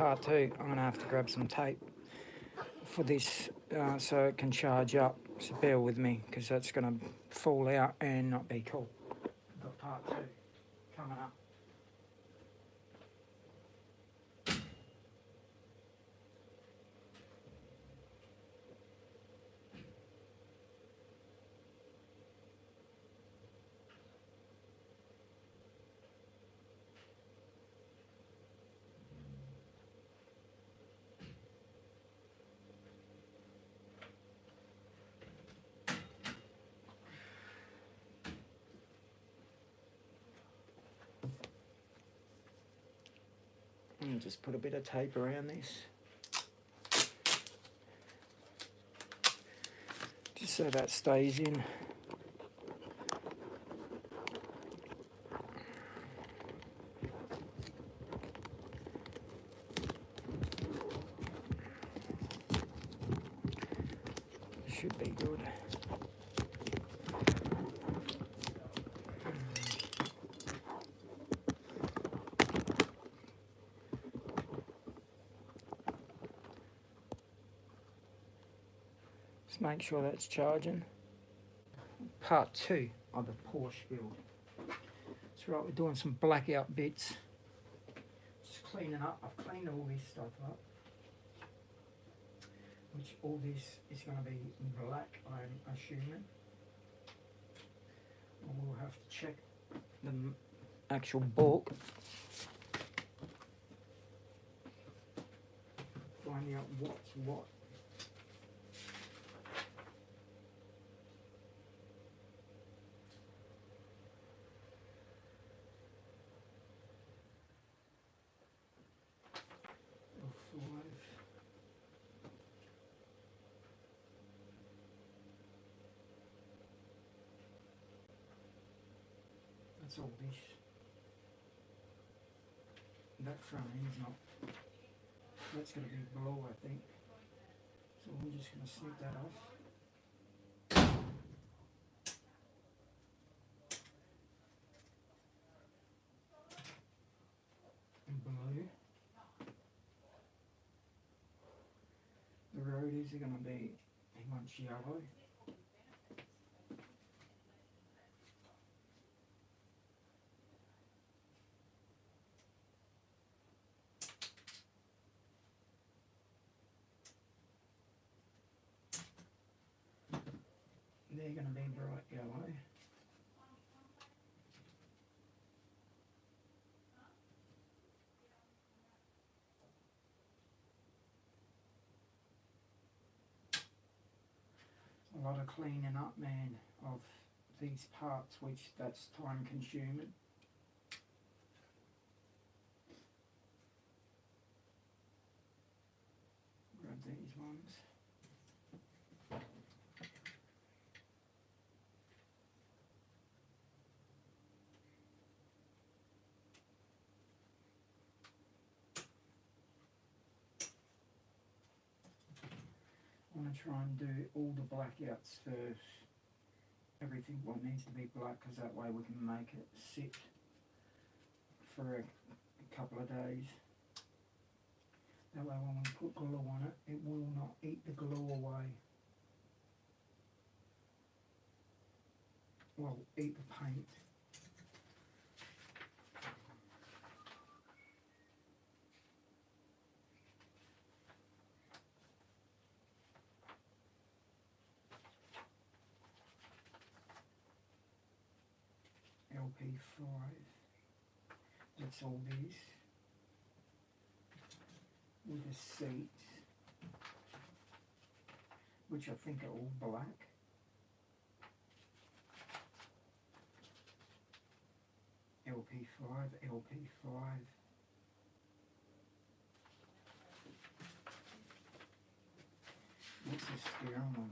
part 2, I'm going to have to grab some tape for this so it can charge up. So bear with me, because that's going to fall out and not be cool. We've got part 2 coming up. And just put a bit of tape around this, just so that stays in. Should be good. Just make sure that's charging. Part 2 of the Porsche build. That's right, we're doing some blackout bits. Just cleaning up. I've cleaned all this stuff up. Which all this is going to be black, I'm assuming. We'll have to check the actual book. Find out what's what. That's all this. That front end's not. That's going to be below, I think. So we're just going to snip that off. And below, the roadies are going to be much yellow. They're going to be bright yellow. A lot of cleaning up, man, of these parts, which that's time consuming. Grab these ones. I want to try and do all the blackouts first. Everything what needs to be black, because that way we can make it sit for a couple of days. That way when we put glue on it, it will not eat the glue away. Well, eat the paint. LP5, that's all these, with the seats, which I think are all black. LP5, LP5. What's the steering wheel?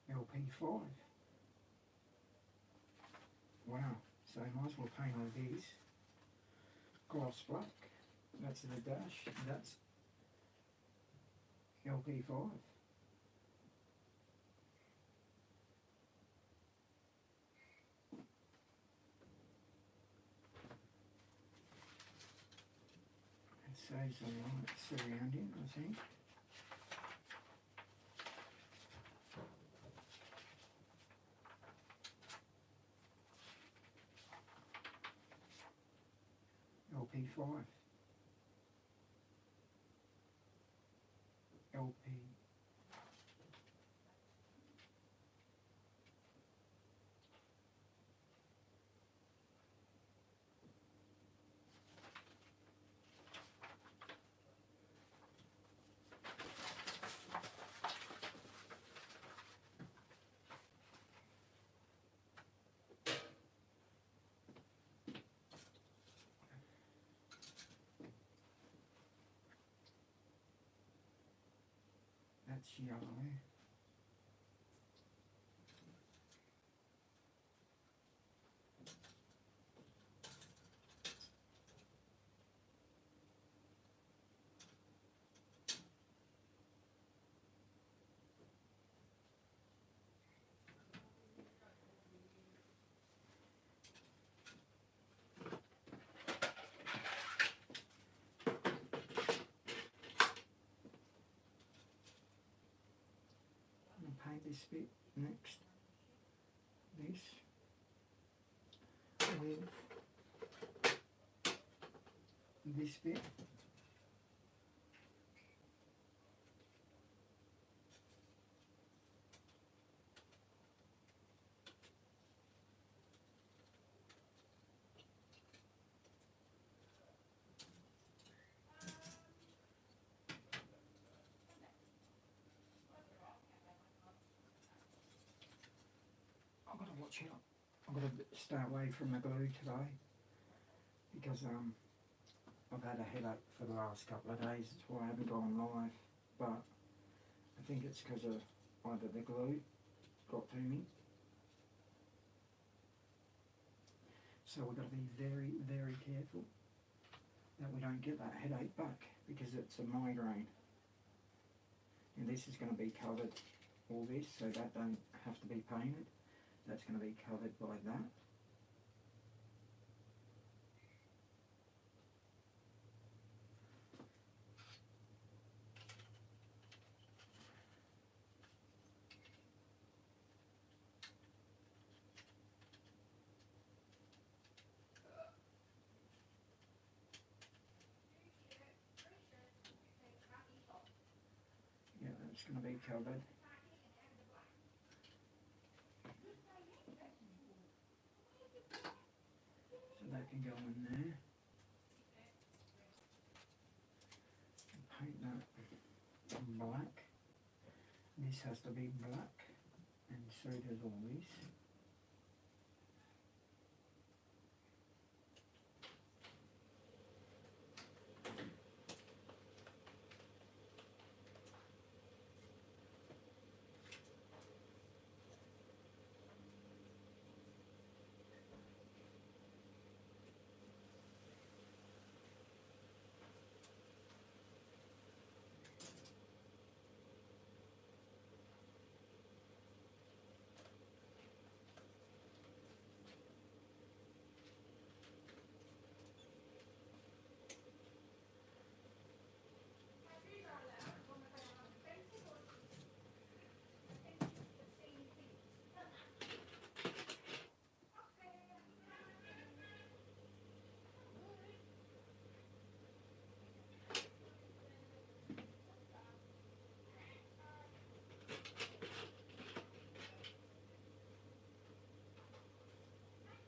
LP5. Wow, so I might as well paint all these gloss black. That's the dash, that's LP5. saves the light surrounding, I think. LP5. LP. That's yellow. Paint this bit next, this with this bit. I've got to watch out. I've got to stay away from the glue today because I've had a headache for the last couple of days. That's why I haven't gone live. But I think it's because of either the glue got to me. So we've got to be very, very careful that we don't get that headache back because it's a migraine. And this is going to be covered, all this, so that don't have to be painted. That's going to be covered by that. Yeah, that's going to be covered. So that can go in there. Paint that black. This has to be black, and so does all this.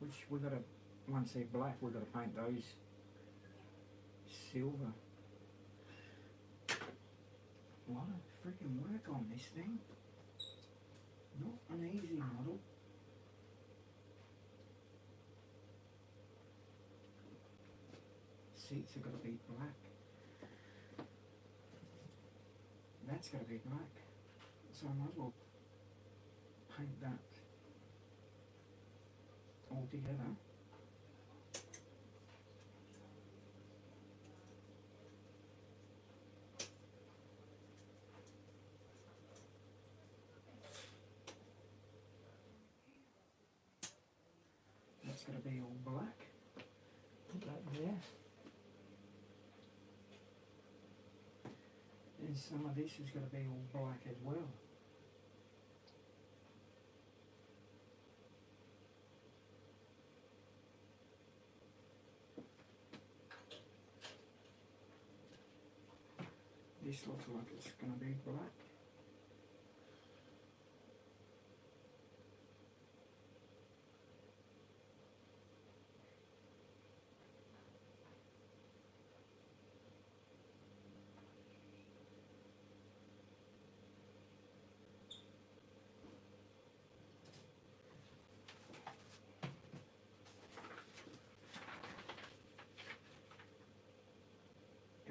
Which we've got to, once they're black, we've got to paint those silver. A lot of freaking work on this thing. Not an easy model. Seats have got to be black. That's got to be black. So I might as well paint that all together. That's got to be all black. Put that there. some of this is going to be all black as well. This looks like it's going to be black.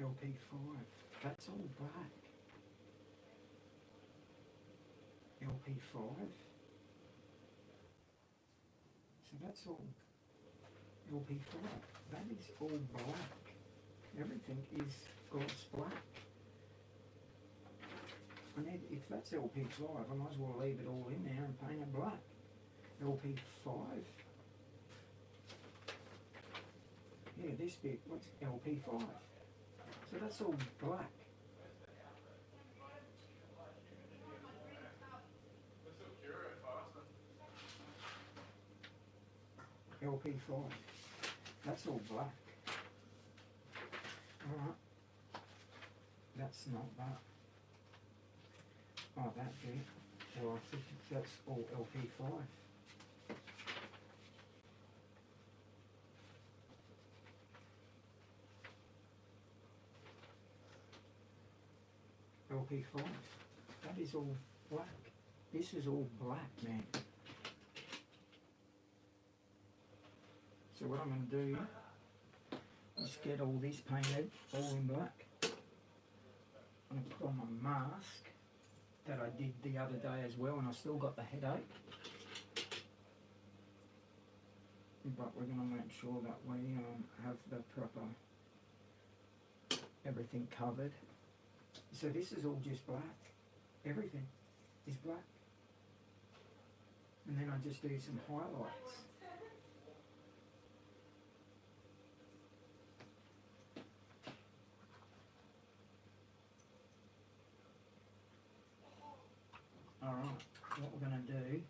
LP5, that's all black. LP5, so that's all LP5, that is all black. Everything is gloss black. I need, if that's LP5, I might as well leave it all in there and paint it black. LP5, yeah, this bit, what's LP5? So that's all black. LP5, that's all black. Alright, that's not that. Oh, that bit. Well, I think that's all LP5. LP5, that is all black. This is all black, man. So what I'm going to do is get all this painted, all in black. I'm going to put on my mask that I did the other day as well, and I still got the headache. But we're going to make sure that we have the proper, everything covered. So this is all just black. Everything is black. And then I just do some highlights. Alright, what we're going to do,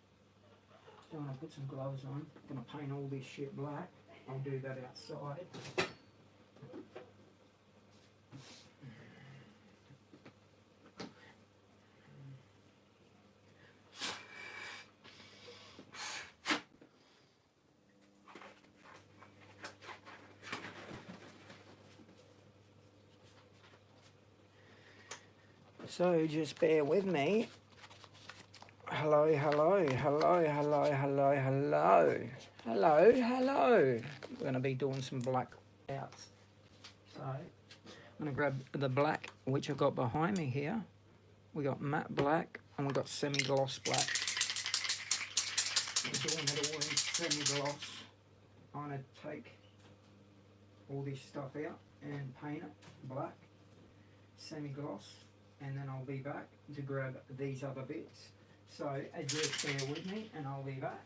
so I'm going to put some gloves on, I'm going to paint all this shit black. I'll do that outside. So just bear with me. Hello, hello, hello, hello, hello, hello. Hello, hello. We're going to be doing some black outs. So I'm going to grab the black, which I've got behind me here. We got matte black and we've got semi-gloss black. We're doing it all in semi-gloss. I'm going to take all this stuff out and paint it black, semi-gloss, and then I'll be back to grab these other bits. So just bear with me and I'll be back.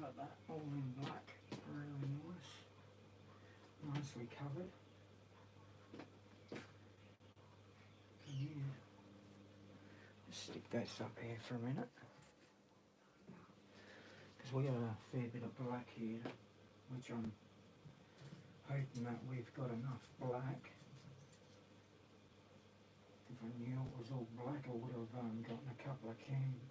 got that all in black, really nice, nicely covered. Yeah, just stick this up here for a minute, because we got a fair bit of black here, which I'm hoping that we've got enough black. If I knew it was all black, I would have gotten a couple of cans.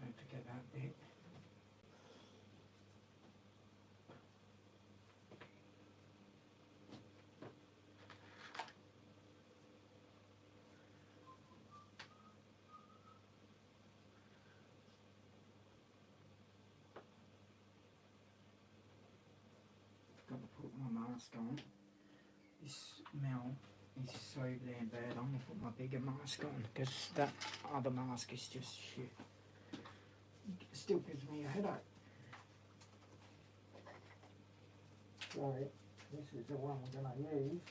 Don't forget that bit. Got to put my mask on. This smell is so damn bad. I'm going to put my bigger mask on because that other mask is just shit. It still gives me a headache. So this is the one we're going to use.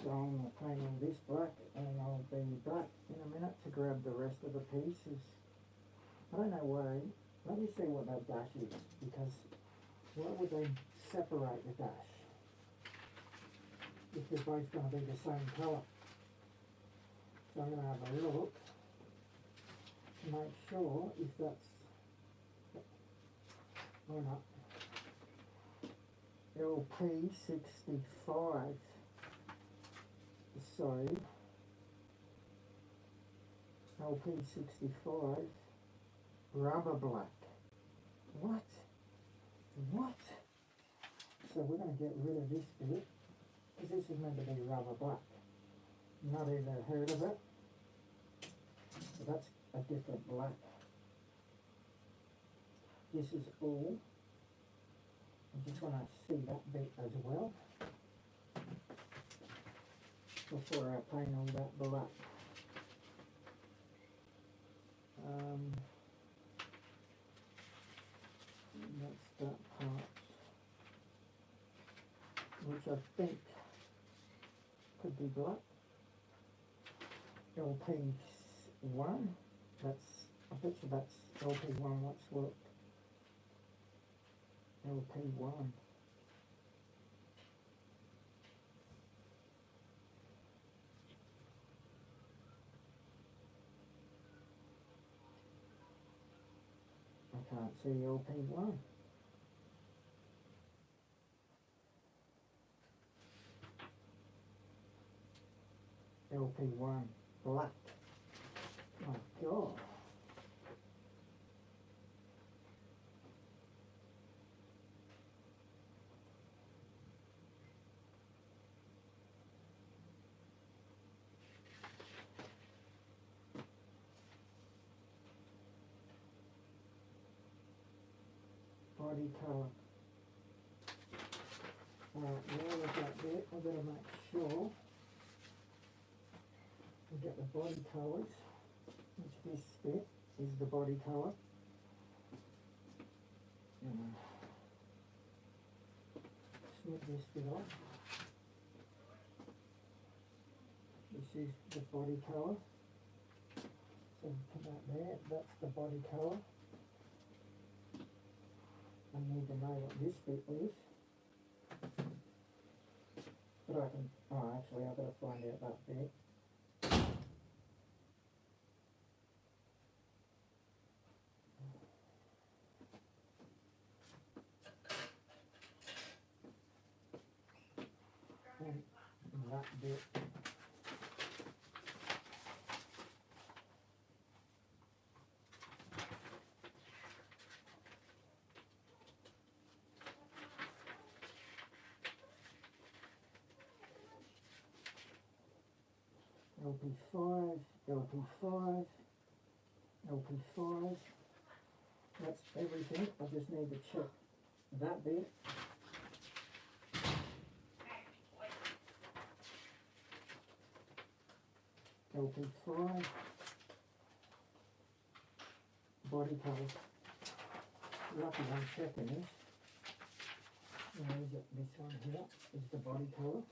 So I'm going to paint all this black and I'll be back in a minute to grab the rest of the pieces. I don't know why. Let me see what that dash is, because why would they separate the dash if they're both going to be the same colour? So I'm going to have a look to make sure if that's or not. LP65. So LP65 rubber black. What? So we're going to get rid of this bit, because this is meant to be rubber black. Not even heard of it. So that's a different black. This is all. I just want to see that bit as well before I paint all that black. That's that part, which I think could be black. LP1, I bet you that's LP1, what's what? LP1. I can't see LP1. LP1 black. My God. Body colour. Alright, now with that bit, I've got to make sure we get the body colours, which this bit is the body colour. Snip this bit off. This is the body colour. So put that there, that's the body colour. I need to know what this bit is. But I can, actually I've got to find out that bit. And that bit. LP5, LP5, LP5. That's everything. I just need to check that bit. LP5, body colour. Lucky I'm checking this. Where is it? This one here is the body colour.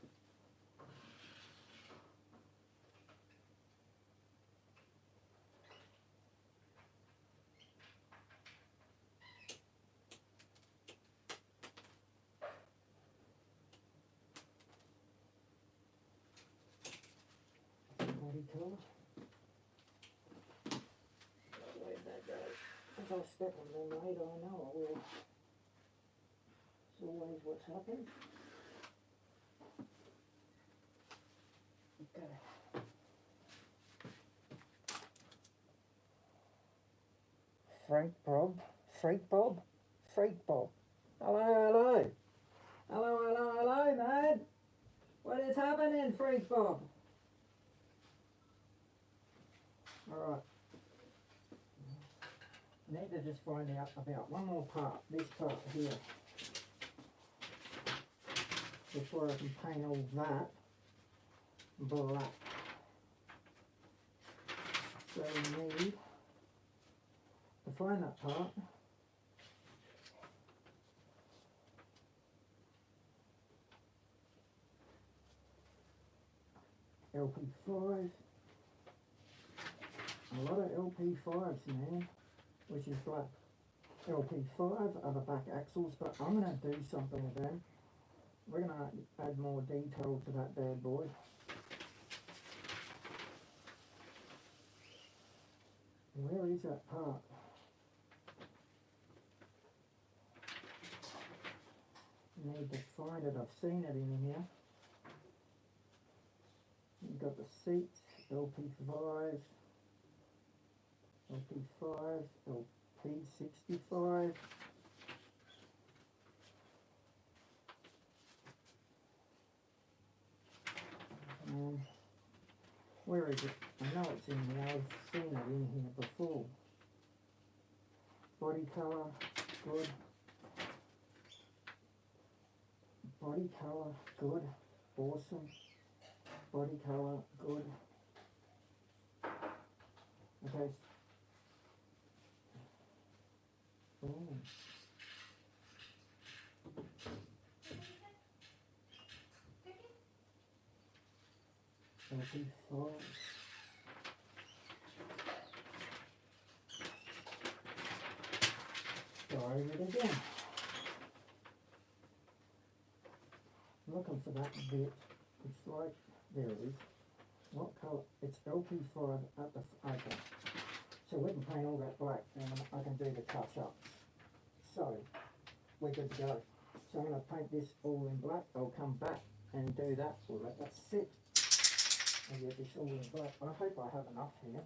Body colour. Where'd that go? If I step on them later, I know I will. It's always what's happened. Okay. Freak Bob. Hello, man. What is happening, Freak Bob? Alright. I need to just find out about one more part, this part here, before I can paint all that black. So we need to find that part. LP5. A lot of LP5s, man, which is black. LP5 are the back axles, but I'm going to do something with them. We're going to add more detail to that bad boy. Where is that part? Need to find it. I've seen it in here. You've got the seats, LP5, LP5, LP65. Where is it? I know it's in here. I've seen it in here before. Body colour, good. Body colour, good. Awesome. Body colour, good. Okay. Boom. LP5. Try it again. Looking for that bit. It's like, there it is. What colour? It's LP5 at the, okay. So we can paint all that black and I can do the touch-ups. So, we're good to go. So I'm going to paint this all in black. I'll come back and do that. We'll let that sit. And get this all in black. I hope I have enough here.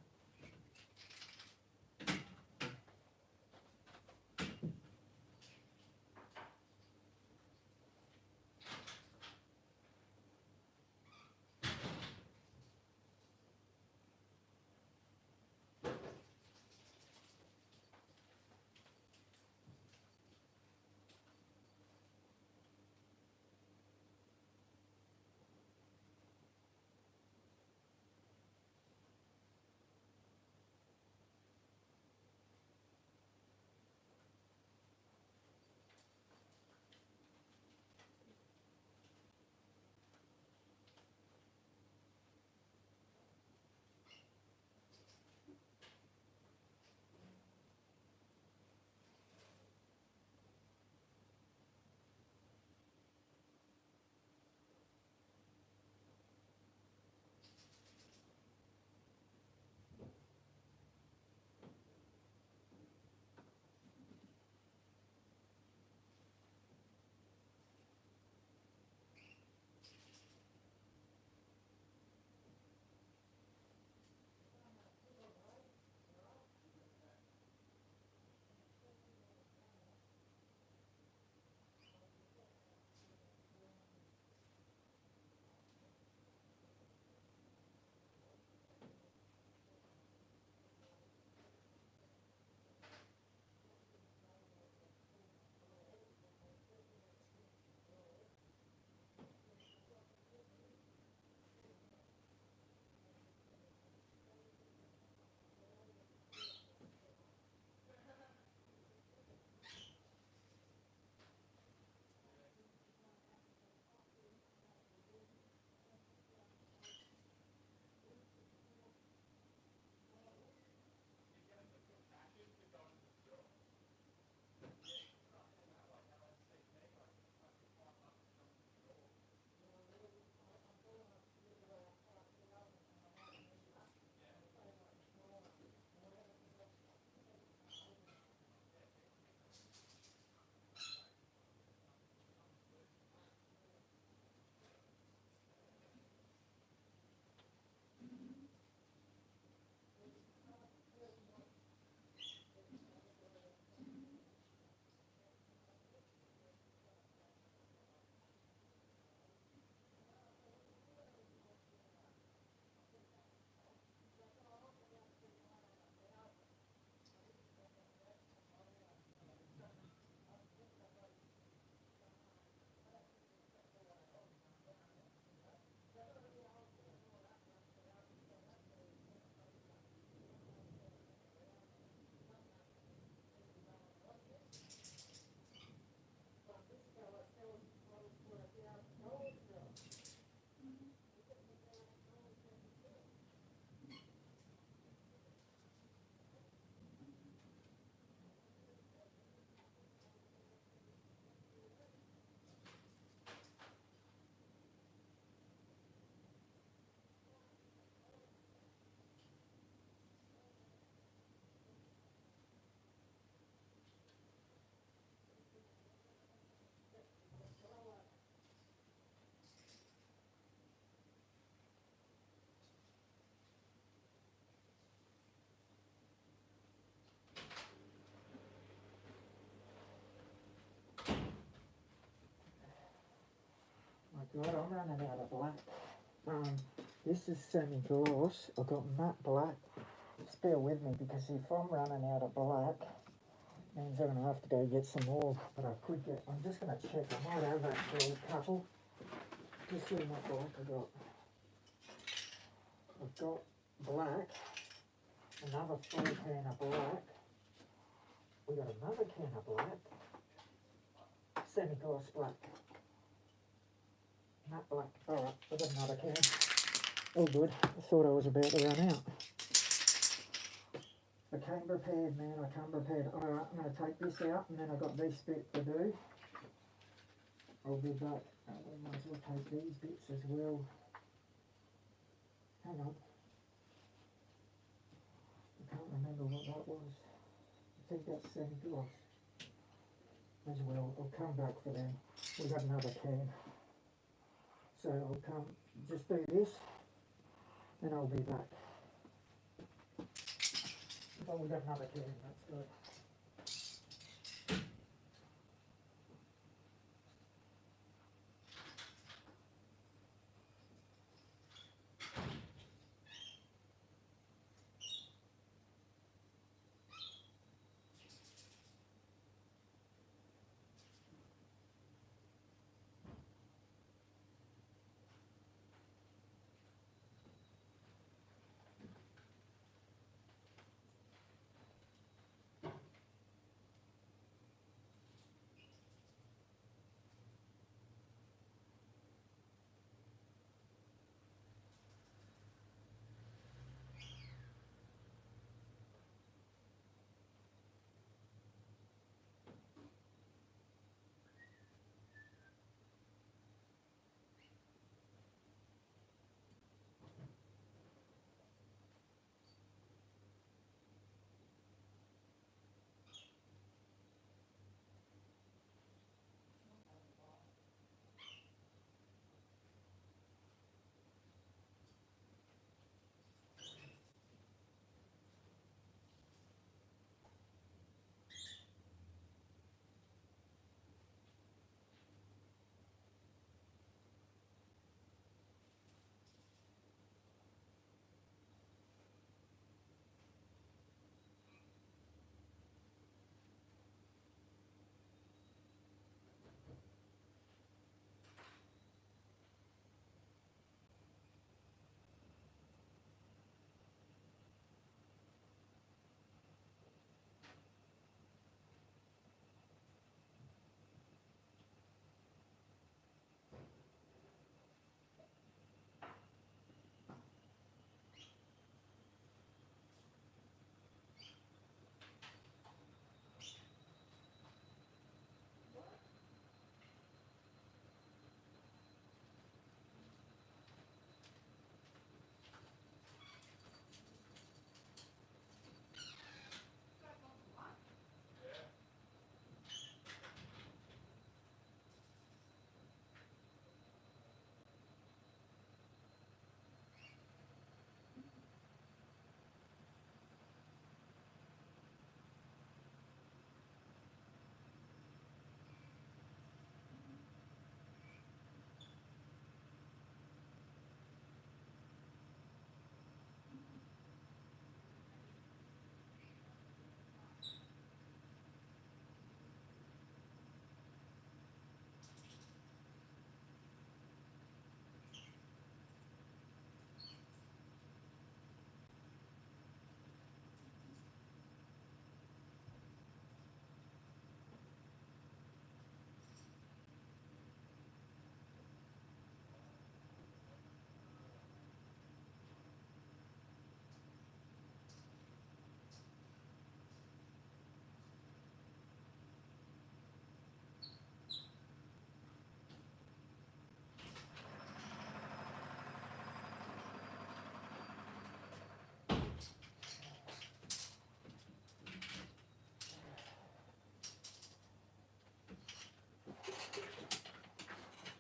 God, I'm running out of black. This is semi-gloss. I've got matte black. Just bear with me, because if I'm running out of black, means I'm going to have to go get some more. But I could get, I'm just going to check. I might have actually a couple. Just see what black I got. I've got black. Another full can of black. We got another can of black. Semi-gloss black. Matte black. Alright, I've got another can. Oh good. I thought I was about to run out. I came prepared, man. I come prepared. Alright, I'm going to take this out, and then I've got this bit to do. I'll be back. We might as well take these bits as well. Hang on. I can't remember what that was. I think that's semi-gloss. As well, I'll come back for them. We've got another can. So I'll come, just do this, and I'll be back. Oh, we've got another can, that's good.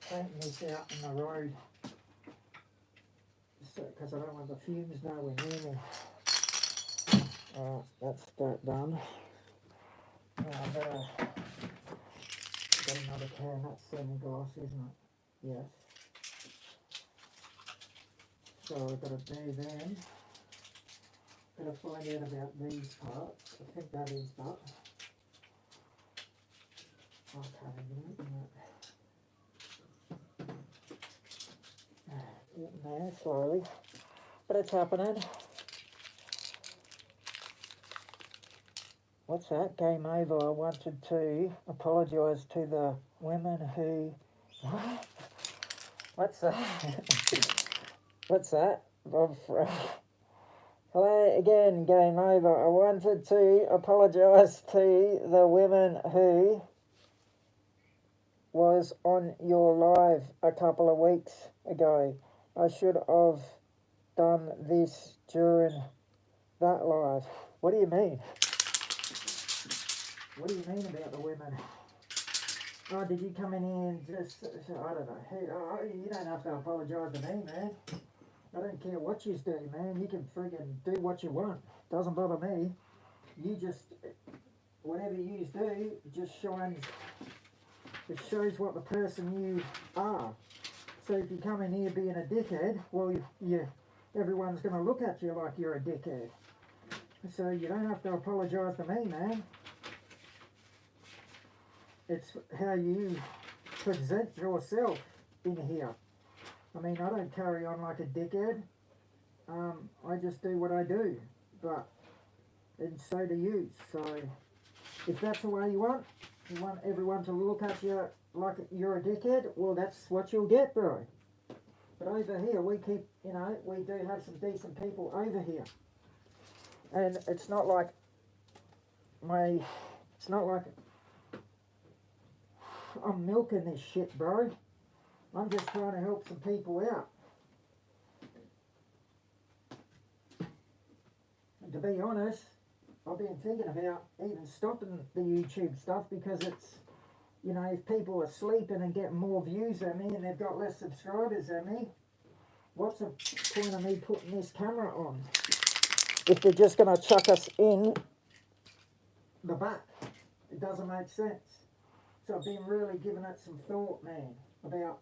Taking this out in the road, because I don't want the fumes nowhere near me. Alright, that's that done. Now I better get another can. That's semi-gloss, isn't it? Yes. So I've got to do them. Got to find out about these parts. I think that is that. Okay, getting there slowly, but it's happening. What's that? Game over. I wanted to apologise to the women who... What? What's that? What's that? Hello again, game over. I wanted to apologise to the women who was on your live a couple of weeks ago. I should have done this during that live. What do you mean? What do you mean about the women? Oh, did you come in here and just, I don't know, hey, you don't have to apologise to me, man. I don't care what you do, man. You can friggin' do what you want. Doesn't bother me. You just, whatever you do, just shines, it shows what the person you are. So if you come in here being a dickhead, well, everyone's going to look at you like you're a dickhead. So you don't have to apologise to me, man. It's how you present yourself in here. I mean, I don't carry on like a dickhead. I just do what I do. And so do you. So if that's the way you want everyone to look at you like you're a dickhead, well, that's what you'll get, bro. But over here, we keep, we do have some decent people over here. And it's not like I'm milking this shit, bro. I'm just trying to help some people out. And to be honest, I've been thinking about even stopping the YouTube stuff because it's, if people are sleeping and getting more views than me and they've got less subscribers than me, what's the point of me putting this camera on? If they're just going to chuck us in the back, it doesn't make sense. So I've been really giving it some thought, man, about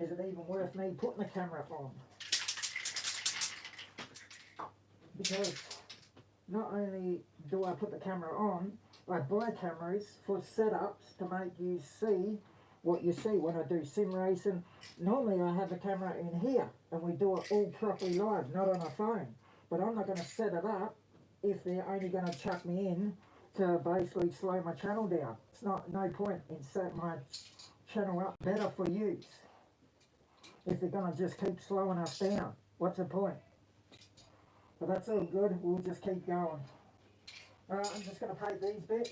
is it even worth me putting the camera on? Because not only do I put the camera on, I buy cameras for setups to make you see what you see when I do sim racing. Normally I have the camera in here and we do it all properly live, not on a phone. But I'm not going to set it up if they're only going to chuck me in to basically slow my channel down. It's no point in setting my channel up better for use. If they're going to just keep slowing us down, what's the point? But that's all good, we'll just keep going. Alright, I'm just going to paint these bits.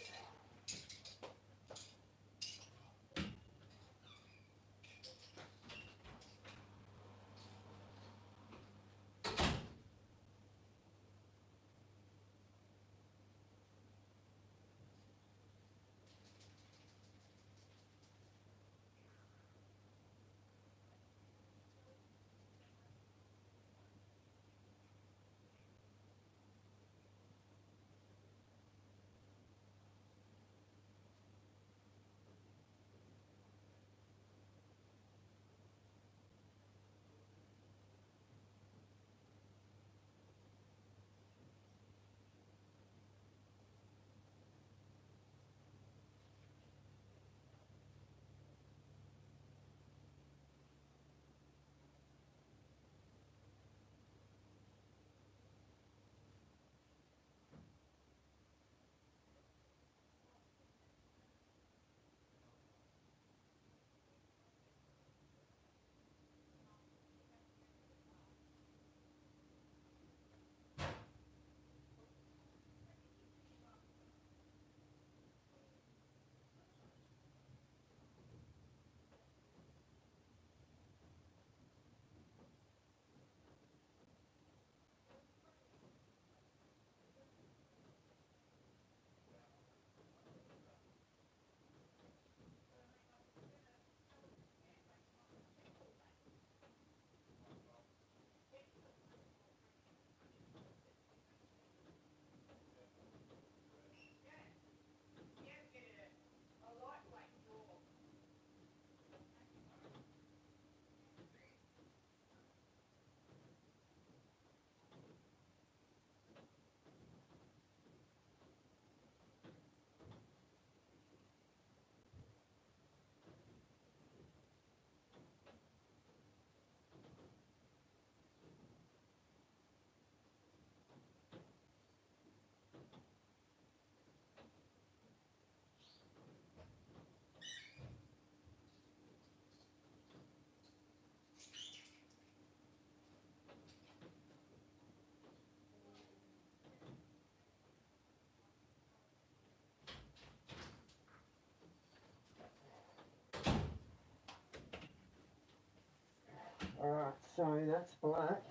Alright, so that's black.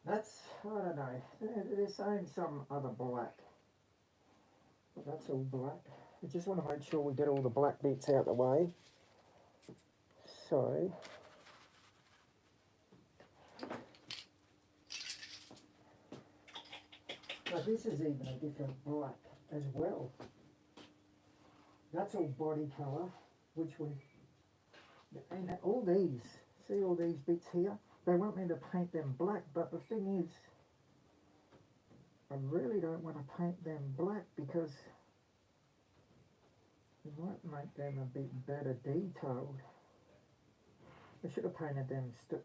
That's, I don't know, they're saying some other black. But that's all black. We just want to make sure we get all the black bits out of the way. So, this is even a different black as well. That's all body colour, which we, and all these, see all these bits here? They want me to paint them black, but the thing is, I really don't want to paint them black because it might make them a bit better detailed. I should have painted them shit.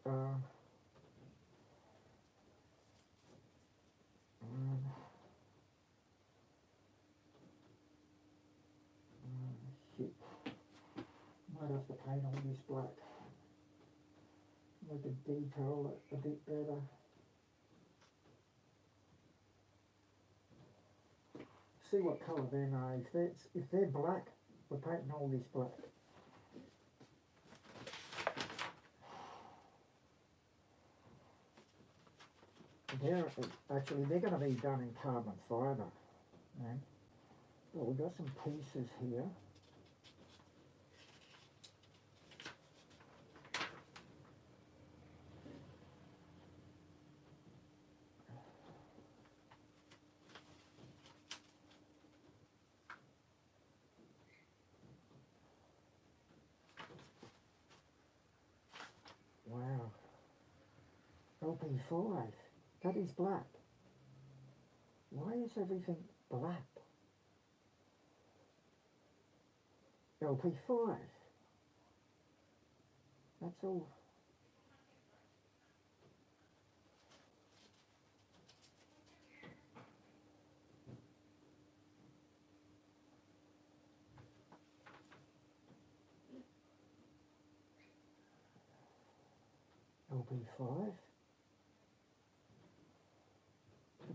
Might have to paint all this black. Make the detail a bit better. See what colour they're now. If they're black, we're painting all this black. They're going to be done in carbon fibre. Right? Well, we've got some pieces here. Wow. LP5. That is black. Why is everything black? LP5. That's all. LP5.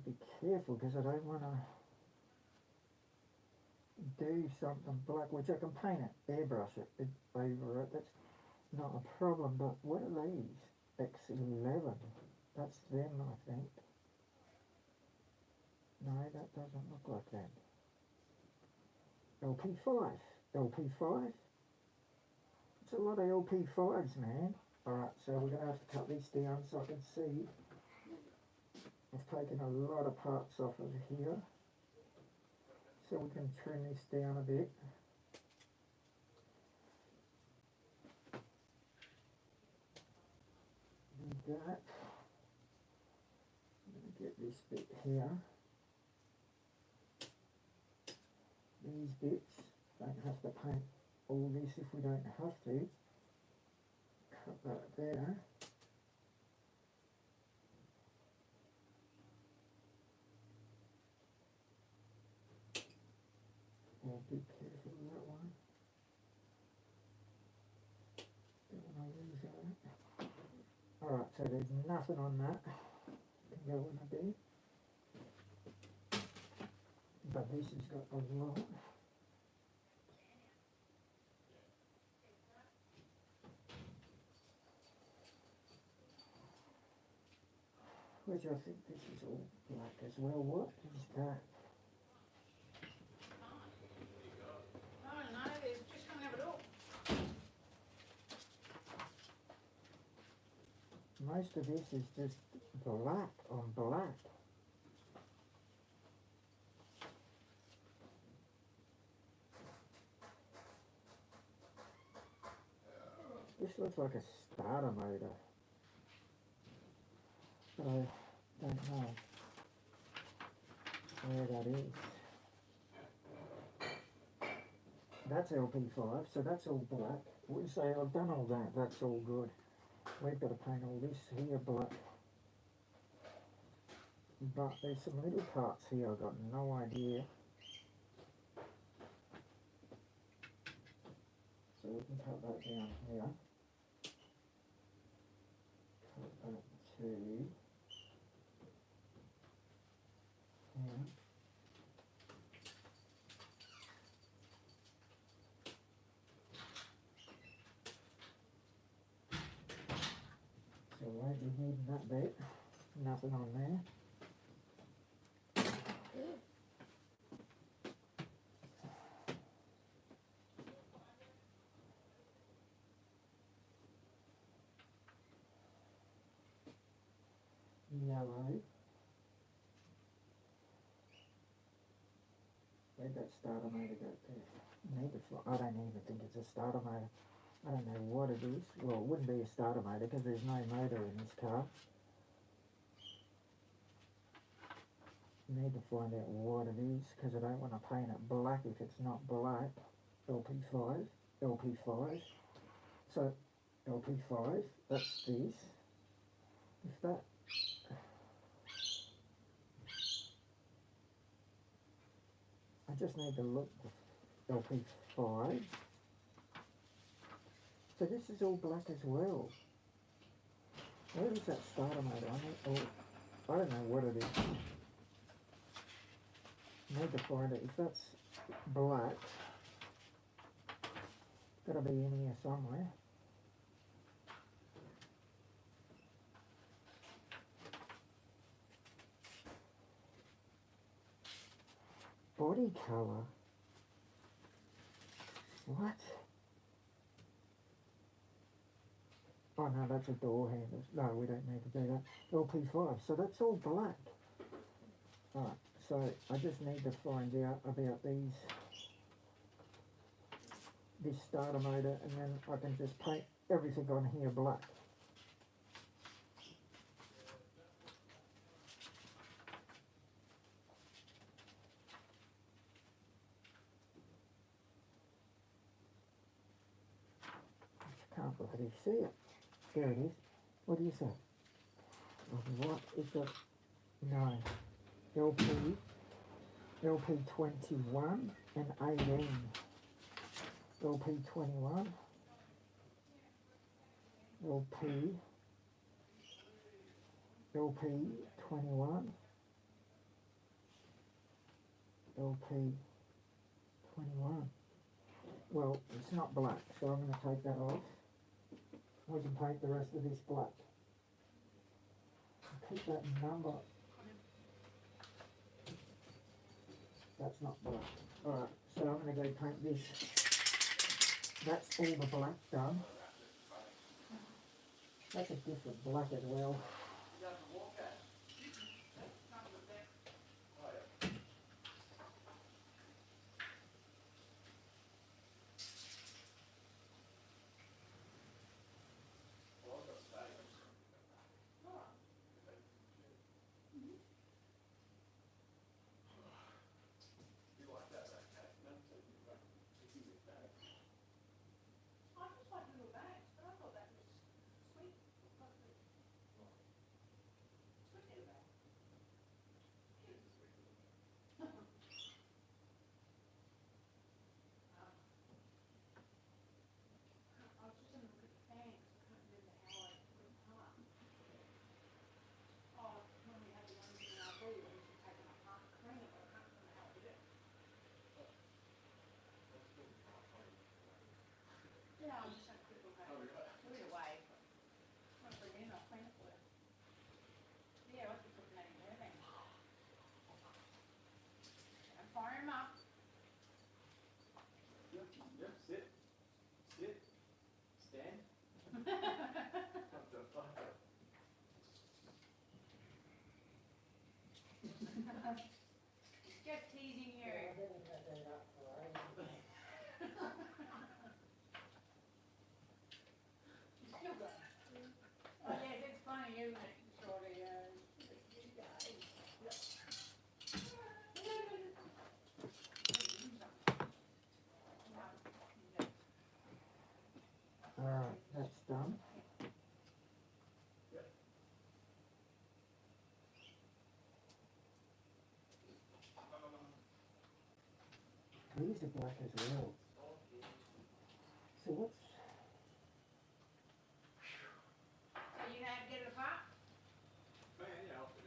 Be careful because I don't want to do something black, which I can paint it, airbrush it over it. That's not a problem. But what are these? X11. That's them, I think. No, that doesn't look like that. LP5. LP5. It's a lot of LP5s, man. Alright, so we're going to have to cut this down so I can see. I've taken a lot of parts off of here, so we can trim this down a bit. Do that. I'm going to get this bit here. These bits, don't have to paint all this if we don't have to. Cut that there. Be careful with that one. Don't want to lose that. Alright, so there's nothing on that. Can go in a bit. But this has got a lot. Which I think this is all black as well. What is that? Most of this is just black on black. This looks like a starter motor, but I don't know where that is. That's LP5, so that's all black. We say I've done all that, that's all good. We've got to paint all this here black. But there's some little parts here I've got no idea. So we can cut that down here. Cut that to here. So we won't be needing that bit. Nothing on there. Yellow. Where'd that starter motor go there? I don't even think it's a starter motor. I don't know what it is. Well, it wouldn't be a starter motor because there's no motor in this car. Need to find out what it is because I don't want to paint it black if it's not black. LP5, LP5. So LP5, that's this. If that I just need to look the LP5. So this is all black as well. Where is that starter motor? I don't know what it is. Need to find it. If that's black, gotta be in here somewhere. Body colour. What? Oh no, that's a door handle. No, we don't need to do that. LP5. So that's all black. Alright. So I just need to find out about this starter motor, and then I can just paint everything on here black. I can't bloody see it. There it is. What do you say? What is that? No. LP21 and 18. LP21, LP21, LP21. Well, it's not black, so I'm going to take that off. We can paint the rest of this black. Keep that number. That's not black. Alright, so I'm going to go paint this. That's all the black done. That's a different black as well. Just teasing you. Oh yes, it's funny, isn't it? Sort of, Alright, that's done. These are black as well. So what's... So you had to get it apart?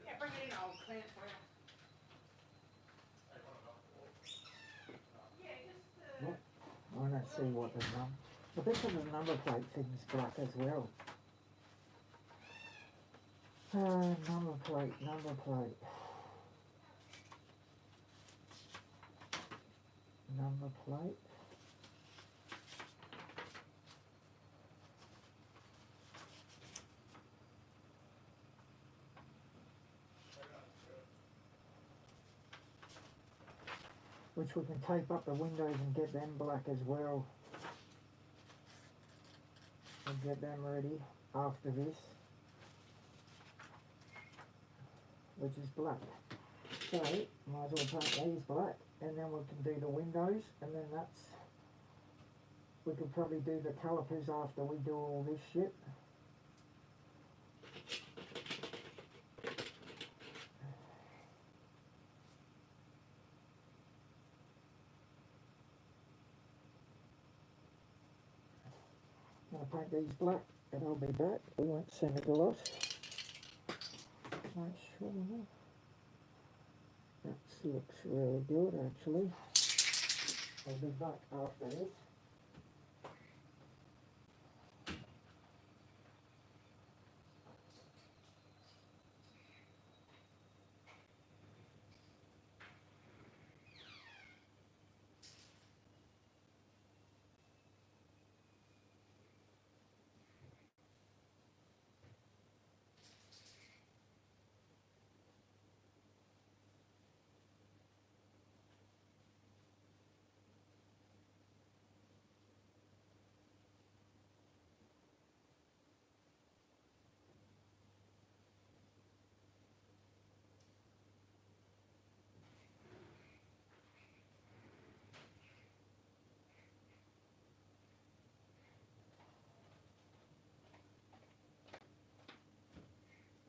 Yeah, bring it in, I'll clean it for you. Yeah, just, What? I don't see what the number... I bet the number plate thing's black as well. Number plate. Number plate. Which we can tape up the windows and get them black as well. And get them ready after this. Which is black. So, might as well paint these black, and then we can do the windows, and then we could probably do the calipers after we do all this shit. I'll paint these black, and I'll be back. We won't send a gloss. Make sure that looks really good actually. I'll be back after this.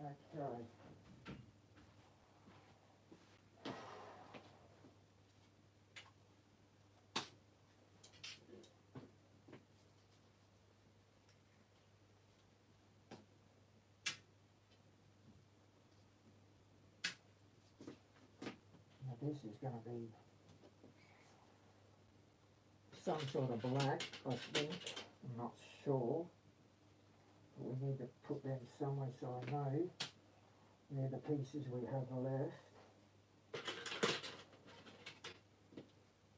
Okay. Now this is going to be some sort of black, I think. I'm not sure. We need to put them somewhere so I know they're the pieces we have left.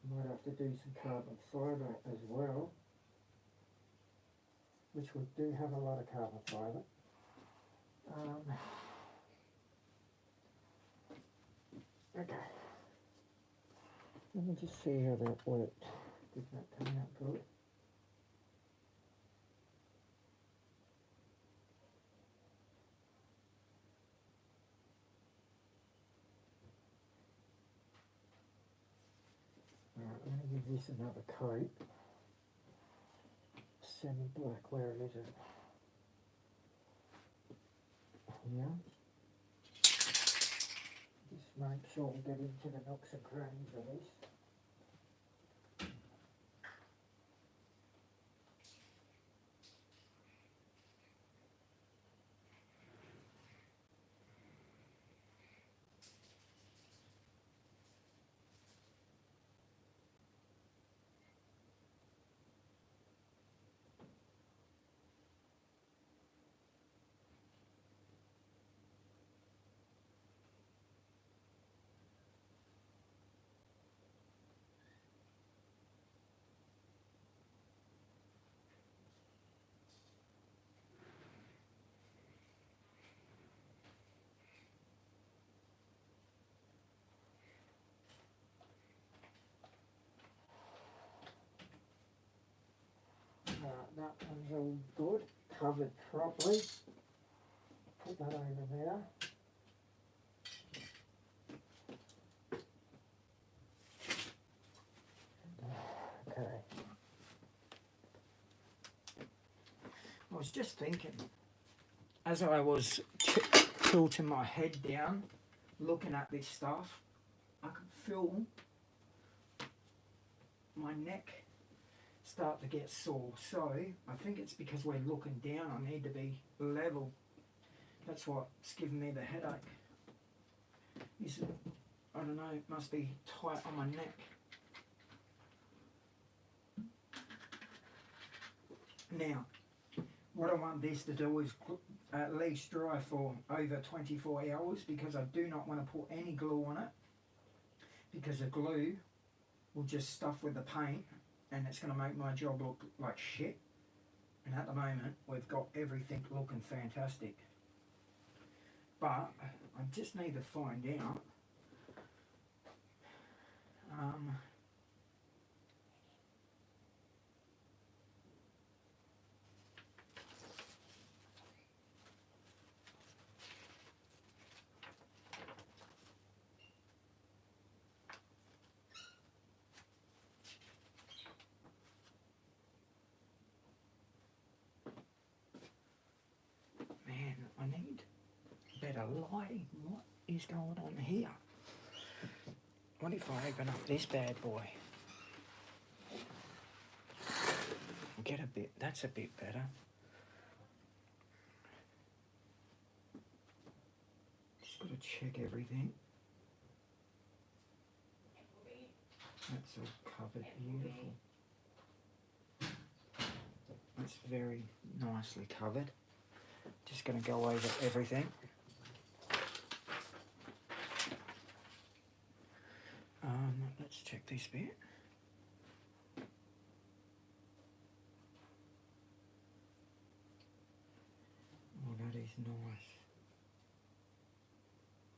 Might have to do some carbon fibre as well, which we do have a lot of carbon fibre. Okay. Let me just see how that worked. Did that come out good? Alright, I'm going to give this another coat. Semi-black, where is it? Here. Just make sure we get into the nooks and crannies of this. That one's all good, covered properly. Put that over there. Okay. I was just thinking, as I was tilting my head down, looking at this stuff, I could feel my neck start to get sore. So I think it's because we're looking down. I need to be level. That's what's giving me the headache. I don't know, it must be tight on my neck. Now, What I want this to do is at least dry for over 24 hours, because I do not want to put any glue on it, because the glue will just stuff with the paint and it's going to make my job look like shit. And at the moment we've got everything looking fantastic, but I just need to find out man, I need better lighting. What is going on here? What if I open up this bad boy? Get a bit, that's a bit better. Just got to check everything. That's all covered, beautiful. That's very nicely covered. Just going to go over everything. Let's check this bit. Oh, that is nice.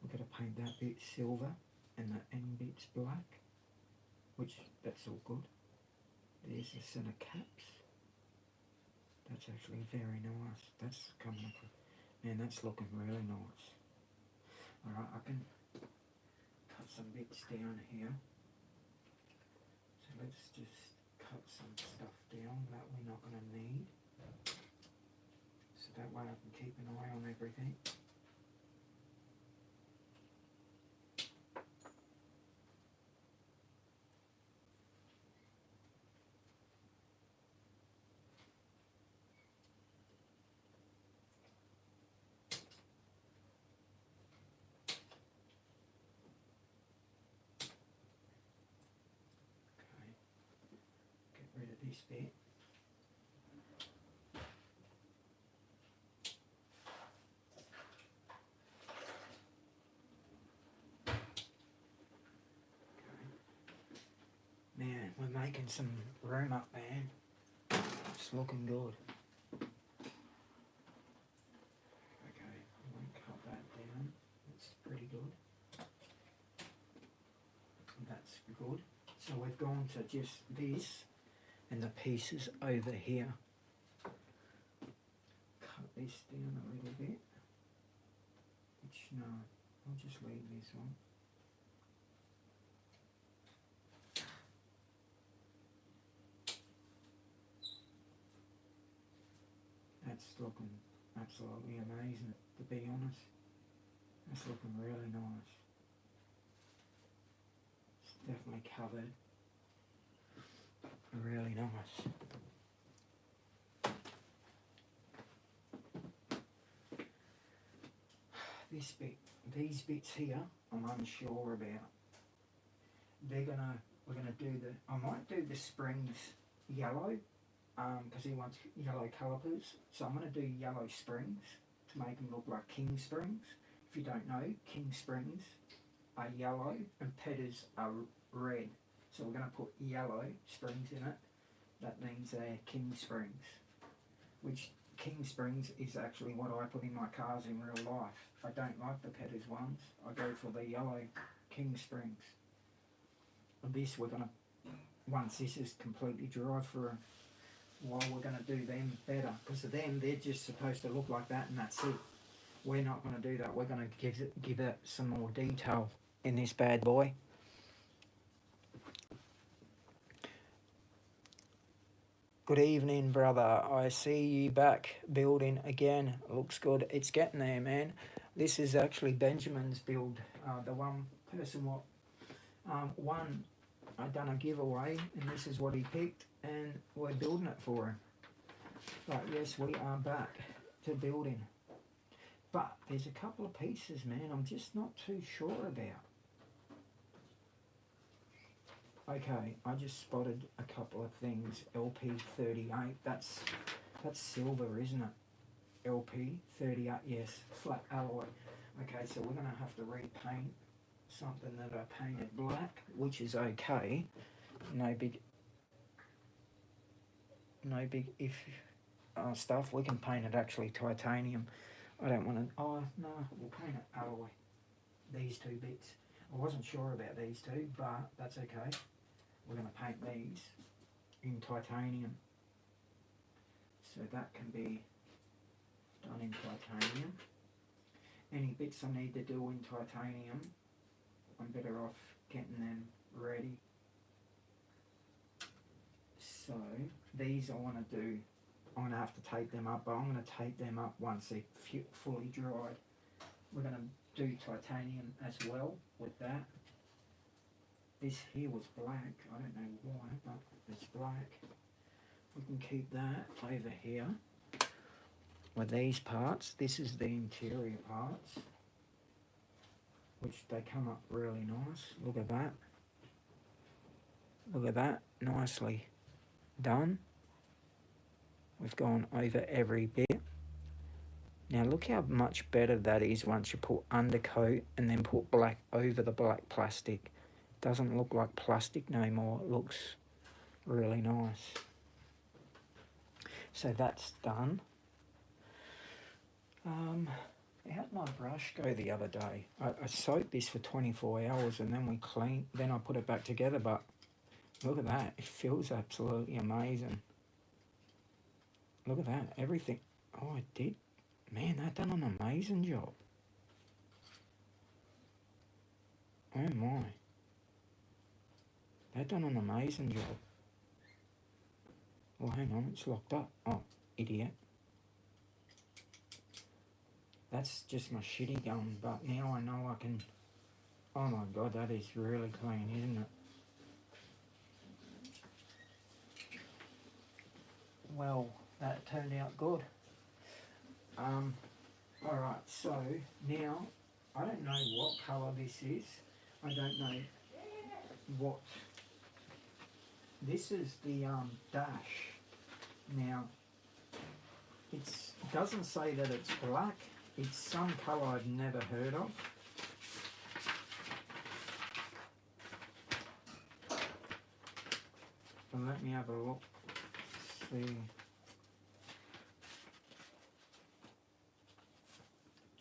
We've got to paint that bit silver and the end bit's black, which that's all good. There's the centre caps. That's actually very nice. That's coming up. Man, that's looking really nice. Alright, I can cut some bits down here. So let's just cut some stuff down that we're not going to need. So that way I can keep an eye on everything. Rid of this bit. Man, we're making some room up, man. It's looking good. Okay, I'm going to cut that down. That's pretty good. That's good. So we've gone to just this and the pieces over here. Cut this down a little bit. Which, no, I'll just leave this one. That's looking absolutely amazing, to be honest. That's looking really nice. It's definitely covered. Really nice. This bit, these bits here, I'm unsure about. We're gonna do I might do the springs yellow, because he wants yellow calipers. So I'm gonna do yellow springs to make them look like King Springs. If you don't know, King Springs are yellow and Petters are red. So we're going to put yellow springs in it. That means they're King Springs. Which King Springs is actually what I put in my cars in real life. I don't like the Petters ones. I go for the yellow King Springs. And this we're going to, once this is completely dry for a while, we're going to do them better. Because of them, they're just supposed to look like that and that's it. We're not going to do that. We're going to give it some more detail in this bad boy. Good evening, brother. I see you back building again. Looks good. It's getting there, man. This is actually Benjamin's build. The one person won. I done a giveaway, and this is what he picked, and we're building it for him. But yes, we are back to building. But there's a couple of pieces, man, I'm just not too sure about. Okay, I just spotted a couple of things. LP38, that's That's silver, isn't it? LP 38, yes, flat alloy. Okay, so we're going to have to repaint something that I painted black, which is okay. No big if stuff. We can paint it actually titanium. I don't want to. Oh no, we'll paint it alloy. These two bits. I wasn't sure about these two, but that's okay. We're going to paint these in titanium, so that can be done in titanium. Any bits I need to do in titanium, I'm better off getting them ready. So these I want to do, I'm going to have to tape them up, but I'm going to tape them up once they're fully dried. We're going to do titanium as well with that. This here was black, I don't know why, but it's black. We can keep that over here. With these parts, this is the interior parts, which they come up really nice. Look at that. Look at that, nicely done. We've gone over every bit. Now look how much better that is once you put undercoat and then put black over the black plastic. Doesn't look like plastic no more. It looks really nice. So that's done. How'd my brush go the other day? I soaked this for 24 hours and then then I put it back together, but look at that. It feels absolutely amazing. Look at that. Everything. Oh, it did. Man, that done an amazing job. Oh my. That done an amazing job. Oh, hang on. It's locked up. Oh, idiot. That's just my shitty gun, but now I know I can... Oh my god, that is really clean, isn't it? Well, that turned out good. Alright, so now, I don't know what colour this is. I don't know what... This is the dash. Now, it doesn't say that it's black. It's some colour I've never heard of. So let me have a look. See.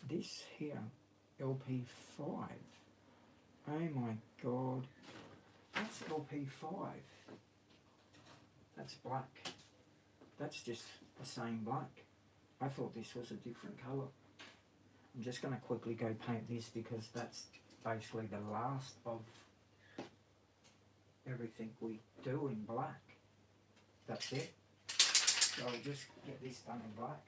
This here, LP5. Oh my god. That's LP5. That's black. That's just the same black. I thought this was a different colour. I'm just going to quickly go paint this because that's basically the last of everything we do in black. That's it. So I'll just get this done in black.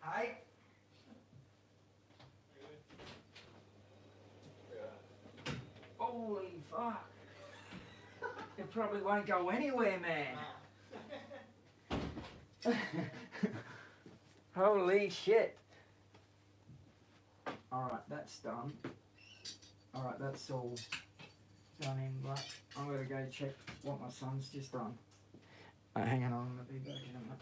Hey. Holy fuck. It probably won't go anywhere, man. Holy shit. Alright, that's done. Alright, that's all done in black. I'm going to go check what my son's just done. Hang on, I'm going to be back in a minute.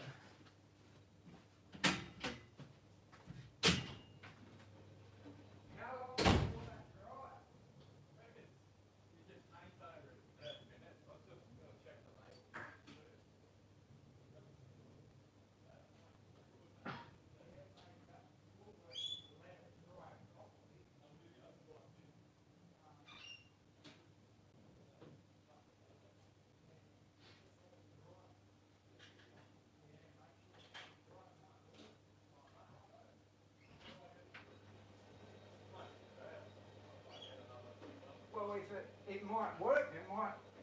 if it might work.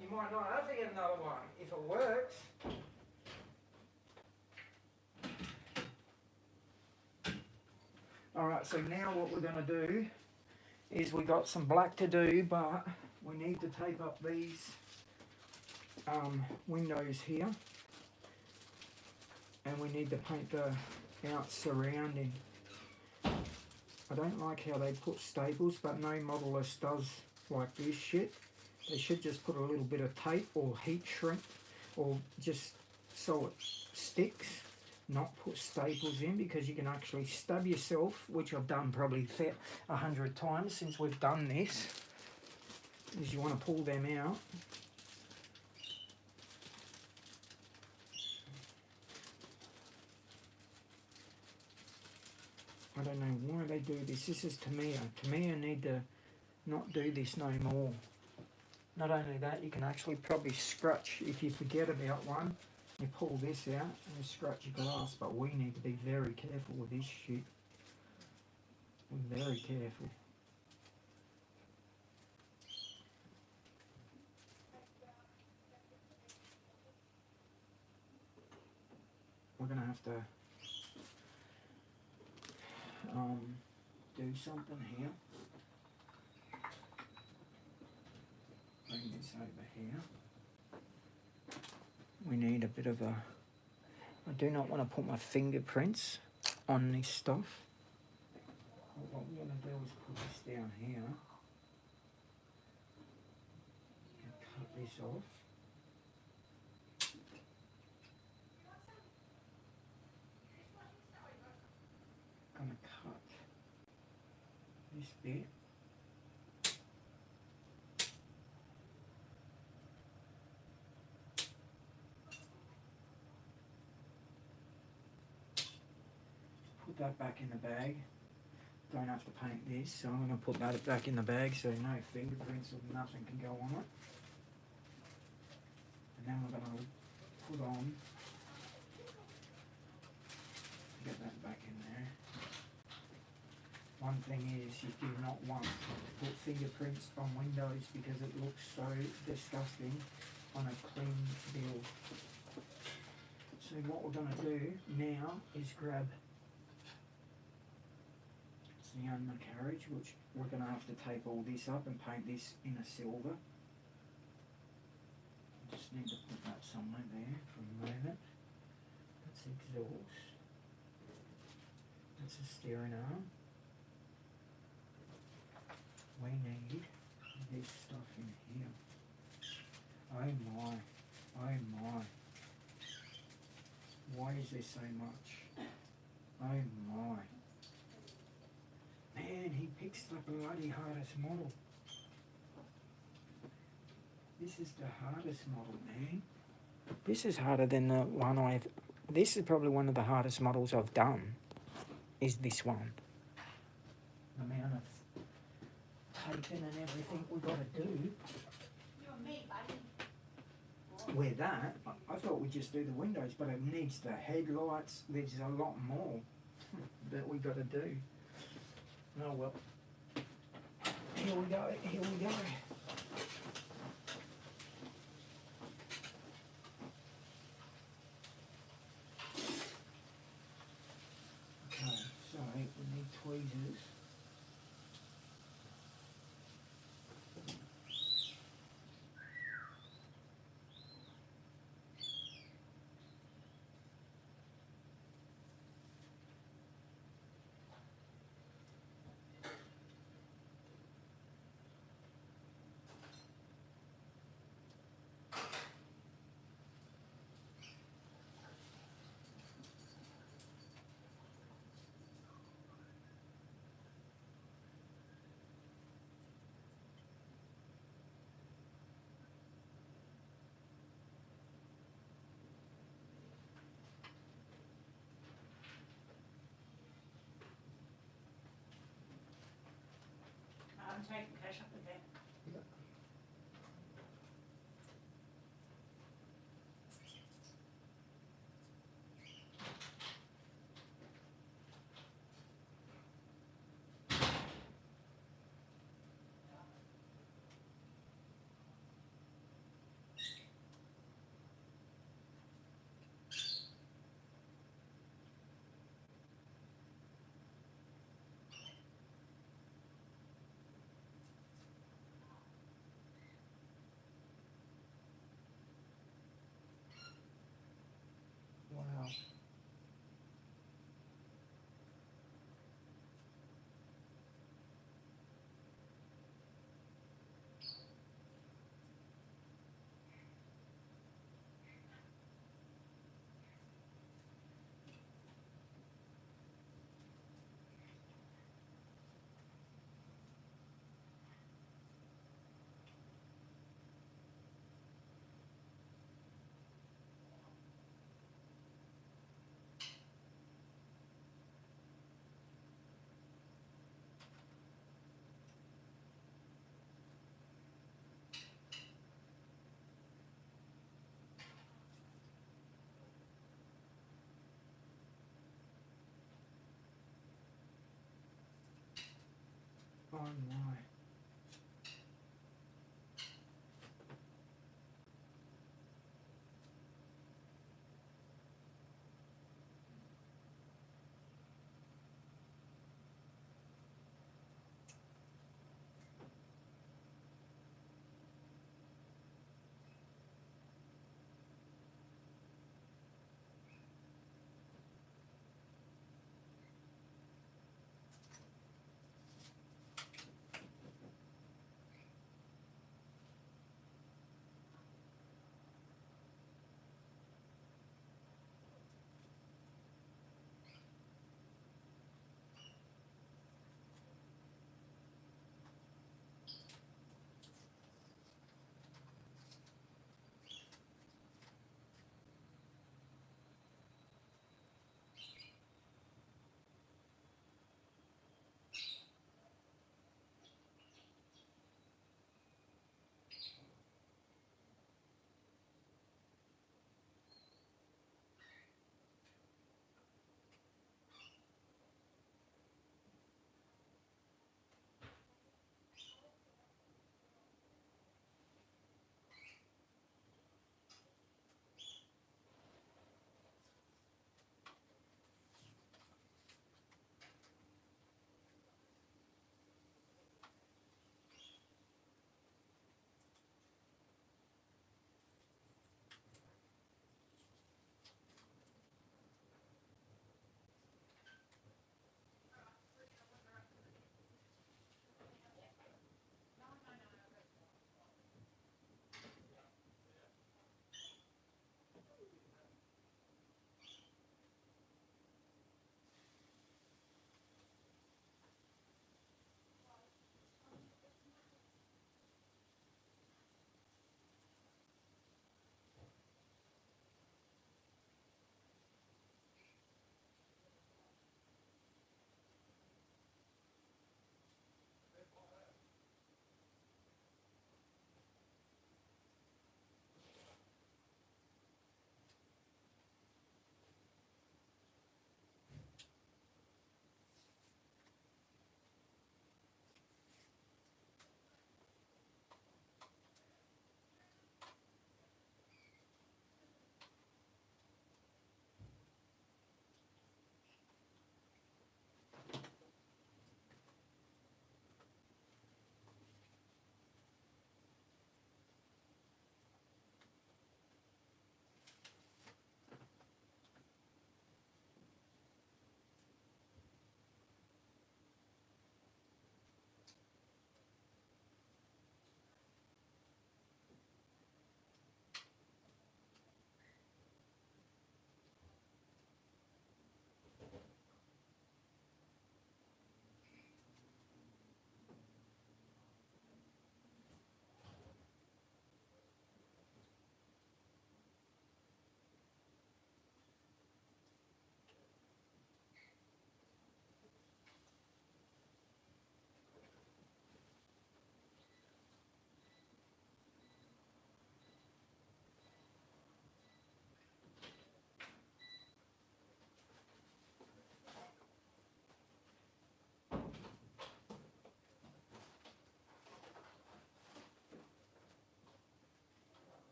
You might not have to get another one if it works. Alright, so now what we're going to do is we got some black to do, but we need to tape up these windows here, and we need to paint the out surrounding. I don't like how they put staples, but no modelist does like this shit. They should just put a little bit of tape or heat shrink, or just so it sticks, not put staples in, because you can actually stab yourself, which I've done probably 100 times since we've done this, is you want to pull them out. I don't know why they do this. This is Tamiya. Tamiya need to not do this no more. Not only that, you can actually probably scratch if you forget about one. You pull this out and you scratch your glass, but we need to be very careful with this shit. Very careful. We're gonna have to do something here. Bring this over here. We need a bit of a... I do not want to put my fingerprints on this stuff. What we're going to do is put this down here. And cut this off. Going to cut this bit. Put that back in the bag. Don't have to paint this, so I'm going to put that back in the bag so no fingerprints or nothing can go on it. And then we're going to put on, get that back in there. One thing is, you do not want to put fingerprints on windows because it looks so disgusting on a clean build. So what we're going to do now is grab the undercarriage, which we're going to have to tape all this up and paint this in a silver. Just need to put that somewhere there for a moment. That's exhaust. That's a steering arm. We need this stuff in here. Oh my, oh my. Why is there so much? Oh my. Man, he picks the bloody hardest model. This is the hardest model, man. This is harder than the one I've... This is probably one of the hardest models I've done, is this one. The amount of taping and everything we've got to do. You and me, buddy. With that, I thought we'd just do the windows, but it needs the headlights. There's a lot more that we got to do. Oh well. Here we go, here we go. Okay, so we need tweezers. I'm taking cash up the back. Oh my.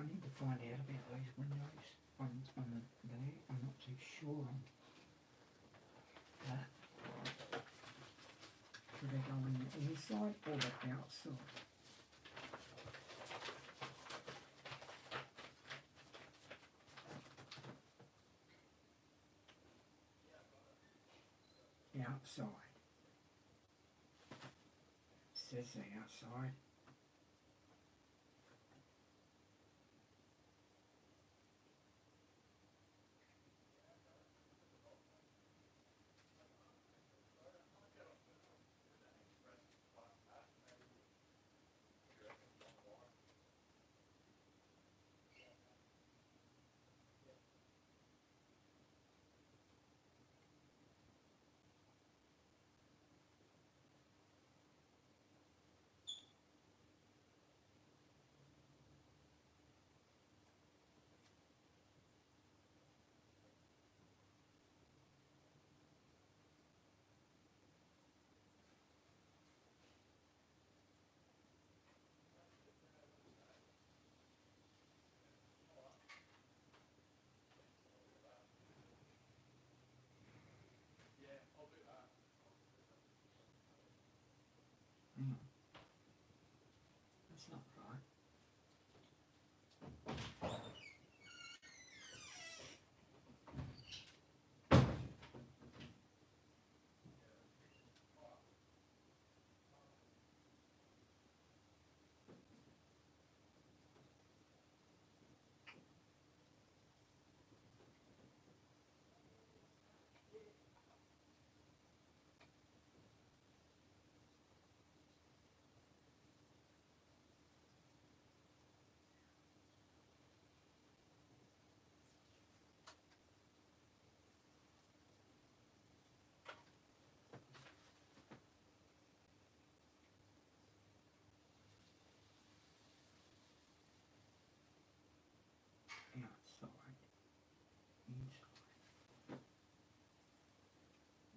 I need to find out about those windows on the there. I'm not too sure on that. Should they go on the inside or the outside? Outside. Says the outside. That's not right. Outside, inside.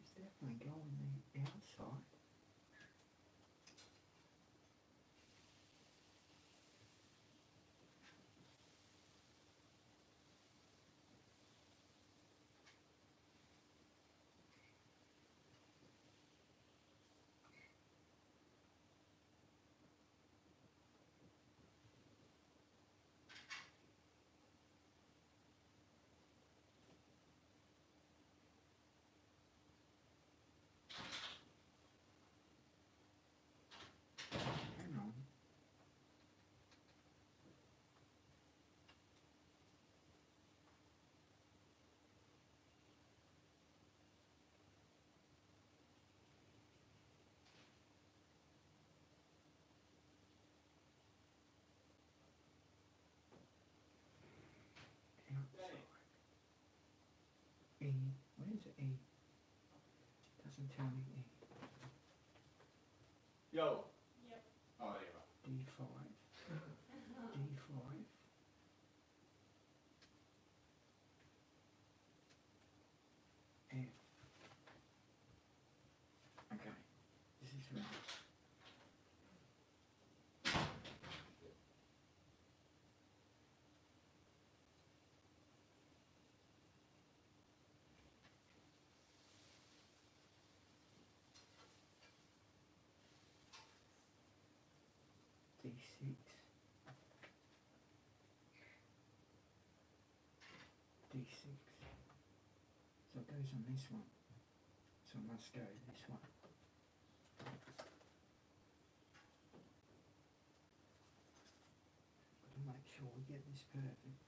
It's definitely going the outside. Hang on. Outside. E. Where's E? Doesn't tell me E. Yo. Yep. Oh, there you are. D5. D5. F. Okay. This is right. D6. D6. So it goes on this one. So I must go this one. Got to make sure we get this perfect.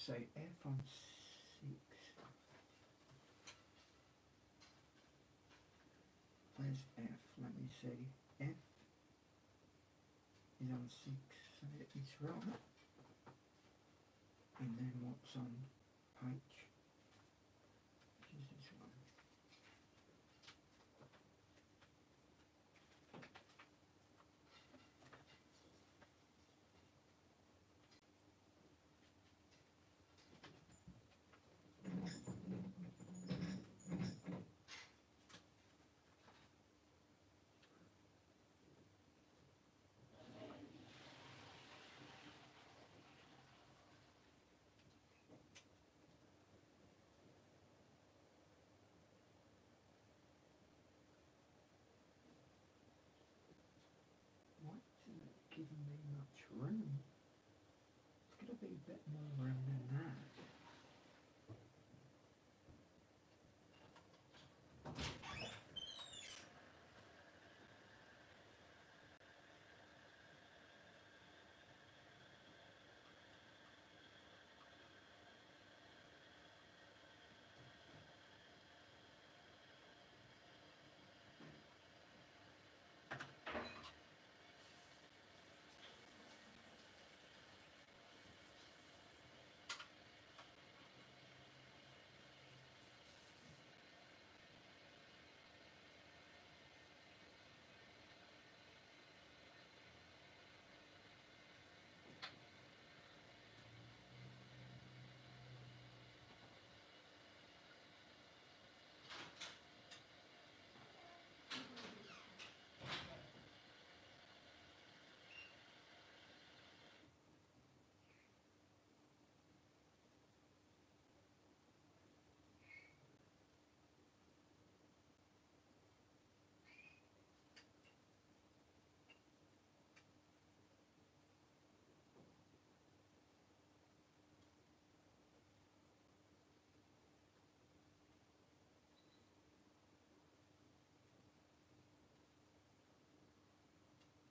see, F on 6. Where's F? Let me see. F is on 6, so it's right. And then what's on H? Which is this one. Giving me much room. It's got to be a bit more room than that.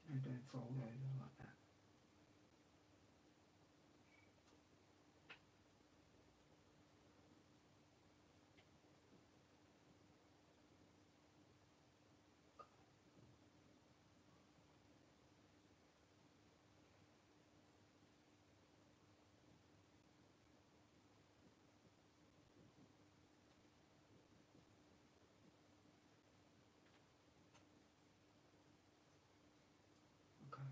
And don't fold over like that. Okay.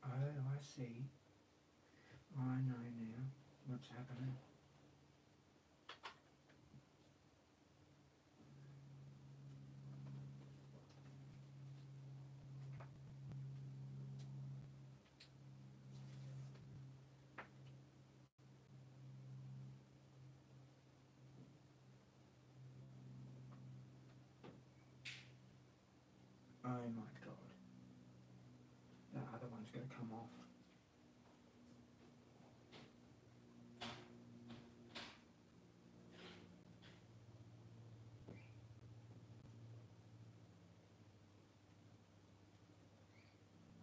Oh, I see. I know now what's happening. Oh my god. That other one's going to come off.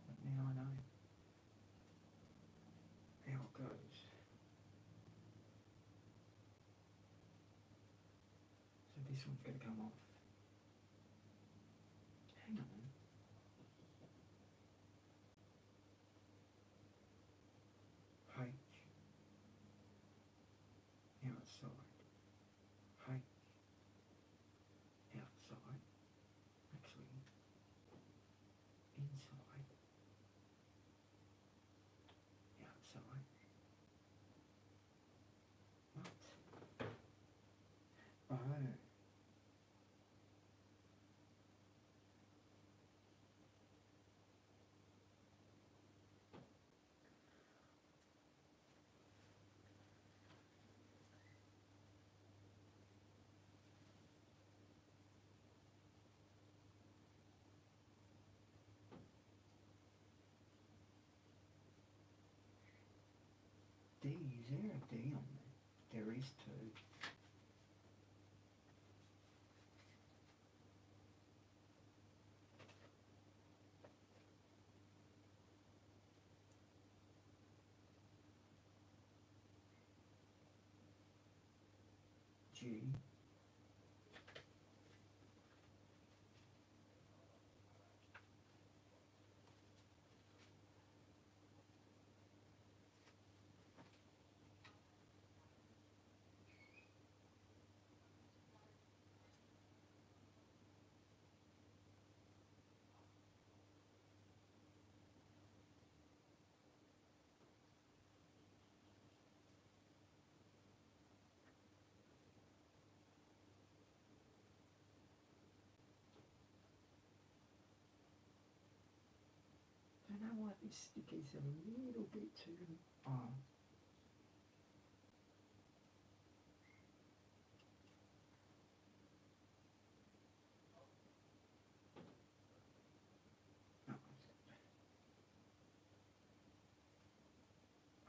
But now I know how it goes. So this one's going to come off. Hang on. H. Outside. H. Outside. Actually, inside. Outside. What? Oh. there a D on there? There is two. G. I don't know why this stick is a little bit too. Oh. Oh.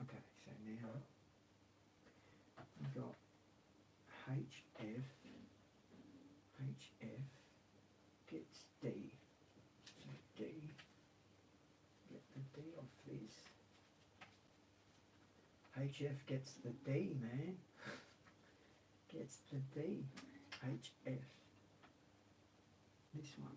Okay, so now we've got HF. HF gets D. So D. Get the D off this. HF gets the D, man. Gets the D. HF. This one.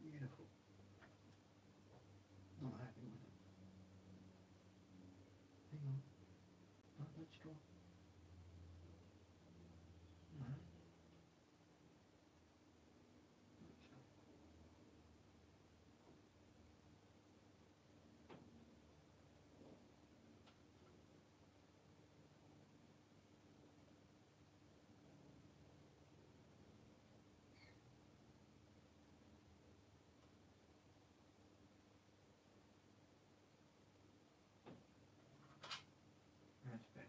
Beautiful. Not happy with it. Hang on. Right, let's draw. No. That's better.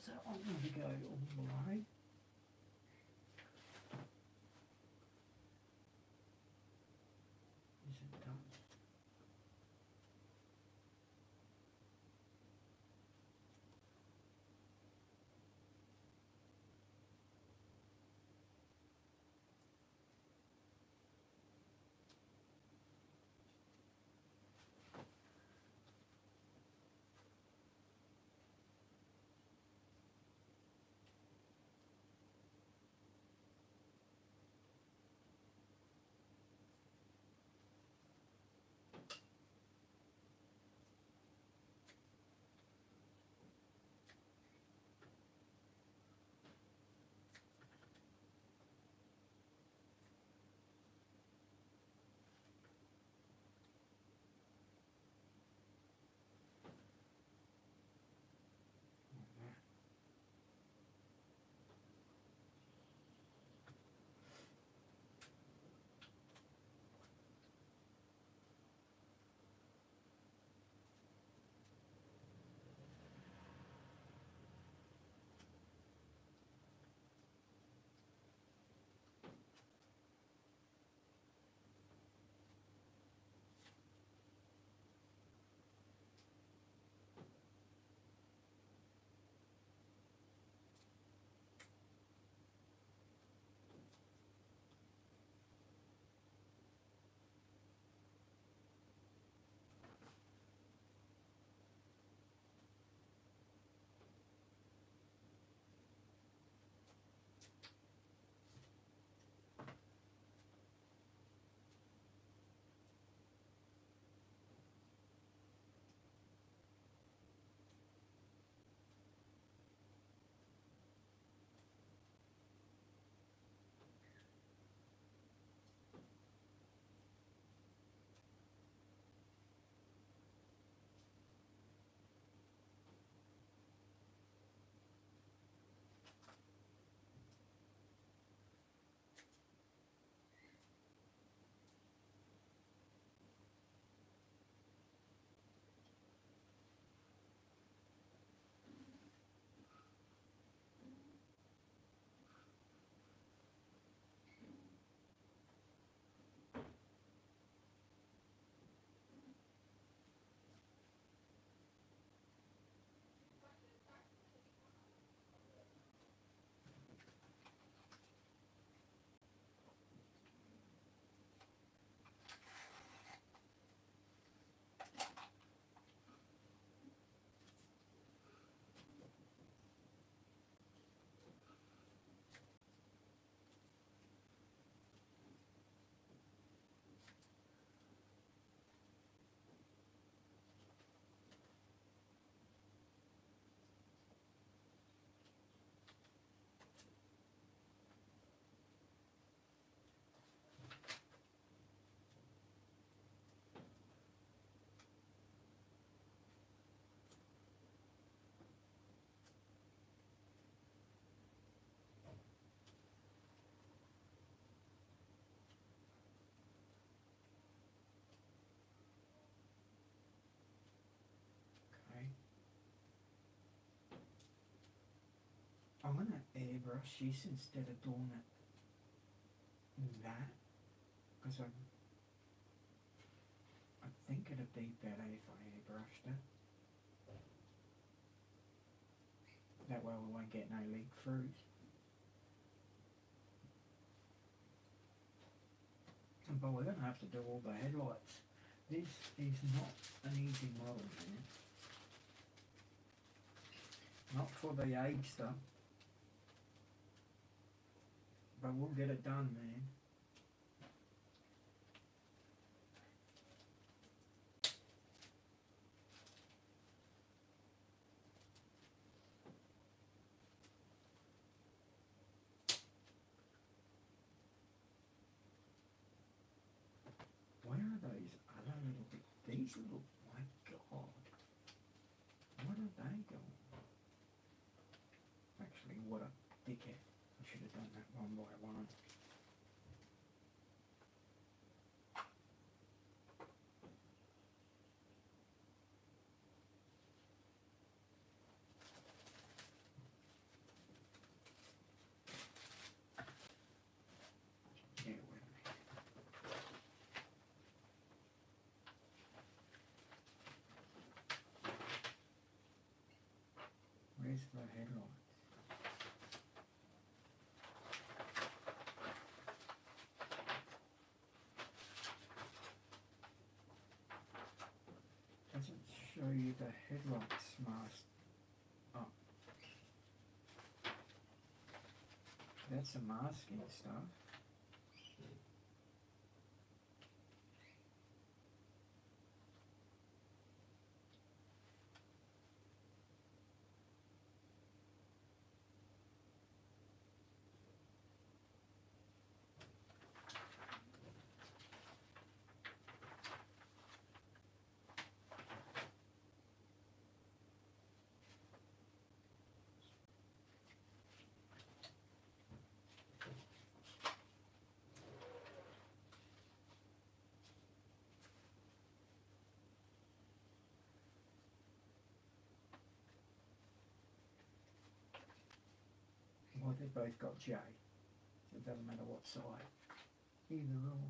does that want me to go all the way? Yes, it does. Okay. I'm gonna airbrush this instead of doing it that, because I think it'd be better if I airbrushed it. That way we won't get no leak throughs. But we're gonna have to do all the headlights. This is not an easy model, man. Not for the age stuff. But we'll get it done, man. Where are those other little bits? These little, my God. What are they going? Actually, what a dickhead. I should have done that one by one. show you the headlights mask up. That's some masking stuff. Well, they've both got J, so it doesn't matter what side. Either or.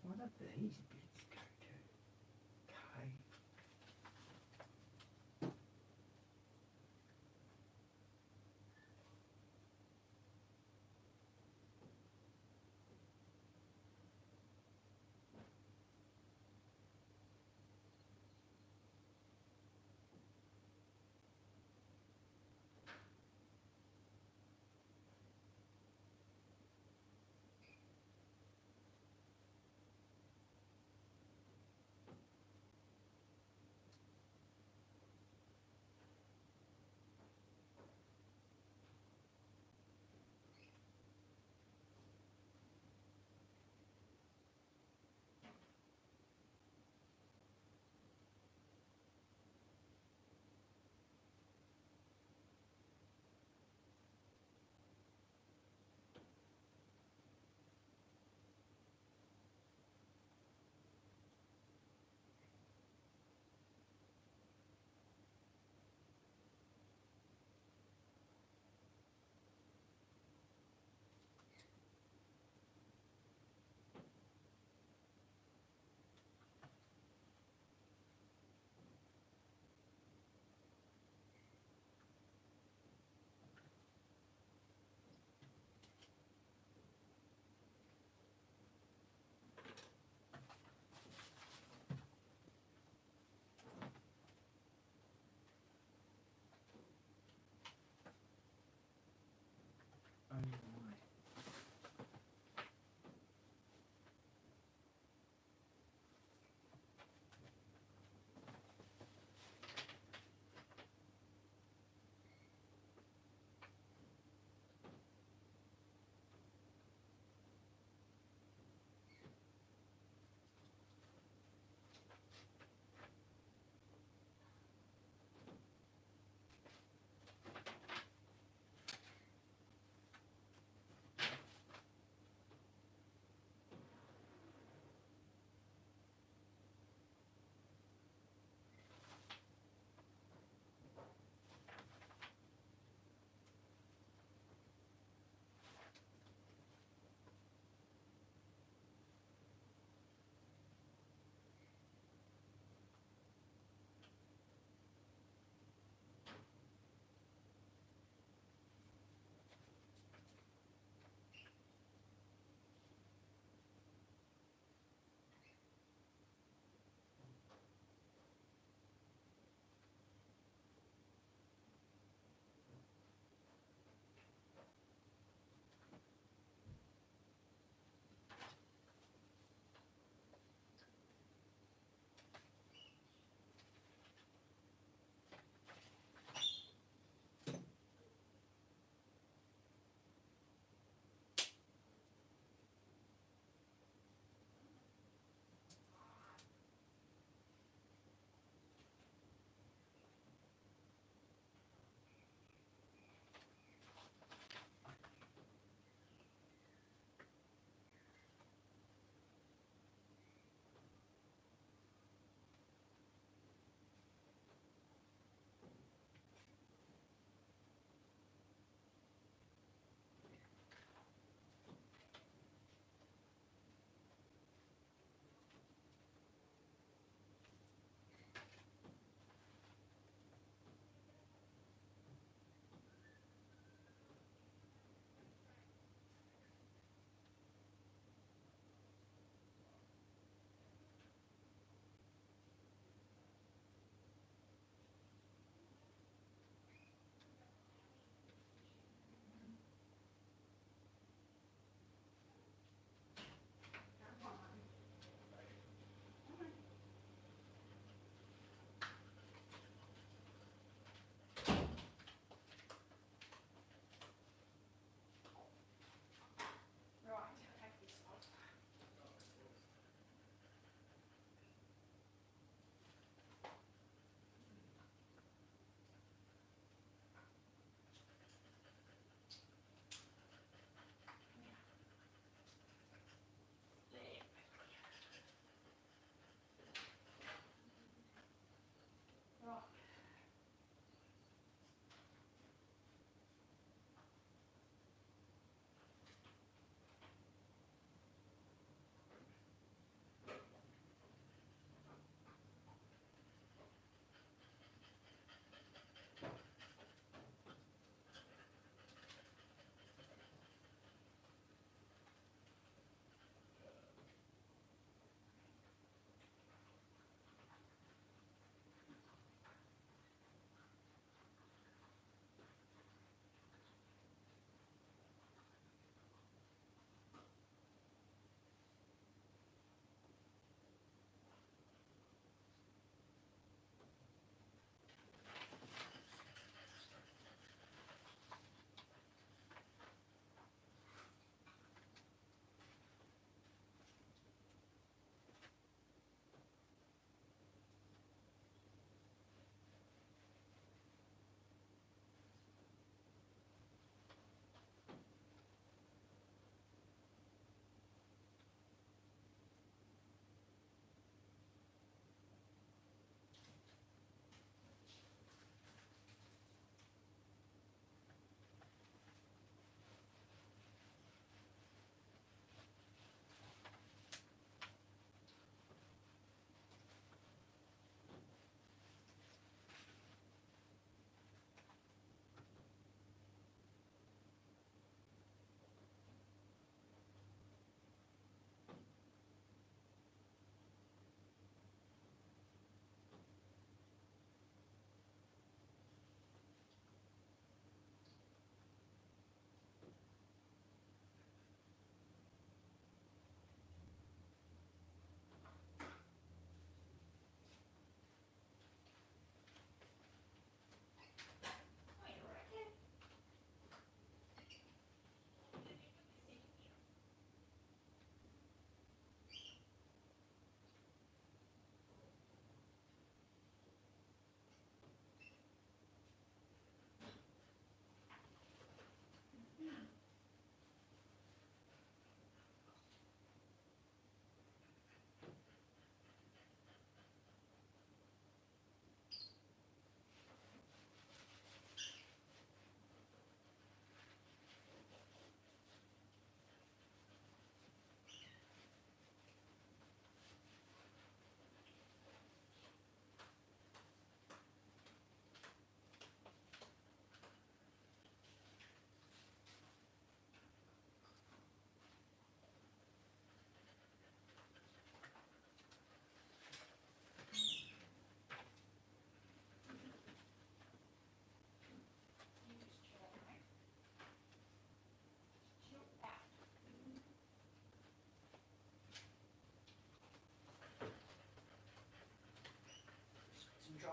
What are these bits go to? Okay.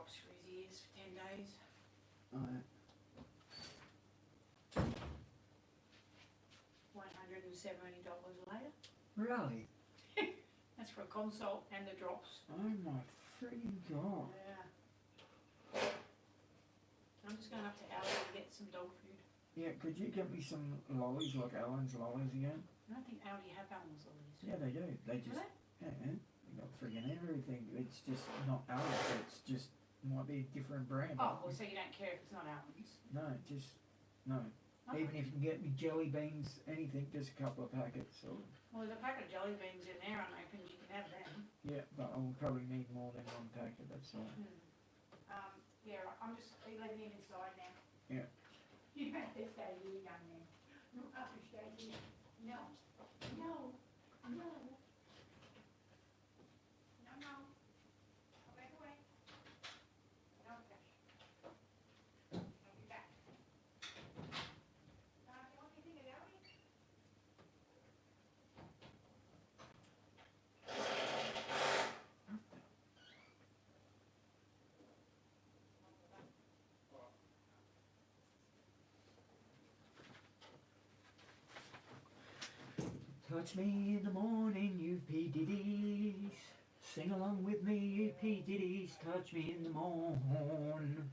drops for his ears for 10 days. Alright. $170 later. Really? That's for a consult and the drops. Oh my freaking god. Yeah. I'm just going up to Aldi to get some dog food. Yeah, could you get me some lollies like Alan's lollies again? I don't think Aldi have Allen's lollies. Yeah, they do. They Do just, they? yeah, they got friggin' everything. It's just not Allen's, it's just, might be a different brand. Oh, well, so you don't care if it's not Allen's? No, just, no. Okay. Even if you can get me jelly beans, anything, just a couple of packets. Or, Well, there's a packet of jelly beans in there unopened, you can have them. yeah, but I'll probably need more than one packet, that's all. Yeah, right, I'm just letting him inside now. Yeah. You don't have to stay here, young man. You don't have to stay here. No, no, no. No, no. Go back away. No, gosh. I'll be back. Do you want anything at Aldi? Touch me in the morning, you P. Diddy's. Sing along with me, you P. Diddy's. Touch me in the morn.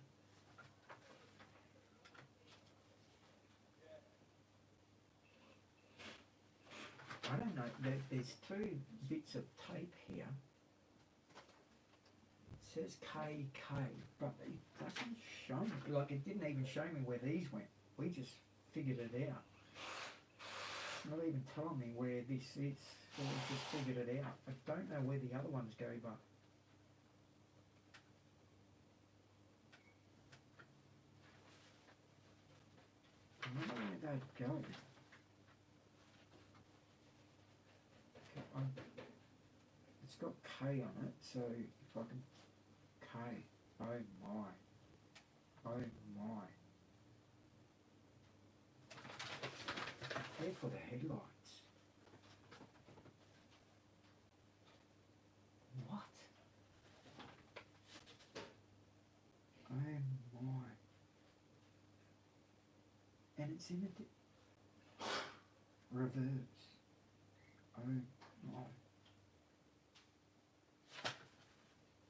I don't know, there's two bits of tape here. It says KK, but it doesn't show me, like it didn't even show me where these went. We just figured it out. It's not even telling me where this is, so we just figured it out. I don't know where the other ones go, but I wonder where they go. It's got K on it, so if I can, K, oh my, oh my. They're for the headlights. What? Oh my. And it's in the reverse. Oh no.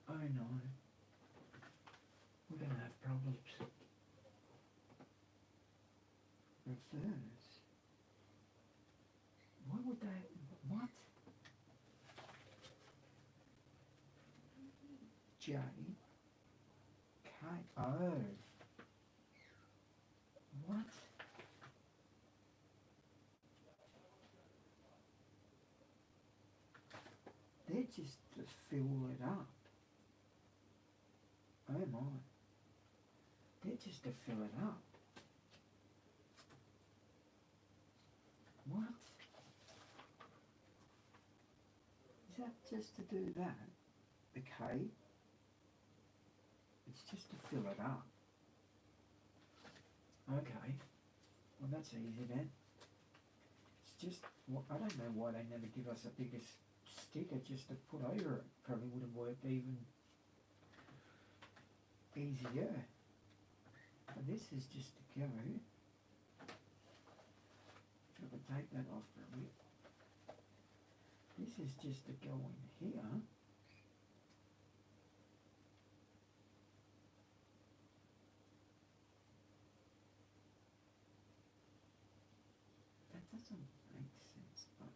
Oh no. We're gonna have problems. Reverse? Why would they, what? J, K, oh. What? They're just to fill it up. Oh my. They're just to fill it up. What? Is that just to do that? The K? It's just to fill it up. Okay. Well, that's easy then. It's just, well, I don't know why they never give us a bigger sticker just to put over it. Probably would have worked even easier. But this is just to go. If I could take that off for a bit. This is just to go in here. That doesn't make sense, but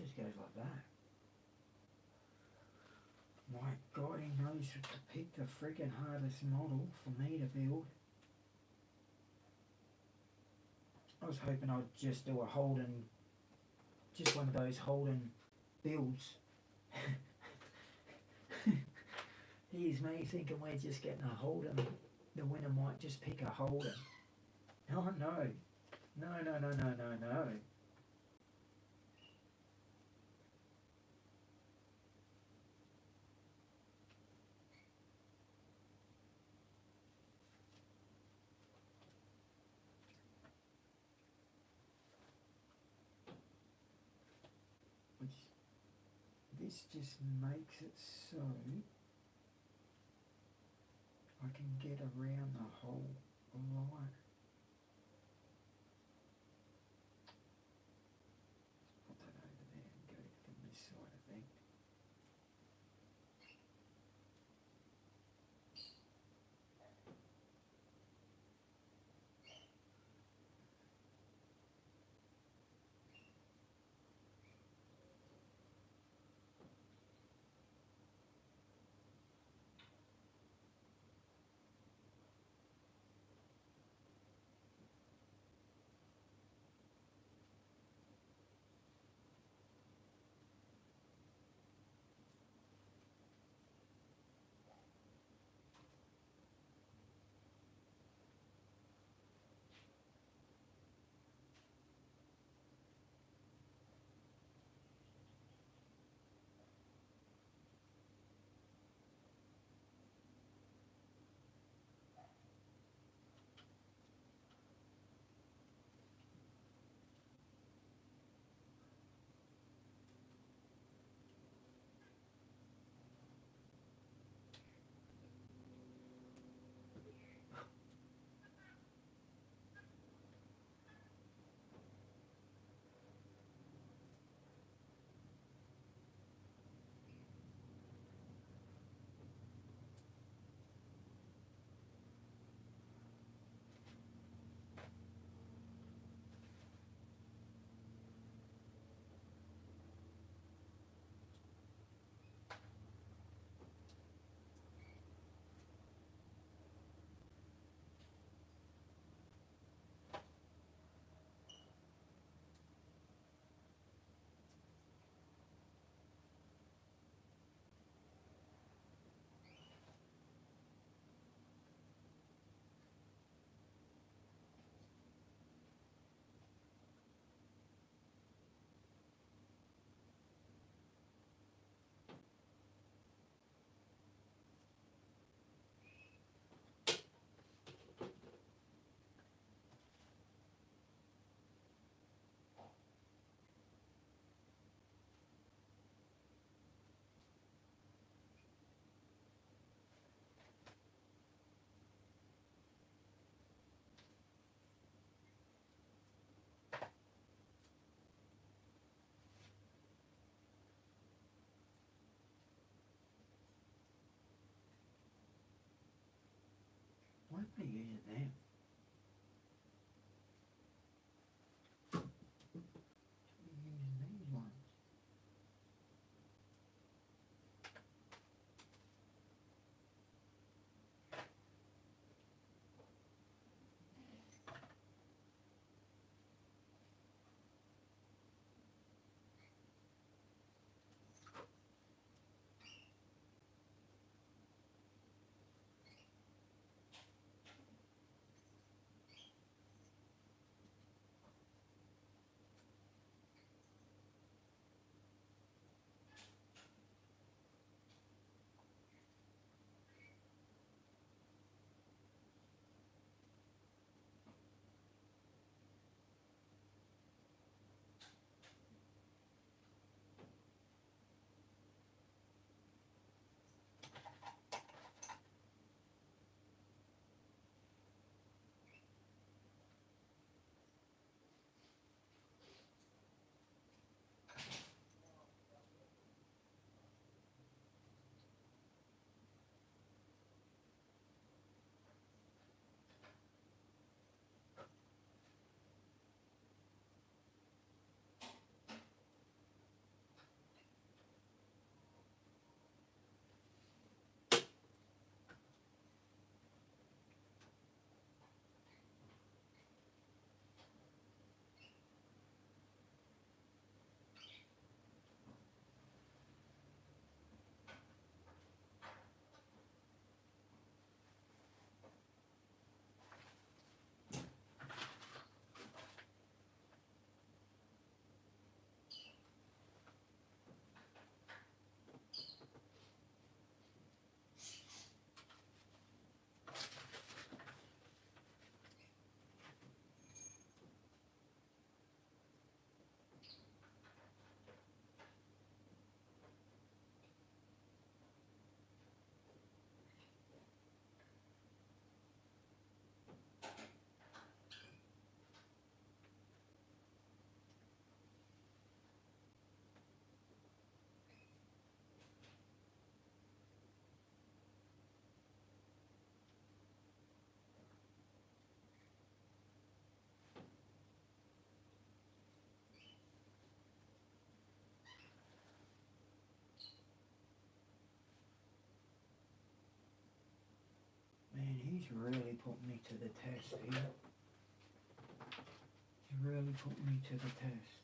just goes like that. My God, he knows to pick the freaking hardest model for me to build. I was hoping I'd just do a Holden, just one of those Holden builds. Here's me thinking we're just getting a Holden. The winner might just pick a Holden. Oh no. No, no, no, no, no, no. This just makes it so I can get around the whole line. Put that over there and go from this side, I think. Why am I using them? Using these ones. He's really put me to the test here. He's really put me to the test.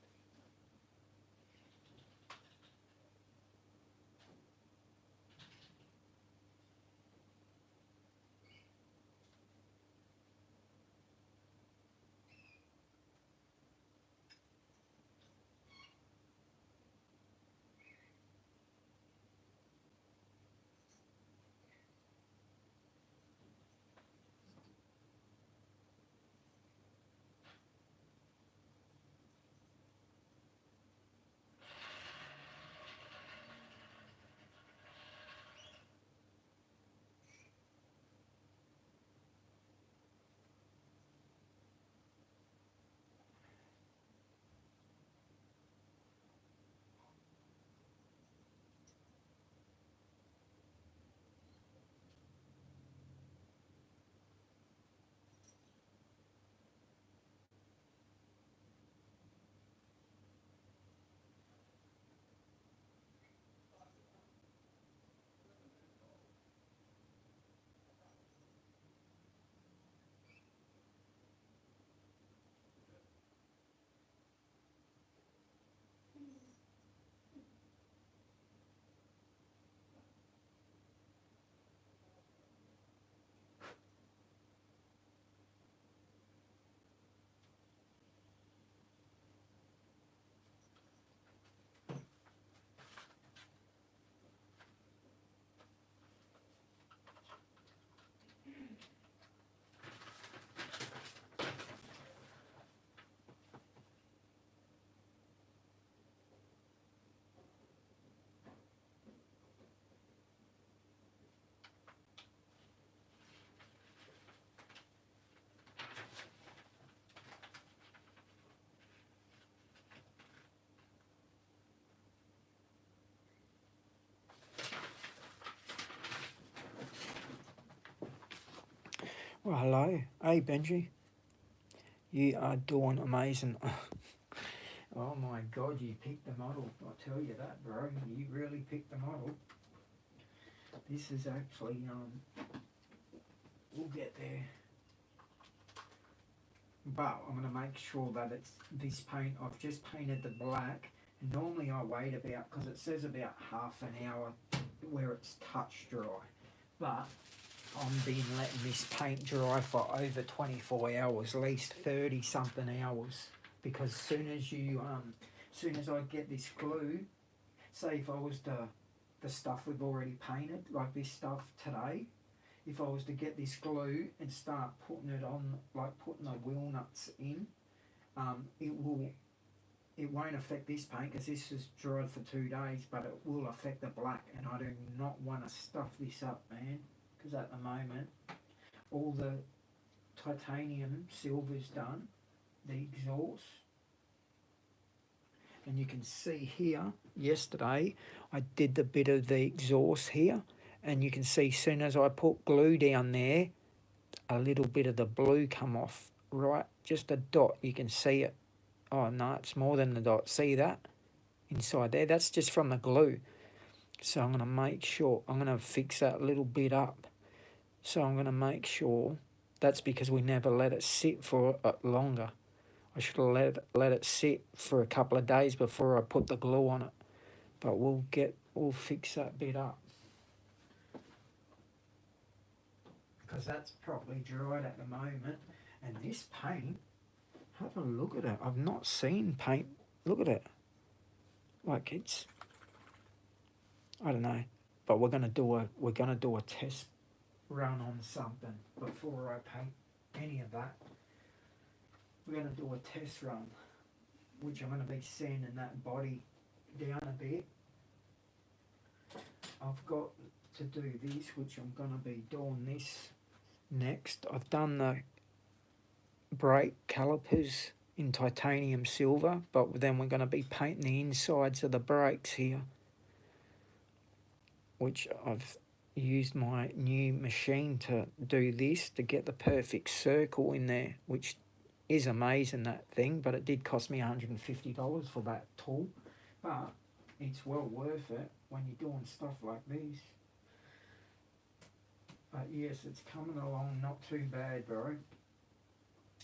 Well, hello. Hey, Benji. You are doing amazing. Oh my God, you picked the model. I'll tell you that, bro. You really picked the model. This is actually, we'll get there. But I'm going to make sure that it's this paint. I've just painted the black. And normally I wait about, because it says about half an hour where it's touch dry. But I've been letting this paint dry for over 24 hours, at least 30 something hours. Because soon as I get this glue, say if I was the stuff we've already painted, like this stuff today, if I was to get this glue and start putting it on, like putting the wheel nuts in, it won't affect this paint because this is dried for 2 days, but it will affect the black, and I do not want to stuff this up, man. Because at the moment, all the titanium silver's done, the exhaust, and you can see here, yesterday, I did the bit of the exhaust here, and you can see soon as I put glue down there, a little bit of the blue come off, right, just a dot, you can see it. Oh no, it's more than the dot, see that? Inside there, that's just from the glue. So I'm going to make sure, I'm going to fix that little bit up. So I'm going to make sure, that's because we never let it sit for longer. I should have let it sit for a couple of days before I put the glue on it. But we'll fix that bit up. Because that's probably dried at the moment. And this paint, have a look at it. I've not seen paint. Look at it. Like it's, I don't know. But we're gonna do a test run on something before I paint any of that. We're going to do a test run, which I'm going to be sanding that body down a bit. I've got to do this, which I'm going to be doing this next. I've done the brake calipers in titanium silver, but then we're going to be painting the insides of the brakes here, which I've used my new machine to do this, to get the perfect circle in there, which is amazing, that thing, but it did cost me $150 for that tool, but it's well worth it when you're doing stuff like this. But yes, it's coming along not too bad, bro.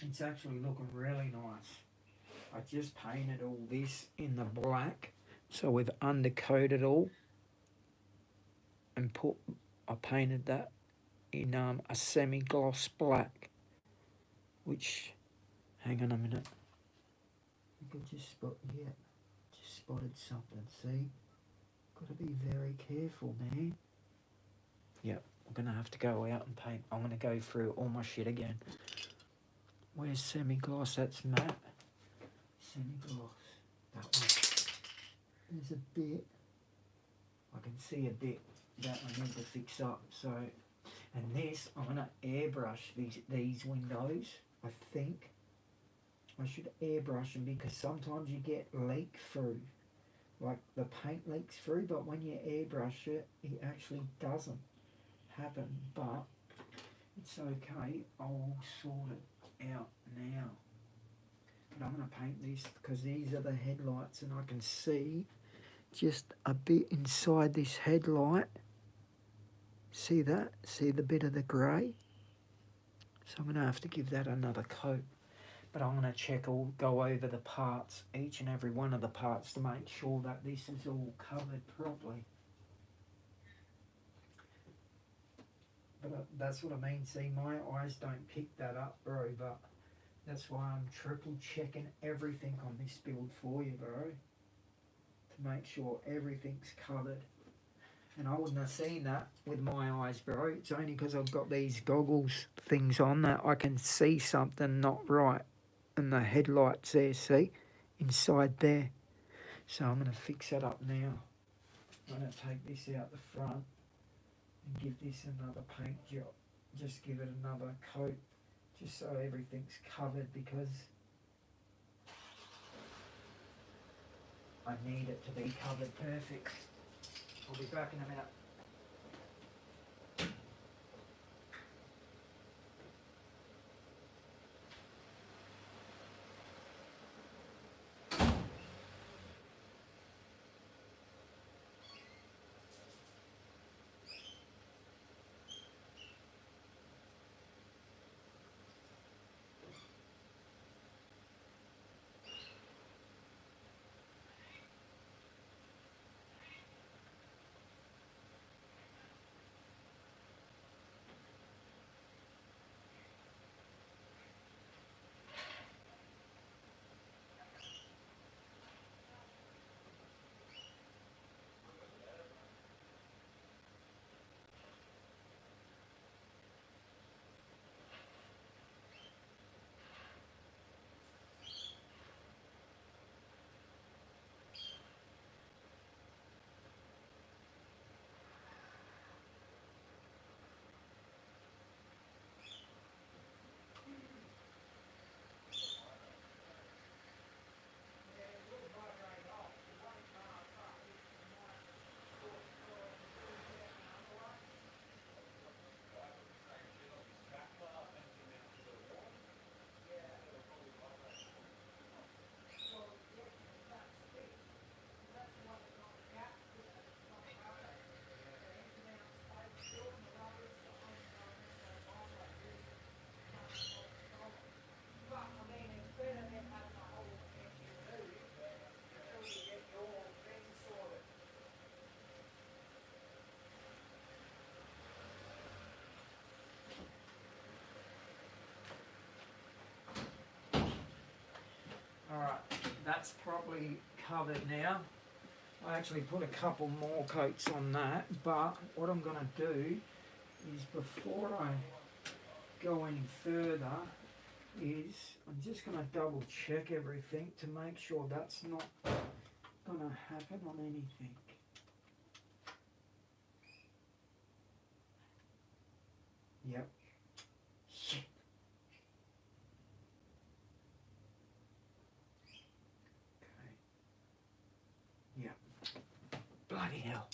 It's actually looking really nice. I just painted all this in the black, so we've undercoated all and I painted that in a semi-gloss black, which, hang on a minute, I could just just spotted something, see? Got to be very careful, man. Yep, I'm going to have to go out and paint. I'm going to go through all my shit again. Where's semi-gloss? That's matte. Semi-gloss. That one. There's a bit. I can see a bit that I need to fix up. So, and this, I'm going to airbrush these windows, I think. I should airbrush them because sometimes you get leak through. Like the paint leaks through, but when you airbrush it, it actually doesn't happen. But it's okay. I'll sort it out now. But I'm going to paint these because these are the headlights and I can see just a bit inside this headlight. See that? See the bit of the grey? So I'm going to have to give that another coat. But I'm going to go over the parts, each and every one of the parts, to make sure that this is all covered properly. But that's what I mean. See, my eyes don't pick that up, bro. But that's why I'm triple checking everything on this build for you, bro. To make sure everything's covered. And I wouldn't have seen that with my eyes, bro. It's only because I've got these goggles things on that I can see something not right. And the headlights there, see? Inside there. So I'm going to fix that up now. I'm going to take this out the front and give this another paint job. Just give it another coat. Just so everything's covered because I need it to be covered perfect. I'll be back in a minute. Alright, that's probably covered now. I actually put a couple more coats on that, but what I'm going to do is before I go any further is I'm just going to double check everything to make sure that's not going to happen on anything. Yep. Shit. Okay. Yep. Bloody hell.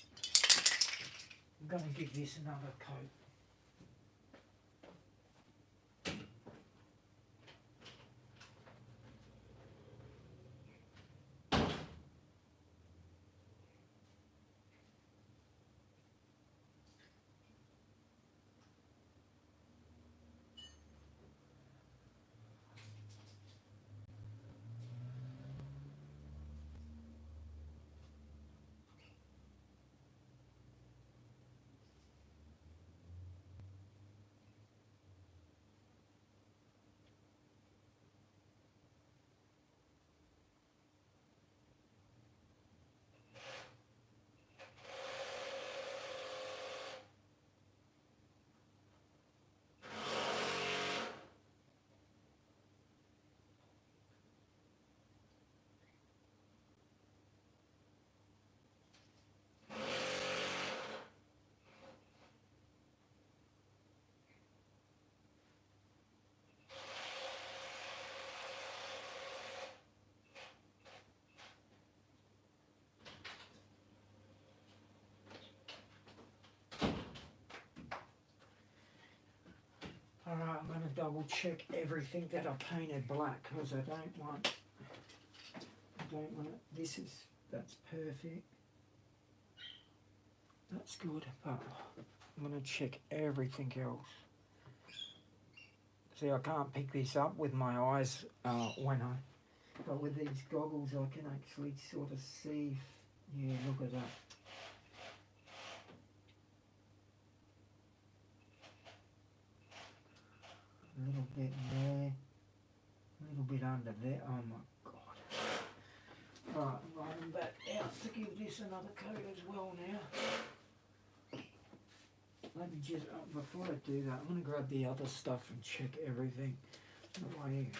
I'm going to give this another coat. Alright, I'm going to double check everything that I painted black because I don't want it. That's perfect. That's good, but I'm going to check everything else. See, I can't pick this up with my eyes but with these goggles I can actually sort of see. Yeah, look at that. A little bit there, a little bit under there. Oh my God. Right, I'm running back out to give this another coat as well now. Let me just, before I do that, I'm going to grab the other stuff and check everything. Away.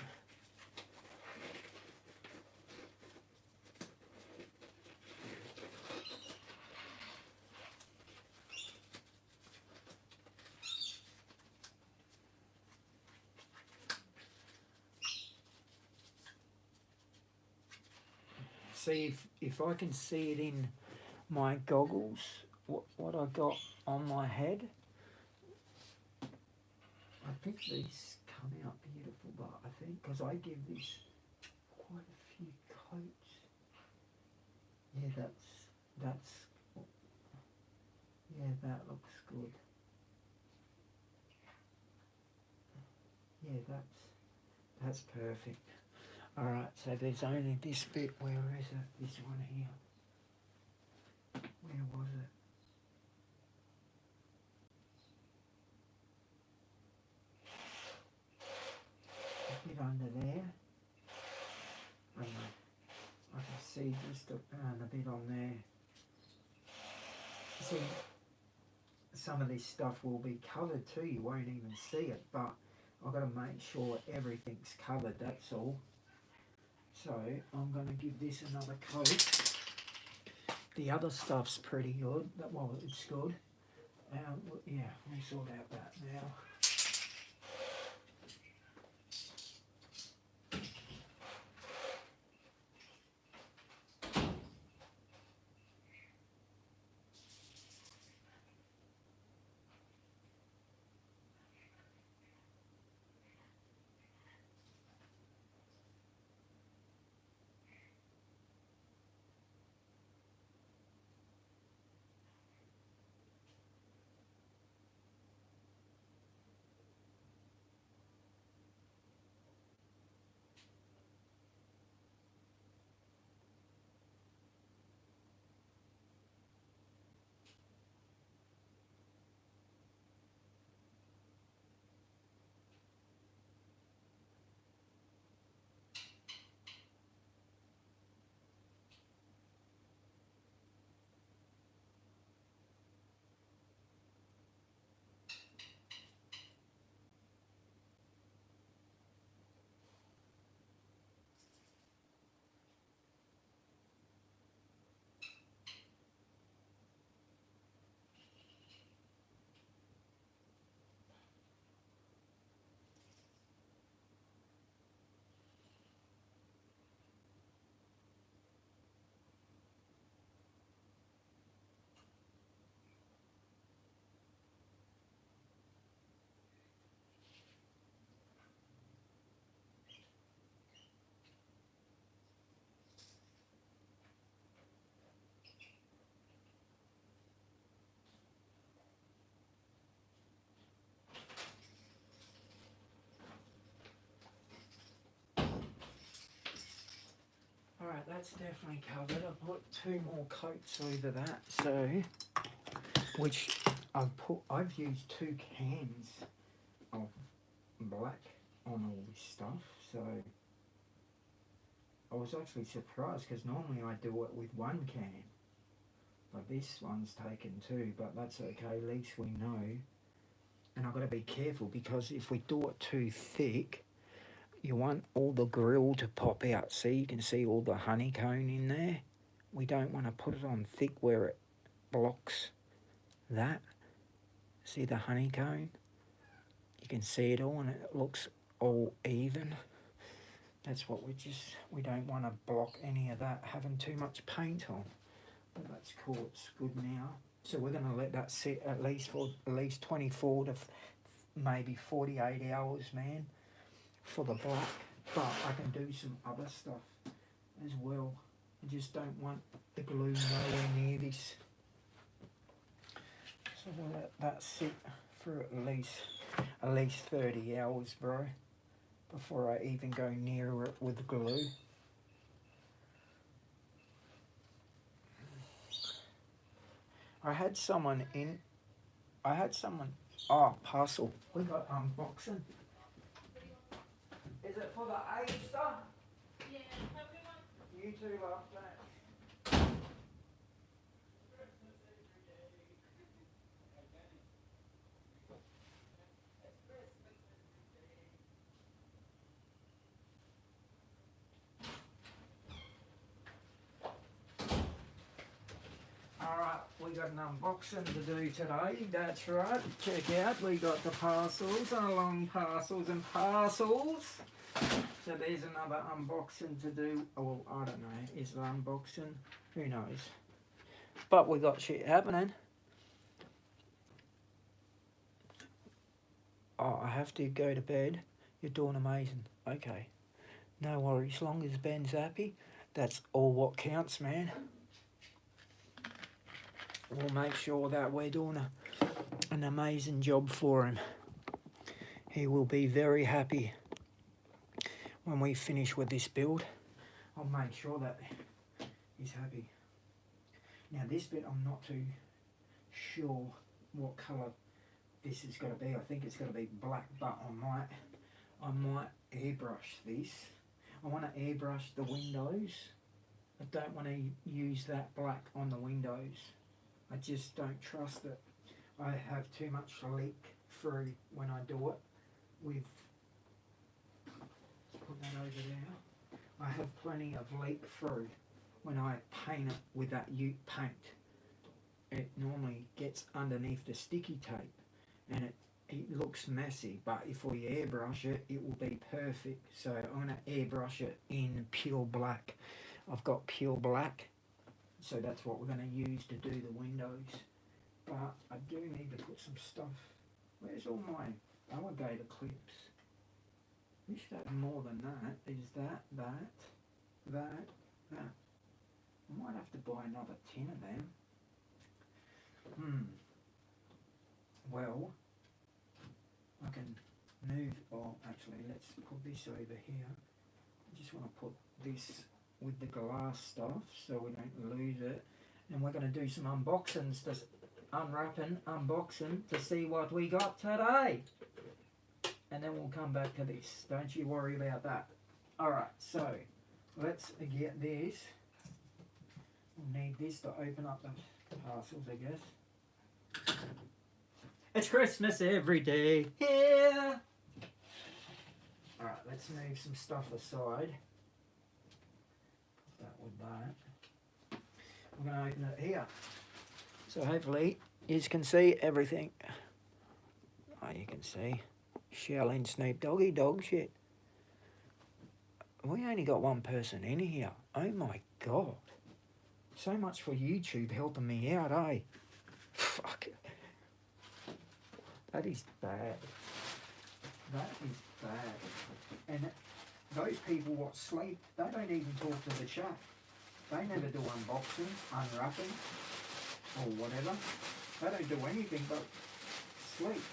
See if I can see it in my goggles, what I got on my head. I think these come out beautiful, but I think because I give this quite a few coats. Yeah, that looks good. Yeah, that's perfect. Alright, so there's only this bit. Where is it? This one here. Where was it? A bit under there. I can see just a bit on there. See, some of this stuff will be covered too. You won't even see it, but I've got to make sure everything's covered, that's all. So I'm going to give this another coat. The other stuff's pretty good. Well, it's good. Yeah, we'll sort out that now. Alright, that's definitely covered. I put 2 more coats over that, so which I've used 2 cans of black on all this stuff, so I was actually surprised because normally I do it with 1 can, but this one's taken 2, but that's okay, at least we know. And I've got to be careful because if we do it too thick, you want all the grill to pop out. See, you can see all the honeycomb in there. We don't want to put it on thick where it blocks that. See the honeycomb? You can see it all and it looks all even. That's what we don't want to block any of that, having too much paint on. But that's cool, it's good now. So we're going to let that sit at least for 24 to maybe 48 hours, man, for the black. But I can do some other stuff as well. I just don't want the glue nowhere near this. So we'll let that sit for at least 30 hours, bro, before I even go near it with glue. I had someone, parcel. We got unboxing. Is it for the age stuff? Yeah, have a good one. You too, love, thanks. Alright, we got an unboxing to do today, that's right. Check out, we got the parcels, along parcels and parcels. So there's another unboxing to do. Oh, well, I don't know, is it unboxing? Who knows? But we got shit happening. Oh, I have to go to bed. You're doing amazing. Okay. No worries, as long as Ben's happy, that's all what counts, man. We'll make sure that we're doing an amazing job for him. He will be very happy when we finish with this build. I'll make sure that he's happy. Now this bit I'm not too sure what colour this is going to be. I think it's going to be black, but I might airbrush this. I want to airbrush the windows. I don't want to use that black on the windows. I just don't trust it. I have too much leak through when I do it with, let's put that over there. I have plenty of leak through when I paint it with that Ute paint. It normally gets underneath the sticky tape and it looks messy, but if we airbrush it, it will be perfect. So I'm going to airbrush it in pure black. I've got pure black. So that's what we're going to use to do the windows. But I do need to put some stuff. Where's all my alligator clips? We should have more than that. Is that. I might have to buy another 10 of them. Well, I can move, actually let's put this over here. I just want to put this with the glass stuff so we don't lose it, and we're going to do some unboxings, unboxing to see what we got today, and then we'll come back to this. Don't you worry about that. Alright, so let's get this. We'll need this to open up the parcels, I guess. It's Christmas every day here. Alright, let's move some stuff aside. That with that. We're going to open it here. So hopefully you can see everything. Oh, you can see. Shaolin Snoop Doggy dog shit. We only got one person in here. Oh my god. So much for YouTube helping me out, eh? Fuck. That is bad. That is bad. And those people what sleep, they don't even talk to the chat. They never do unboxing, unwrapping, or whatever. They don't do anything but sleep.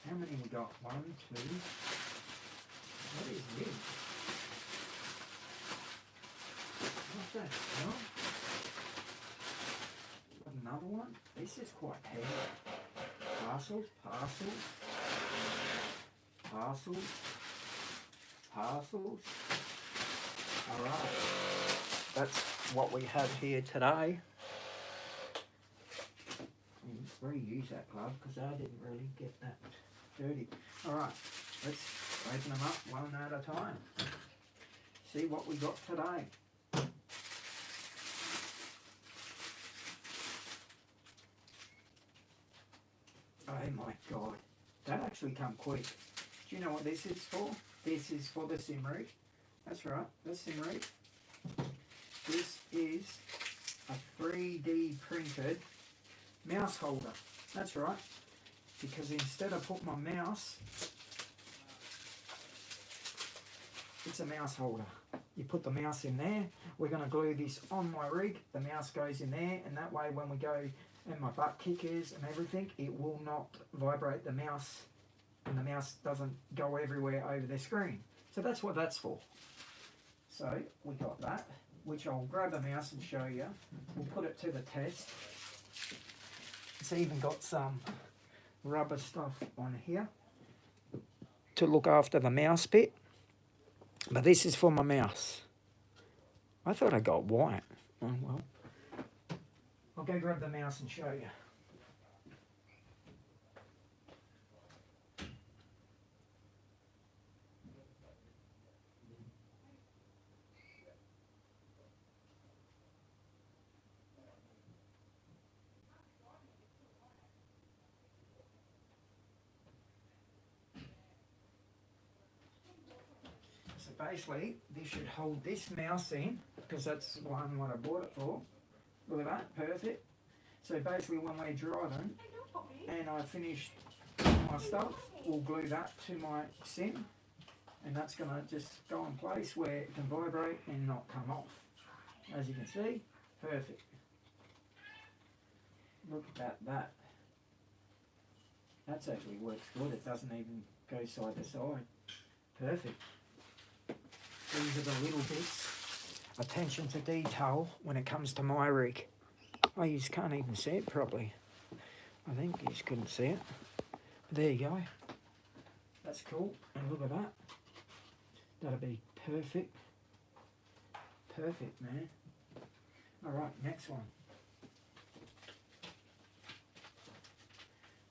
How many we got? 1, 2. What is this? What's that? No? Another one? This is quite heavy. Parcels. Alright. That's what we have here today. Reuse that glove because I didn't really get that dirty. Alright, let's open them up one at a time. See what we got today. Oh my god, that actually come quick. Do you know what this is for? This is for the sim rig. That's right, the sim rig. This is a 3D printed mouse holder. That's right. Because instead of putting my mouse, it's a mouse holder. You put the mouse in there. We're going to glue this on my rig. The mouse goes in there, and that way when we go and my butt kickers and everything, it will not vibrate the mouse, and the mouse doesn't go everywhere over the screen. So that's what that's for. So we got that, which I'll grab the mouse and show you. We'll put it to the test. It's even got some rubber stuff on here to look after the mouse bit. But this is for my mouse. I thought I got white. Oh well. I'll go grab the mouse and show you. So basically, this should hold this mouse in, because that's the one what I bought it for. Look at that, perfect. So basically when we're driving and I finished my stuff, we'll glue that to my sim, and that's going to just go in place where it can vibrate and not come off. As you can see, perfect. Look at that. That actually works good. It doesn't even go side to side. Perfect. These are the little bits. Attention to detail when it comes to my rig. Oh, you just can't even see it properly. I think you just couldn't see it. But there you go. That's cool. And look at that. That'll be perfect. Perfect, man. Alright, next one.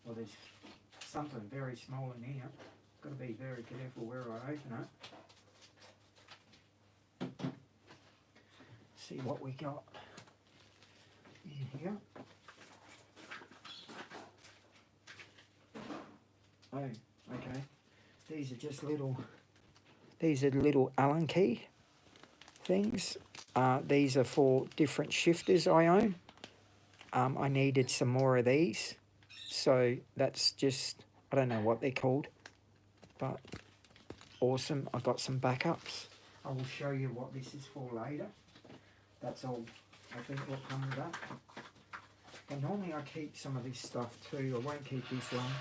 Well, there's something very small in here. Got to be very careful where I open it. See what we got in here. Oh, okay. These are just little Allen key things. These are for different shifters I own. I needed some more of these. So that's just, I don't know what they're called, but awesome. I've got some backups. I will show you what this is for later. That's all I think will come with that. And normally I keep some of this stuff too. I won't keep this one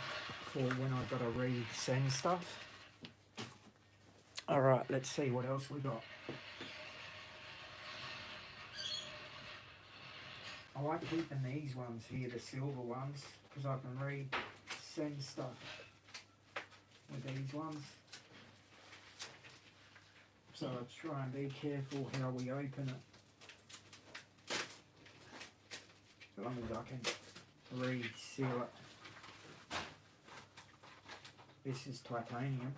for when I've got to resend stuff. Alright, let's see what else we got. I like keeping these ones here, the silver ones, because I can resend stuff with these ones. So I try and be careful how we open it. As long as I can reseal it. This is titanium.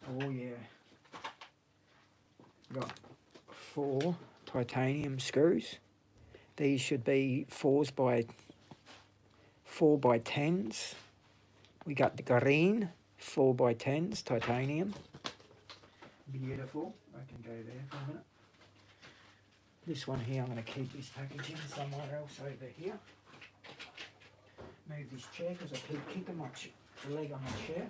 Oh yeah. Got 4 titanium screws. These should be 4 by 10s. We got the green 4 by 10s titanium. Beautiful. I can go there for a minute. This one here, I'm going to keep this packaging somewhere else over here. Move this chair because I keep kicking my leg on my chair.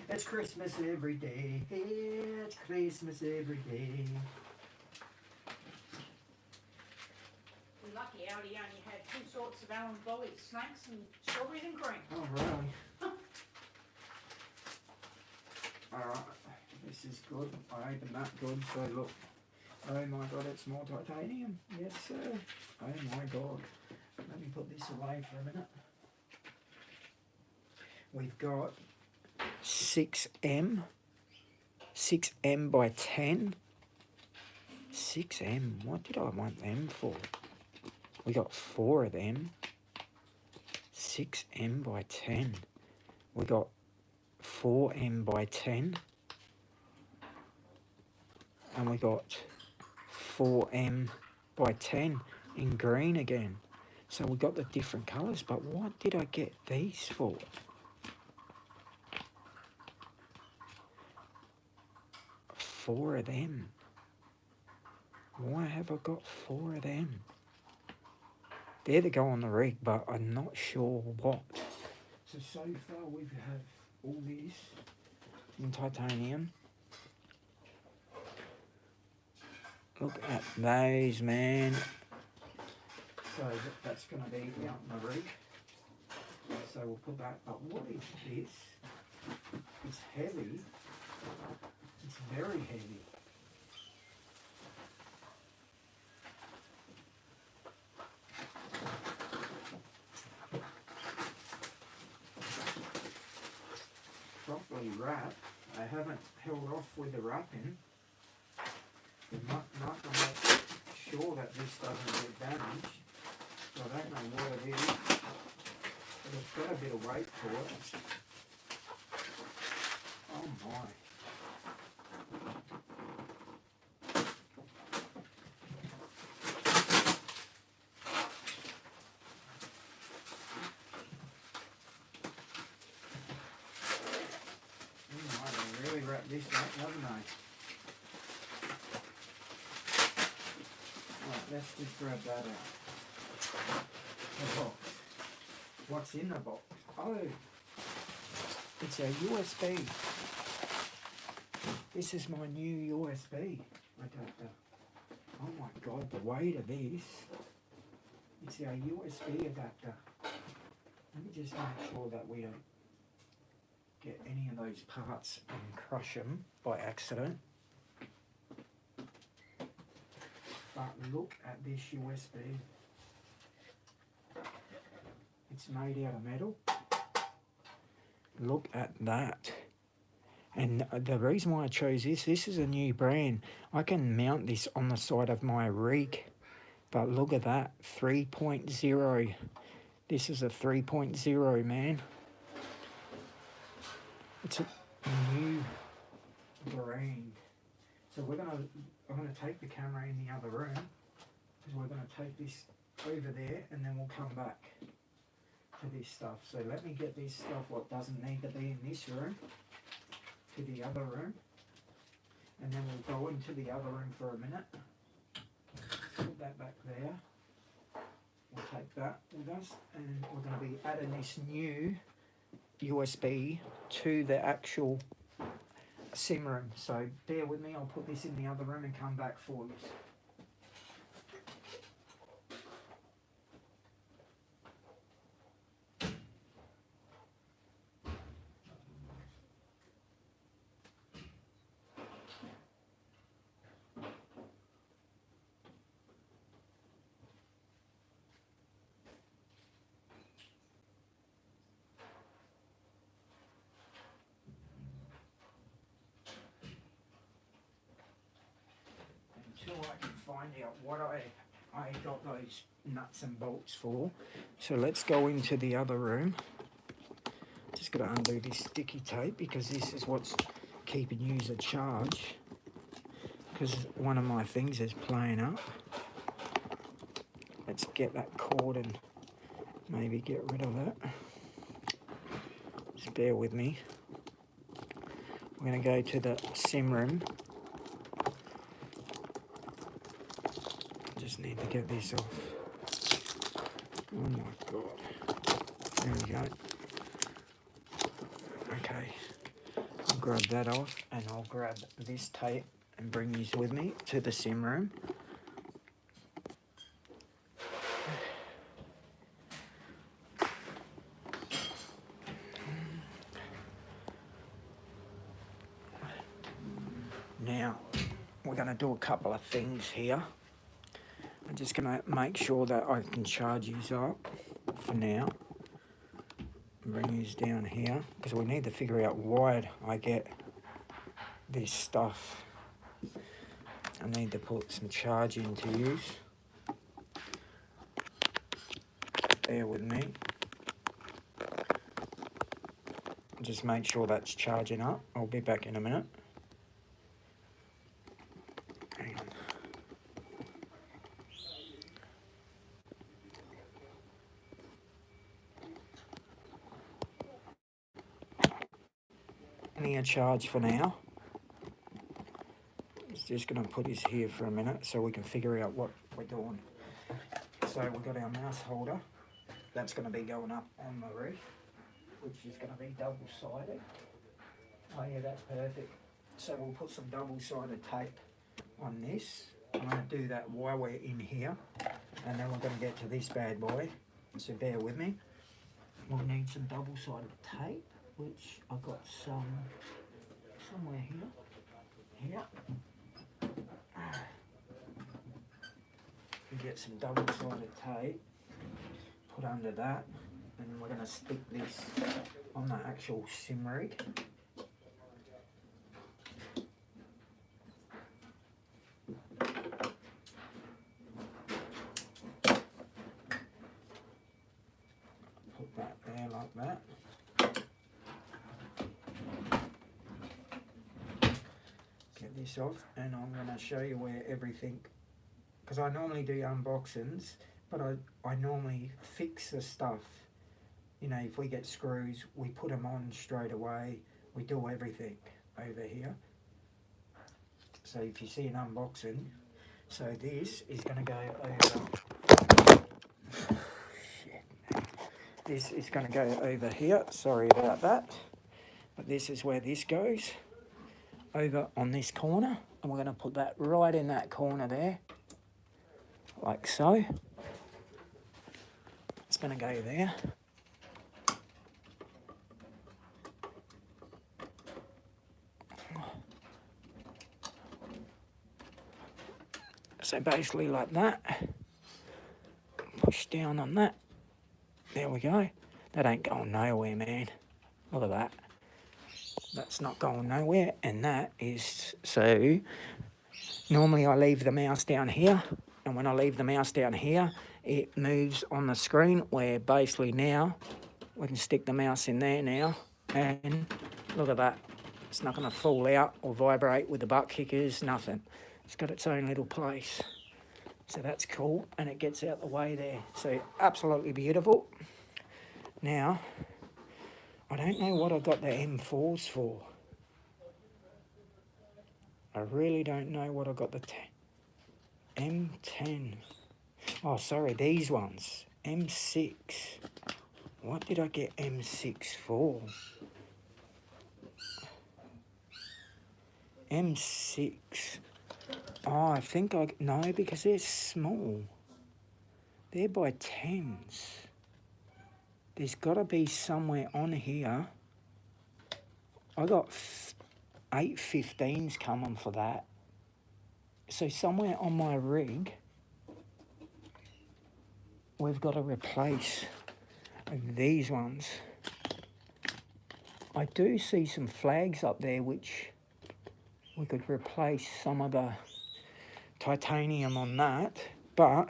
It's Christmas every day. It's Christmas every day. We're lucky Audi only had 2 sorts of Allen Bollies, snakes and strawberries and cream. Oh, really? Alright, this is good. I opened that good, so look. Oh my god, it's more titanium. Yes, sir. Oh my god. Let me put this away for a minute. We've got 6M by 10. 6M, what did I want them for? We got 4 of them. 6M by 10. We got 4M by 10. And we got 4M by 10 in green again. So we got the different colours, but what did I get these for? 4 of them? Why have I got 4 of them? They're to go on the rig, but I'm not sure what. So far we have all this in titanium. Look at those, man. So that's going to be out in the rig. So we'll put that up. What is this? It's heavy. It's very heavy. Properly wrapped. I haven't held off with the wrapping. Not to make sure that this doesn't get damaged. So I don't know what it is, but it's got a bit of weight to it. Oh my. They really wrap this up, haven't they? Right, let's just grab that out. The box. What's in the box? Oh, it's a USB. This is my new USB adapter. Oh my god, the weight of this. It's a USB adapter. Let me just make sure that we don't get any of those parts and crush them by accident. But look at this USB. It's made out of metal. Look at that. And the reason why I chose this is a new brand. I can mount this on the side of my rig. But look at that, 3.0. This is a 3.0, man. It's a new brand. So I'm gonna take the camera in the other room, because we're gonna take this over there and then we'll come back to this stuff. So let me get this stuff what doesn't need to be in this room to the other room, and then we'll go into the other room for a minute. Put that back there. We'll take that with us, and we're going to be adding this new USB to the actual sim room. So bear with me, I'll put this in the other room and come back for you. Until I can find out what I got those nuts and bolts for. So let's go into the other room. Just got to undo this sticky tape because this is what's keeping you a charge, because one of my things is playing up. Let's get that cord and maybe get rid of that. Just bear with me. We're going to go to the sim room. Just need to get this off. Oh my god. There we go. Okay. I'll grab that off and I'll grab this tape and bring these with me to the sim room. Now, we're going to do a couple of things here. I'm just going to make sure that I can charge these up for now. Bring these down here, because we need to figure out why I get this stuff. I need to put some charge in to use. Bear with me. Just make sure that's charging up. I'll be back in a minute. Hang on. A charge for now. just going to put his here for a minute so we can figure out what we're doing. So we've got our mouse holder. That's going to be going up on the roof, which is going to be double-sided. Oh yeah, that's perfect. So we'll put some double-sided tape on this. I'm going to do that while we're in here, and then we're going to get to this bad boy. So bear with me. We'll need some double-sided tape, which I've got some somewhere here. Here. Get some double-sided tape, put under that, and we're going to stick this on the actual sim rig. Put that there like that. Get this off, and I'm going to show you where everything, because I normally do unboxings, but I normally fix the stuff. You know, if we get screws, we put them on straight away. We do everything over here. So if you see an unboxing, so this is going to go over. Shit. This is going to go over here. Sorry about that. But this is where this goes. Over on this corner. And we're going to put that right in that corner there. Like so. It's going to go there. So basically like that. Push down on that. There we go. That ain't going nowhere, man. Look at that. That's not going nowhere. And that is, so normally I leave the mouse down here. And when I leave the mouse down here, it moves on the screen, where basically now we can stick the mouse in there now. And look at that. It's not going to fall out or vibrate with the butt kickers, nothing. It's got its own little place. So that's cool, and it gets out the way there. So absolutely beautiful. Now, I don't know what I got the M4s for. I really don't know what I got the M10. Oh, sorry, these ones. M6. What did I get M6 for? M6. Oh, I think no, because they're small. They're by 10s. There's got to be somewhere on here. I got 8 15s coming for that. So somewhere on my rig, we've got to replace these ones. I do see some flags up there which we could replace some of the titanium on that, but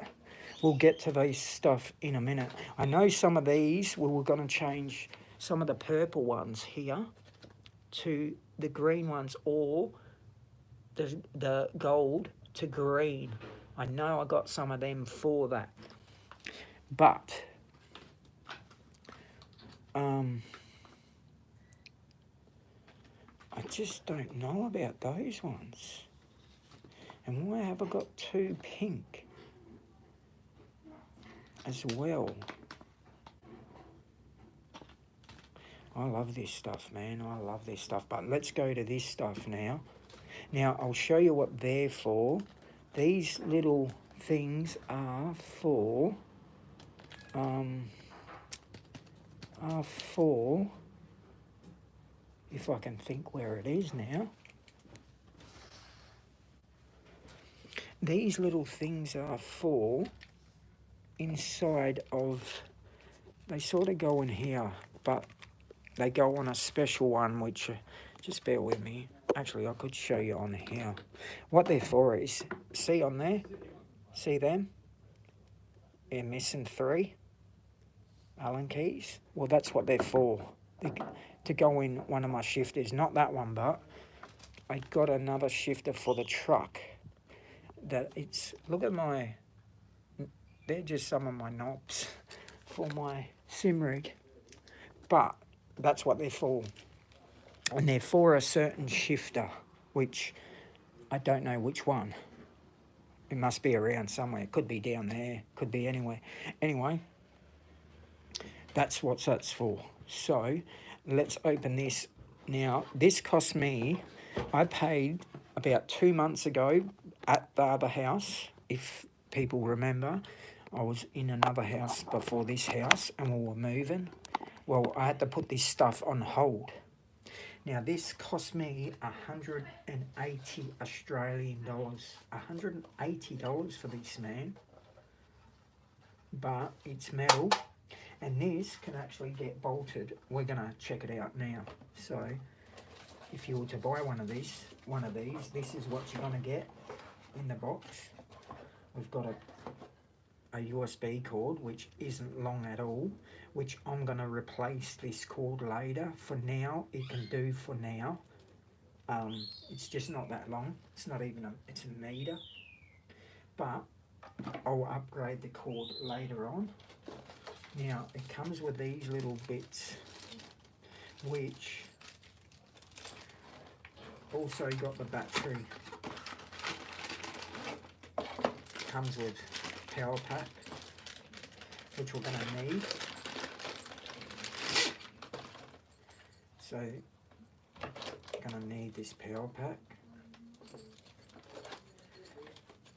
we'll get to these stuff in a minute. I know some of these, we were going to change some of the purple ones here to the green ones, or the gold to green. I know I got some of them for that, but I just don't know about those ones. And why have I got 2 pink as well? I love this stuff, man. I love this stuff. But let's go to this stuff now. Now, I'll show you what they're for. These little things are for... if I can think where it is now. These little things are for inside of... They sort of go in here, but they go on a special one, which... just bear with me. Actually, I could show you on here. What they're for is... See on there? See them? They're missing 3 Allen keys. Well, that's what they're for. To go in one of my shifters. Not that one, but I got another shifter for the truck. That it's... Look at my... They're just some of my knobs for my sim rig. But that's what they're for. And they're for a certain shifter, which I don't know which one. It must be around somewhere. It could be down there, could be anywhere. Anyway, that's what that's for. So let's open this. Now, this cost me, I paid about 2 months ago at the other house, if people remember. I was in another house before this house and we were moving. Well, I had to put this stuff on hold. Now, this cost me 180 Australian dollars. $180 for this, man. But it's metal. And this can actually get bolted. We're going to check it out now. So, if you were to buy one of these, this is what you're going to get in the box. We've got a USB cord, which isn't long at all, which I'm going to replace this cord later. For now, it can do for now. It's just not that long. It's not even it's a meter. But I'll upgrade the cord later on. Now, it comes with these little bits, which also got the battery. Comes with power pack, which we're going to need. So, going to need this power pack.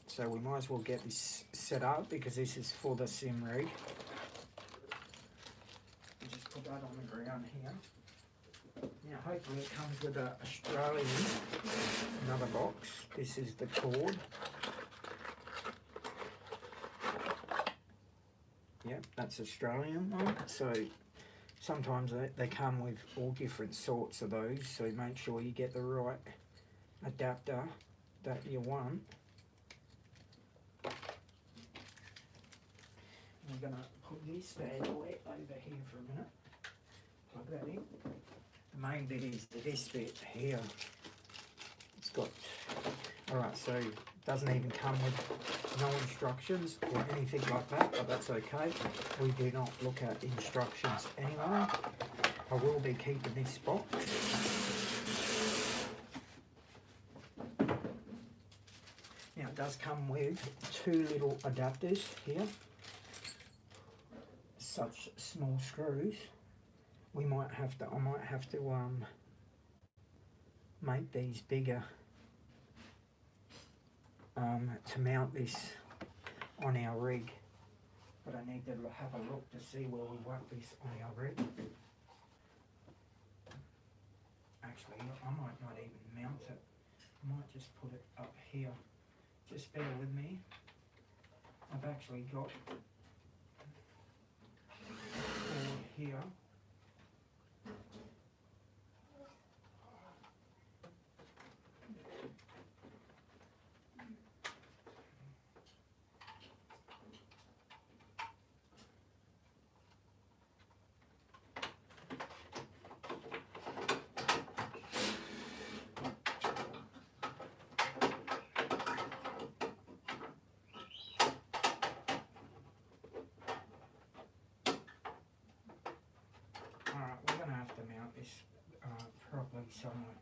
So we might as well get this set up because this is for the sim rig. Just put that on the ground here. Now hopefully it comes with an Australian, another box. This is the cord. Yep, that's Australian one. So sometimes they come with all different sorts of those. So make sure you get the right adapter that you want. I'm going to put this bad boy over here for a minute. Plug that in. The main bit is this bit here. It's got, alright, so it doesn't even come with no instructions or anything like that, but that's okay. We do not look at instructions anyway. I will be keeping this box. Now it does come with 2 little adapters here. Such small screws. I might have to make these bigger to mount this on our rig. But I need to have a look to see where we want this on our rig. Actually, I might not even mount it. I might just put it up here. Just bear with me. I've actually got here. Alright, we're going to have to mount this properly somewhere.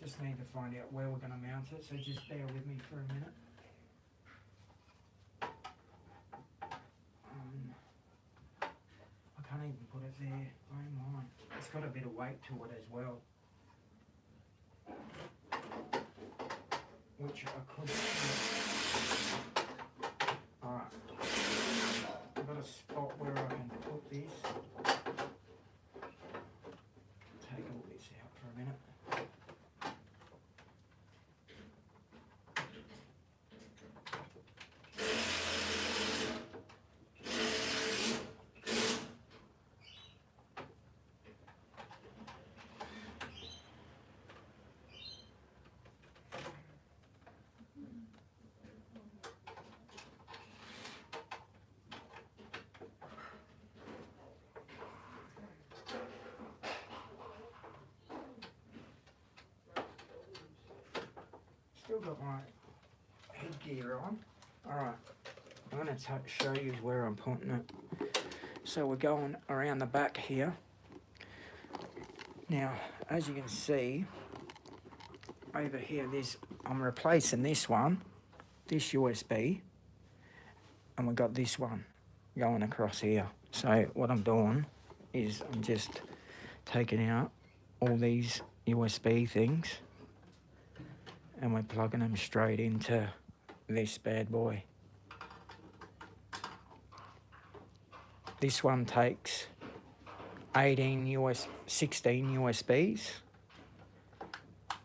Just need to find out where we're going to mount it, so just bear with me for a minute. I can't even put it there. Oh my. It's got a bit of weight to it as well. Which I could... Alright. I've got a spot where I can put this. Take all this out for a minute. Still got my headgear on. Alright, I'm going to show you where I'm putting it. So we're going around the back here. Now, as you can see, over here, I'm replacing this one, this USB, and we've got this one going across here. So what I'm doing is I'm just taking out all these USB things and we're plugging them straight into this bad boy. This one takes 16 USBs,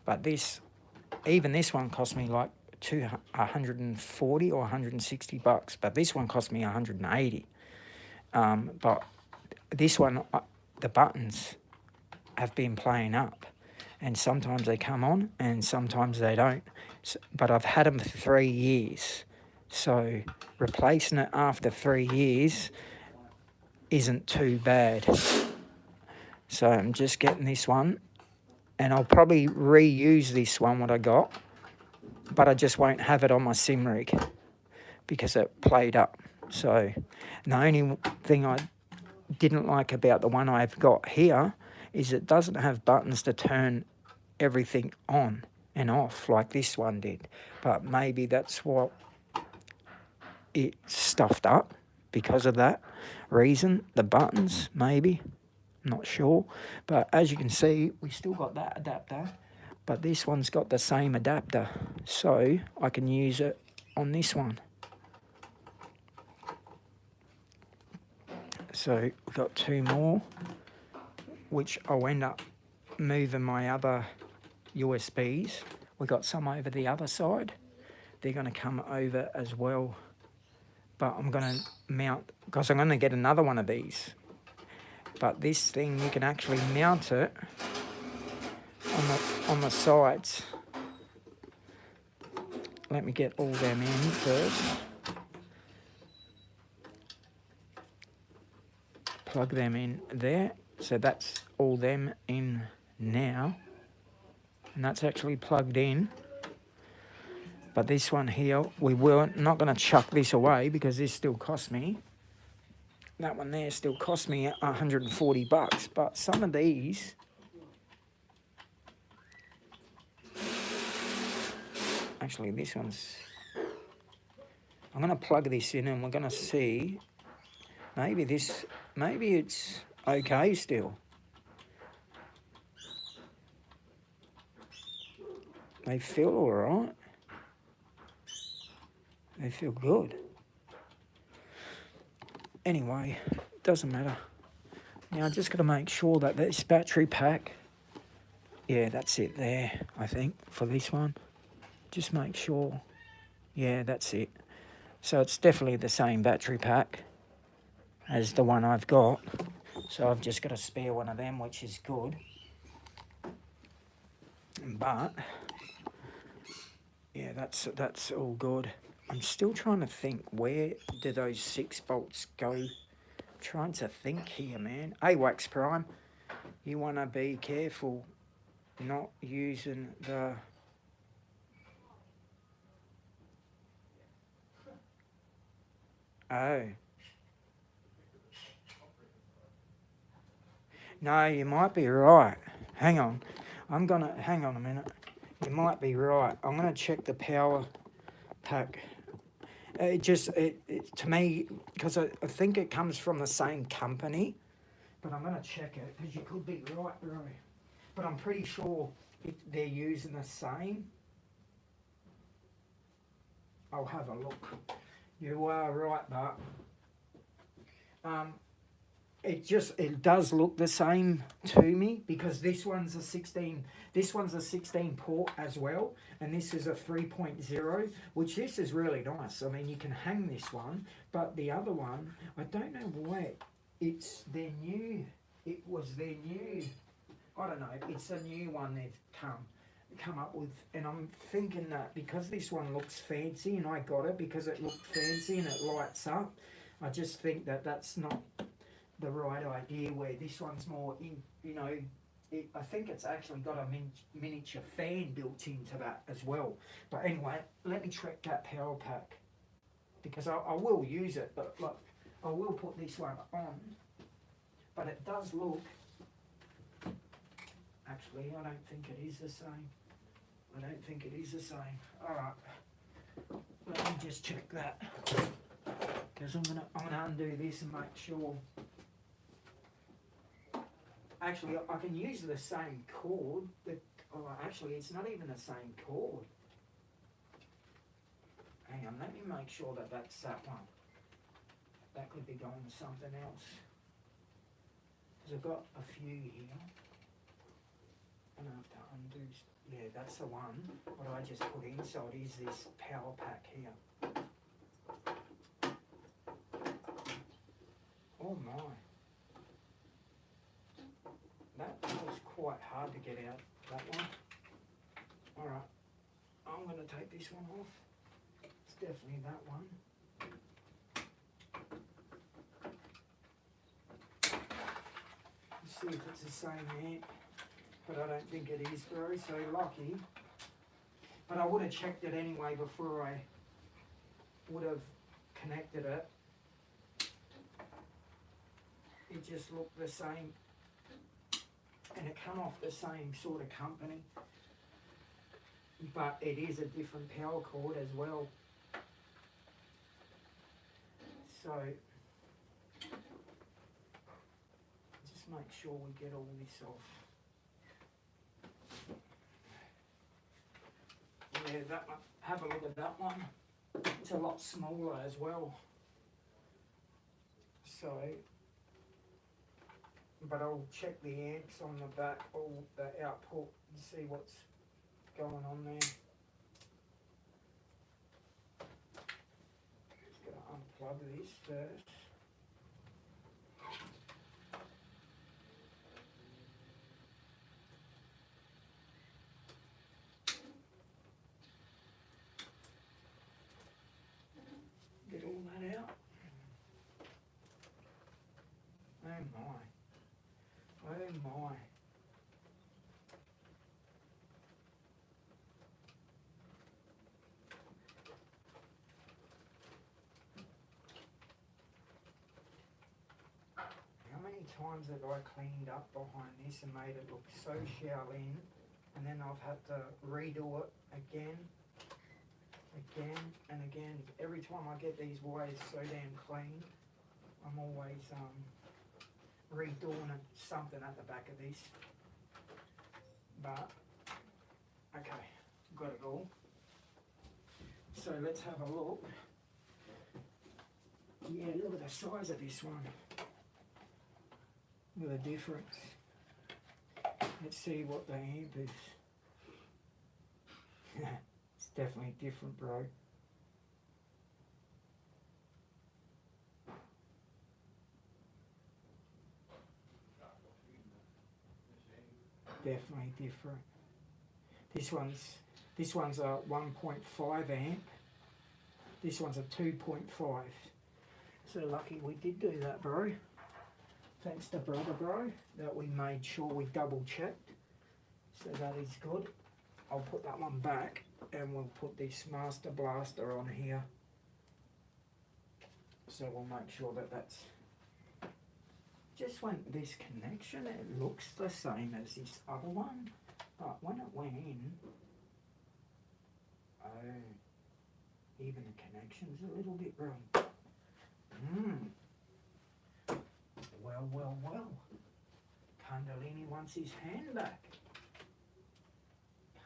but even this one cost me like 140 or 160 bucks, but this one cost me 180. But this one, the buttons have been playing up, and sometimes they come on and sometimes they don't. But I've had them for 3 years, so replacing it after 3 years isn't too bad. So I'm just getting this one, and I'll probably reuse this one what I got, but I just won't have it on my sim rig because it played up. So the only thing I didn't like about the one I've got here is it doesn't have buttons to turn everything on and off like this one did. But maybe that's what it stuffed up because of that reason. The buttons, maybe. I'm not sure. But as you can see, we still got that adapter. But this one's got the same adapter. So I can use it on this one. So we've got 2 more, which I'll end up moving my other USBs. We've got some over the other side. They're going to come over as well. But I'm going to mount, because I'm going to get another one of these. But this thing, you can actually mount it on the sides. Let me get all them in first. Plug them in there. So that's all them in now. And that's actually plugged in. But this one here, we were not going to chuck this away because this still cost me. That one there still cost me 140 bucks. But some of these, actually this one's, I'm going to plug this in and we're going to see, maybe it's okay still. They feel all right. They feel good. Anyway, doesn't matter. Now I'm just got to make sure that this battery pack, yeah, that's it there, I think, for this one. Just make sure, yeah, that's it. So it's definitely the same battery pack as the one I've got. So I've just got a spare one of them, which is good. But yeah, that's all good. I'm still trying to think, where do those 6 bolts go? I'm trying to think here, man. AWACS Prime, you want to be careful not using the... Oh. No, you might be right. Hang on. Hang on a minute. You might be right. I'm going to check the power pack. To me, because I think it comes from the same company, but I'm going to check it because you could be right, Roy. But I'm pretty sure they're using the same. I'll have a look. You are right, but it does look the same to me because this one's a 16 port as well, and this is a 3.0, which this is really nice. I mean, you can hang this one, but the other one, I don't know why it's their new. It was their new. I don't know. It's a new one they've come up with, and I'm thinking that because this one looks fancy, and I got it because it looked fancy and it lights up. I just think that that's not the right idea, where this one's more in, you know, I think it's actually got a miniature fan built into that as well. But anyway, let me check that power pack because I will use it, but look, I will put this one on, but it does look, actually I don't think it is the same. I don't think it is the same. Alright, let me just check that. Because I'm gonna undo this and make sure. Actually, I can use the same cord. Actually, it's not even the same cord. Hang on, let me make sure that that's that one. That could be going to something else. Because I've got a few here. And I have to undo. Yeah, that's the one. What I just put in, so it is this power pack here. Oh my. That was quite hard to get out, that one. Alright, I'm going to take this one off. It's definitely that one. Let's see if it's the same amp, but I don't think it is, bro, so lucky. But I would have checked it anyway before I would have connected it. It just looked the same. And it come off the same sort of company, but it is a different power cord as well. So just make sure we get all this off. Yeah, that one. Have a look at that one. It's a lot smaller as well. So. But I'll check the amps on the back, or the output, and see what's going on there. Just gotta unplug this first. Get all that out. Oh my. Oh my. How many times have I cleaned up behind this and made it look so Shaolin, and then I've had to redo it again and again. Every time I get these wires so damn clean, I'm always redoing something at the back of this. But okay, got it all. So let's have a look. Yeah, look at the size of this one. Look at the difference. Let's see what the amp is. It's definitely different, bro. Definitely different. This one's a 1.5 amp. This one's a 2.5. So lucky we did do that, bro. Thanks to brother, bro, that we made sure we double checked. So that is good. I'll put that one back and we'll put this master blaster on here. So we'll make sure that that's just went this connection. It looks the same as this other one, but when it went in, oh, even the connection's a little bit wrong. Well, well, well. Candellini wants his hand back.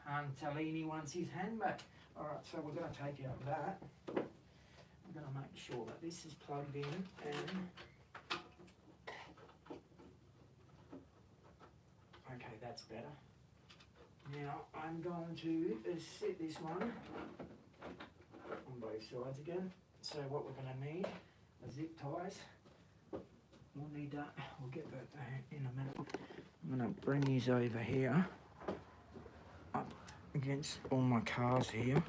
Cantellini wants his hand back. Alright, so we're going to take out that. We're going to make sure that this is plugged in and... Okay, that's better. Now I'm going to set this one on both sides again. So what we're going to need are zip ties. We'll need that. We'll get that in a minute. I'm going to bring these over here, up against all my cars here.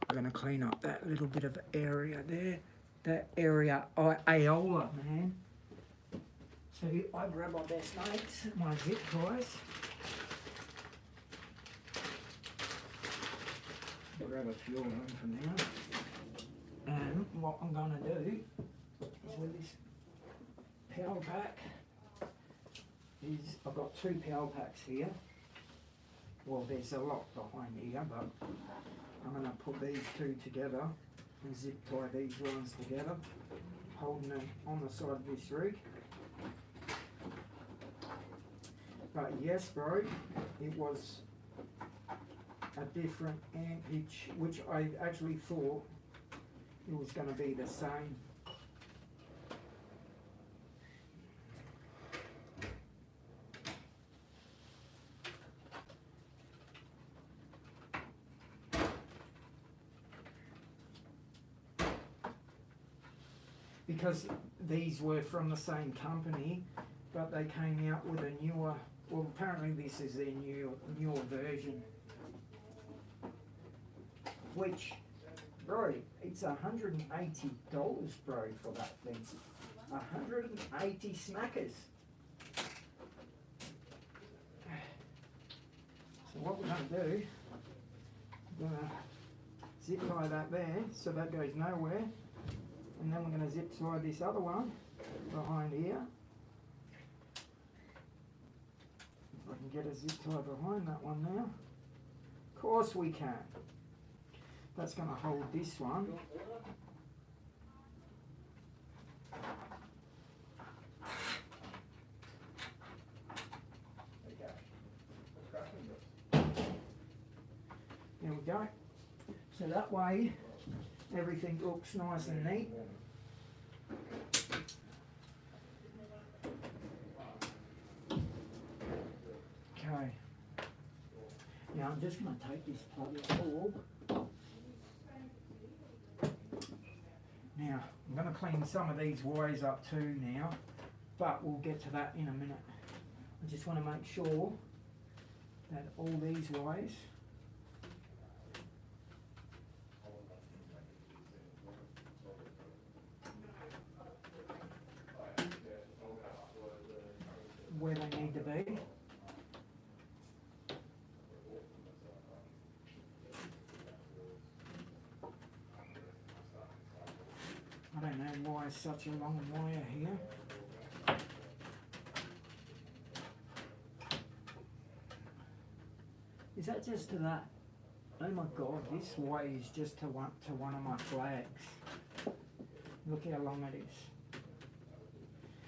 I'm going to clean up that little bit of area there. That area, aola, man. So I grab my best mates, my zip ties. I'll grab a few of them for now. And what I'm going to do is with this power pack, I've got two power packs here. well, there's a lot behind here, but I'm going to put these two together and zip tie these ones together, holding them on the side of this rig. But yes, bro, it was a different ampage, which I actually thought it was going to be the same. Because these were from the same company, but they came out with a newer, well, apparently this is their newer version. Which, bro, it's $180, bro, for that thing. 180 smackers. So what we're going to do, we're going to zip tie that there, so that goes nowhere. And then we're going to zip tie this other one behind here. If I can get a zip tie behind that one now. Of course we can. That's going to hold this one. There we go. So that way everything looks nice and neat. Okay. Now I'm just going to take this plug orb. Now I'm going to clean some of these wires up too now, but we'll get to that in a minute. I just want to make sure that all these wires where they need to be. I don't know why it's such a long wire here. Is that just to that? Oh my god, this wire is just to one of my flags. Look how long it is.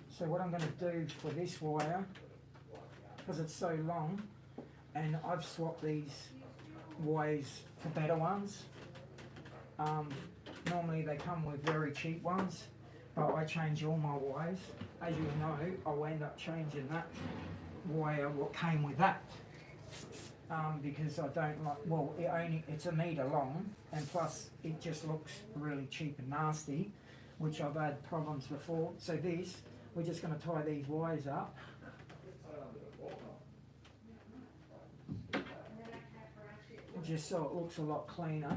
So what I'm going to do for this wire, because it's so long, and I've swapped these wires for better ones. Normally they come with very cheap ones, but I change all my wires. As you know, I'll end up changing that wire, what came with that. Because I don't like, well, it's a metre long, and plus it just looks really cheap and nasty, which I've had problems before. So this, we're just going to tie these wires up. Just so it looks a lot cleaner.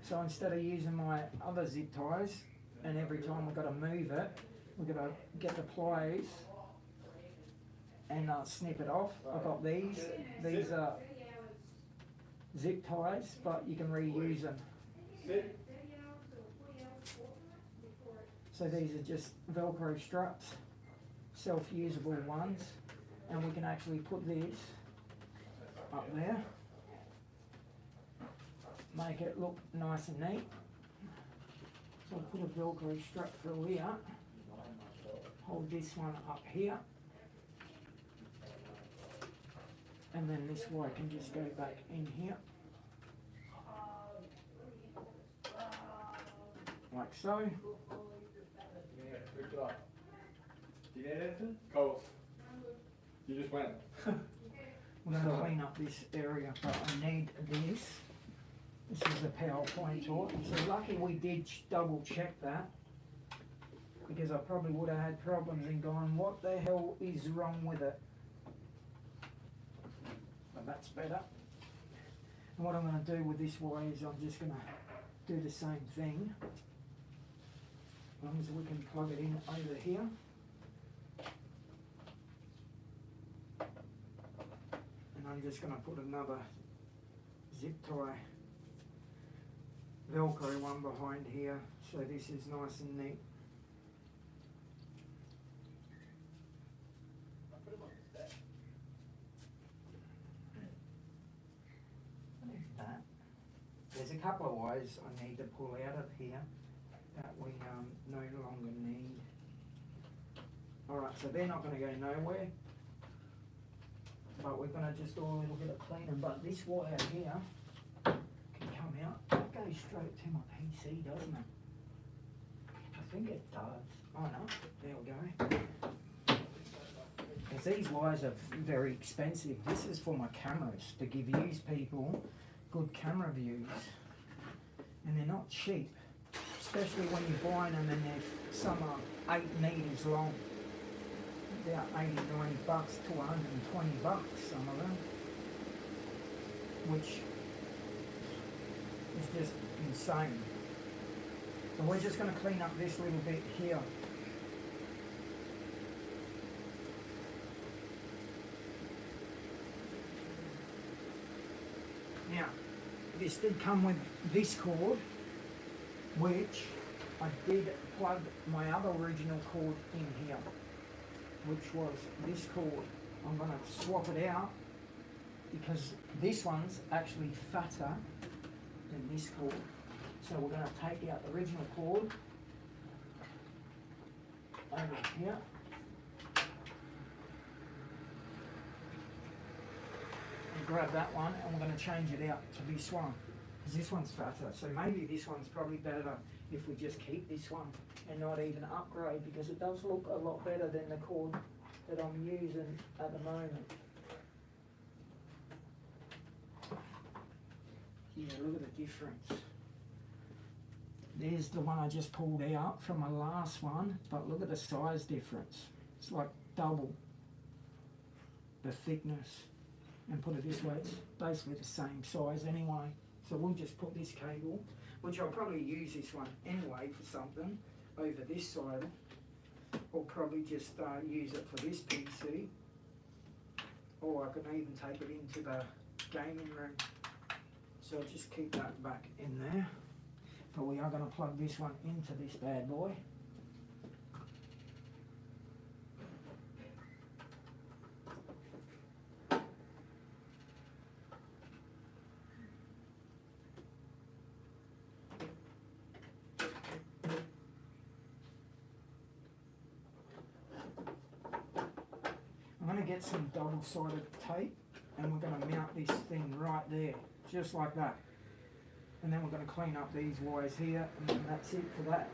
So instead of using my other zip ties, and every time we've got to move it, we've got to get the pliers and snip it off. I've got these are zip ties, but you can reuse them. So these are just Velcro straps, self-usable ones, and we can actually put these up there, make it look nice and neat. So I'll put a Velcro strap through here, hold this one up here, and then this wire can just go back in here, like so. Good job. Do you need anything? Coles. You just went. We're going to clean up this area, but I need this. This is the power point torque. So lucky we did double check that, because I probably would have had problems and gone, what the hell is wrong with it? But that's better. And what I'm going to do with this wire is I'm just going to do the same thing. As long as we can plug it in over here. And I'm just going to put another zip tie Velcro one behind here, so this is nice and neat. couple of wires I need to pull out of here that we no longer need. Alright, so they're not going to go nowhere, but we're going to just do a little bit of cleaning. But this wire here can come out. That goes straight to my PC, doesn't it? I think it does. Oh no, there we go. Because these wires are very expensive. This is for my cameras, to give you people good camera views. And they're not cheap, especially when you're buying them and some are 8 meters long. About 80, 90 bucks to 120 bucks, some of them. Which is just insane. And we're just going to clean up this little bit here. Now, this did come with this cord, which I did plug my other original cord in here, which was this cord. I'm going to swap it out because this one's actually fatter than this cord. So we're going to take out the original cord over here. And grab that one, and we're going to change it out to this one because this one's fatter. So maybe this one's probably better if we just keep this one and not even upgrade, because it does look a lot better than the cord that I'm using at the moment. Yeah, look at the difference. There's the one I just pulled out from my last one, but look at the size difference. It's like double the thickness. And put it this way, it's basically the same size anyway. So we'll just put this cable, which I'll probably use this one anyway for something, over this side. Or probably just use it for this PC. Or I can even take it into the gaming room. So I'll just keep that back in there. But we are going to plug this one into this bad boy. I'm going to get some double-sided tape and we're going to mount this thing right there, just like that. And then we're going to clean up these wires here, and then that's it for that.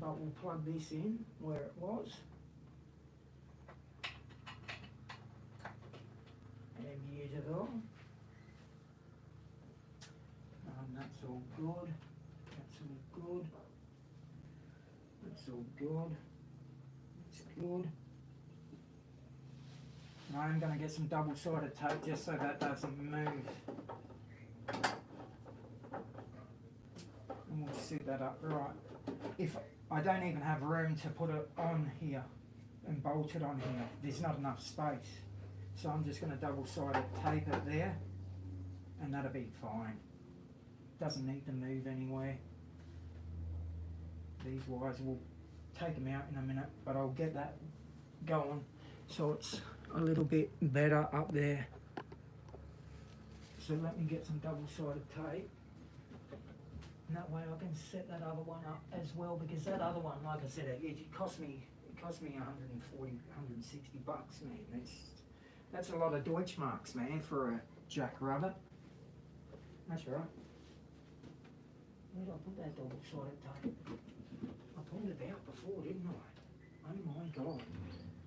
But we'll plug this in where it was. And beautiful. That's all good. That's all good. That's all good. It's good. And I'm going to get some double-sided tape just so that doesn't move. And we'll set that up right. If I don't even have room to put it on here and bolt it on here, there's not enough space. So I'm just going to double-sided tape it there, and that'll be fine. Doesn't need to move anywhere. These wires, we'll take them out in a minute, but I'll get that going so it's a little bit better up there. So let me get some double-sided tape, and that way I can set that other one up as well, because that other one, like I said, it cost me 140, 160 bucks, man. That's a lot of Deutschmarks, man, for a jackrabbit. That's right. Where did I put that double-sided tape? I pulled it out before, didn't I? Oh my God.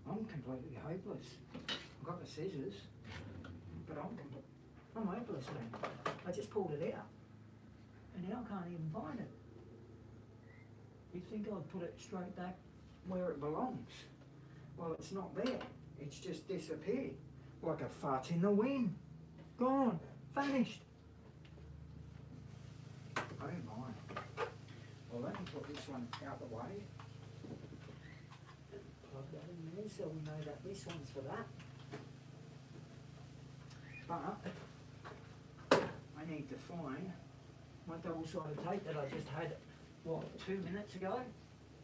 I'm completely hopeless. I've got the scissors, but I'm hopeless, man. I just pulled it out, and now I can't even find it. You'd think I'd put it straight back where it belongs. Well, it's not there. It's just disappeared, like a fart in the wind. Gone. Vanished. Oh my. Well, let me put this one out the way. Plug that in there so we know that this one's for that. But I need to find my double-sided tape that I just had, what, 2 minutes ago,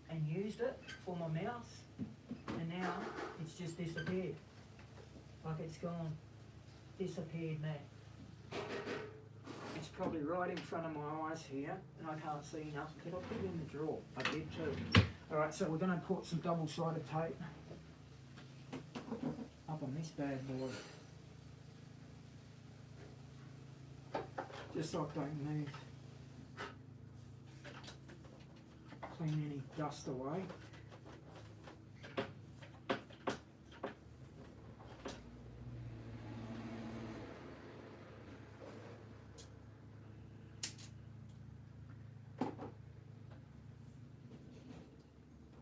and used it for my mouse, and now it's just disappeared. Like it's gone. Disappeared, man. It's probably right in front of my eyes here, and I can't see nothing. Did I put it in the drawer? I did too. Alright, so we're going to put some double-sided tape up on this bad boy. Just so I don't move. Clean any dust away.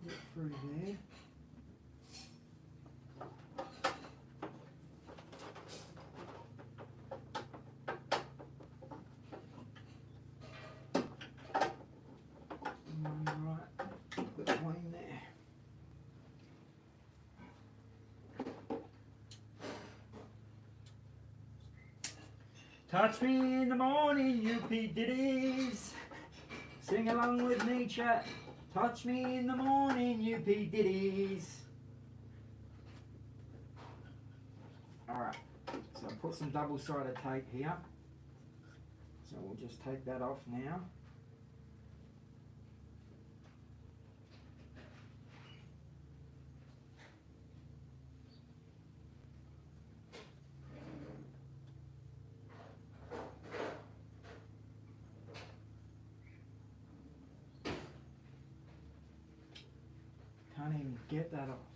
Get through there. Right between there. Touch me in the morning, you P. Diddies. Sing along with me, chat. Touch me in the morning, you P. Diddies. Alright, so put some double-sided tape here. So we'll just take that off now. Can't even get that off.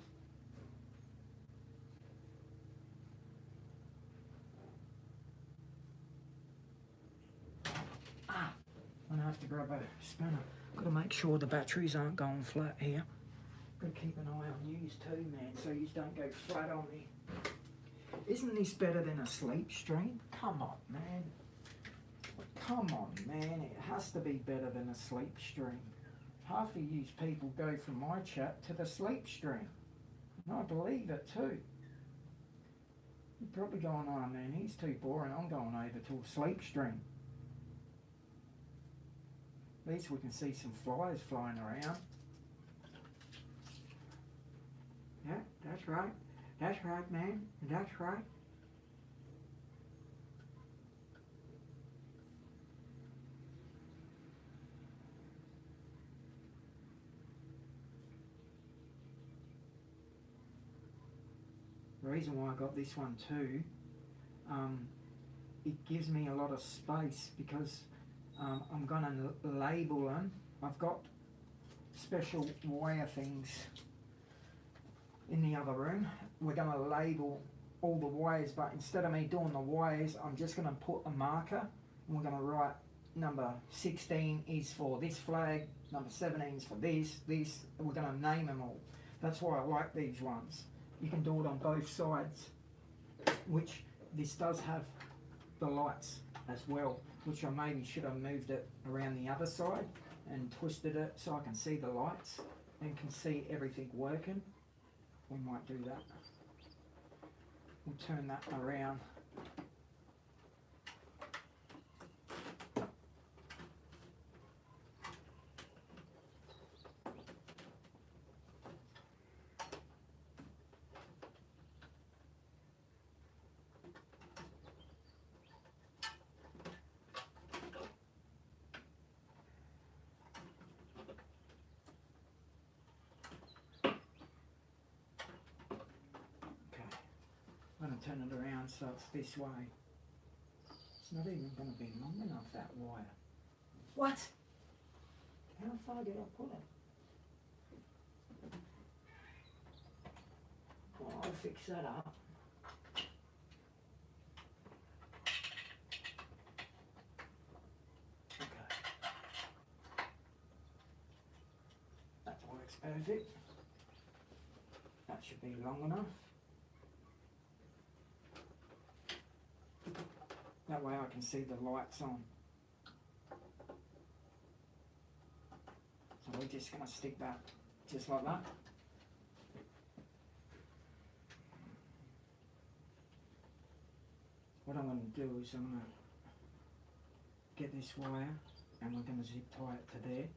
Ah, I'm gonna have to grab a spanner. Got to make sure the batteries aren't going flat here. Got to keep an eye on yous too, man, so yous don't go flat on me. Isn't this better than a sleep stream? Come on, man. Come on, man. It has to be better than a sleep stream. Half of you people go from my chat to the sleep stream. And I believe it too. You're probably going, oh man, he's too boring. I'm going over to a sleep stream. At least we can see some flies flying around. Yeah, that's right. That's right, man. That's right. The reason why I got this one too, it gives me a lot of space because I'm going to label them. I've got special wire things in the other room. We're going to label all the wires, but instead of me doing the wires, I'm just going to put a marker and we're going to write number 16 is for this flag, number 17 is for this, and we're going to name them all. That's why I like these ones. You can do it on both sides, which this does have the lights as well, which I maybe should have moved it around the other side and twisted it so I can see the lights and can see everything working. We might do that. We'll turn that around. I'm going to turn it around so it's this way. It's not even going to be long enough, that wire. What? How far did I put it? Oh, I'll fix that up. Okay. That works perfect. That should be long enough. That way I can see the lights on. So we're just going to stick that just like that. What I'm going to do is I'm going to get this wire and we're going to zip tie it to there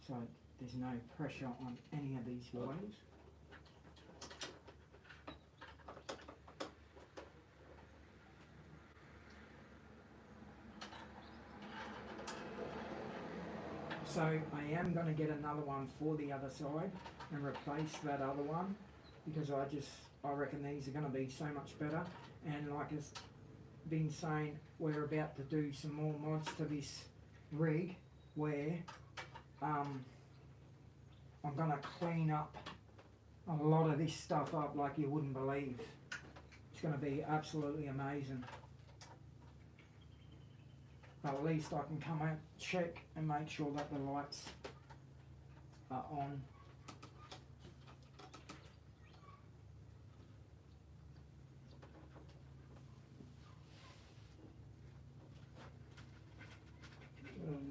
so there's no pressure on any of these wires. So I am going to get another one for the other side and replace that other one, because I reckon these are going to be so much better. And like I've been saying, we're about to do some more mods to this rig where I'm going to clean up a lot of this stuff up like you wouldn't believe. It's going to be absolutely amazing. But at least I can come out, check and make sure that the lights are on.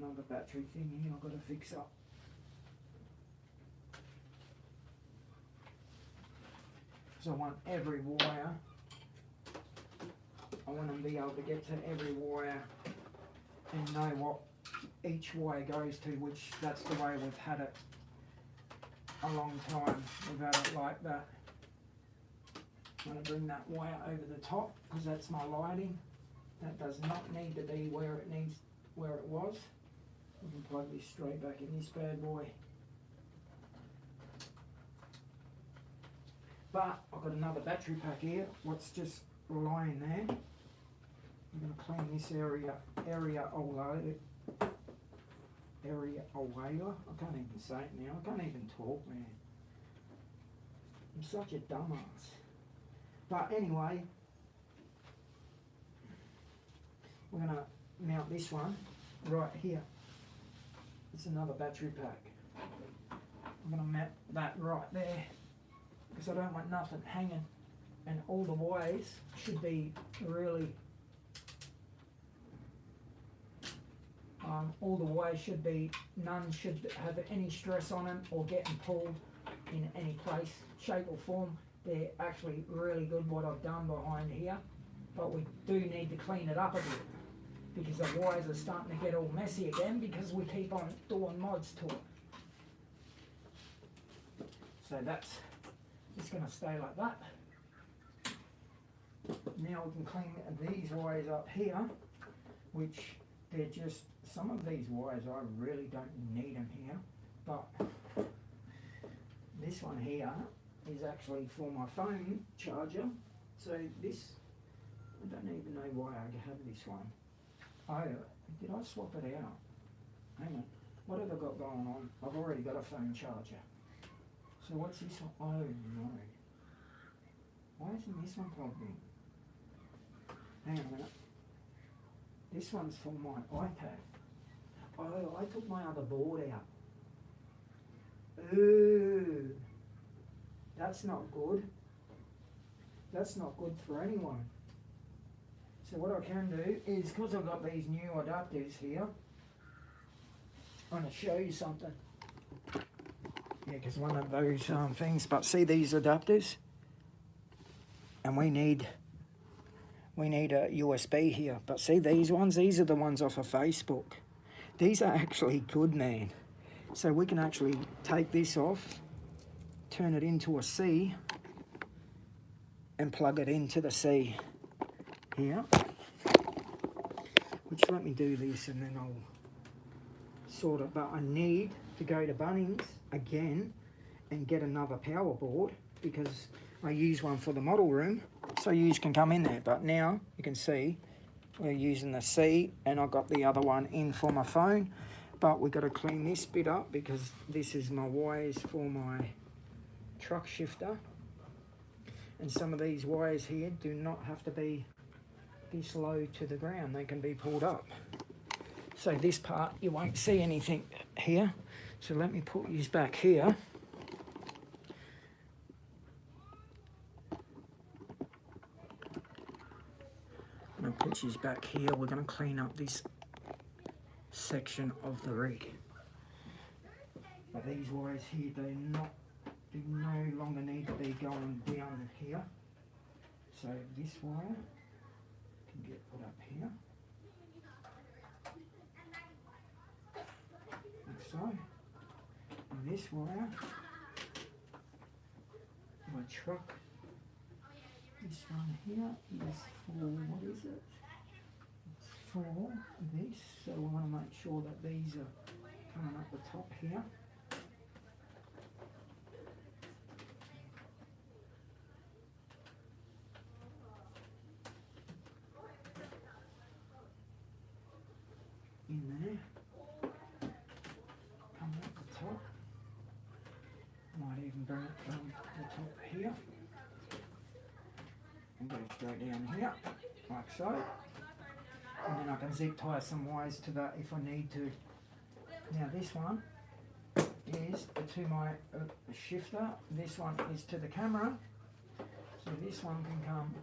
Another battery thing here I've got to fix up. So I want every wire, I want to be able to get to every wire and know what each wire goes to, which that's the way we've had it a long time. We've had it like that. I'm going to bring that wire over the top because that's my lighting. That does not need to be where it was. We can plug this straight back in this bad boy. But I've got another battery pack here, what's just lying there. I'm going to clean this area all over. I can't even say it now. I can't even talk, man. I'm such a dumbass. But anyway, we're going to mount this one right here. It's another battery pack. I'm going to mount that right there because I don't want nothing hanging, and all the wires should be really none should have any stress on them or getting pulled in any place, shape or form. They're actually really good what I've done behind here, but we do need to clean it up a bit because the wires are starting to get all messy again because we keep on doing mods to it. So that's just going to stay like that. Now we can clean these wires up here, which they're just, some of these wires I really don't need them here, but this one here is actually for my phone charger. So this, I don't even know why I have this one. Oh, did I swap it out? Hang on, what have I got going on? I've already got a phone charger. So what's this one? Oh no. Why isn't this one plugged in? Hang on a minute. This one's for my iPad. Oh, I took my other board out. Ooh. That's not good. That's not good for anyone. So what I can do is, because I've got these new adapters here, I'm going to show you something. Yeah, because one of those things, but see these adapters? And we need a USB here. But see these ones? These are the ones off of Facebook. These are actually good, man. So we can actually take this off, turn it into a C, and plug it into the C here. Which, let me do this and then I'll sort it. But I need to go to Bunnings again and get another power board because I use one for the model room, so you can come in there. But now you can see we're using the C, and I got the other one in for my phone. But we've got to clean this bit up because this is my wires for my truck shifter, and some of these wires here do not have to be this low to the ground. They can be pulled up. So this part you won't see anything here. So let me put these back here. I'm going to put these back here. We're going to clean up this section of the rig. But these wires here do no longer need to be going down here. So this wire can get put up here. Like so. And this wire, my truck, this one here is for, what is it? It's for this, so we want to make sure that these are coming up the top here. In there, coming up the top. Might even bring it from the top here and go straight down here, like so. And then I can zip tie some wires to that if I need to. Now this one is to my shifter, this one is to the camera. So this one can come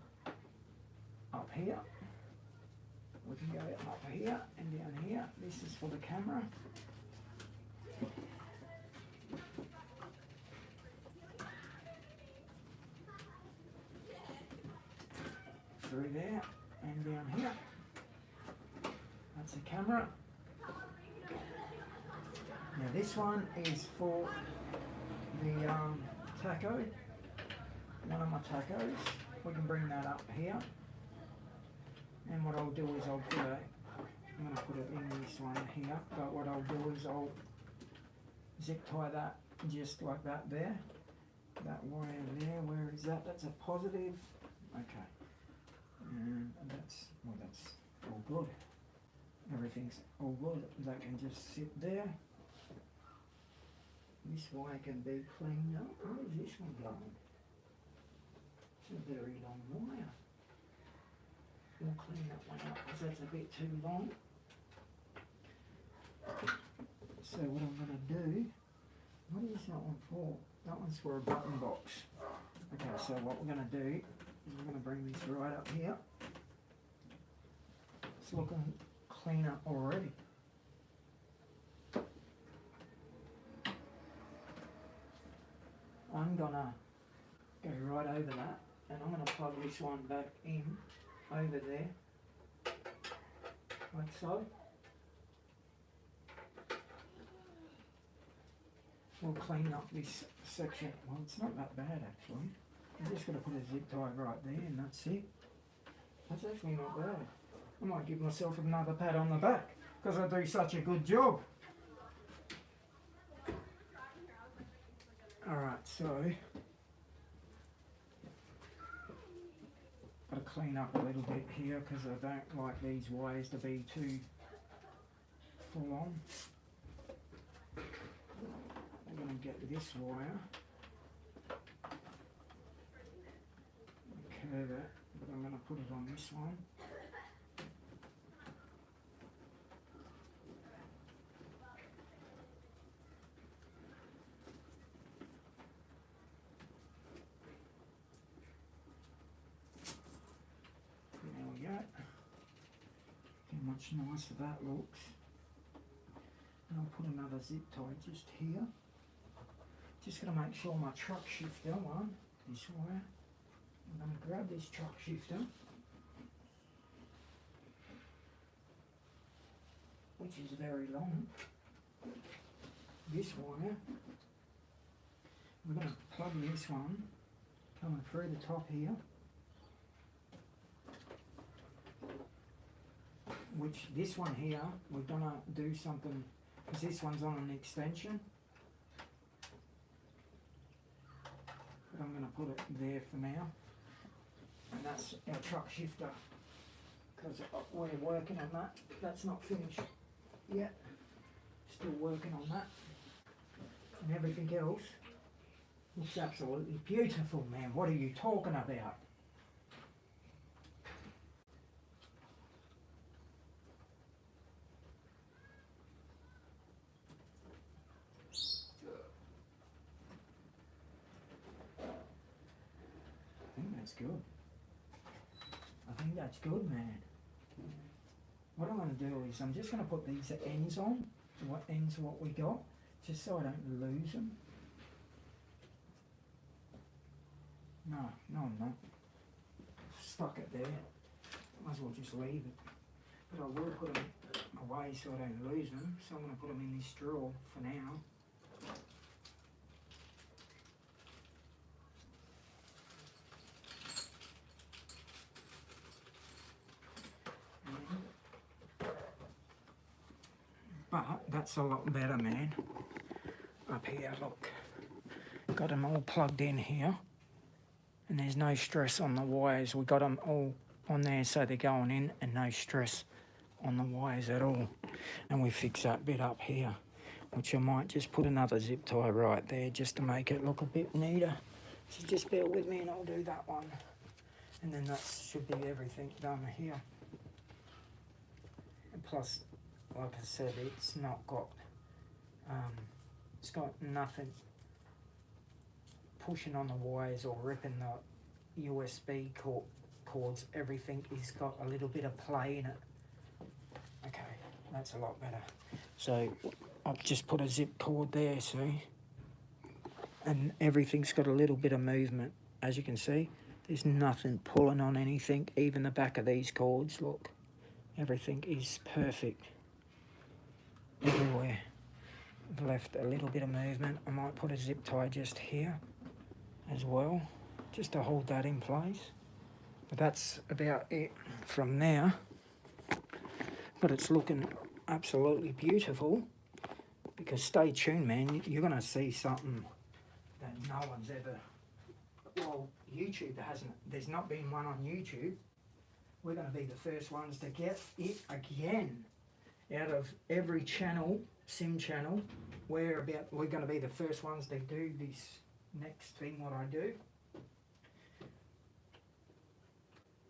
up here. We can go up here and down here. This is for the camera. Through there and down here. That's the camera. Now this one is for the tacho. One of my tachos. We can bring that up here. And what I'll do is I'm going to put it in this one here, but what I'll do is I'll zip tie that just like that there. That wire there, where is that? That's a positive. Okay. And that's all good. Everything's all good. That can just sit there. This wire can be cleaned up. Where is this one going? It's a very long wire. We'll clean that one up because that's a bit too long. So what I'm going to do, what is that one for? That one's for a button box. Okay, so what we're going to do is we're going to bring this right up here. It's looking cleaner already. I'm going to go right over that and I'm going to plug this one back in over there, like so. We'll clean up this section. Well, it's not that bad actually. I'm just going to put a zip tie right there and that's it. That's actually not bad. I might give myself another pat on the back because I do such a good job. Alright, so got to clean up a little bit here because I don't like these wires to be too full on. I'm going to get this wire, curve it, but I'm going to put it on this one. Much nicer that looks. And I'll put another zip tie just here. Just going to make sure my truck shifter one, this wire, I'm going to grab this truck shifter, which is very long. This wire, we're going to plug this one coming through the top here. Which this one here, we're going to do something, because this one's on an extension. But I'm going to put it there for now. And that's our truck shifter. Because we're working on that. That's not finished yet. Still working on that. And everything else looks absolutely beautiful, man. What are you talking about? That's good. I think that's good, man. What I'm going to do is I'm just going to put these ends on, what ends what we got, just so I don't lose them. No, I'm not. Stuck it there. Might as well just leave it. But I will put them away so I don't lose them. So I'm going to put them in this drawer for now. But But that's a lot better, man. Up here, look. Got them all plugged in here. And there's no stress on the wires. We got them all on there so they're going in and no stress on the wires at all. And we fix that bit up here, which I might just put another zip tie right there just to make it look a bit neater. So just bear with me and I'll do that one. And then that should be everything done here. And plus, like I said, it's not got, it's got nothing pushing on the wires or ripping the USB cords. Everything is got a little bit of play in it. Okay, that's a lot better. So I've just put a zip cord there, see? And everything's got a little bit of movement. As you can see, there's nothing pulling on anything. Even the back of these cords, look. Everything is perfect. Everywhere. I've left a little bit of movement. I might put a zip tie just here as well, just to hold that in place. But that's about it from there. But it's looking absolutely beautiful, because stay tuned, man, you're gonna see something that no one's ever, well, YouTube hasn't, there's not been one on YouTube. We're gonna be the first ones to get it again. Out of every channel, sim channel, we're gonna be the first ones to do this next thing what I do.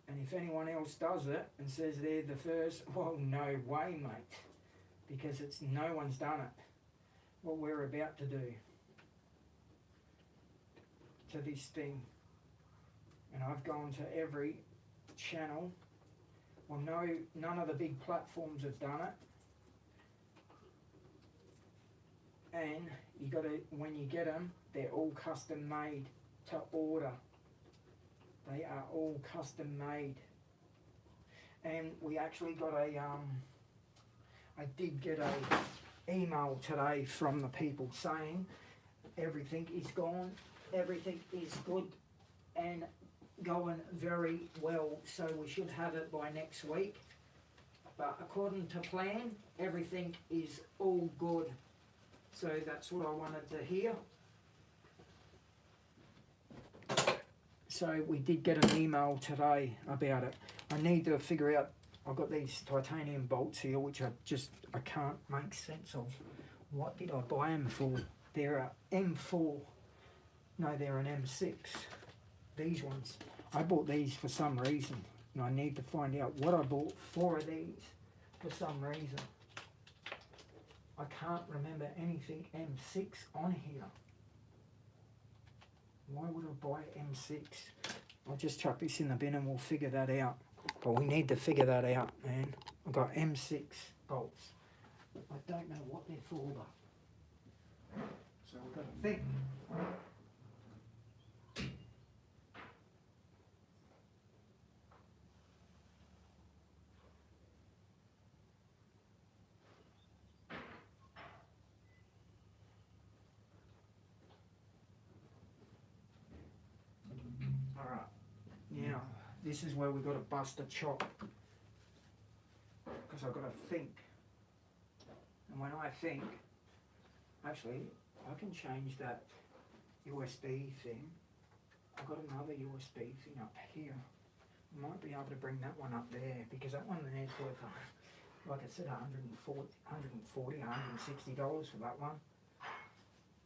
And if anyone else does it and says they're the first, well, no way, mate, because it's no one's done it. What we're about to do to this thing. And I've gone to every channel. Well, no, none of the big platforms have done it. And you got to, when you get them, they're all custom made to order. They are all custom made. And we actually got a, I did get a email today from the people saying everything is gone, everything is good and going very well. So we should have it by next week. But according to plan, everything is all good. So that's what I wanted to hear. So we did get an email today about it. I need to figure out, I've got these titanium bolts here, which I can't make sense of. What did I buy them for? They're an M4. No, they're an M6. These ones. I bought these for some reason. And I need to find out what I bought 4 of these for some reason. I can't remember anything M6 on here. Why would I buy M6? I'll just chuck this in the bin and we'll figure that out. But we need to figure that out, man. I've got M6 bolts. I don't know what they're for, but so we've got to think. Alright, now this is where we've got to bust a chop, because I've got to think. And when I think, actually, I can change that USB thing. I've got another USB thing up here. I might be able to bring that one up there, because that one there's worth, like I said, $140, $160 for that one.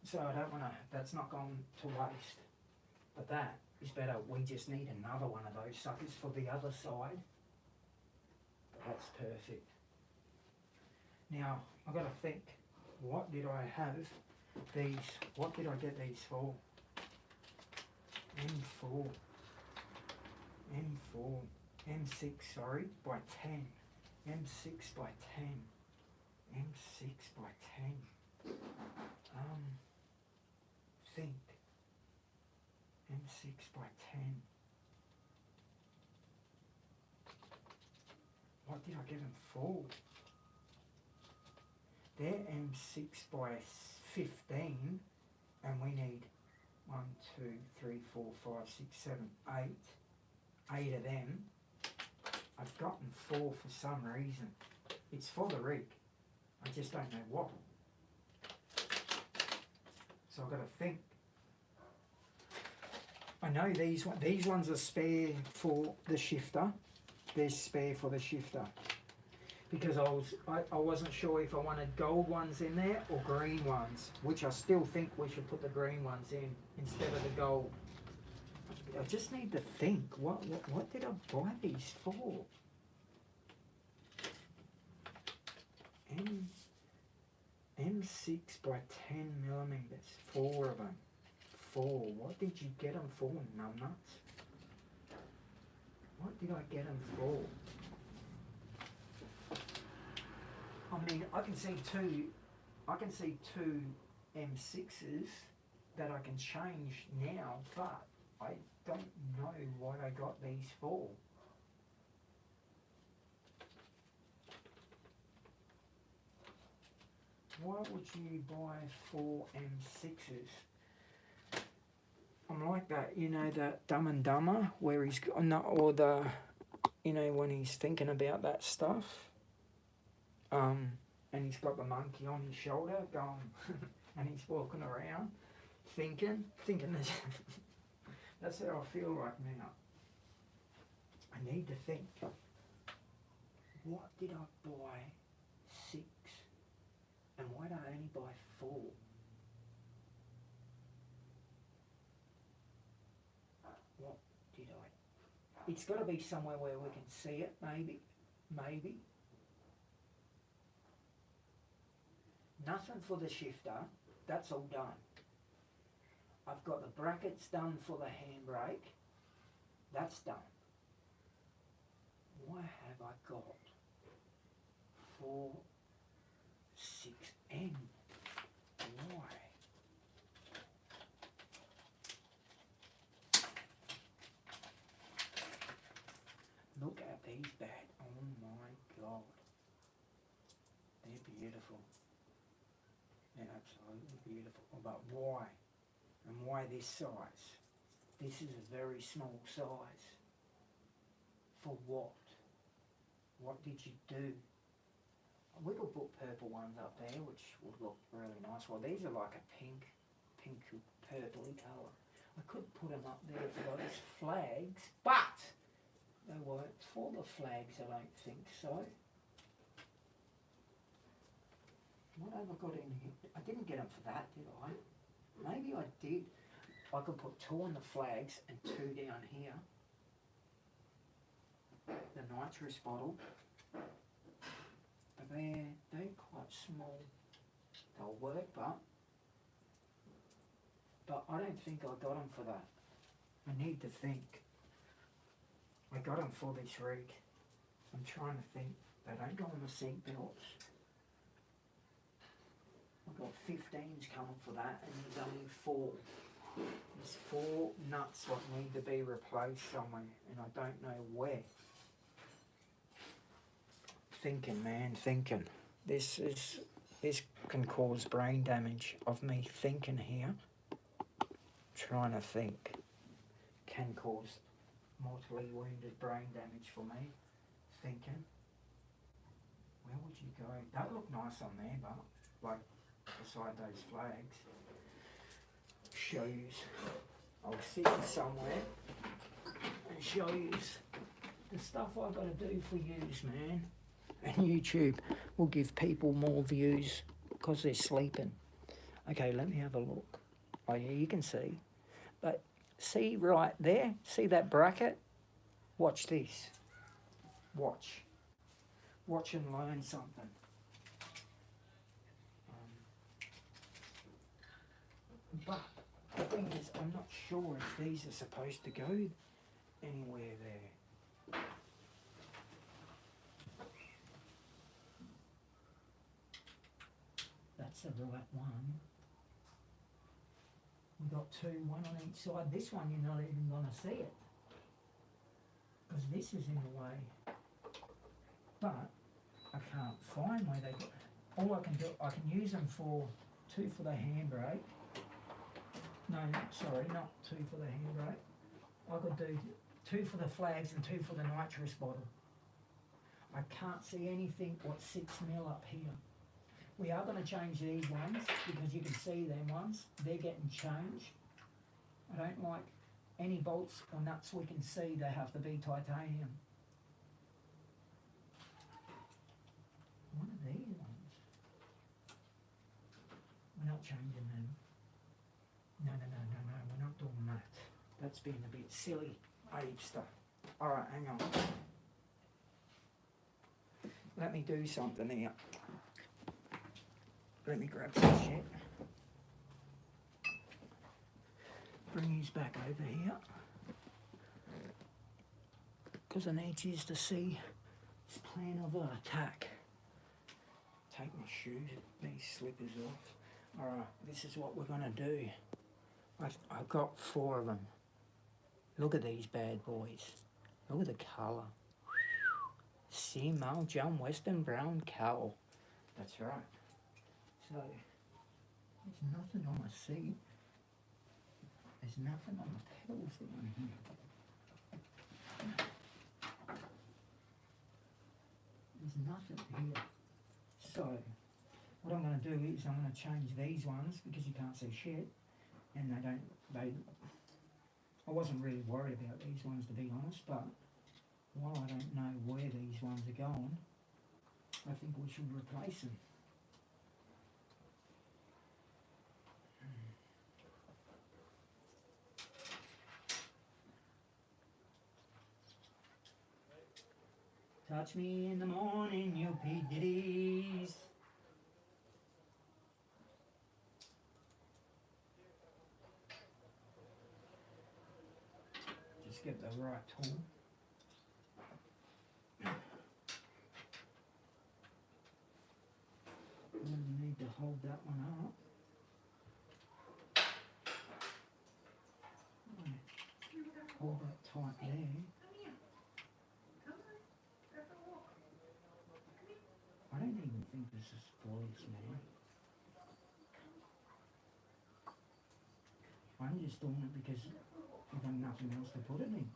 So I don't want to, that's not going to waste. But that is better. We just need another one of those suckers for the other side. That's perfect. Now, I've got to think, what did I have these, what did I get these for? M4, M6, sorry, by 10. M6 by 10. M6 by 10. Think. M6 by 10. What did I get them for? They're M6 by 15, and we need 1, 2, 3, 4, 5, 6, 7, 8. 8 of them. I've gotten 4 for some reason. It's for the rig. I just don't know what. So I've got to think. I know these ones are spare for the shifter. They're spare for the shifter. Because I wasn't sure if I wanted gold ones in there or green ones, which I still think we should put the green ones in instead of the gold. I just need to think, what did I buy these for? M6 by 10 millimeters, 4 of them. 4. What did you get them for, numbnuts? What did I get them for? I mean, I can see two M6s that I can change now, but I don't know what I got these for. Why would you buy 4 M6s? I'm like that, you know, that Dumb and Dumber, where he's not, or the, you know, when he's thinking about that stuff. And he's got the monkey on his shoulder going, and he's walking around thinking this. That's how I feel right now. I need to think. What did I buy 6? And why did I only buy 4? What did I? It's got to be somewhere where we can see it, maybe. Nothing for the shifter, that's all done. I've got the brackets done for the handbrake, that's done. Why have I got 4, 6N? Why? Look at these bad, oh my God. They're beautiful. They're absolutely beautiful. But why? And why this size? This is a very small size. For what? What did you do? We could put purple ones up there, which would look really nice. Well, these are like a pink purpley colour. I could put them up there for those flags, but they weren't for the flags, I don't think so. What have I got in here? I didn't get them for that, did I? Maybe I did. I could put 2 on the flags and 2 down here. The nitrous bottle. But they're quite small. They'll work, but I don't think I got them for that. I need to think. I got them for this rig. I'm trying to think. They don't go on the seat belts. I've got 15s coming for that, and there's only 4. There's 4 nuts that need to be replaced somewhere, and I don't know where. Thinking, man, thinking. This can cause brain damage of me thinking here. Trying to think can cause mortally wounded brain damage for me. Thinking. Where would you go? That look nice on there, but like beside those flags. Shows. I'll sit somewhere and show you the stuff I've got to do for yous, man. And YouTube will give people more views because they're sleeping. Okay, let me have a look. Oh yeah, you can see. But see right there? See that bracket? Watch this. Watch. Watch and learn something. But the thing is, I'm not sure if these are supposed to go anywhere there. That's the right one. We've got 2, 1 on each side. This one you're not even going to see it, because this is in the way. But I can't find where they go. All I can do, I can use them for 2 for the handbrake. No, sorry, not 2 for the handbrake. I could do 2 for the flags and 2 for the nitrous bottle. I can't see anything what's 6 mil up here. We are going to change these ones because you can see them ones. They're getting changed. I don't like any bolts or nuts we can see. They have to be titanium. What are these ones? We're not changing them. No, we're not doing that. That's being a bit silly. Agester. Alright, hang on. Let me do something here. Let me grab some shit. Bring these back over here. Because I need you to see this plan of attack. Take my shoes, these slippers off. Alright, this is what we're going to do. I've got 4 of them. Look at these bad boys. Look at the colour. Sea Mount John Western Brown Cow. That's right. So, there's nothing on the seat. There's nothing on the pedals down here. There's nothing here. So, what I'm going to do is I'm going to change these ones because you can't see shit. And I wasn't really worried about these ones to be honest, but while I don't know where these ones are going, I think we should replace them. Touch me in the morning, you P. Diddy's. Just get the right tool. And then you need to hold that one up. Hold that tight there. I don't even think this is voice, man. I'm just doing it because I've got nothing else to put it in.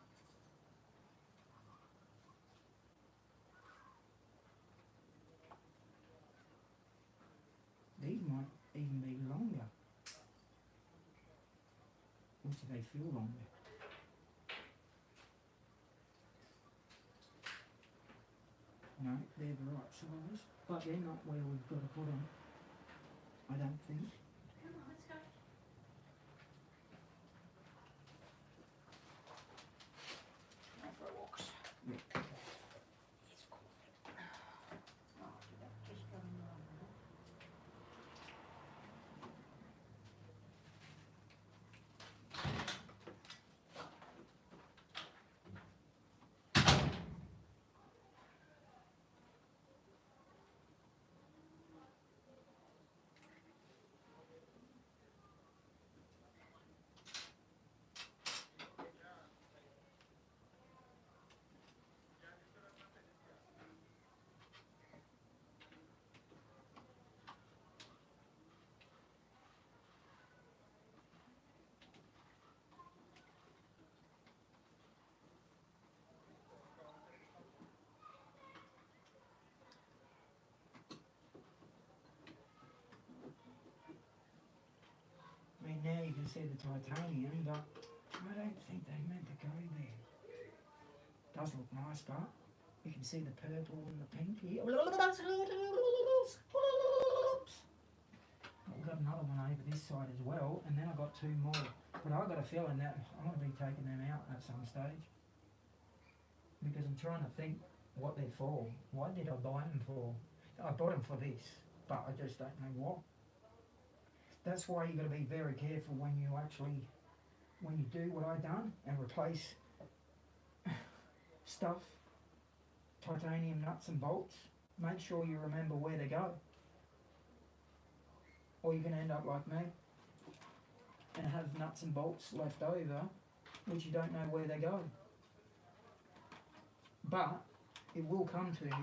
These might even be longer. Which they feel longer. No, they're the right size, but they're not where we've got to put them. I don't think. Come on, let's go. For a walk. I mean, now you can see the titanium, but I don't think they meant to go there. Does look nice, but you can see the purple and the pink here. We've got another one over this side as well, and then I've got 2 more. But I've got a feeling that I'm going to be taking them out at some stage. Because I'm trying to think what they're for. Why did I buy them for? I bought them for this, but I just don't know what. That's why you've got to be very careful when you do what I've done and replace stuff, titanium nuts and bolts. Make sure you remember where they go. Or you're going to end up like me and have nuts and bolts left over which you don't know where they go. But it will come to you.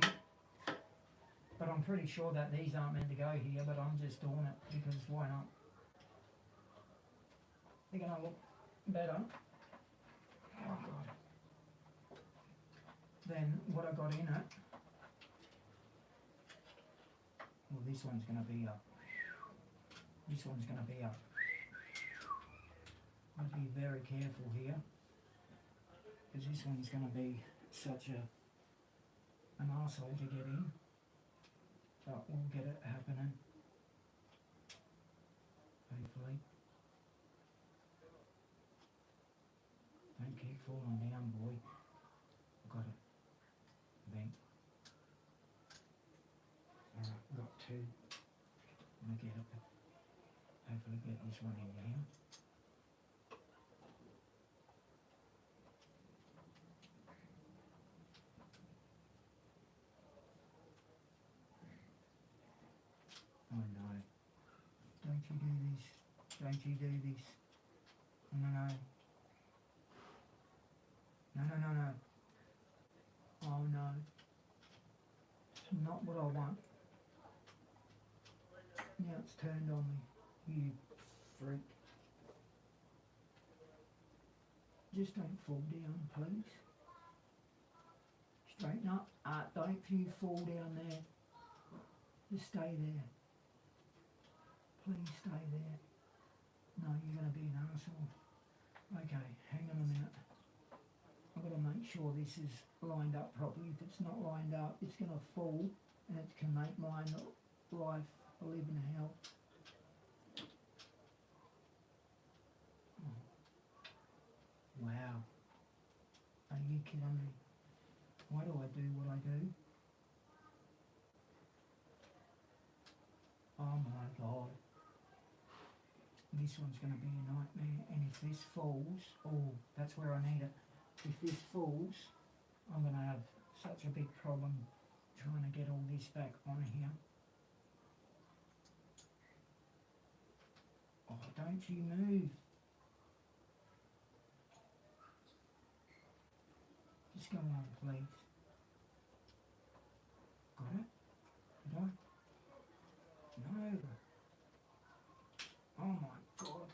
But I'm pretty sure that these aren't meant to go here, but I'm just doing it because why not? They're going to look better. Oh God. Then what I got in it. Well, this one's going to be a, this one's going to be a, I'd be very careful here, because this one's going to be such an arsehole to get in, but we'll get it happening, hopefully. Don't keep falling down, boy. I've got it. Vent. Alright, we've got two. I'm going to get it. Hopefully get this one in here. Oh no. Don't you do this. Don't you do this. No, no. No, no, no, no. Oh no. Not what I want. Now it's turned on me. You freak. Just don't fall down, please. Straighten up. Don't you fall down there. Just stay there. Please stay there. No, you're going to be an arsehole. Okay, hang on a minute. I've got to make sure this is lined up properly. If it's not lined up, it's going to fall and it can make my life a living hell. Oh. Wow. Are you kidding me? Why do I do what I do? Oh my God. This one's going to be a nightmare, and if this falls, oh, that's where I need it. If this falls, I'm going to have such a big problem trying to get all this back on here. Oh, don't you move. Just go on, please. Got it? Did I? No. Oh my God.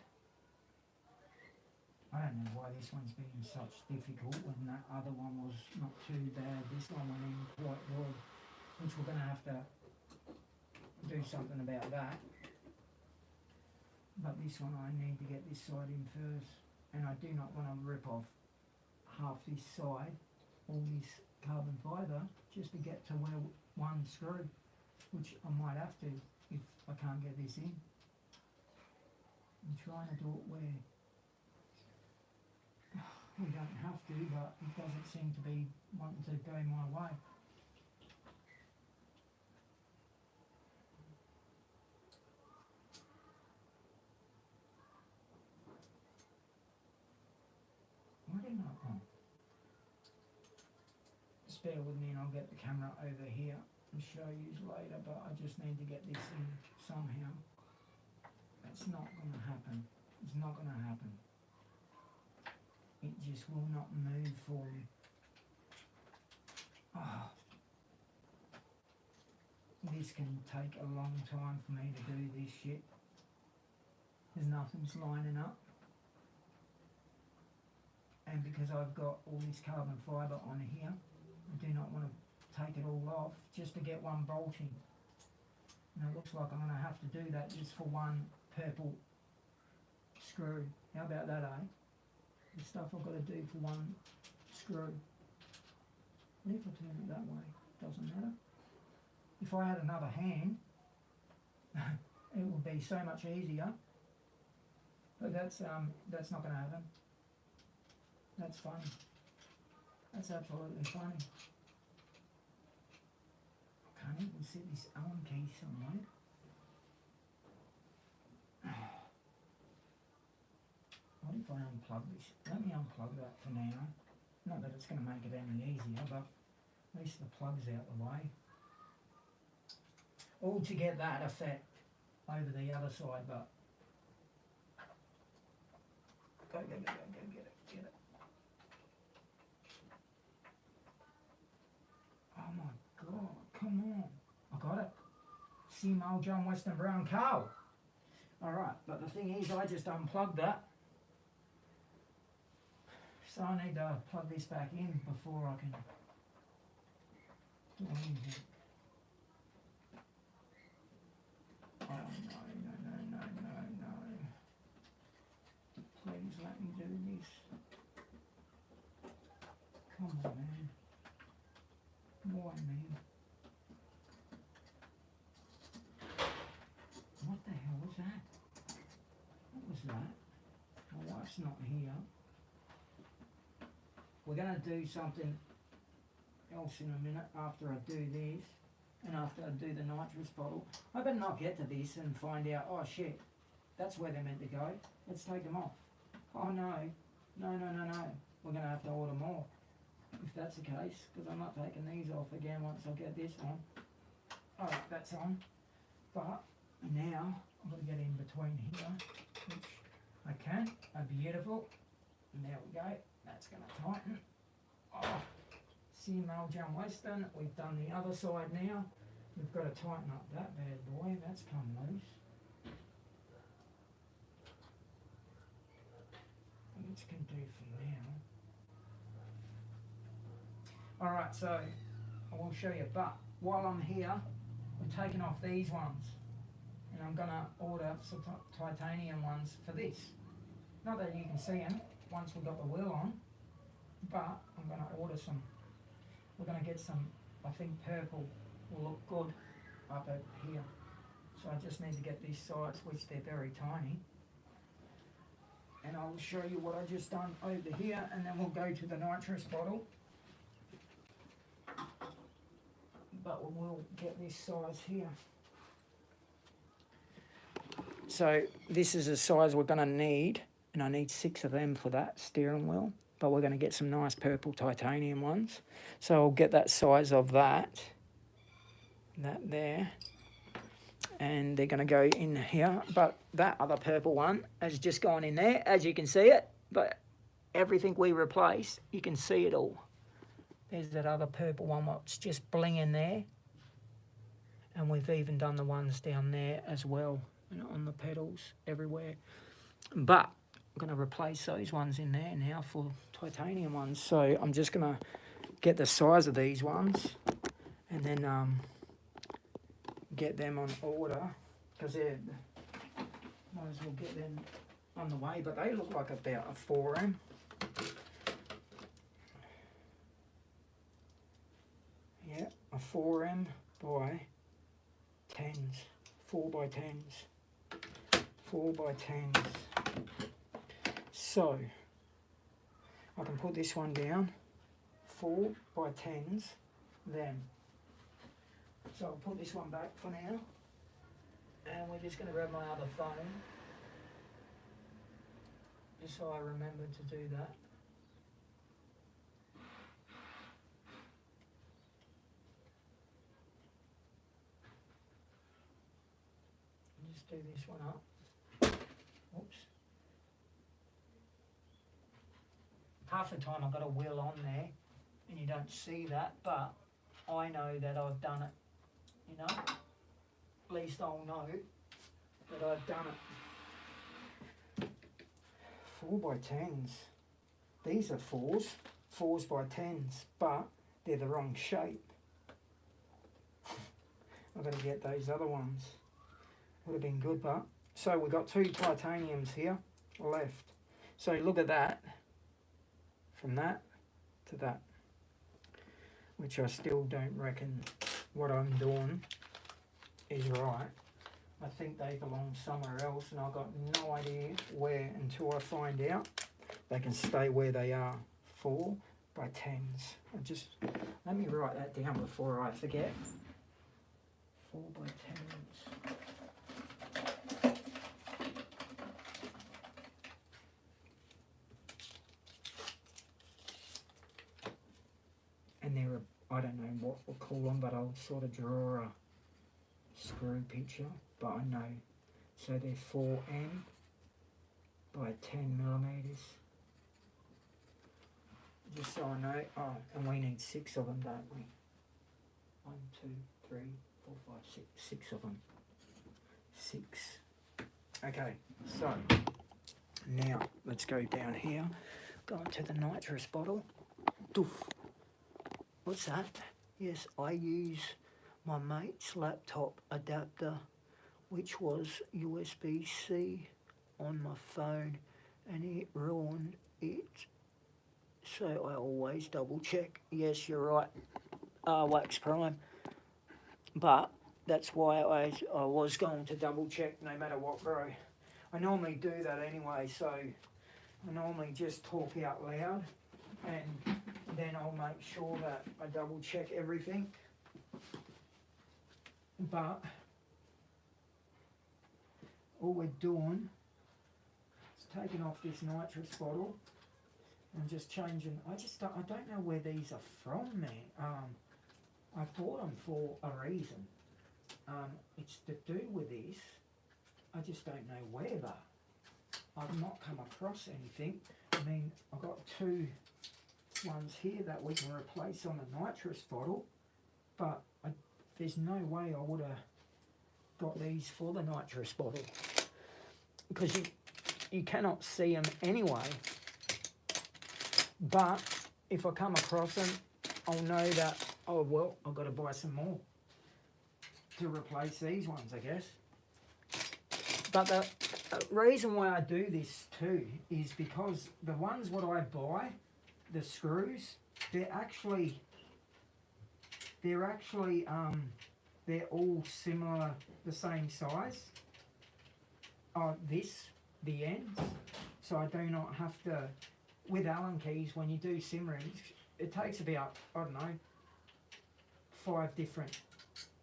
I don't know why this one's been such difficult when that other one was not too bad. This one went in quite good, which we're going to have to do something about that. But this one I need to get this side in first, and I do not want to rip off half this side, all this carbon fibre, just to get to where one screw, which I might have to if I can't get this in. I'm trying to do it where we don't have to, but it doesn't seem to be wanting to go my way. Why didn't I? Oh. Just bear with me and I'll get the camera over here and show you later, but I just need to get this in somehow. That's not going to happen. It's not going to happen. It just will not move for me. Oh. This can take a long time for me to do this shit. There's nothing's lining up. And because I've got all this carbon fibre on here, I do not want to take it all off just to get one bolt in. And it looks like I'm going to have to do that just for one purple screw. How about that, eh? The stuff I've got to do for one screw. What if I turn it that way? Doesn't matter. If I had another hand, it would be so much easier. But that's not going to happen. That's funny. That's absolutely funny. I can't even set this Allen key somewhere. What if I unplug this? Let me unplug that for now. Not that it's going to make it any easier, but at least the plug's out the way. All to get that effect over the other side, but go, get it. Oh my God, come on. I got it. See my old John Weston Brown cow. Alright, but the thing is I just unplugged that. So I need to plug this back in before I can do anything. Come on, man. Why, man? What the hell was that? What was that? My wife's not here. We're going to do something else in a minute after I do this and after I do the nitrous bottle. I better not get to this and find out, oh shit, that's where they're meant to go. Let's take them off. Oh no, no. We're going to have to order more if that's the case, because I'm not taking these off again once I get this on. Alright, that's on. But now I've got to get in between here, which I can. Beautiful. And there we go. That's going to tighten. Oh, CML John Western. We've done the other side now. We've got to tighten up that bad boy. That's come loose. What can do for now. Alright, so I will show you. But while I'm here, I'm taking off these ones. And I'm going to order some titanium ones for this. Not that you can see them once we've got the wheel on, but I'm going to order some. We're going to get some, I think purple will look good up here. So I just need to get these sides, which they're very tiny. And I'll show you what I just done over here, and then we'll go to the nitrous bottle. But we'll get this size here. So this is the size we're going to need, and I need 6 of them for that steering wheel. But we're going to get some nice purple titanium ones. So I'll get that size of that there, and they're going to go in here. But that other purple one has just gone in there, as you can see it. But everything we replace, you can see it all. There's that other purple one what's just blinging there. And we've even done the ones down there as well, you know, on the pedals everywhere. But I'm going to replace those ones in there now for titanium ones. So I'm just going to get the size of these ones and then get them on order, because they're, might as well get them on the way. But they look like about a 4M. Yeah, a 4M by 10s, 4x10s, 4x10s. So I can put this one down, 4x10s, then. So I'll put this one back for now, and we're just going to grab my other phone, just so I remember to do that. Just do this one up. Oops. Half the time I've got a wheel on there and you don't see that, but I know that I've done it, you know. At least I'll know that I've done it. 4x10s. These are 4s by 10s, but they're the wrong shape. I've got to get those other ones. Would have been good, but so we've got 2 titaniums here left. So look at that, from that to that, which I still don't reckon what I'm doing is right. I think they belong somewhere else, and I've got no idea where until I find out. They can stay where they are. 4x10s. Let me write that down before I forget. 4x10s. And they're, I don't know what we'll call them, but I'll sort of draw a screw picture, but I know. So they're 4M by 10mm. Just so I know. Oh, and we need 6 of them, don't we? 1, 2, 3, 4, 5, 6. 6 of them. 6. Okay, so now let's go down here. Go into the nitrous bottle. Doof. What's that? Yes, I use my mate's laptop adapter, which was USB-C on my phone, and it ruined it. So I always double check. Yes, you're right, wax prime. But that's why I was going to double check no matter what, bro. I normally do that anyway, so I normally just talk out loud and then I'll make sure that I double check everything. But all we're doing is taking off this nitrous bottle and just changing. I don't know where these are from, man. I bought them for a reason. It's to do with this. I just don't know where, but I've not come across anything. I mean, I've got two ones here that we can replace on the nitrous bottle, but there's no way I would have got these for the nitrous bottle because you cannot see them anyway. But if I come across them, I'll know that, oh well, I've got to buy some more to replace these ones, I guess. But the reason why I do this too is because the ones what I buy, the screws, they're all similar, the same size. The ends, so I do not have to. With Allen keys, when you do sim rings, it takes about, I don't know, 5 different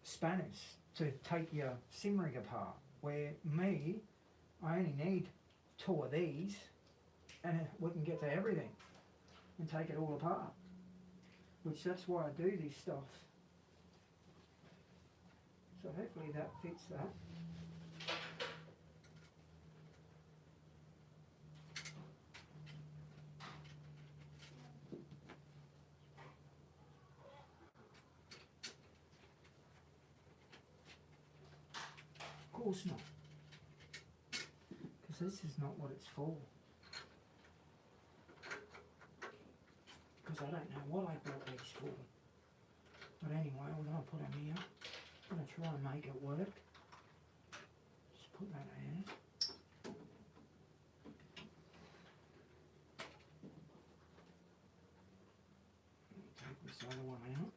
spanners to take your sim rig apart. Where me, I only need 2 of these, and we can get to everything and take it all apart. Which that's why I do this stuff. So hopefully that fits that. Of course not, because this is not what it's for. Because I don't know what I bought these for. But anyway, we're going to put them here. I'm going to try and make it work. Just put that in. Take this other one out.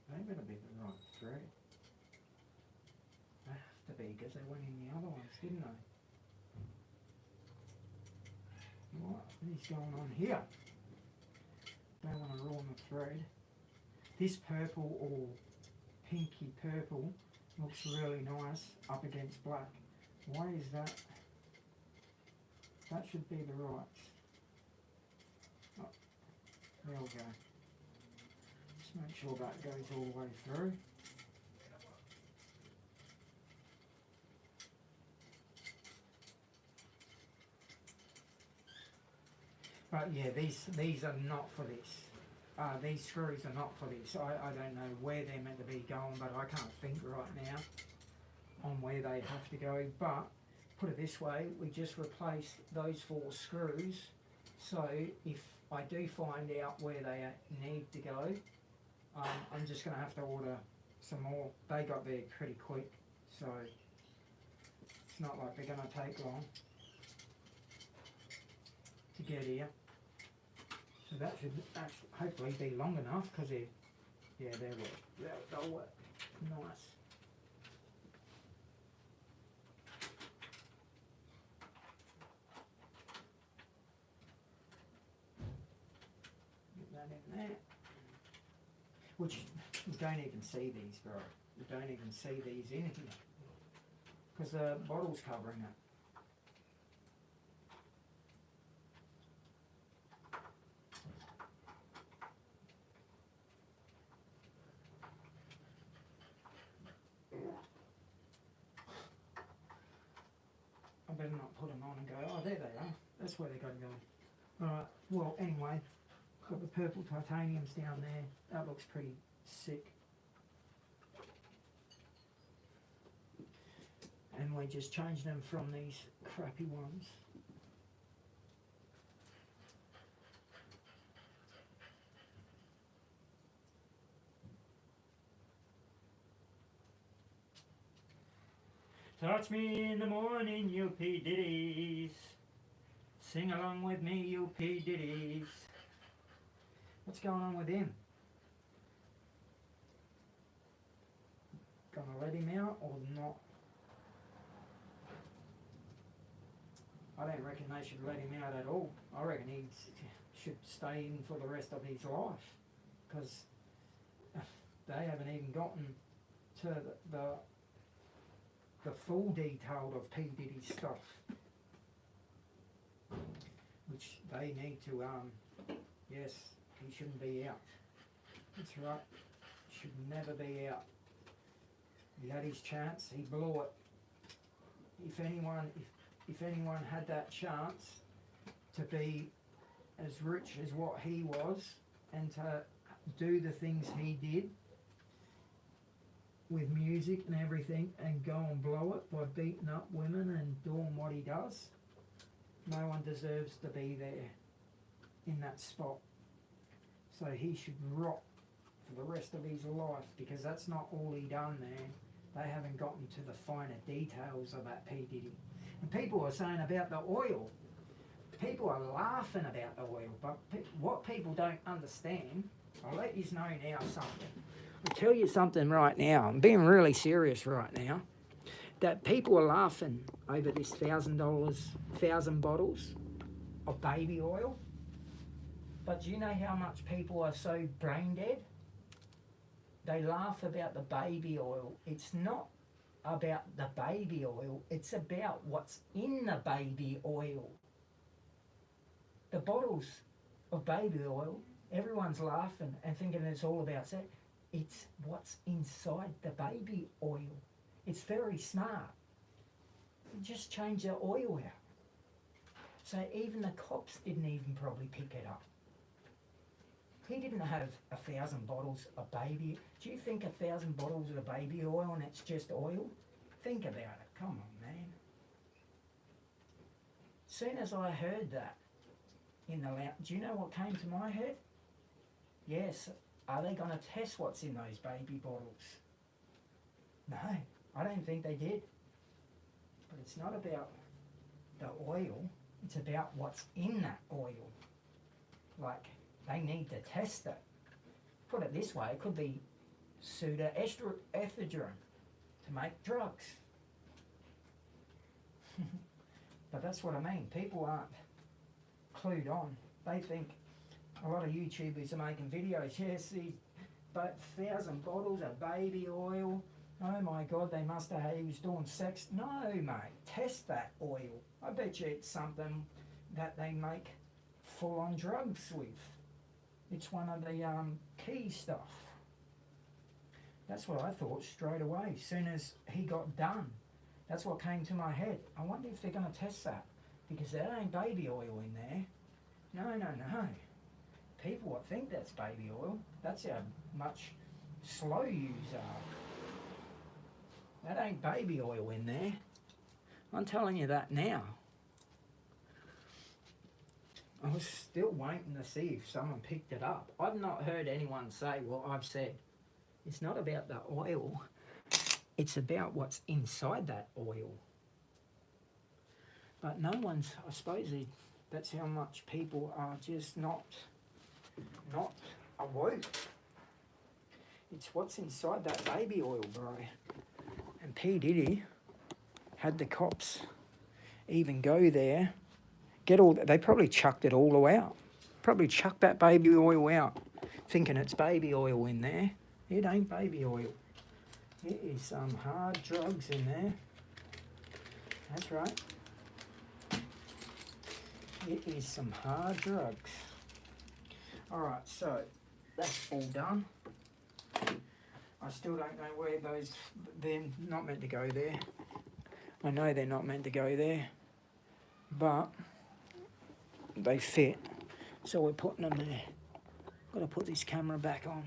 They better be the right thread. They have to be because they went in the other ones, didn't they? What is going on here? Don't want to ruin the thread. This purple or pinky purple looks really nice up against black. Why is that? That should be the right. Oh, there we go. Just make sure that goes all the way through. But yeah, these are not for this. These screws are not for this. I don't know where they're meant to be going, but I can't think right now on where they have to go. But put it this way, we just replaced those 4 screws. So if I do find out where they need to go, I'm just going to have to order some more. They got there pretty quick, so it's not like they're going to take long to get here. So that should actually hopefully be long enough because they'll work nice. Get that in there. Which you don't even see these, bro. You don't even see these in here because the bottle's covering it. I better not put them on and go, oh, there they are. That's where they got to go. Alright, well, anyway, got the purple titaniums down there. That looks pretty sick. we're just changing them from these crappy ones. Touch me in the morning, you P. Diddies. Sing along with me, you P. Diddies. What's going on with him? Gonna let him out or not? I don't reckon they should let him out at all. I reckon he should stay in for the rest of his life, because they haven't even gotten to the full detail of P. Diddy's stuff, which they need to, yes, he shouldn't be out. That's right, should never be out. He had his chance, he blew it. If anyone had that chance to be as rich as what he was and to do the things he did with music and everything and go and blow it by beating up women and doing what he does, no one deserves to be there in that spot. So he should rot for the rest of his life, because that's not all he done there. They haven't gotten to the finer details of that P. Diddy. And people are saying about the oil, people are laughing about the oil, but what people don't understand, I'll let you know now something. I'll tell you something right now, I'm being really serious right now, that people are laughing over this $1,000, 1,000 bottles of baby oil. But do you know how much people are so brain dead? They laugh about the baby oil. It's not about the baby oil, it's about what's in the baby oil. The bottles of baby oil, everyone's laughing and thinking it's all about sex. It's what's inside the baby oil. It's very smart. You just change the oil out. So even the cops didn't even probably pick it up. He didn't have 1,000 bottles of baby. Do you think 1,000 bottles of baby oil and it's just oil? Think about it. Come on, man. Soon as I heard that in the lounge, do you know what came to my head? Yes, are they going to test what's in those baby bottles? No, I don't think they did. But it's not about the oil, it's about what's in that oil. Like, they need to test it. Put it this way, it could be pseudoephedrine to make drugs. But that's what I mean. People aren't clued on. They think a lot of YouTubers are making videos. Yes, these 1,000 bottles of baby oil. Oh my God, they must have, he was doing sex. No, mate, test that oil. I bet you it's something that they make full-on drugs with. It's one of the key stuff. That's what I thought straight away, as soon as he got done. That's what came to my head. I wonder if they're going to test that, because there ain't baby oil in there. No. People would think that's baby oil. That's how much slow yous are. That ain't baby oil in there. I'm telling you that now. I was still waiting to see if someone picked it up. I've not heard anyone say what I've said. It's not about the oil. It's about what's inside that oil. But no one's, I suppose that's how much people are just not awoke. It's what's inside that baby oil, bro. And P. Diddy had the cops even go there, get all that. They probably chucked it all out. Probably chucked that baby oil out, thinking it's baby oil in there. It ain't baby oil. It is some hard drugs in there. That's right. It is some hard drugs. Alright, so that's all done. I still don't know where those, they're not meant to go there. I know they're not meant to go there, but they fit. So we're putting them there. Got to put this camera back on.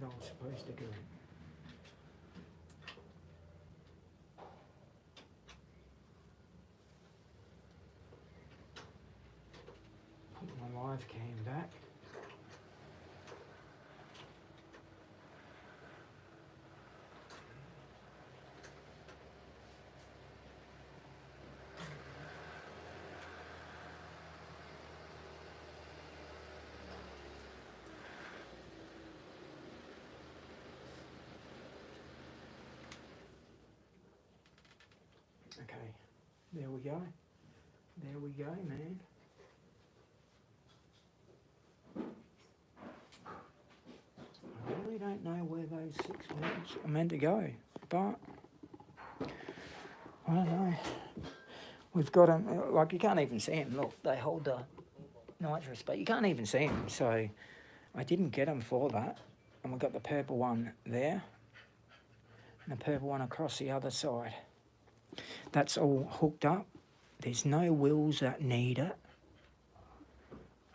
I was supposed to do. Put my live cam back. Okay, there we go. There we go, man. I really don't know where those 6 wheels are meant to go, but I don't know. We've got them, like you can't even see them. Look, they hold the nitrous, but you can't even see them. So I didn't get them for that. And we've got the purple one there and the purple one across the other side. That's all hooked up. There's no wheels that need it.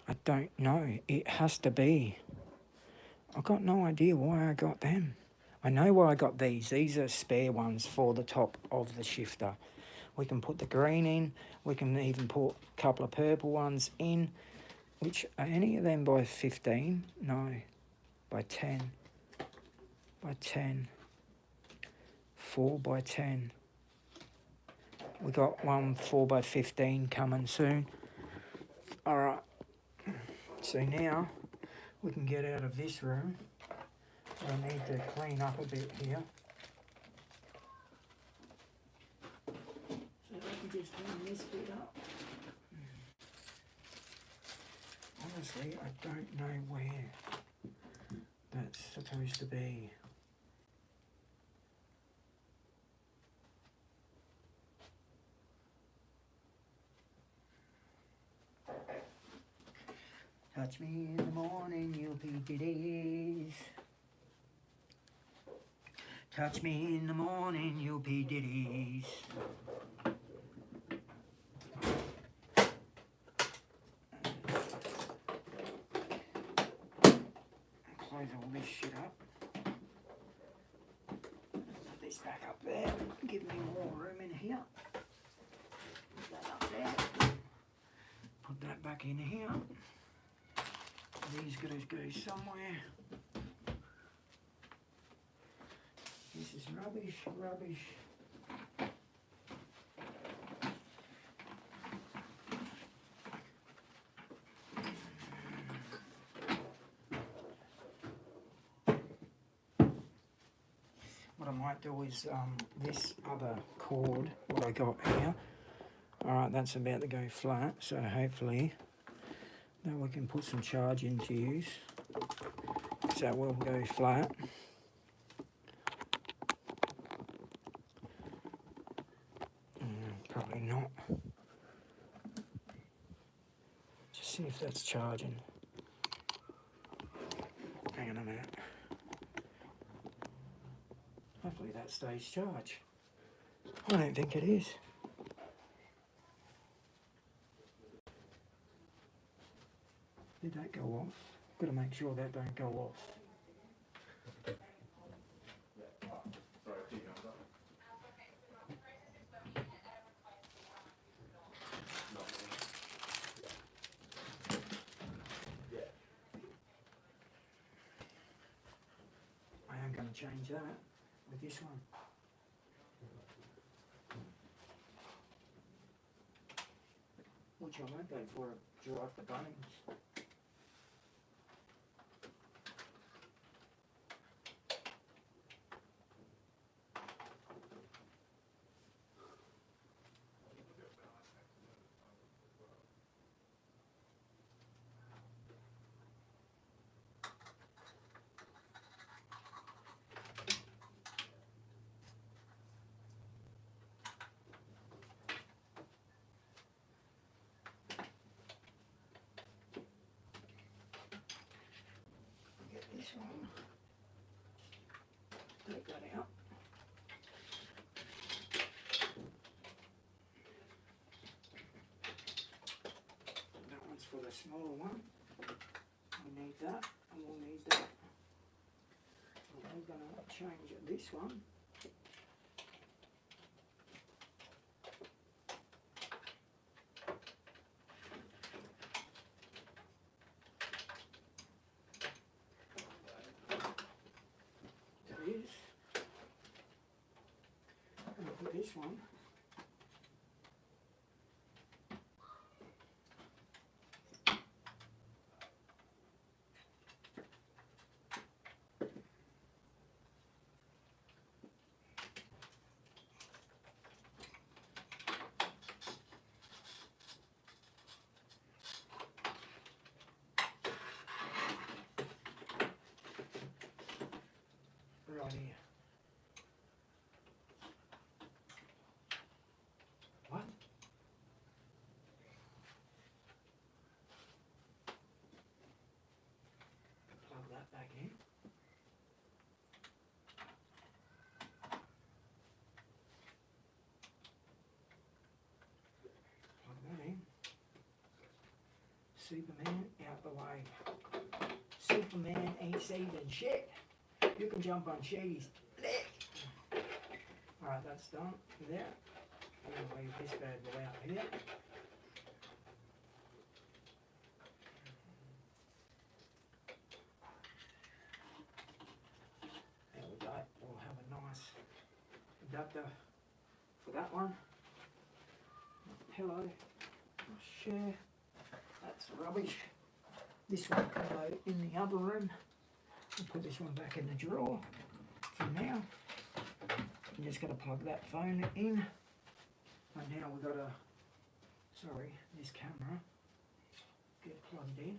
I don't know. It has to be. I've got no idea why I got them. I know why I got these. These are spare ones for the top of the shifter. We can put the green in. We can even put a couple of purple ones in. Which, are any of them by 15? No. By 10. By 10. 4 by 10. We got one 4 by 15 coming soon. Alright. So now we can get out of this room. I need to clean up a bit here. So let me just clean this bit up. Honestly, I don't know where that's supposed to be. Touch me in the morning, you'll be ditties. Touch me in the morning, you'll be ditties. Close all this shit up. Put this back up there. Give me more room in here. Put that up there. Put that back in here. These gotta go somewhere. This is rubbish, rubbish. What I might do is this other cord, what I got here. Alright, that's about to go flat, so hopefully now we can put some charge into use. So it will go flat. Probably not. Just see if that's charging. Hang on a minute. Hopefully that stays charged. I don't think it is. Did that go off? Got to make sure that don't go off. I am going to change that with this one. Which I won't go for a drive the Bunnings. This one. Take that out. That one's for the smaller one. We need that, and we'll need that. we're going to change this one. To this. And put this one. Right here. What? Plug that back in. Plug that in. Superman out the way. Superman ain't saving shit. You can jump on Shady's leg. Alright, that's done. There. I'm going to leave this bad boy out here. There we go. We'll have a nice adapter for that one. Hello. Share. That's rubbish. This one can go in the other room. I'll put this one back in the drawer for now. I'm just going to plug that phone in. And now we've got this camera get plugged in.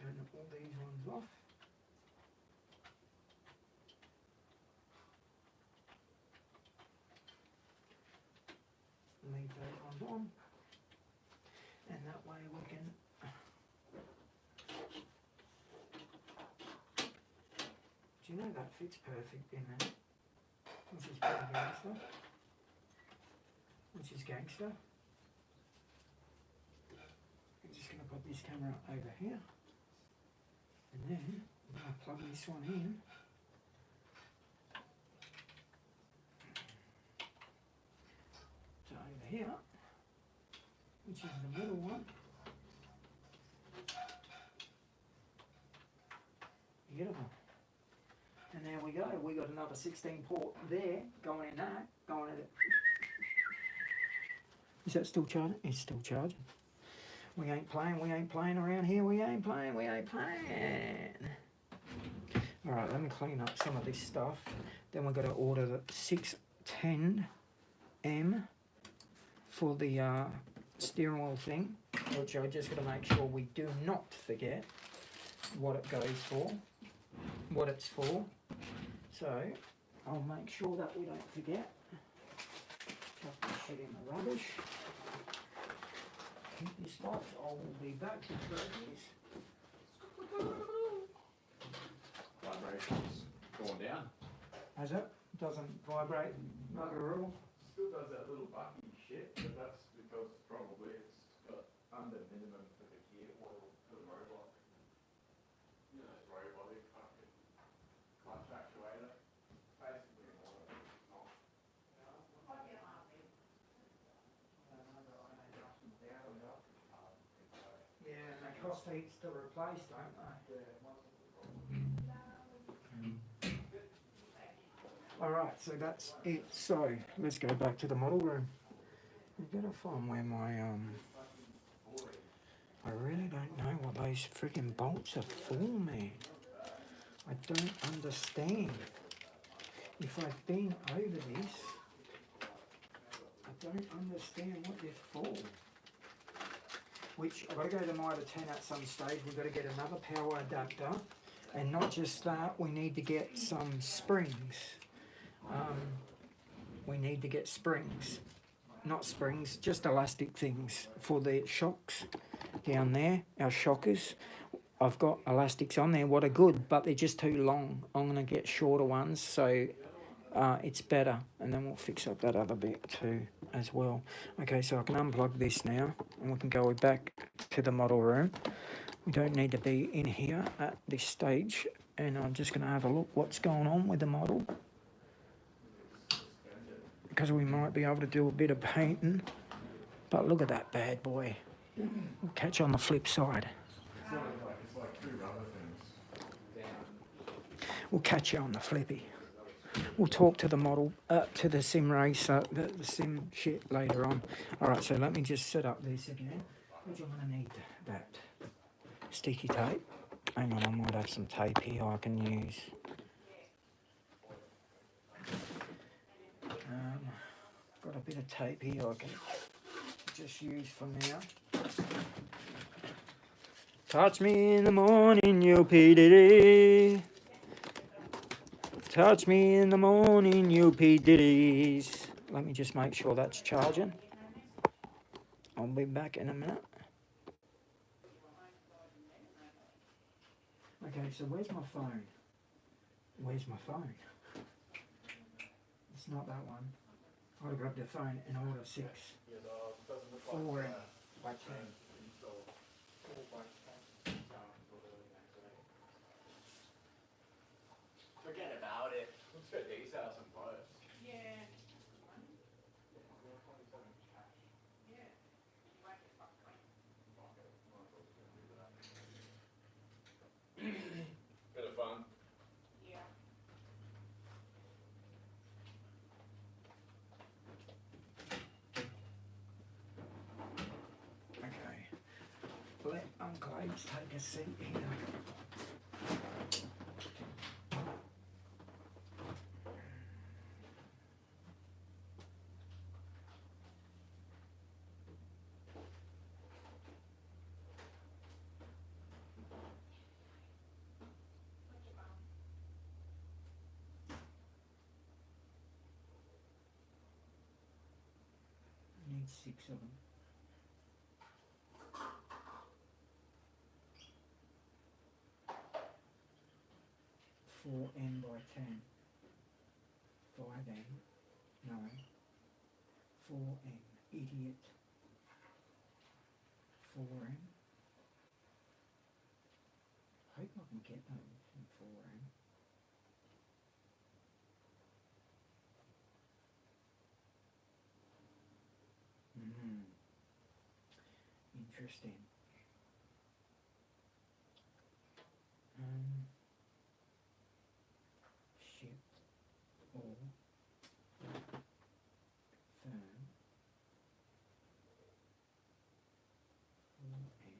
Turn all these ones off. Leave those ones on, and that way we can do you know that fits perfect in there, which is pretty gangster, I'm just going to put this camera over here, and then I'm going to plug this one in. Over here, which is the middle one. Beautiful. And there we go. We got another 16 port there going in that. Going in it. Is that still charging? It's still charging. We ain't playing around here. We ain't playing. Alright, let me clean up some of this stuff. Then we've got to order the 610M for the steering wheel thing, which I just got to make sure we do not forget what it goes for, what it's for. So I'll make sure that we don't forget. Chuck this shit in the rubbish. Keep this box. I will be back to trophies. Vibrations going down. Has it? Doesn't vibrate bugger all. Still does that little bucky shit, but that's because probably it's got under minimum for the gear oil for the robot. You know, robotic fucking clutch actuator. Basically all of it. Yeah, and they cost heaps to replace, don't they? Alright, so that's it. So, let's go back to the model room. I've got to find where my, I really don't know what those freaking bolts are for, man. I don't understand. If I've been over this, I don't understand what they're for. Which, I've got to go to Mitre 10 at some stage. We've got to get another power adapter. And not just that, we need to get some springs. We need to get springs. Not springs, just elastic things for the shocks down there, our shockers. I've got elastics on there, what are good, but they're just too long. I'm going to get shorter ones, so it's better. And then we'll fix up that other bit too as well. Okay, so I can unplug this now and we can go back to the model room. We don't need to be in here at this stage, and I'm just going to have a look what's going on with the model, because we might be able to do a bit of painting. But look at that bad boy. We'll catch you on the flip side. It's like two rubber things. We'll catch you on the flippy. We'll talk to the model, to the sim racer, the sim shit later on. Alright, so let me just set up this again. Which I'm going to need that sticky tape. Hang on, I might have some tape here I can use. Got a bit of tape here I can just use for now. Touch me in the morning, you P. Touch me in the morning, you P. Diddies. Let me just make sure that's charging. I'll be back in a minute. Okay, so where's my phone? Where's my phone? It's not that one. I would grab the phone and order 6. 4 by 10. Forget about it. Let's go to Dave's house and buy it. Yeah. Bit of fun. Yeah. Okay. Let Uncle Abe's take a seat here. Need 6 of them. 4N by 10. 5N. No. 4N. Idiot. 4N. I hope I can get those in 4N. Interesting. Ship or firm 4N.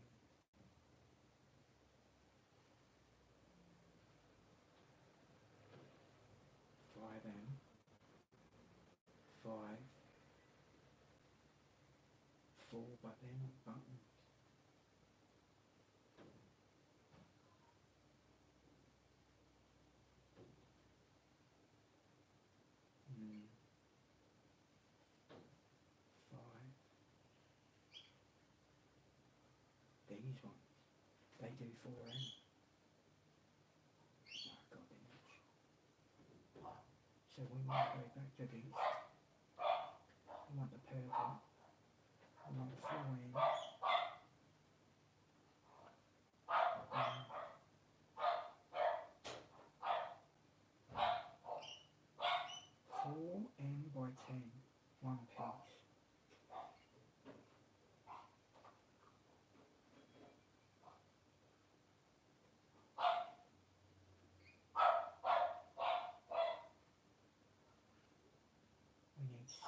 5N. 5 4, but they're not buttons. These ones, they do 4N. Oh, God, they're much. So we might go back to these. We want the purple. We want 4N. 4N by 10, 1 piece. We need 6.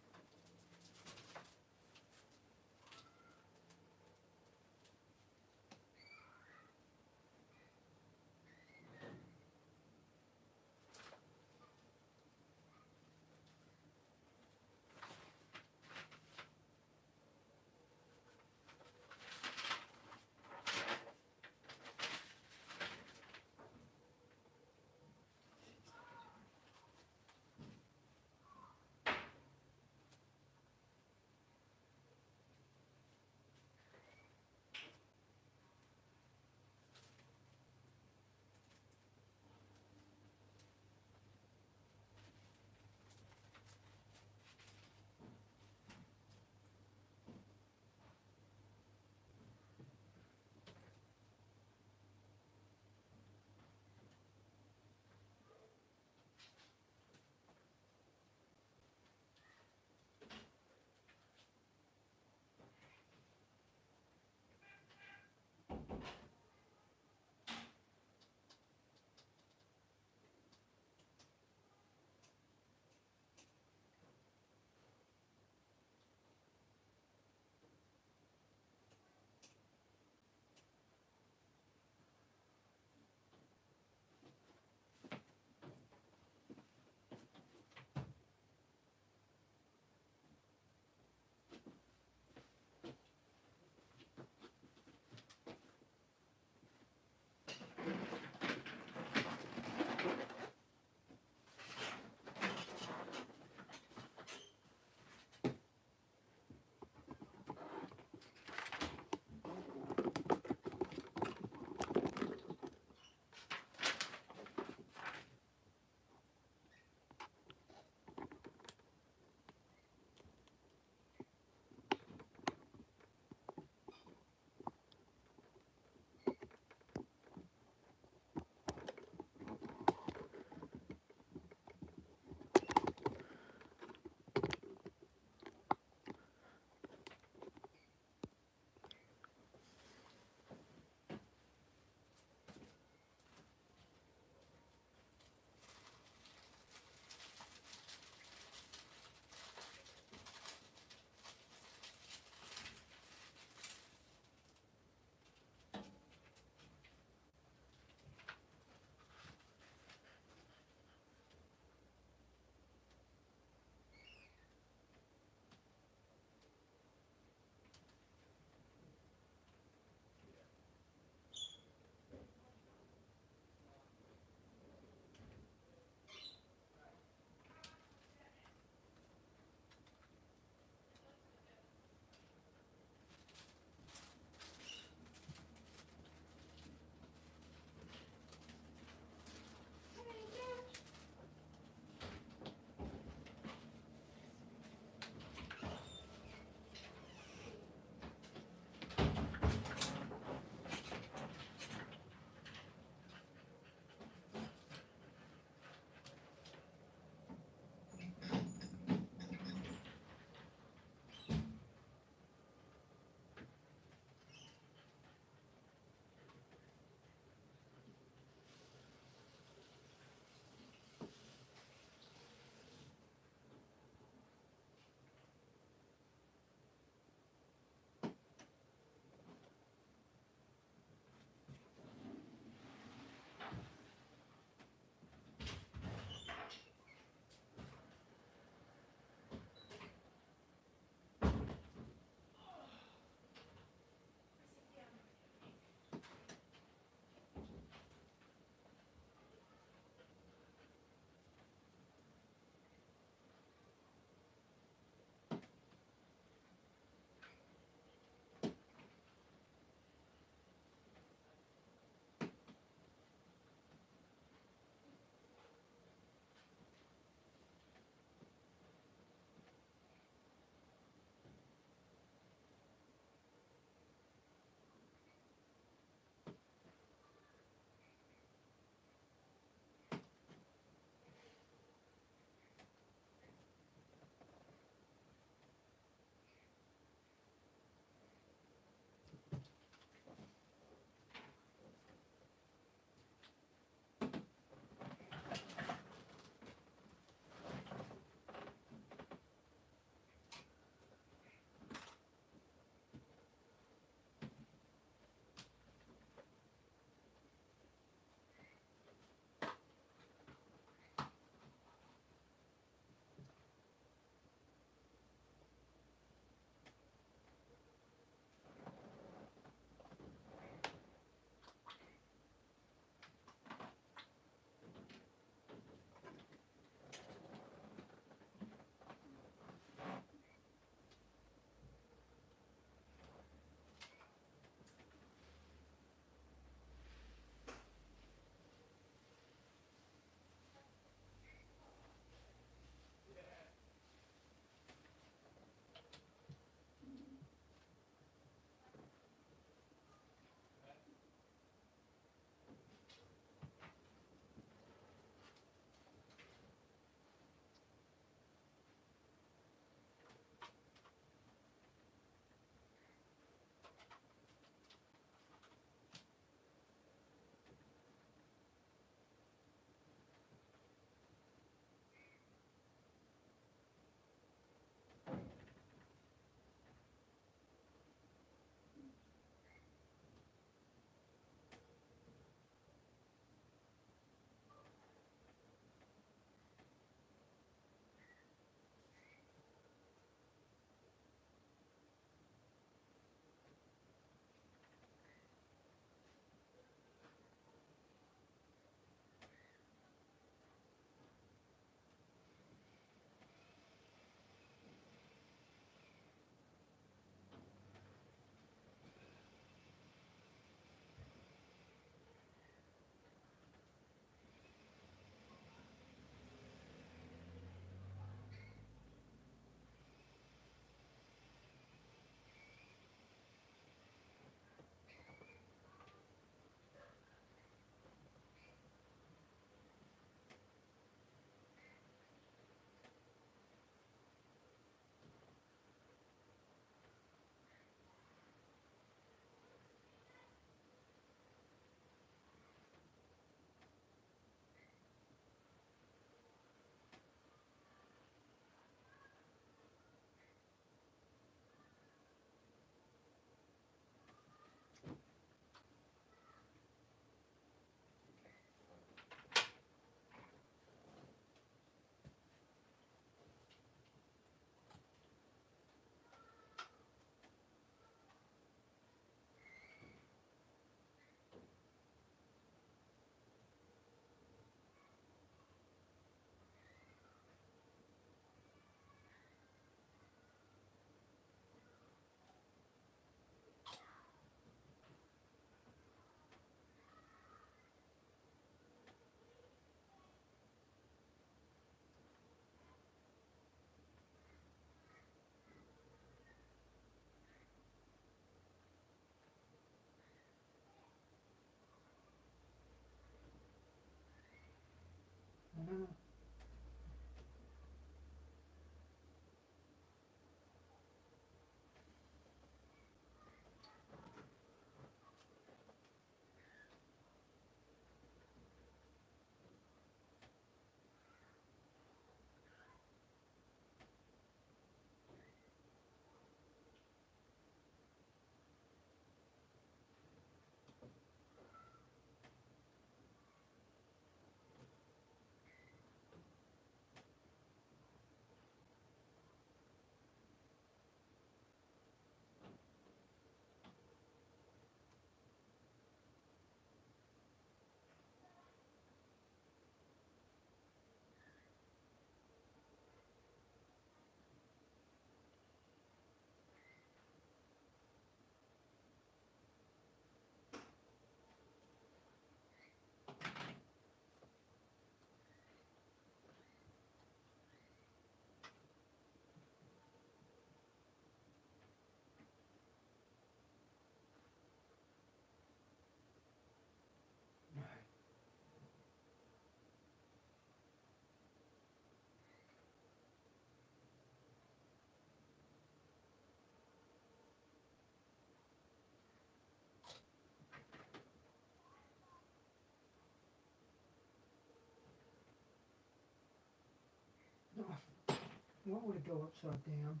Why would it go upside down?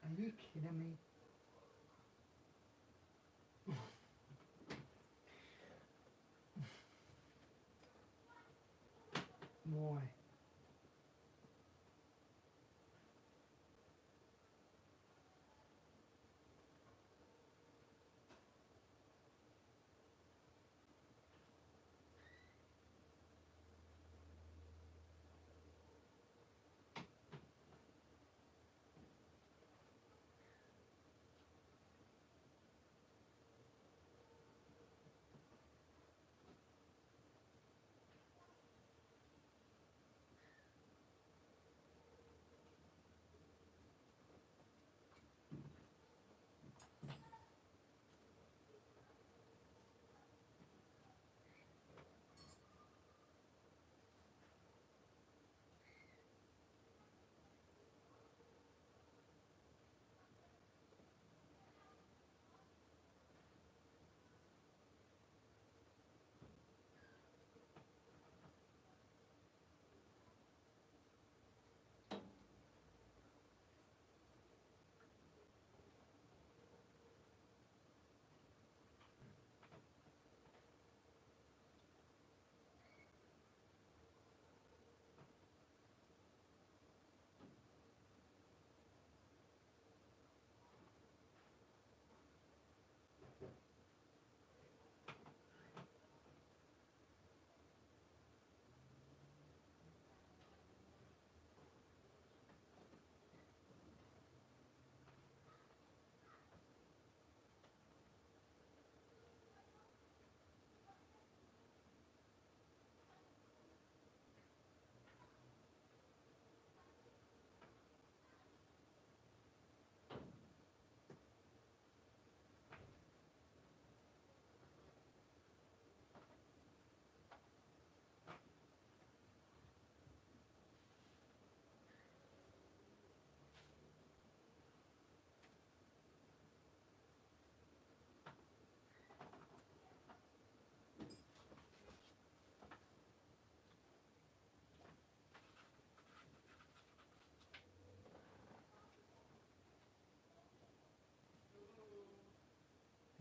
Are you kidding me? Why?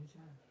Is that?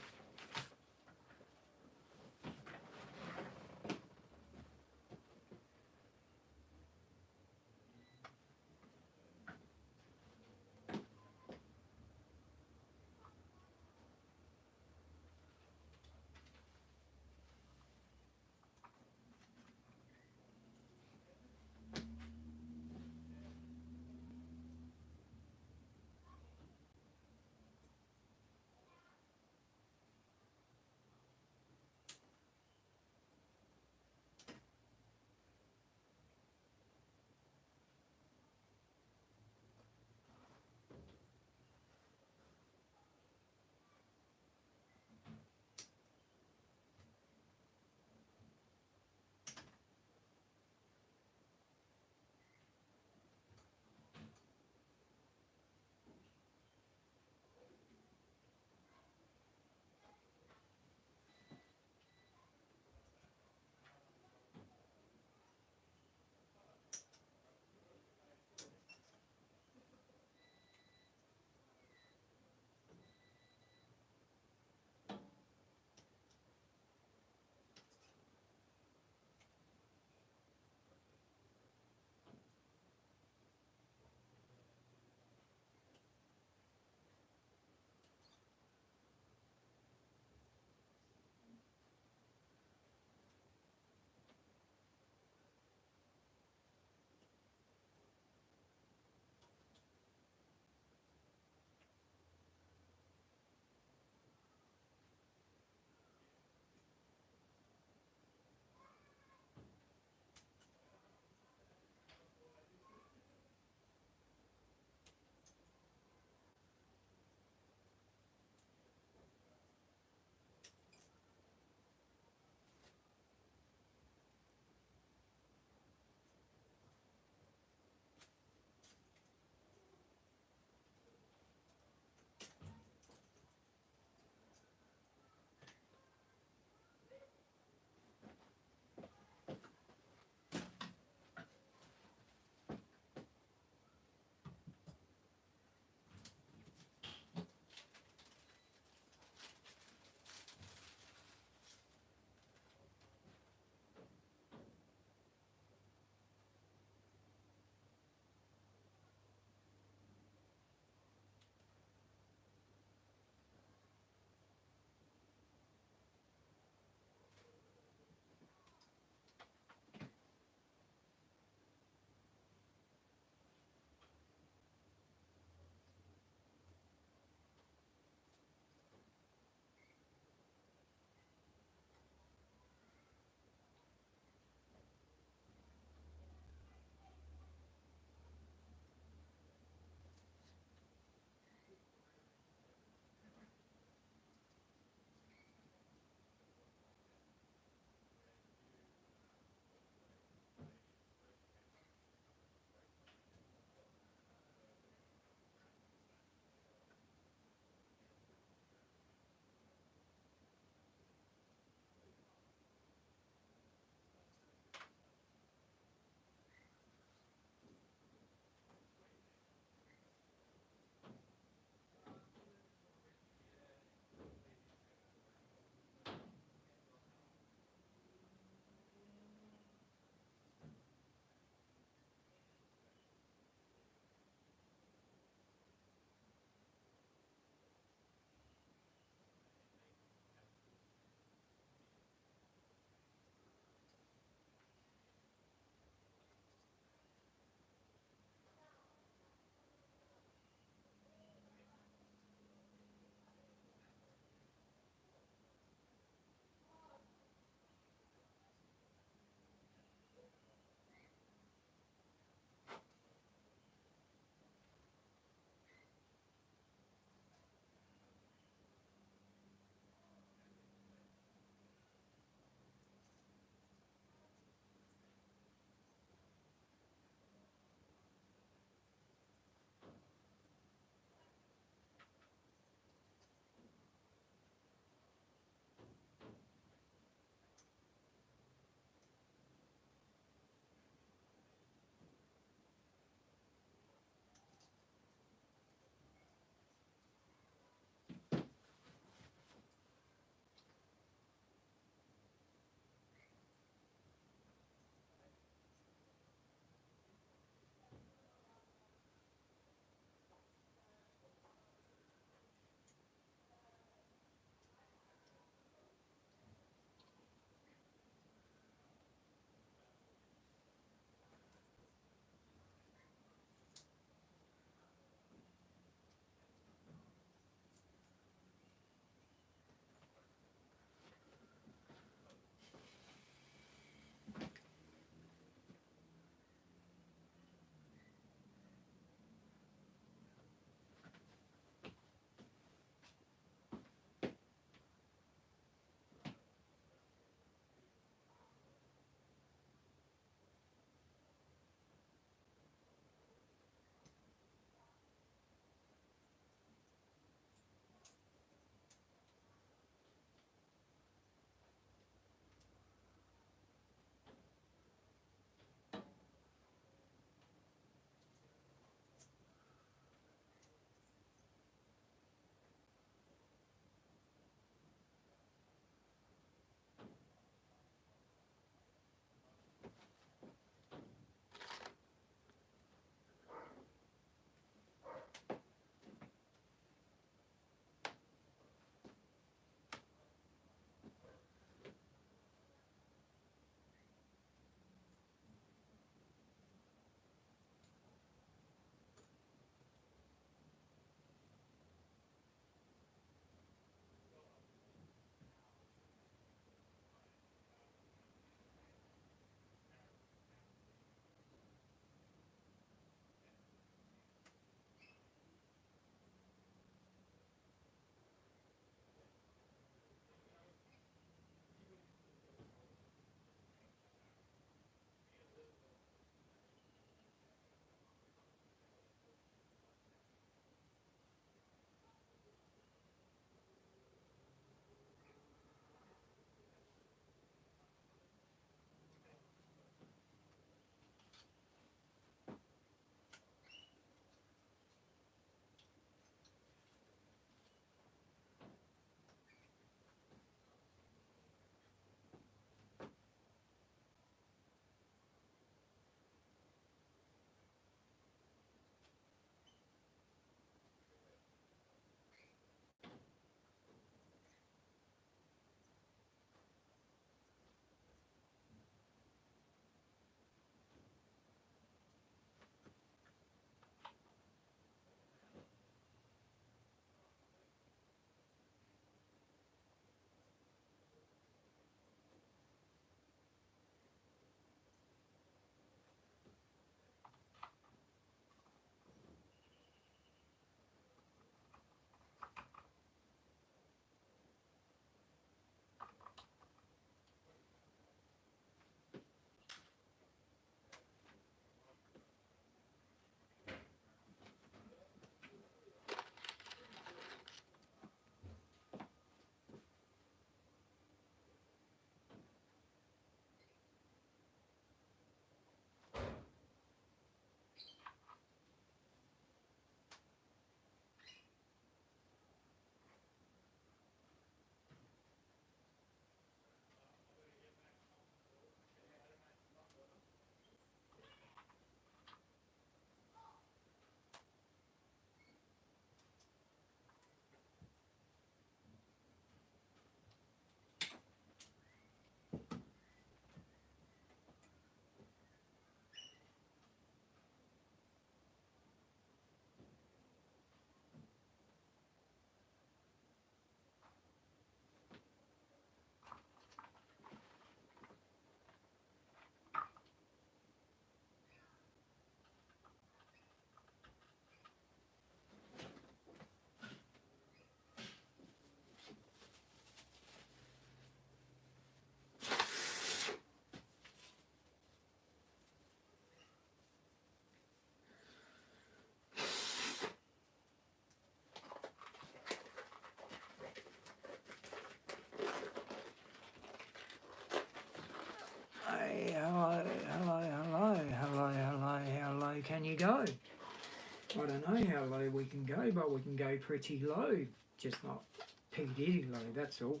don't know how low we can go, but we can go pretty low, just not P. Diddy low, that's all.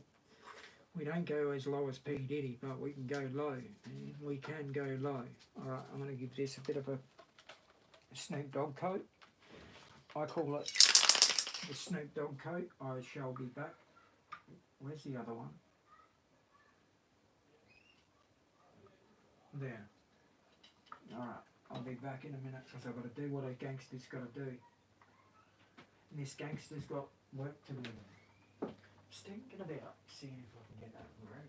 We don't go as low as P. Diddy, but we can go low, and we can go low. Alright, I'm going to give this a bit of a Snoop Dogg coat. I call it the Snoop Dogg coat. I shall be back. Where's the other one? There. Alright, I'll be back in a minute because I've got to do what a gangster's got to do. And this gangster's got work to do. Just thinking about seeing if I can get that right.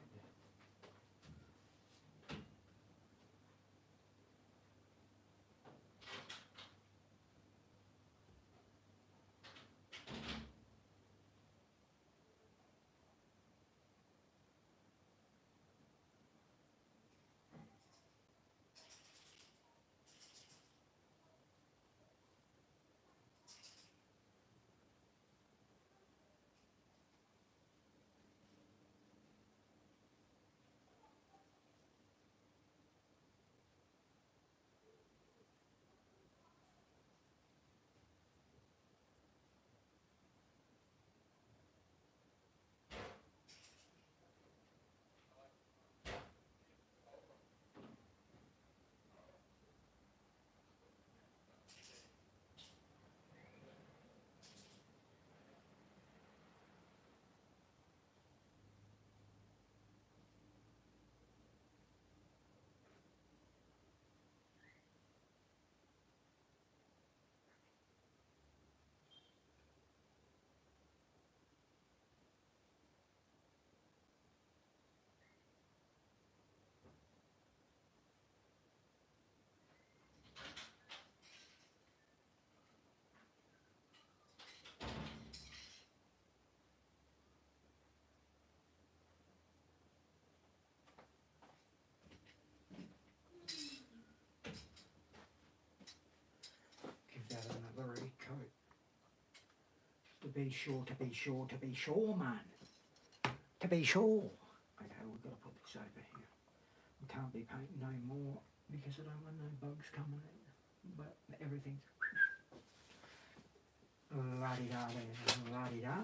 Give that another recoat. To be sure, man. To be sure. Okay, we've got to put this over here. We can't be painting no more because I don't want no bugs coming in. But everything's la-di-da there, la-di-da.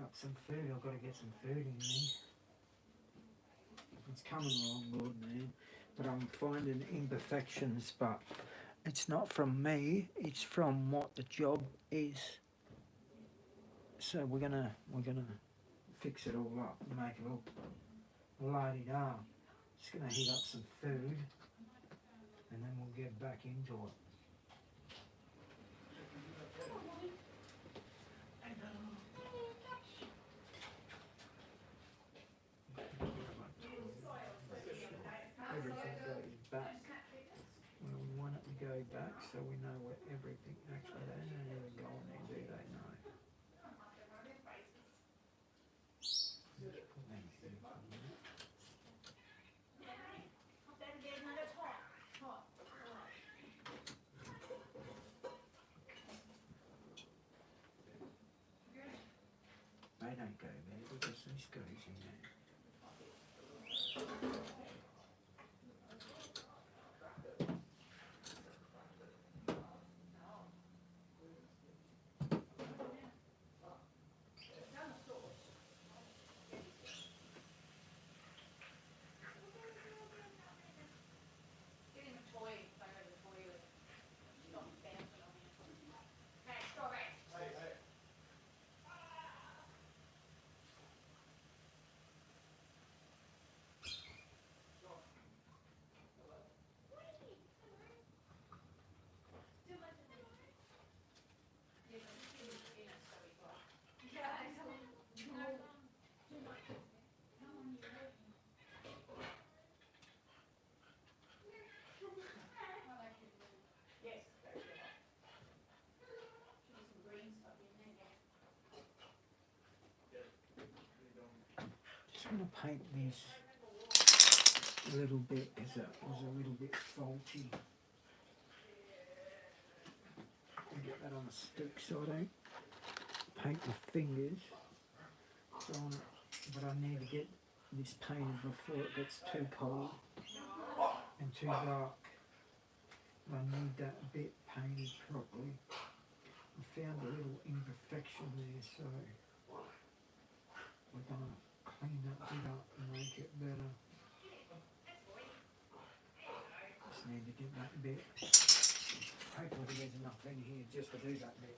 up some food. I've got to get some food in me. It's coming along good, man. But I'm finding imperfections, but it's not from me. It's from what the job is. So we're gonna fix it all up and make it all loaded up. Just gonna heat up some food, and then we'll get back into it. Everything goes back when we want it to go back, so we know where everything actually. They don't really go on there, do they? No. Just put them through for a minute. They don't go there because this goes in there. Just want to paint this a little bit because that was a little bit faulty. Get that on the stick so I don't paint my fingers on it. But I need to get this painted before it gets too cold and too dark. I need that bit painted properly. I found a little imperfection there, so we're going to clean that bit up and make it better. Just need to get that bit. Hopefully there's enough in here just to do that bit.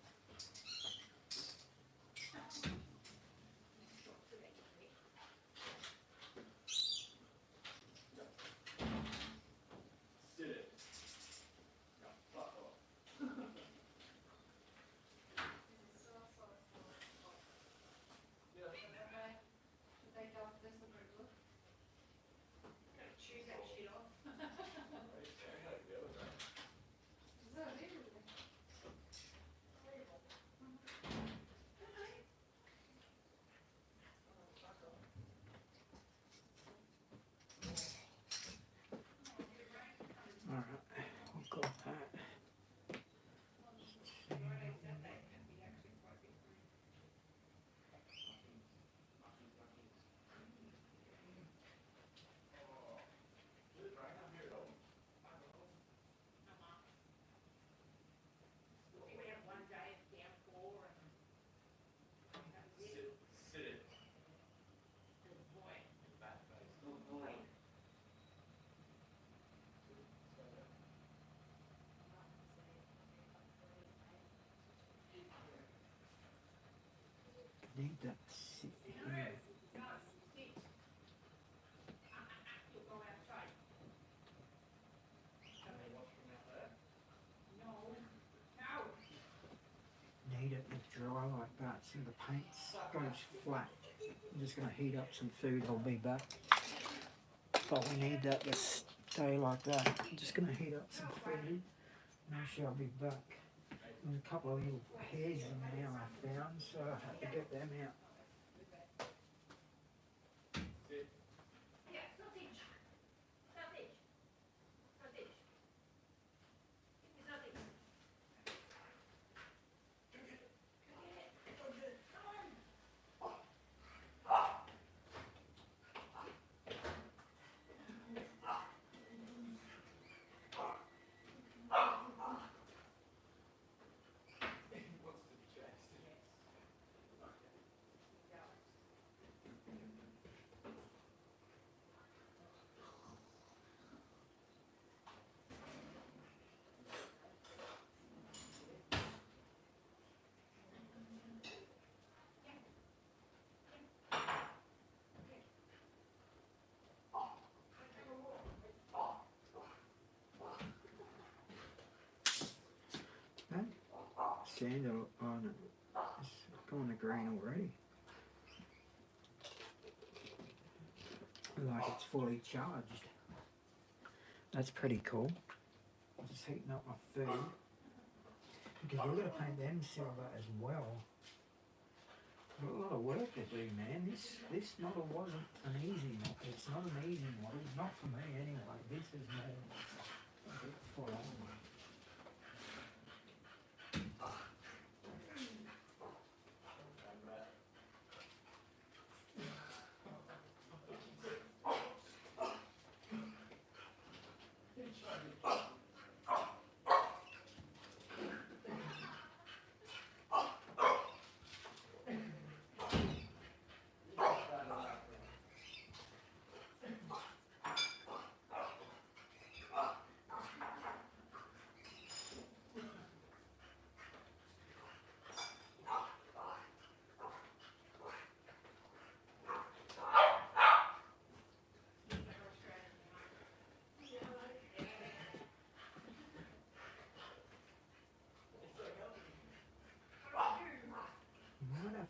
Alright, I've got that. Need that sit here. Need it to dry like that so the paint goes flat. I'm just going to heat up some food, I'll be back. But we need that to stay like that. I'm just going to heat up some food and I shall be back. There's a couple of little hairs in there I found, so I have to get them out. sander on it. It's gone to green already. Like it's fully charged. That's pretty cool. I'm just heating up my food. Because we're going to paint them silver as well. Got a lot of work to do, man. This model wasn't an easy model. It's not an easy model. Not for me anyway. This is more a bit full on.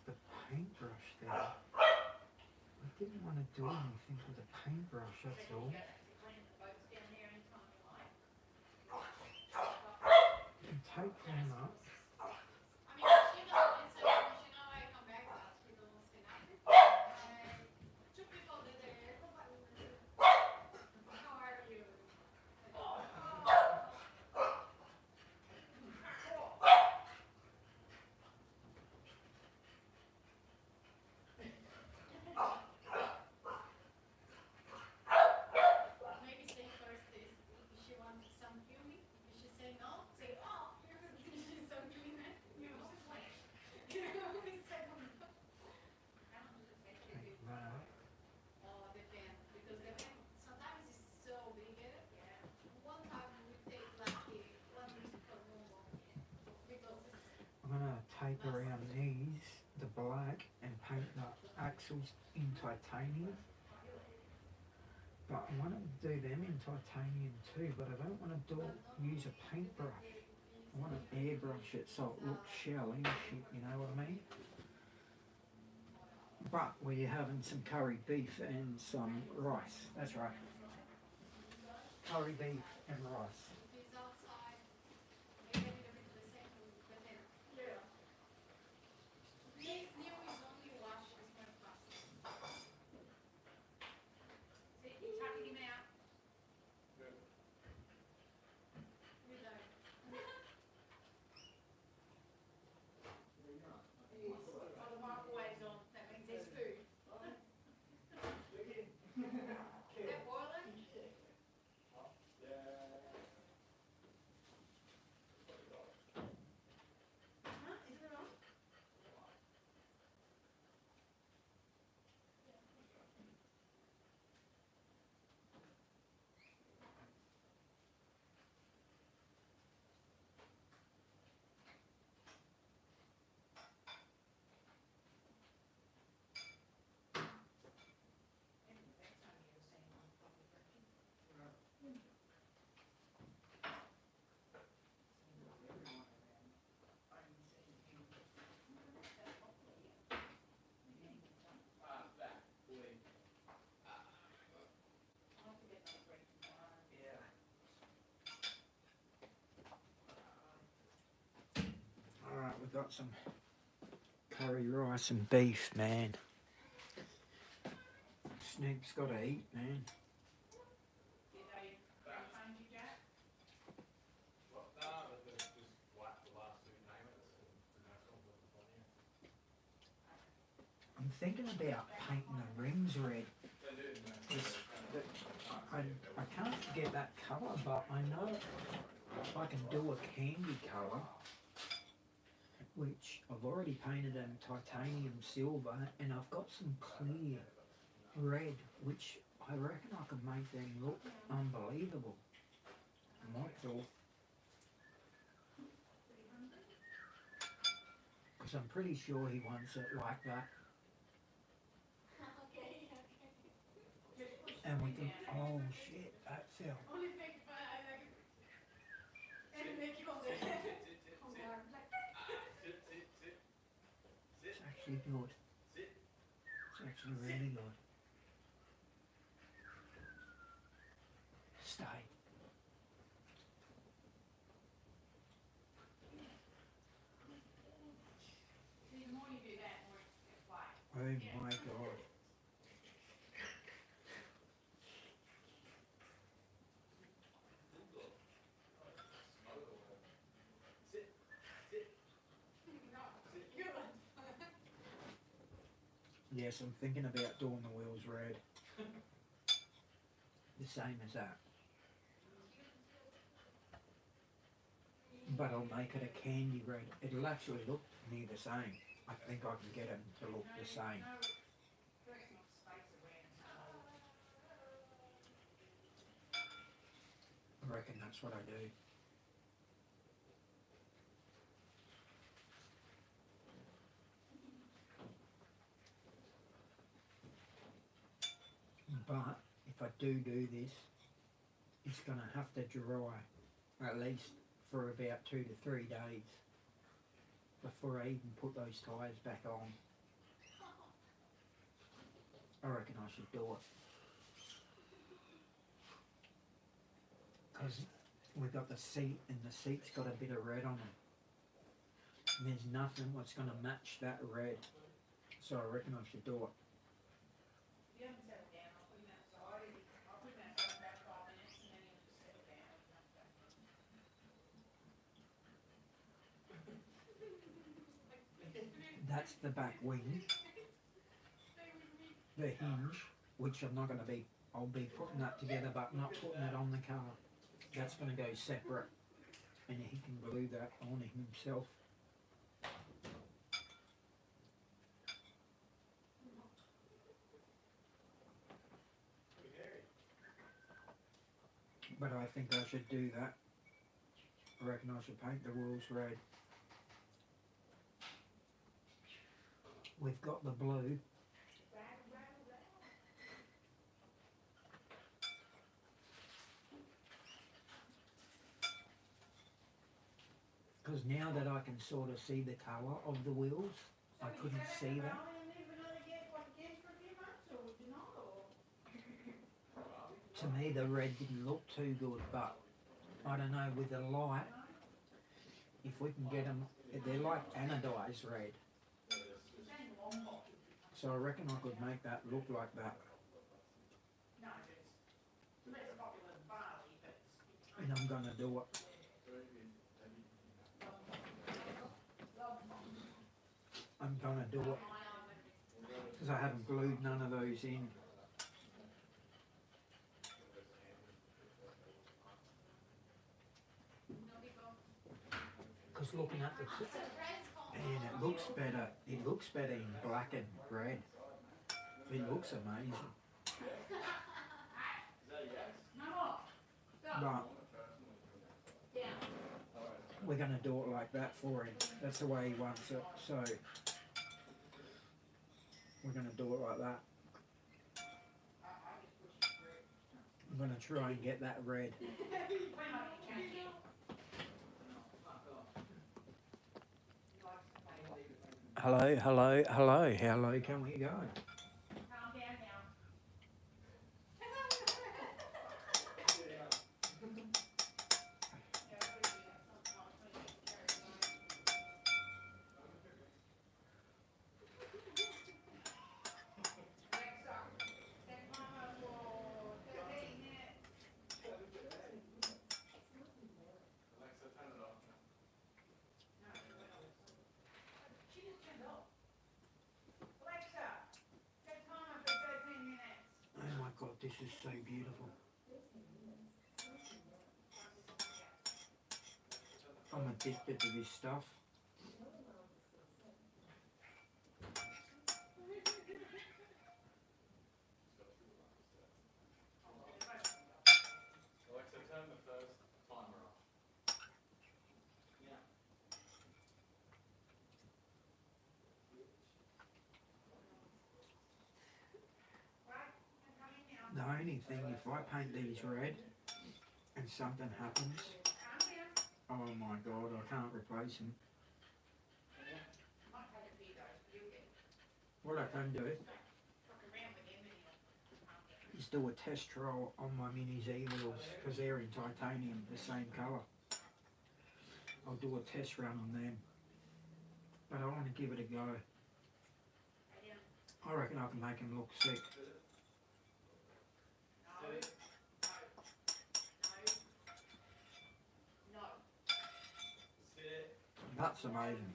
The paintbrush there. I didn't want to do anything with the paintbrush, that's all. You can take them up. I'm going to tape around these, the black, and paint the axles in titanium. But I want to do them in titanium too, but I don't want to use a paintbrush. I want to airbrush it so it looks shelly and shit, you know what I mean? But we're having some curry beef and some rice, that's right. Curry beef and rice. Alright, we've got some curry rice and beef, man. Snoop's got to eat, man. I'm thinking about painting the rims red. I can't get that colour, but I know I can do a candy colour, which I've already painted in titanium silver, and I've got some clear red, which I reckon I could make them look unbelievable. I might do. Because I'm pretty sure he wants it like that. And we think, oh shit, that fell. actually good. It's actually really good. Stay. See, the more you do that, the more it gets flat. Oh my god. Yes, I'm thinking about doing the wheels red. The same as that. But I'll make it a candy red. It'll actually look near the same. I think I can get them to look the same. I reckon that's what I do. But if I do this, it's going to have to dry at least for about 2 to 3 days before I even put those tyres back on. I reckon I should do it. Because we've got the seat and the seat's got a bit of red on it. And there's nothing that's going to match that red. So I reckon I should do it. You haven't settled down, I'll put him outside, I'll put him outside for about 5 minutes and then he'll just settle down and come back. That's the back wing. The hinge, which I'm not going to be, I'll be putting that together but not putting it on the car. That's going to go separate and he can glue that on himself. But I think I should do that. I reckon I should paint the wheels red. We've got the blue. Because now that I can sort of see the colour of the wheels, I couldn't see that. To me the red didn't look too good, but I don't know, with the light, if we can get them, they're like anodised red. So I reckon I could make that look like that. And I'm going to do it. I'm going to do it. Because I haven't glued none of those in. Because looking at the and it looks better. It looks better in black and red. It looks amazing. But we're going to do it like that for him. That's the way he wants it. So we're going to do it like that. I'm going to try and get that red. Hello, hello, hello. How low can we go? Calm down now. Oh my god, this is so beautiful. I'm addicted to this stuff. Alexa, turn the first timer off. The only thing, if I paint these red and something happens, oh my god, I can't replace them. what I can do Fuck around with him and he'll is do a test roll on my Mini Z wheels because they're in titanium, the same colour. I'll do a test run on them, but I want to give it a go. I reckon I can make them look sick. No. That's amazing.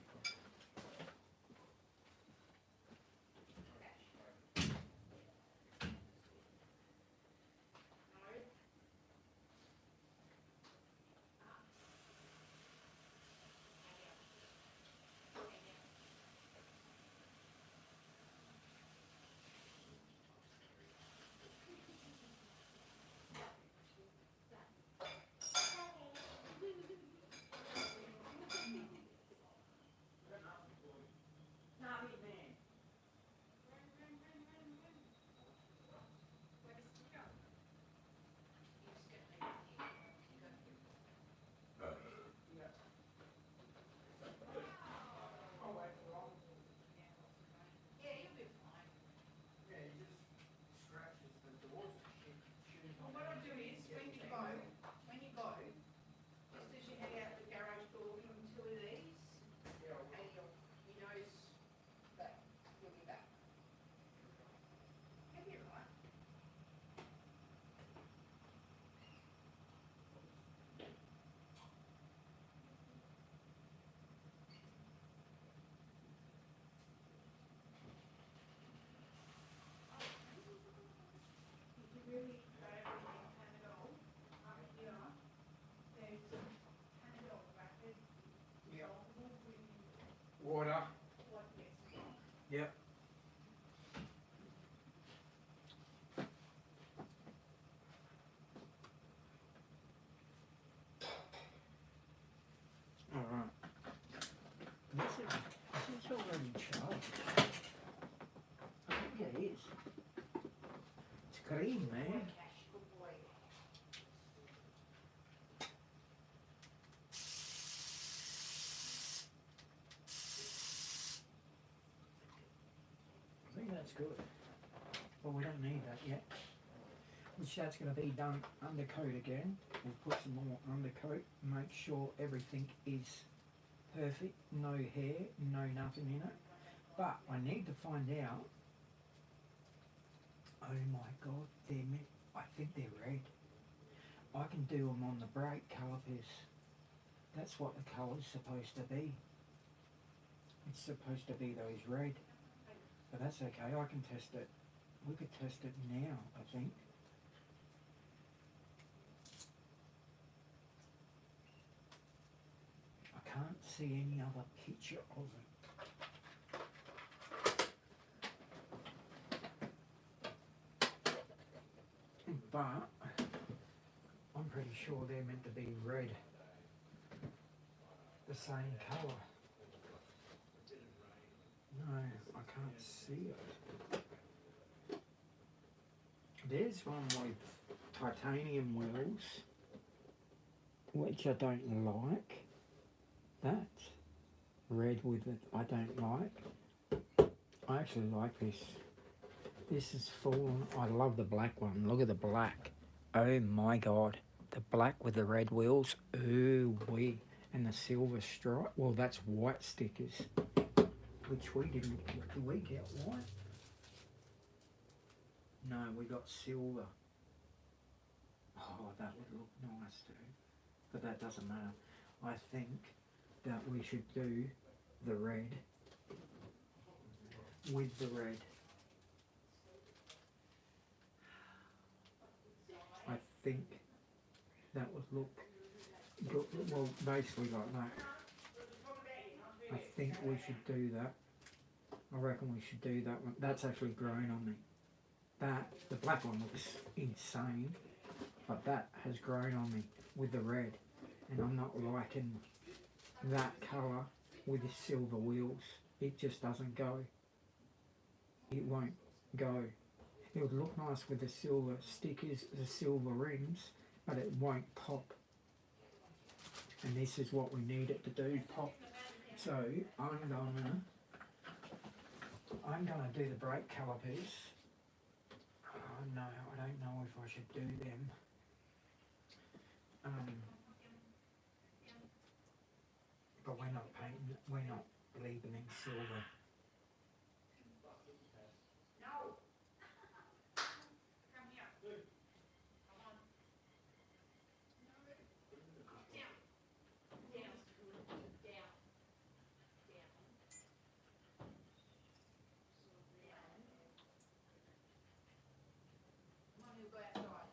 Yeah, you'll be fine. Yeah, he just scratches the doors and shit. Well, what I'll do is, when you go, just as you head out the garage door, give him two of these, and he knows that you'll be back. He'll be alright. Did you really got everything Panadol? Yeah. There's Panadol rapid, Yeah. dissolvable with Water. what, yes. Yep. Alright. This is already charged. I think it is. It's green, man. Cash, good boy. I think that's good. But we don't need that yet. Which that's going to be done undercoat again. We'll put some more undercoat, make sure everything is perfect, no hair, no nothing in it. But I need to find out, oh my god, I think they're red. I can do them on the brake calipers. That's what the colour's supposed to be. It's supposed to be those red. But that's okay, I can test it. We could test it now, I think. I can't see any other picture of it. But I'm pretty sure they're meant to be red. The same colour. No, I can't see it. There's one with titanium wheels, which I don't like. That's red with it, I don't like. I actually like this. This is full on. I love the black one. Look at the black. Oh my god. The black with the red wheels. Ooh wee. And the silver stripe. Well, that's white stickers. Which we didn't. Did we get white? No, we got silver. Oh, that would look nice too. But that doesn't matter. I think that we should do the red with the red. I think that would look good. Well, basically like that. I think we should do that. I reckon we should do that one. That's actually grown on me. The black one looks insane, but that has grown on me with the red. And I'm not liking that colour with the silver wheels. It just doesn't go. It won't go. It would look nice with the silver stickers, the silver rims, but it won't pop. And this is what we need it to do, pop. So I'm gonna I'm gonna do the brake calipers. Oh no, I don't know if I should do them. But we're not painting, we're not leaving in silver. No. Come here. Come on. Down. Down. Down. Down. Come on, you go outside.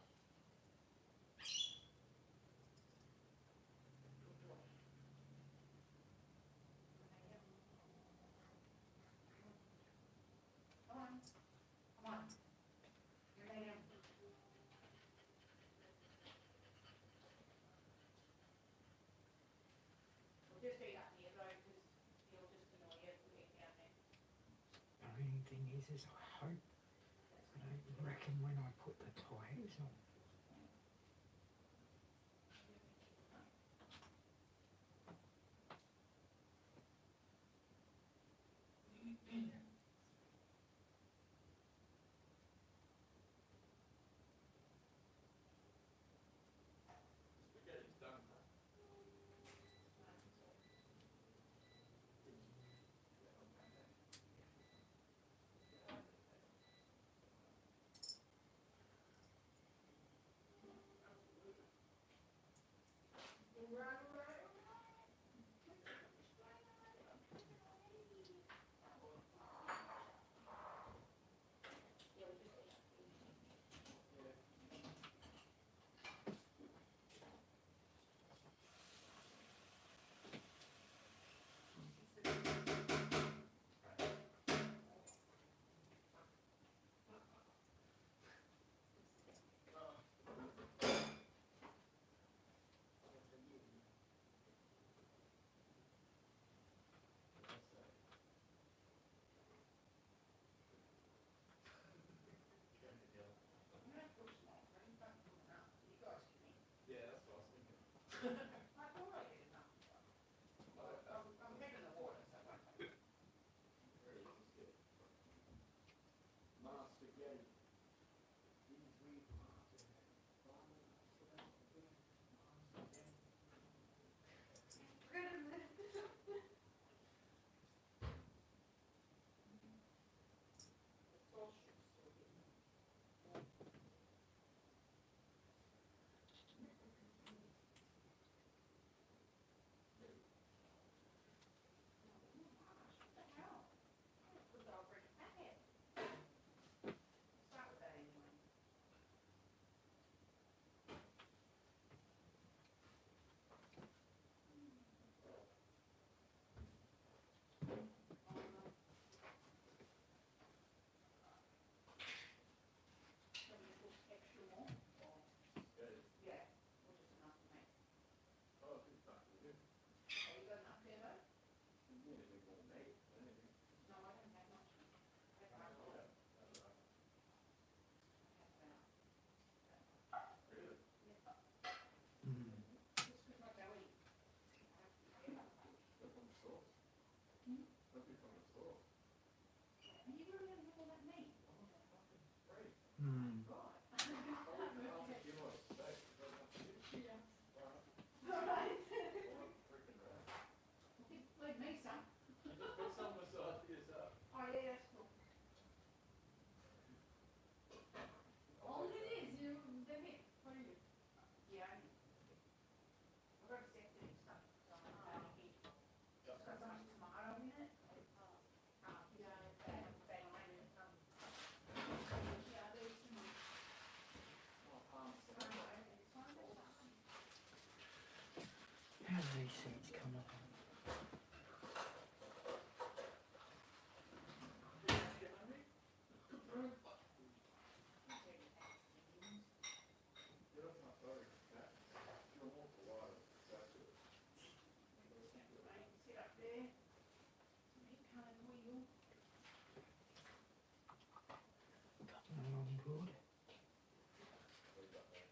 Come on. Come on. You're laying down. We'll just stay up here though, because he'll just annoy you if we get down there. The only thing is I hope, I don't reckon when I put the tyres on. Spaghetti's done. Yeah, that's what I was thinking. I thought I did enough. I'm taking the water, so I won't. Very easy skip. Mars spaghetti. Start with that anyway. Maybe a little extra more, or, Spaghetti. yeah, or just enough for me. Oh, good stuff. Good. Oh, you got enough there though? Anything more meat? Anything? No, I don't have much. I have about. Really? Just with my belly. Look on the sauce. Hmm? Look from the sauce. Are you really gonna have all that meat? Great. Hmm. God. Half a kilo of steak. Doesn't have to be. Yeah. Wow. Alright. What freaking rat. Leave me some. You just put some aside for yourself. Oh, yeah, that's cool. All it is, the meat. What are you? Yeah, I know. I've got accepted and stuff, so I'm not having heat. It's got so much tomato in it. Yeah, bang on it. Yeah, there's some. Oh, parmesan. It's fine, it's fine. How do these seats come up? Yeah, that's not sorry. That, you'll walk a lot of that's it. Sit up there. Meat cutting wheel. Coming along good. Leave that there.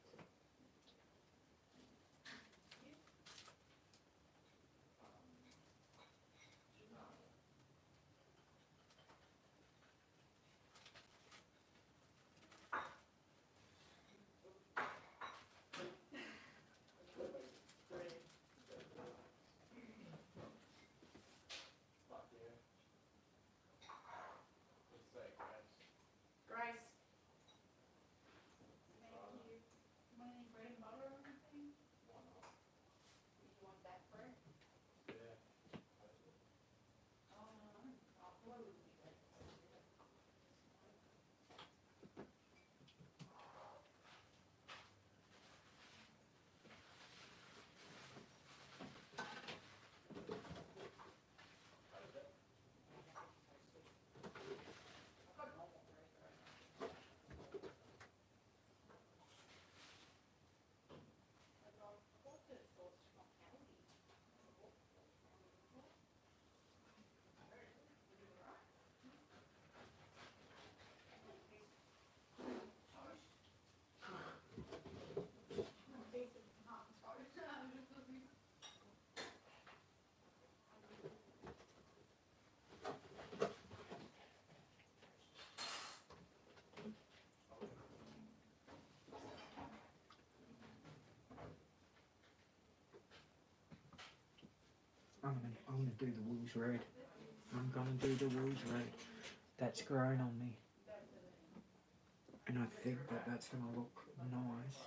front of me. I'm going to do the wheels red. I'm going to do the wheels red. That's grown on me. And I think that that's going to look nice.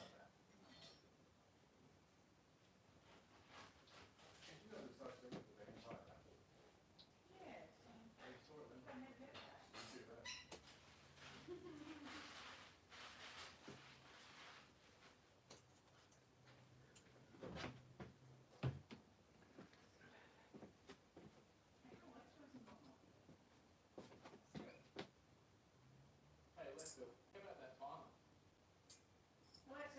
Hey, let's go. How about that timer? Well, that's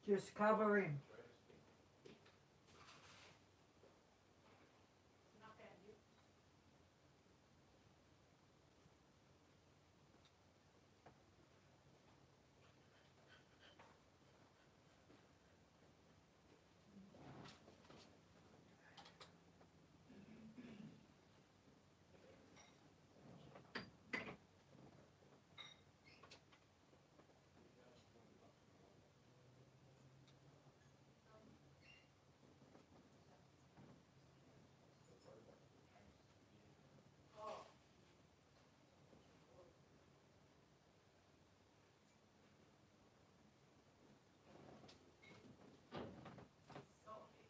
Just cover him. Not bad, you. Oh. Salty.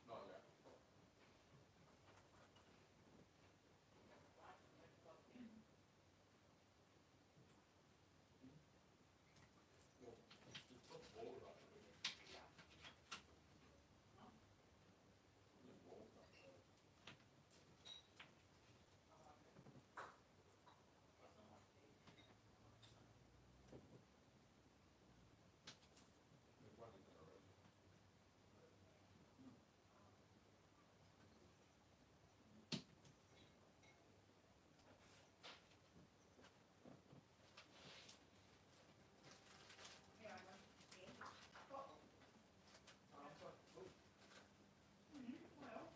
Not yet. Well, just put bolts up there. Just bolts up there. That's not much heat. There's one in there already. Yeah, I know. Yeah. Uh-oh. Oh, Well.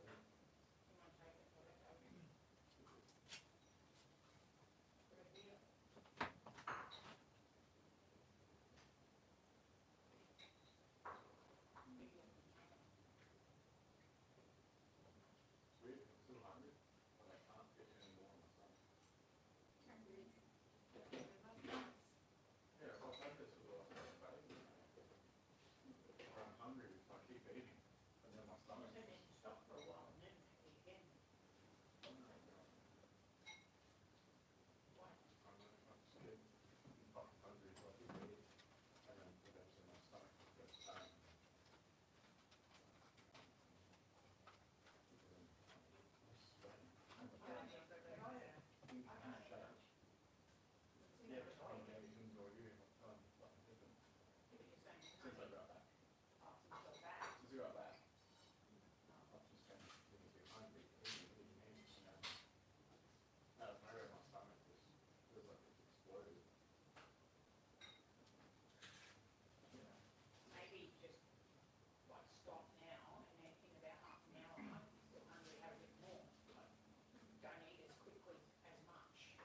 You wanna take it, put it over here? Put it here. sweet, I'm still hungry, but I can't get any more in my stomach. Agreed. Yeah, so I've had this for the last couple of days. Where I'm hungry, so I keep eating, and then my stomach. And then stop for a while and then take it again. I'm just getting fucking hungry, so I keep eating, and then eventually my stomach gets tired. Yeah, but I'm getting into you, fucking different. Since I got back. Since I got back. I've just been getting too hungry, eating, and then out of nowhere my stomach just feels like it's exploded. Yeah. Maybe just like stop now and then in about half an hour, I'm still hungry, have a bit more. Like, don't eat as quickly as much.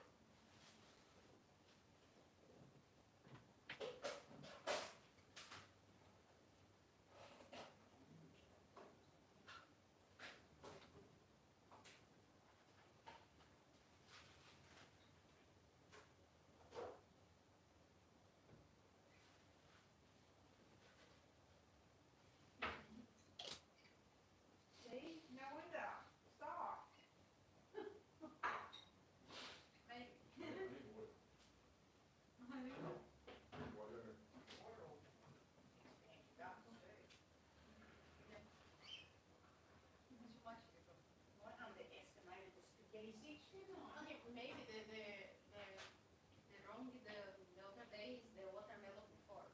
See, no wonder, stop. Maybe. I need water. Water. What underestimated the spaghetti sticks, didn't I? Okay, maybe the wrong with the other day is the watermelon before.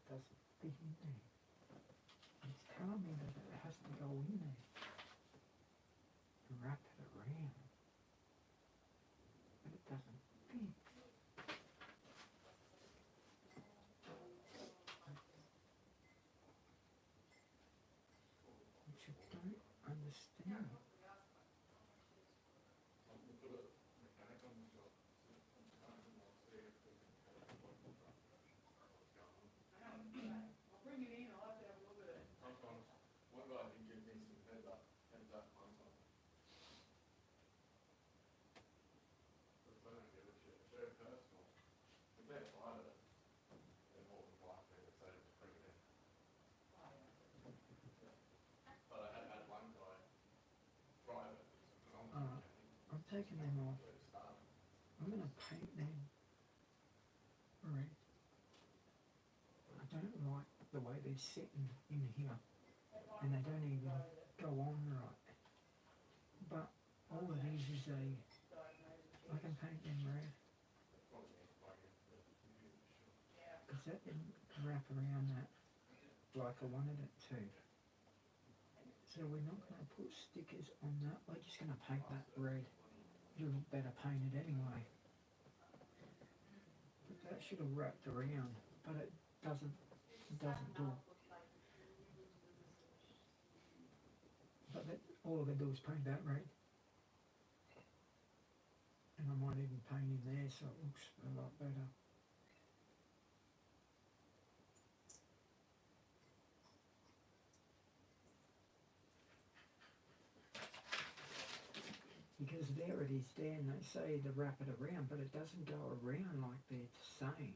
it doesn't fit in there. It's telling me that it has to go in there. Wrap it around. But it doesn't fit. Which I don't understand. I'll bring it in, I'll have to have a look at it. Sometimes one guy can give me some heads up one time. But I don't give a shit. It's very personal. If they're private, they're more than likely to say to bring it in. But I had had one guy private. I'm taking them off. I'm going to paint them red. I don't like the way they're sitting in here, and they don't even go on right. But all it is I can paint them red. Because that didn't wrap around that like I wanted it to. So we're not going to put stickers on that, we're just going to paint that red. It'll look better painted anyway. But that should have wrapped around, but it doesn't do. But that, all I'm going to do is paint that red. And I might even paint in there so it looks a lot better. Because there it is there, and they say to wrap it around, but it doesn't go around like they're saying.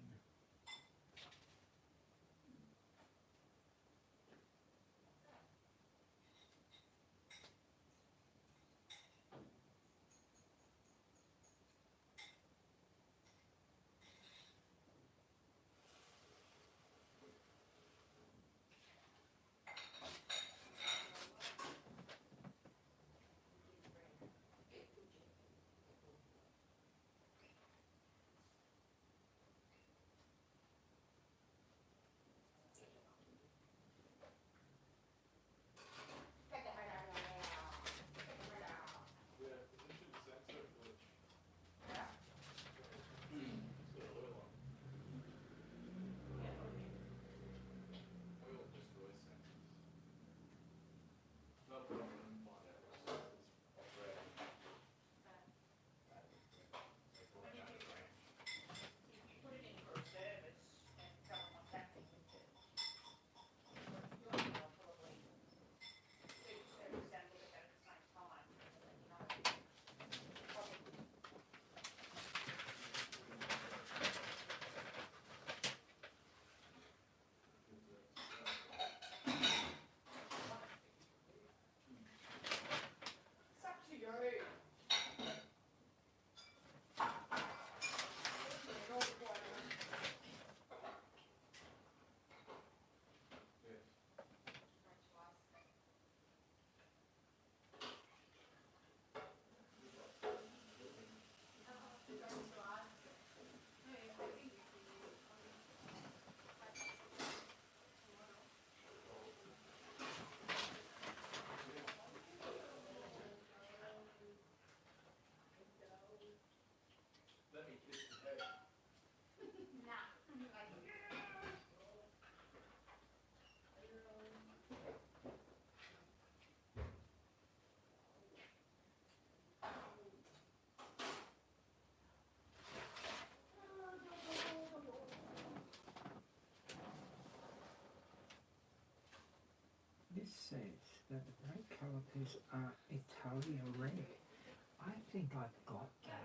This says that the brake calipers are Italia red. I think I've got that.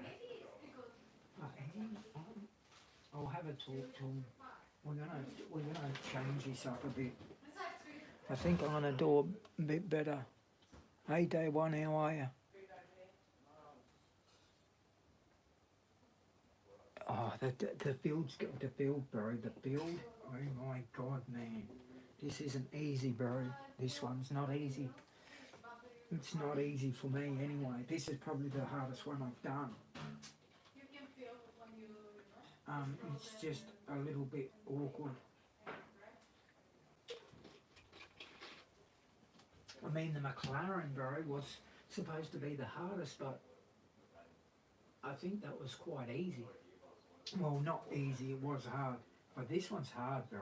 I'll have a talk to him. We're gonna change this up a bit. I think I'm gonna do a bit better. Hey Day One, how are you? Oh, the build's got the build, bro. The build. Oh my god, man. This isn't easy, bro. This one's not easy. It's not easy for me anyway. This is probably the hardest one I've done. It's just a little bit awkward. mean, the McLaren, bro, was supposed to be the hardest, but I think that was quite easy. Well, not easy, it was hard. But this one's hard, bro,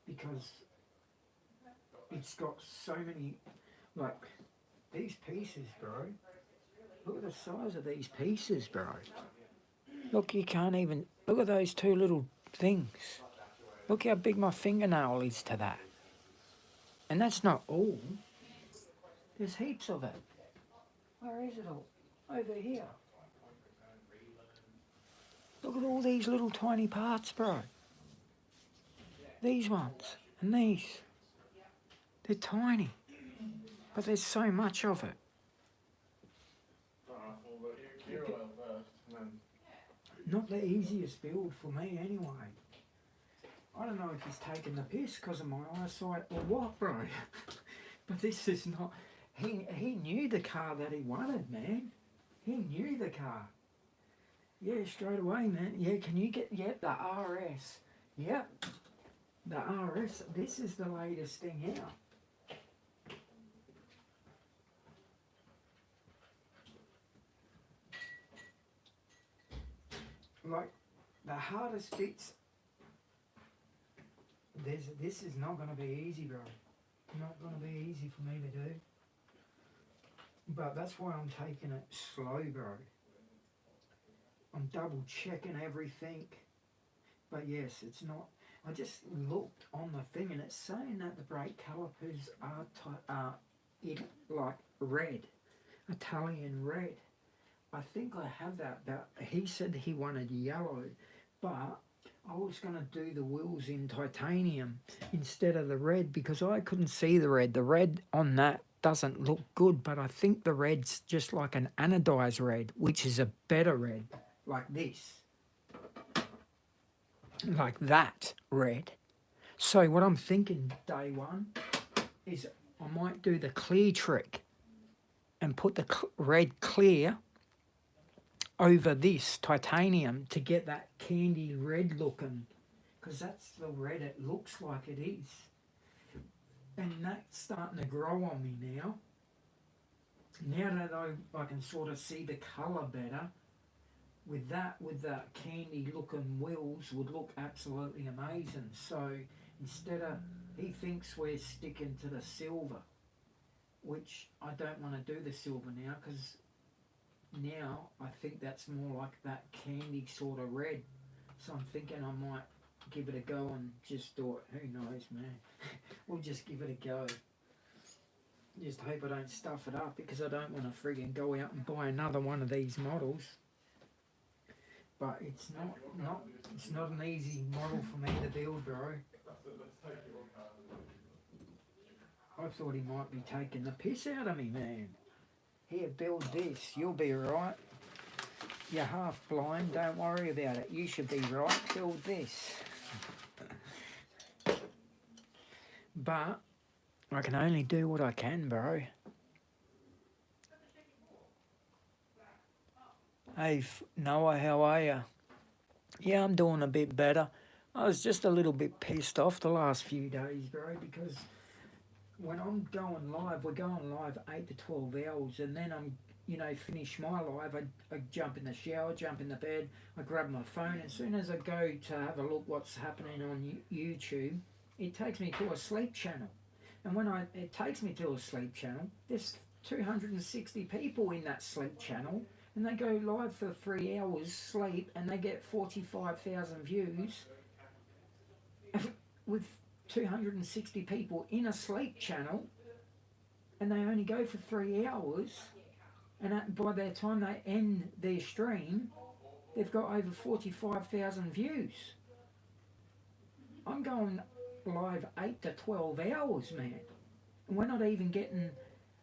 because it's got so many, like, these pieces, bro. Look at the size of these pieces, bro. Look, you can't even, look at those two little things. Look how big my fingernail is to that. And that's not all. There's heaps of it. Where is it all? Over here. Look at all these little tiny parts, bro. These ones and these. They're tiny. But there's so much of it. Gear oil first, and then Not the easiest build for me anyway. I don't know if he's taking the piss because of my eyesight or what, bro. But this is not... He knew the car that he wanted, man. He knew the car. Yeah, straight away, man. Yeah, can you get... Yep, the RS. Yep. The RS. This is the latest thing out. Like, the hardest bits... This is not going to be easy, bro. Not going to be easy for me to do. But that's why I'm taking it slow, bro. I'm double checking everything. But yes, it's not... I just looked on the thing and it's saying that the brake calipers are like red. Italian red. I think I have that, but he said he wanted yellow. But I was going to do the wheels in titanium instead of the red because I couldn't see the red. The red on that doesn't look good, but I think the red's just like an anodized red, which is a better red, like this. Like that red. So what I'm thinking day one is I might do the clear trick and put the red clear over this titanium to get that candy red looking, because that's the red it looks like it is. And that's starting to grow on me now. Now that I can sort of see the colour better, with the candy looking wheels would look absolutely amazing. So instead of, he thinks we're sticking to the silver, which I don't want to do the silver now because now I think that's more like that candy sort of red. So I'm thinking I might give it a go and just do it. Who knows, man? We'll just give it a go. Just hope I don't stuff it up because I don't want to friggin' go out and buy another one of these models. But it's not an easy model for me to build, bro. I thought he might be taking the piss out of me, man. Here, build this. You'll be right. You're half blind. Don't worry about it. You should be right. Build this. But I can only do what I can, bro. Hey, Noah, how are you? Yeah, I'm doing a bit better. I was just a little bit pissed off the last few days, bro, because when I'm going live, we're going live 8 to 12 hours, and then I'm, finish my live, I jump in the shower, jump in the bed, I grab my phone. As soon as I go to have a look what's happening on YouTube, it takes me to a sleep channel. And when it takes me to a sleep channel, there's 260 people in that sleep channel, and they go live for 3 hours sleep, and they get 45,000 views with 260 people in a sleep channel, and they only go for 3 hours, and by the time they end their stream, they've got over 45,000 views. I'm going live 8 to 12 hours, man, and we're not even getting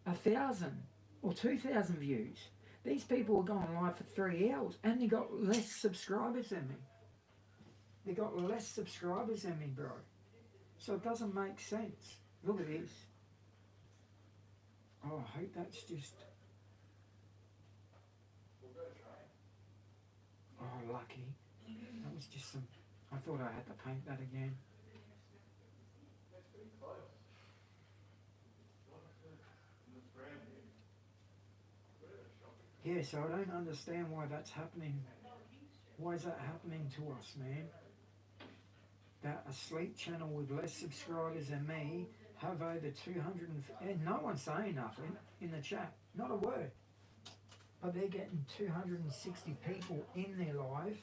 1,000 or 2,000 views. These people are going live for 3 hours, and they got less subscribers than me. They got less subscribers than me, bro. So it doesn't make sense. Look at this. Oh, I hope that's just... Oh, lucky. That was just some... I thought I had to paint that again. brand new. Where the shopping? Yeah, so I don't understand why that's happening. Why is that happening to us, man? That a sleep channel with less subscribers than me have over 200 and no one's saying nothing in the chat, not a word. But they're getting 260 people in their live,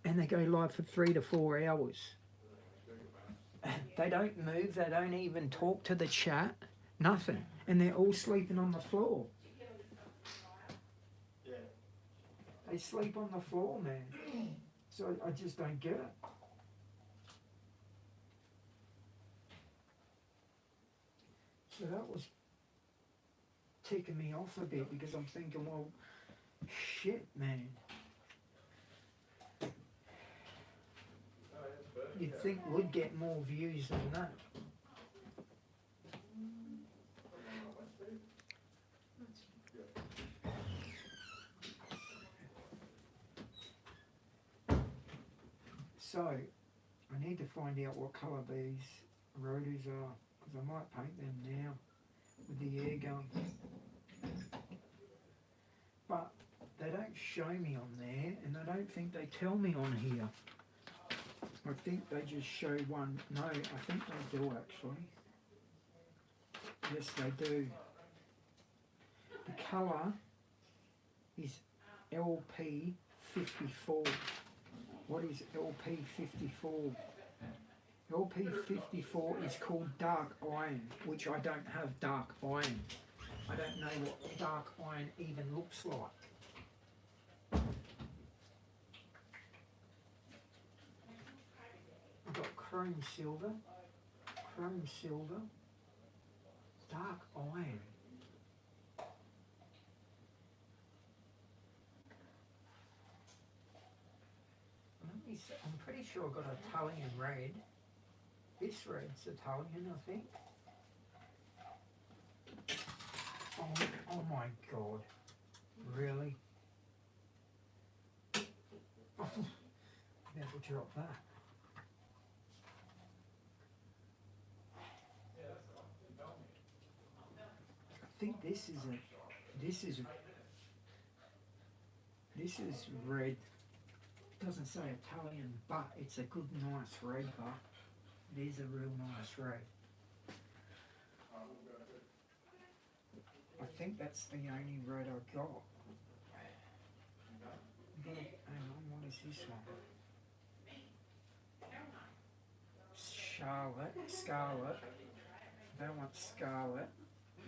and they go live for 3 to 4 hours. They don't move, they don't even talk to the chat, nothing. And they're all sleeping on the floor. Yeah. They sleep on the floor, man. So I just don't get it. So that was ticking me off a bit because I'm thinking, well, shit, man. You'd think we'd get more views than that. So, I need to find out what colour these rotors are, because I might paint them now with the air gun. But they don't show me on there, and I don't think they tell me on here. I think they just show one. No, I think they do actually. Yes, they do. The colour is LP54. What is LP54? LP54 is called dark iron, which I don't have dark iron. I don't know what dark iron even looks like. I've got chrome silver, dark iron. I'm pretty sure I've got Italian red. This red's Italian, I think. Oh my god. Really? Never drop that. I think this is red. Doesn't say Italian, but it's a good, nice red, but it is a real nice red. I think that's the only red I got. Hang on, what is this one? Scarlet. I don't want scarlet.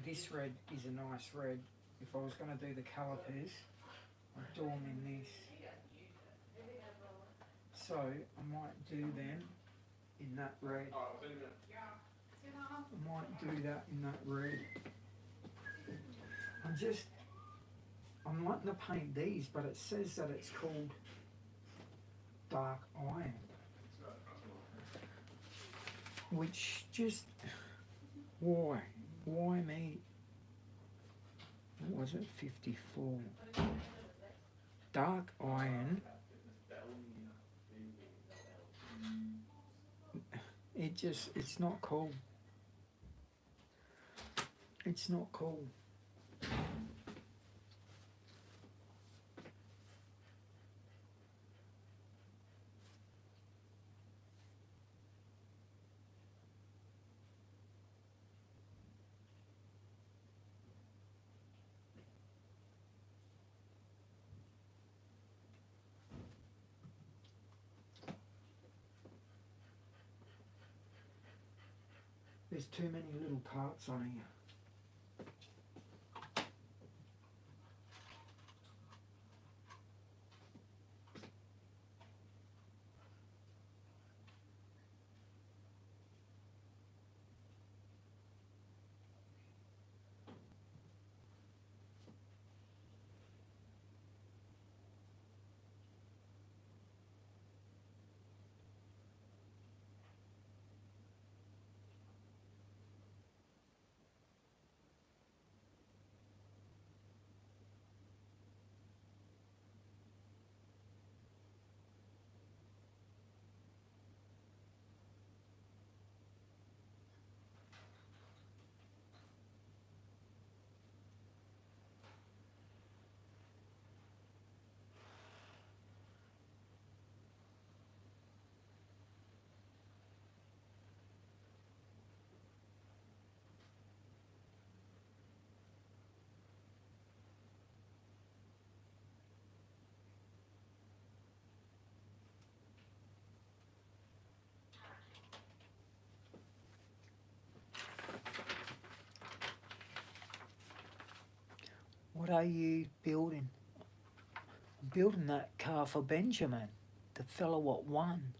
This red is a nice red. If I was going to do the calipers, I'd do them in this. So I might do them in that red. I might do that in that red. I'm wanting to paint these, but it says that it's called dark iron. Which just, why? Why me? What was it? 54. Dark iron. It's not cool. It's not cool. There's too many little parts on here. What are you building? I'm building that car for Benjamin, the fellow what won.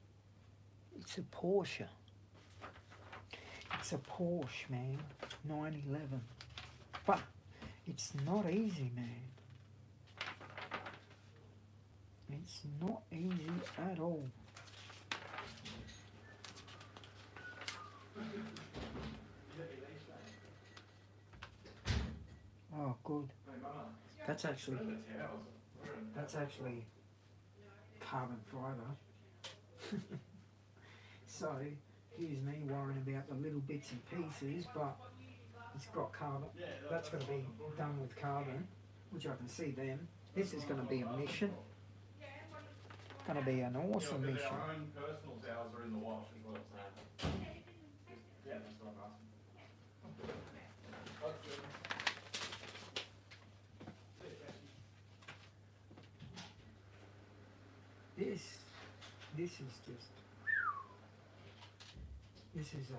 It's a Porsche. It's a Porsche, man, 911. But it's not easy, man. It's not easy at all. Oh, good. That's actually carbon fibre. So here's me worrying about the little bits and pieces, but it's got carbon. That's going to be done with carbon, which I can see then. This is going to be a mission. Going to be an awesome mission. Our own personal towels are in the wash, is what I'm saying. Yeah, that's what I'm asking. This is just, this is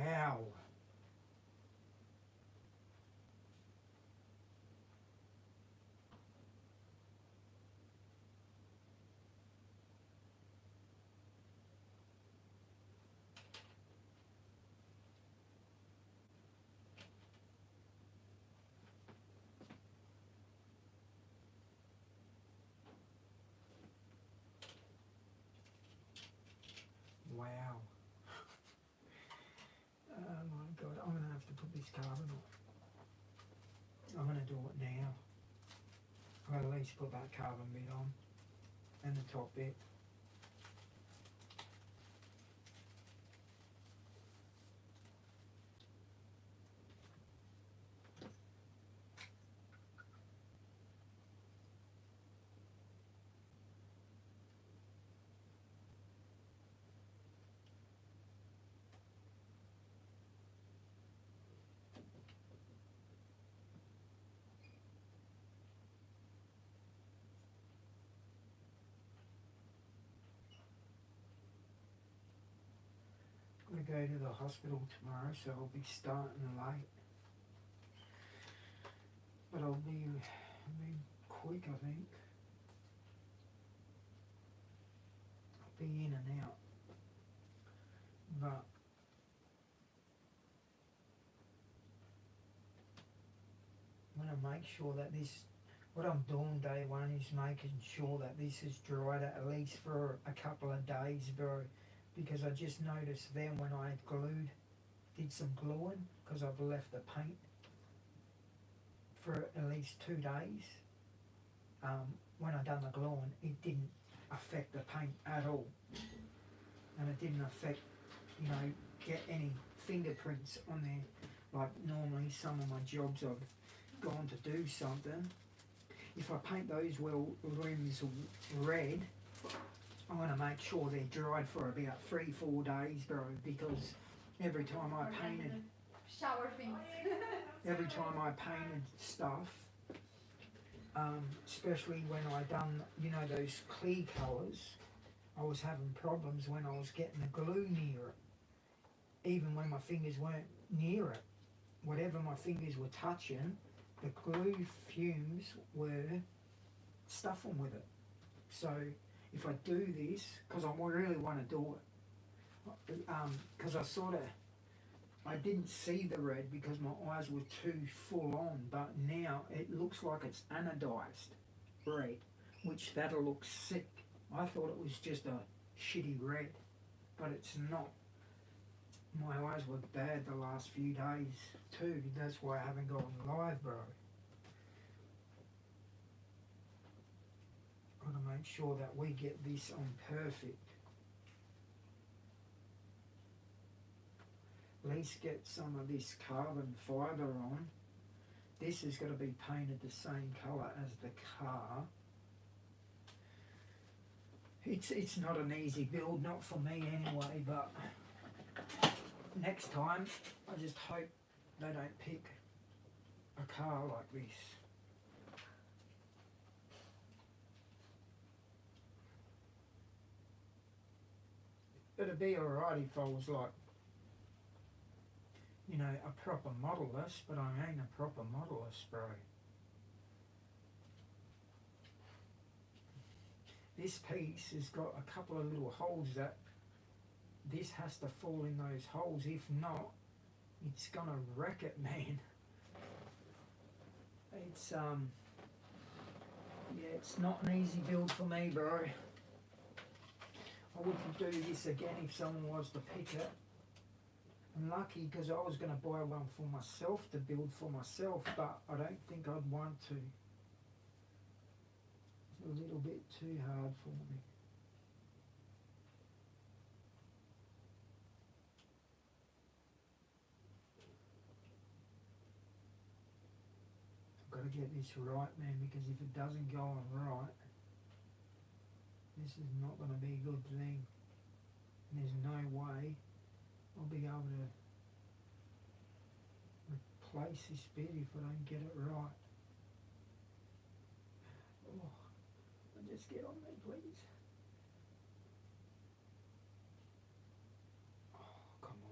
wow. Wow. Oh my God, I'm going to have to put this carbon on. I'm going to do it now. I'll at least put that carbon bit on and the top bit. I'm going to go to the hospital tomorrow, so I'll be starting late. But I'll be quick, I think. I'll be in and out. But I'm going to make sure that this, what I'm doing day one is making sure that this is dried at least for a couple of days, bro. Because I just noticed then when I did some gluing, because I've left the paint for at least 2 days. When I done the gluing, it didn't affect the paint at all. And it didn't affect, get any fingerprints on there. Like normally some of my jobs I've gone to do something. If I paint those rims red, I'm going to make sure they're dried for about 3-4 days, bro, because every time I painted shower things. every time I painted stuff, especially when I done, those clear colours, I was having problems when I was getting the glue near it. Even when my fingers weren't near it, whatever my fingers were touching, the glue fumes were stuffing with it. So if I do this, because I really want to do it, because I didn't see the red because my eyes were too full on, but now it looks like it's anodized red, which that'll look sick. I thought it was just a shitty red, but it's not. My eyes were bad the last few days too, that's why I haven't gone live, bro. Gotta make sure that we get this on perfect. at least get some of this carbon fibre on. This has got to be painted the same colour as the car. It's not an easy build, not for me anyway, but next time I just hope they don't pick a car like this. It'd be alright if I was like, you know, a proper modelist, but I ain't a proper modelist, bro. This piece has got a couple of little holes that this has to fall in those holes. If not, it's gonna wreck it, man. It's yeah, it's not an easy build for me, bro. I wouldn't do this again if someone was to pick it. I'm lucky because I was going to buy one for myself to build for myself, but I don't think I'd want to. It's a little bit too hard for me. I've got to get this right, man, because if it doesn't go on right, this is not going to be a good thing. And there's no way I'll be able to replace this bit if I don't get it right. Oh, just get on me, please. Oh, come on.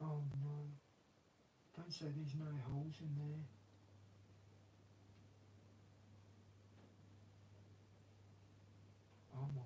Oh no. Don't say there's no holes in there. Oh my.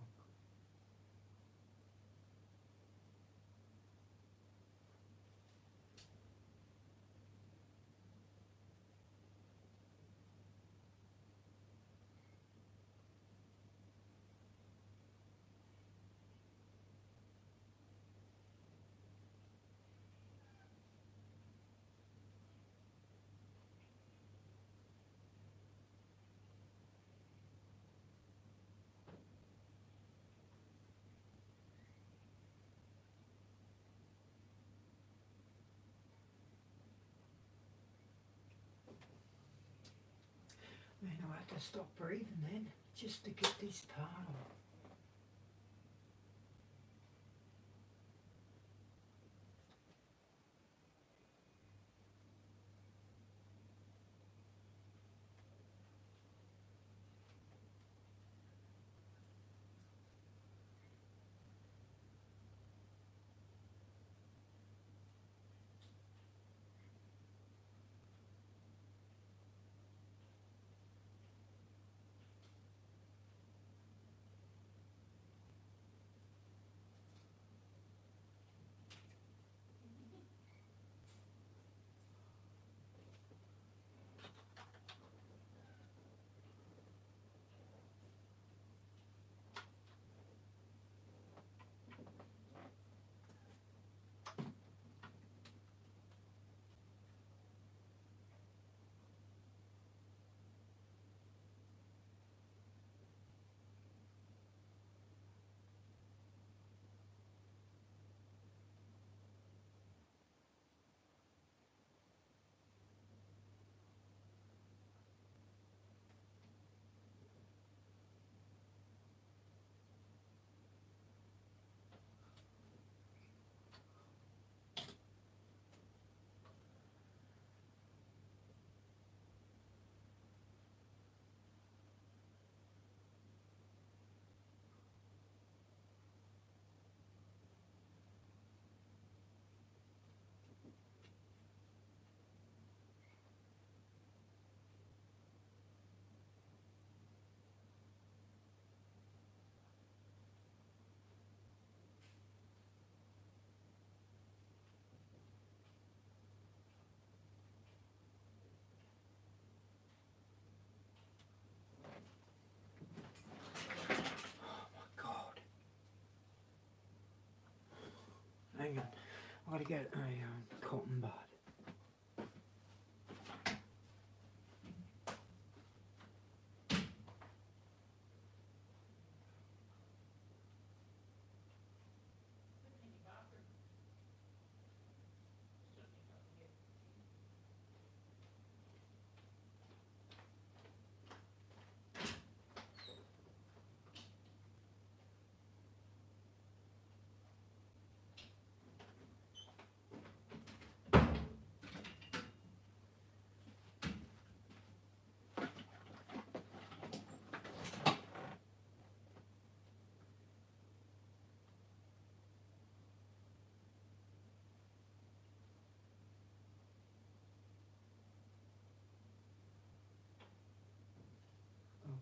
Man, I have to stop breathing then, just to get this part off. Hang on, I've got to get a cotton bud.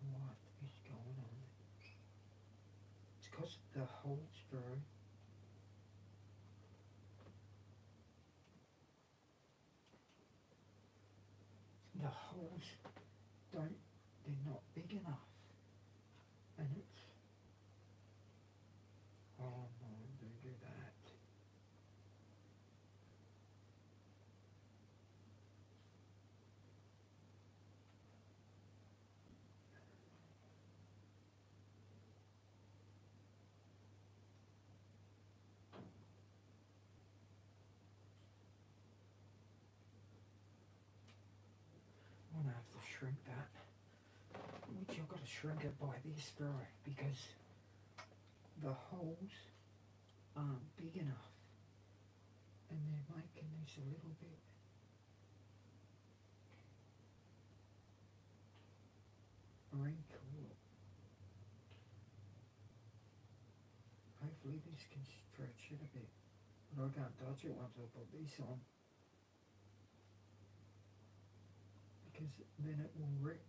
What is going on? It's because of the holes, bro. The holes they're not big enough. And it's, oh no, don't do that. I'm gonna have to shrink that. Which I've got to shrink it by this, bro, because the holes aren't big enough. And they're making this a little bit wrinkle. Hopefully this can stretch it a bit. But I can't touch it once I put this on. Because then it will rip.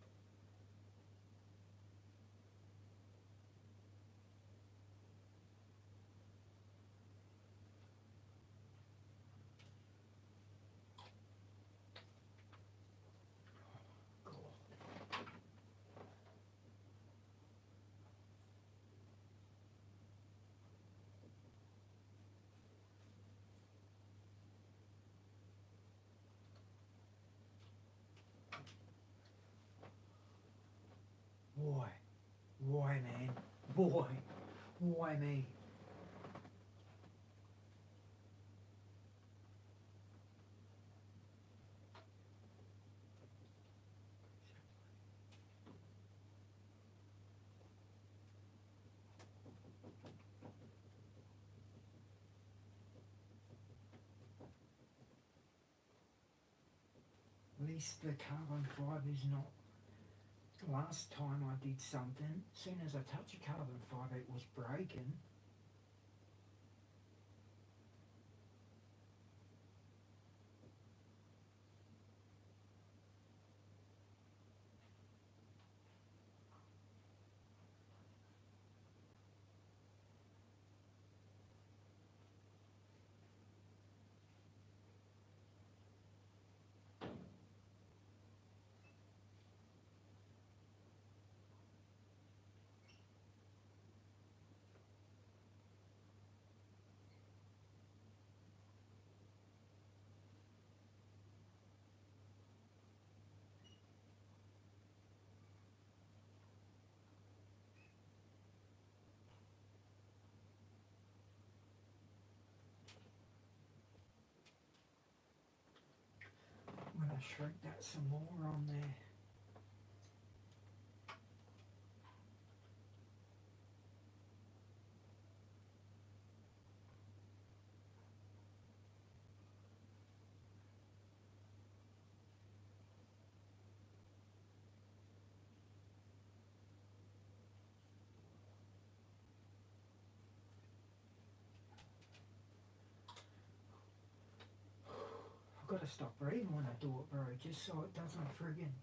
Why? Why, man? Why? Why me? At least the carbon fibre is not. Last time I did something, as soon as I touched a carbon fibre it was breaking. I'm going to shrink that some more on there. I've got to stop breathing when I do it, bro, just so it doesn't friggin'.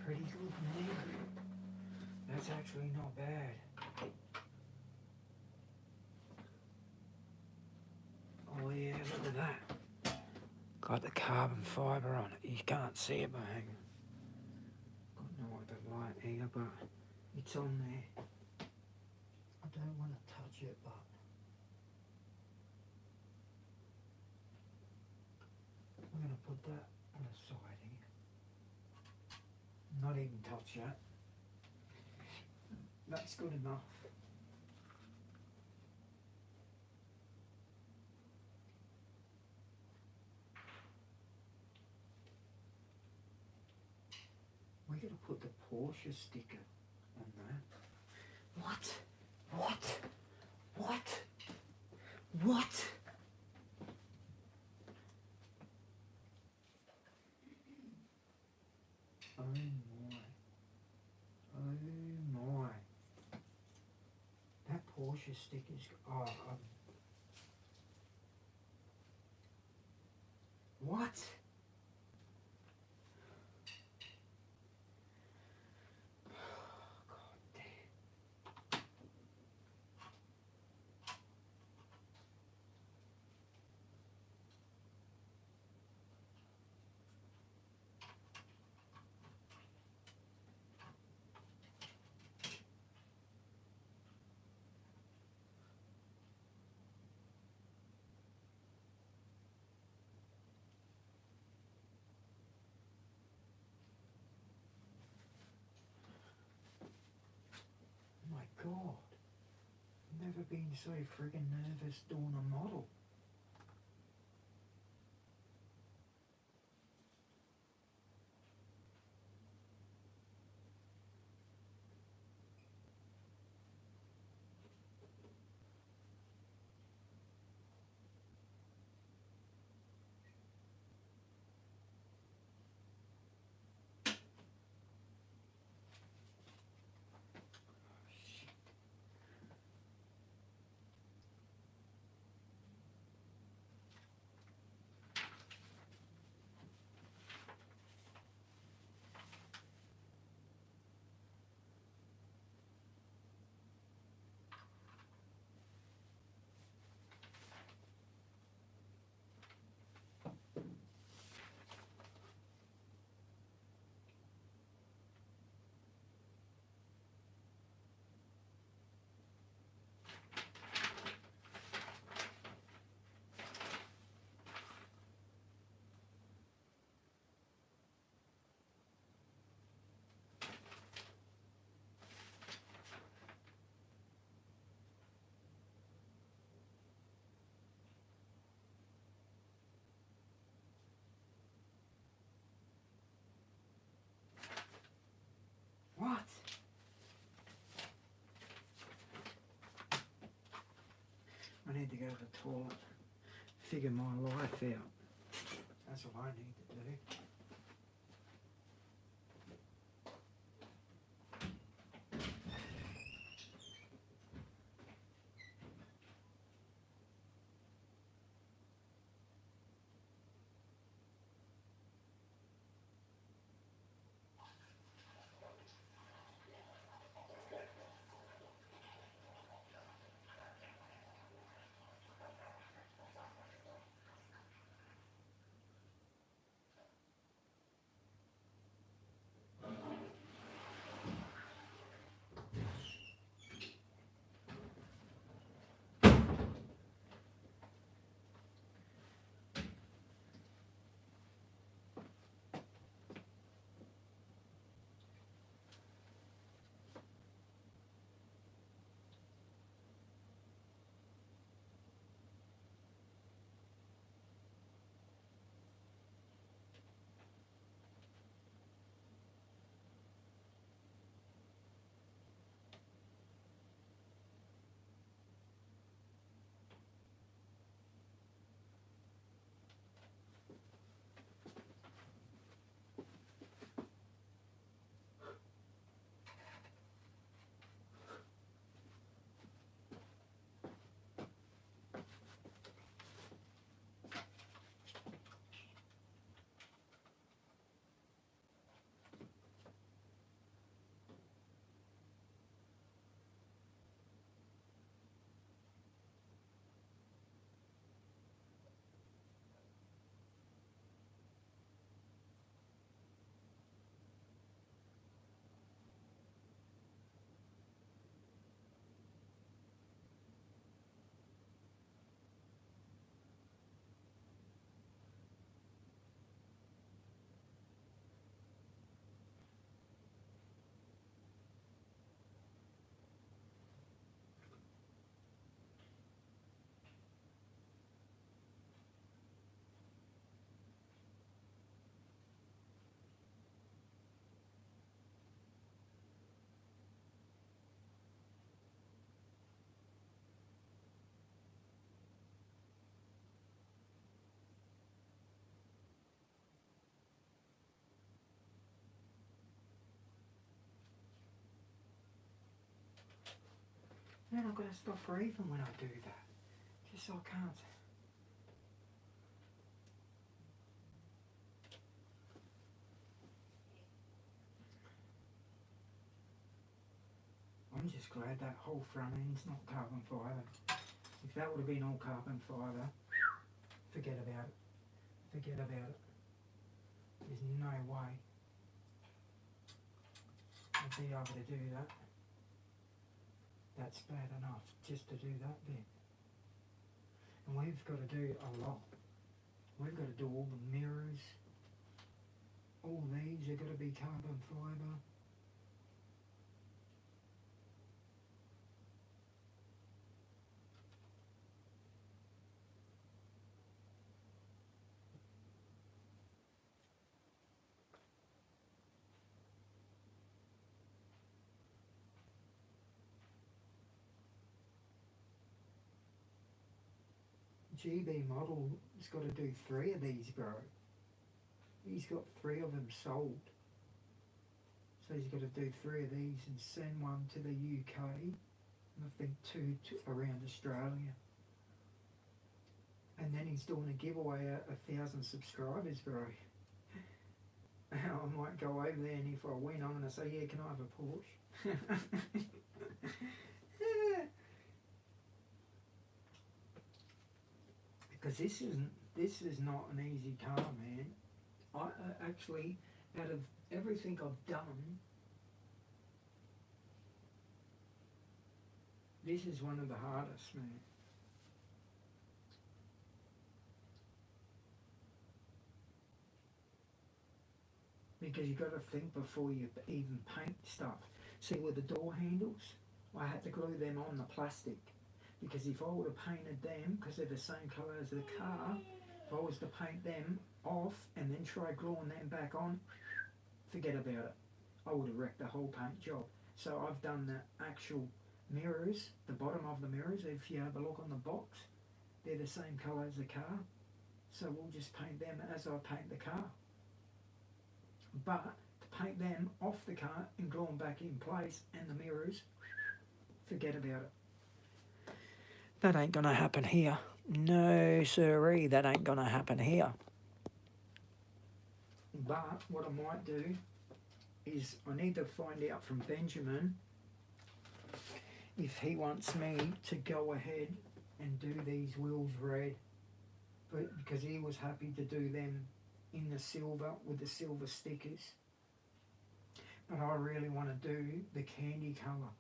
pretty good, man. That's actually not bad. Oh yeah, look at that. Got the carbon fibre on it. You can't see it, but hang on. Got no other light here, but it's on there. I don't want to touch it, but I'm going to put that on the side here. Not even touch that. That's good enough. We're going to put the Porsche sticker on that. What? What? What? What? Oh my. Oh my. That Porsche sticker's... Oh, what? God damn. My God, never been so friggin' nervous doing a model. Shit. What? I need to go to the toilet, figure my life out. That's what I need to do. Then I've got to stop breathing when I do that. Just so I can't. I'm just glad that whole front end's not carbon fibre. If that would have been all carbon fibre, forget about it. Forget about it. There's no way I'd be able to do that. That's bad enough just to do that bit. And we've got to do a lot. We've got to do all the mirrors. All these are got to be carbon fibre. GB model has got to do 3 of these, bro. He's got 3 of them sold. So he's got to do 3 of these and send one to the UK. And I think 2 around Australia. And then he's doing a giveaway at 1,000 subscribers, bro. I might go over there, and if I win, I'm going to say, yeah, can I have a Porsche? Because this is not an easy car, man. I actually, out of everything I've done, this is one of the hardest, man. Because you've got to think before you even paint stuff. See, with the door handles, I had to glue them on the plastic. Because if I would have painted them, because they're the same colour as the car, if I was to paint them off and then try gluing them back on, forget about it. I would have wrecked the whole paint job. So I've done the actual mirrors, the bottom of the mirrors, if you have a look on the box, they're the same colour as the car. So we'll just paint them as I paint the car. But to paint them off the car and glue them back in place and the mirrors, forget about it. That ain't gonna happen here. No siree, that ain't gonna happen here. But what I might do is I need to find out from Benjamin if he wants me to go ahead and do these wheels red. But because he was happy to do them in the silver with the silver stickers. But I really want to do the candy colour.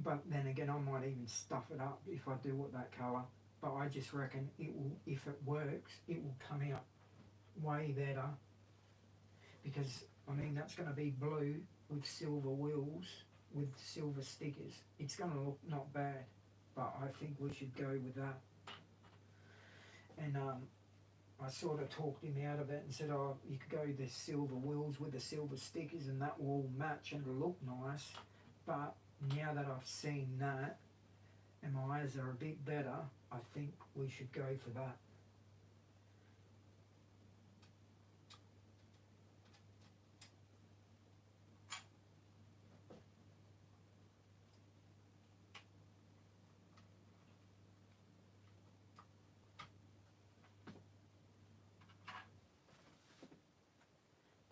But then again, I might even stuff it up if I do it that colour. But I just reckon it will, if it works, it will come out way better. Because, I mean, that's going to be blue with silver wheels, with silver stickers. It's going to look not bad, but I think we should go with that. And I sort of talked him out of it and said, oh, you could go the silver wheels with the silver stickers and that will all match and look nice. But now that I've seen that and my eyes are a bit better, I think we should go for that.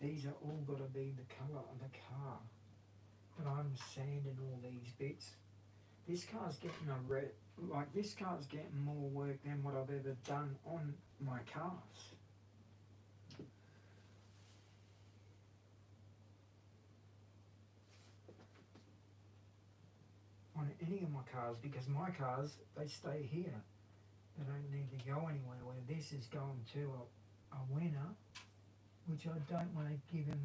These are all got to be the colour of the car. But I'm sanding all these bits. This car's getting a red, like this car's getting more work than what I've ever done on my cars. On any of my cars, because my cars, they stay here. They don't need to go anywhere, where this is going to a winner, which I don't want to give him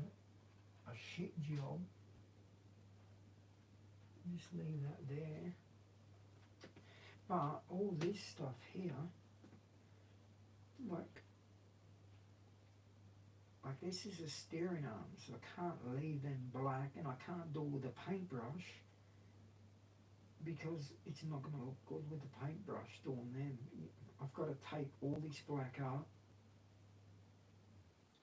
a shit job. Just leave that there. But all this stuff here, like this is a steering arm, so I can't leave them black, and I can't do it with a paintbrush because it's not going to look good with the paintbrush doing them. I've got to tape all this black up,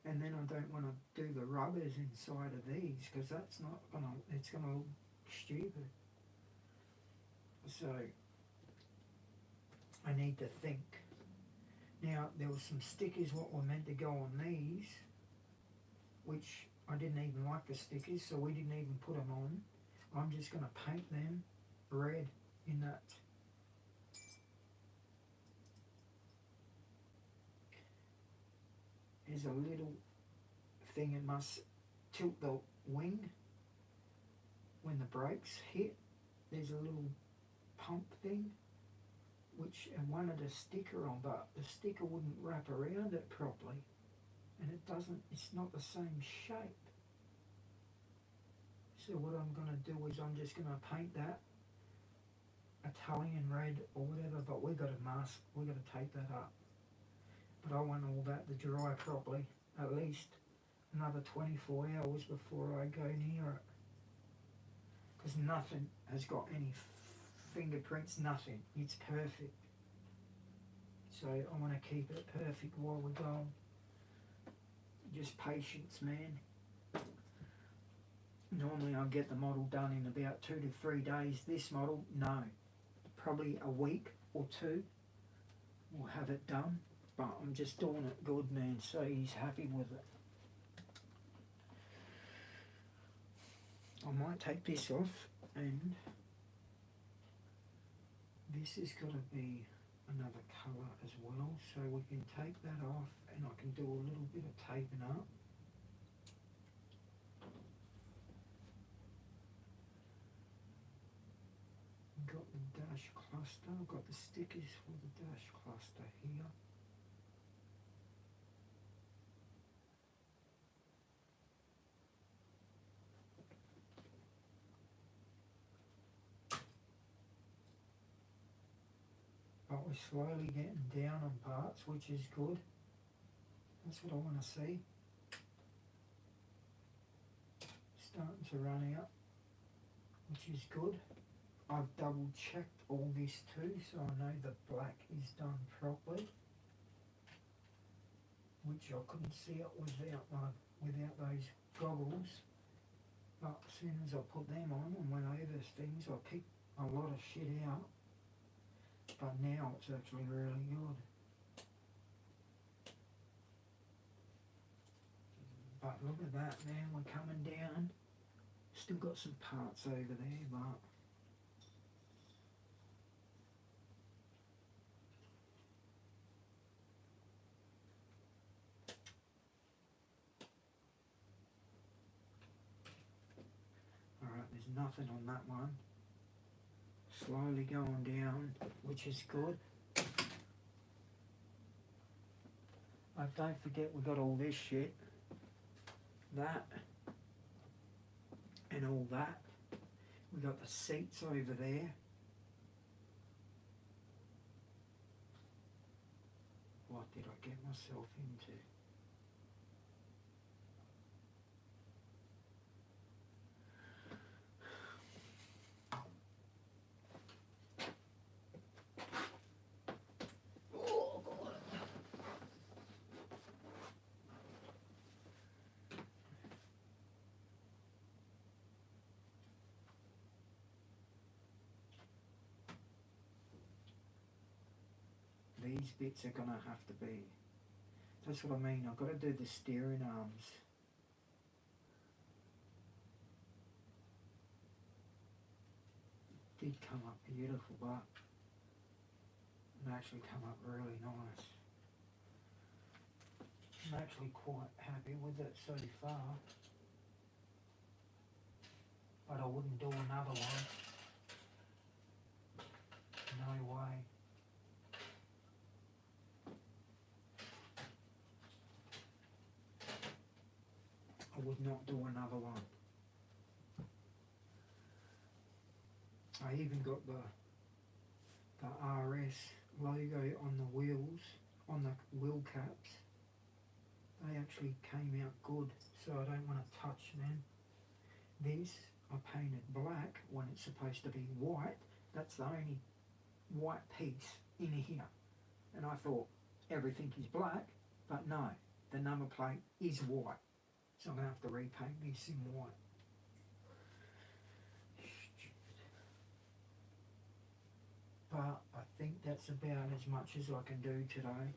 and then I don't want to do the rubbers inside of these because that's not going to, it's going to look stupid. So I need to think. Now there were some stickers what were meant to go on these, which I didn't even like the stickers, so we didn't even put them on. I'm just going to paint them red in that. There's a little thing, it must tilt the wing when the brakes hit. There's a little pump thing which I wanted a sticker on, but the sticker wouldn't wrap around it properly, and it's not the same shape. So what I'm going to do is I'm just going to paint that Italian red or whatever, but we've got to tape that up. But I want all that to dry properly, at least another 24 hours before I go near it. Because nothing has got any fingerprints, nothing. It's perfect. So I want to keep it perfect while we're going. Just patience, man. Normally I'll get the model done in about 2 to 3 days. This model, no. Probably a week or two we'll have it done. But I'm just doing it good, man, so he's happy with it. I might take this off, and this is going to be another colour as well, so we can take that off and I can do a little bit of taping up. Got the dash cluster, I've got the stickers for the dash cluster here. But we're slowly getting down on parts, which is good. That's what I want to see. Starting to run out, which is good. I've double checked all this too, so I know the black is done properly, which I couldn't see it without those goggles. But as soon as I put them on and went over things, I picked a lot of shit out. But now it's actually really good. But look at that, man, we're coming down. Still got some parts over there, but alright, there's nothing on that one. Slowly going down, which is good. Don't forget we got all this shit, that, and all that. We got the seats over there. What did I get myself into? These bits are gonna have to be, that's what I mean, I've got to do the steering arms. Did come up beautiful, but it actually come up really nice. I'm actually quite happy with it so far, but I wouldn't do another one. No way. I would not do another one. I even got the RS logo on the wheels, on the wheel caps. They actually came out good, so I don't want to touch them. This I painted black when it's supposed to be white. That's the only white piece in here. And I thought everything is black, but no, the number plate is white. So I'm going to have to repaint this in white. Stupid. but I think that's about as much as I can do today.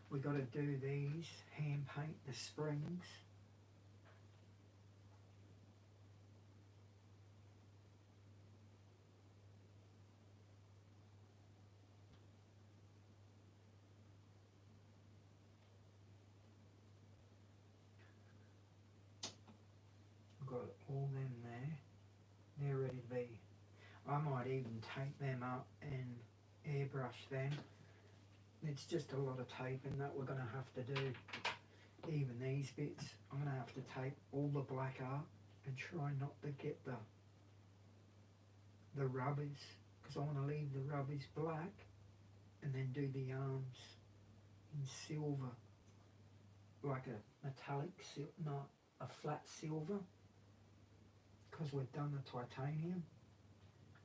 We got to do these, hand paint the springs. Got all them there. They're ready to be. I might even tape them up and airbrush them. It's just a lot of taping that we're going to have to do. Even these bits, I'm going to have to tape all the black up and try not to get the rubbers, because I want to leave the rubbers black and then do the arms in silver, like a metallic silver, not a flat silver, because we've done the titanium.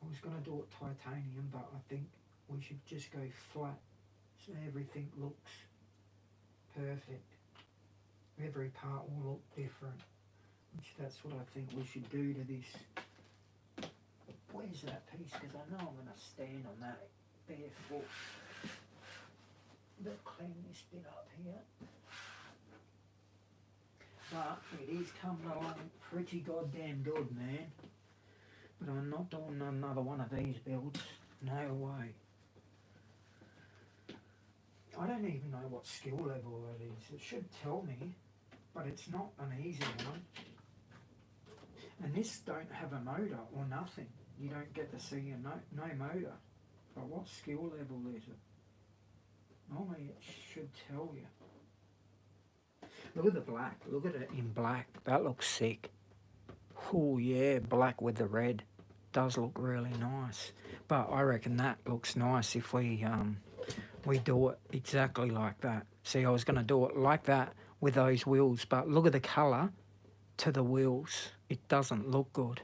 I was going to do it titanium, but I think we should just go flat so everything looks perfect. Every part will look different, which that's what I think we should do to this. Where's that piece? Because I know I'm going to stand on that barefoot. But clean this bit up here. But it is coming along pretty goddamn good, man. But I'm not doing another one of these builds. No way. I don't even know what skill level it is. It should tell me, but it's not an easy one. And this don't have a motor or nothing. You don't get to see no motor. But what skill level is it? Normally it should tell you. Look at the black. Look at it in black. That looks sick. Oh yeah, black with the red. Does look really nice. But I reckon that looks nice if we do it exactly like that. See, I was going to do it like that with those wheels, but look at the colour to the wheels. It doesn't look good.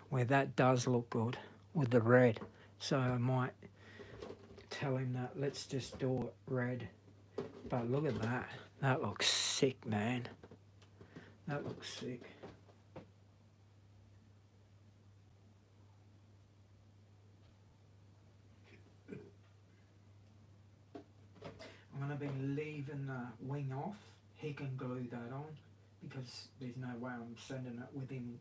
Where that does look good with the red. So I might tell him that let's just do it red. But look at that. That looks sick, man. That looks sick. I'm going to be leaving the wing off. He can glue that on because there's no way I'm sending it with him.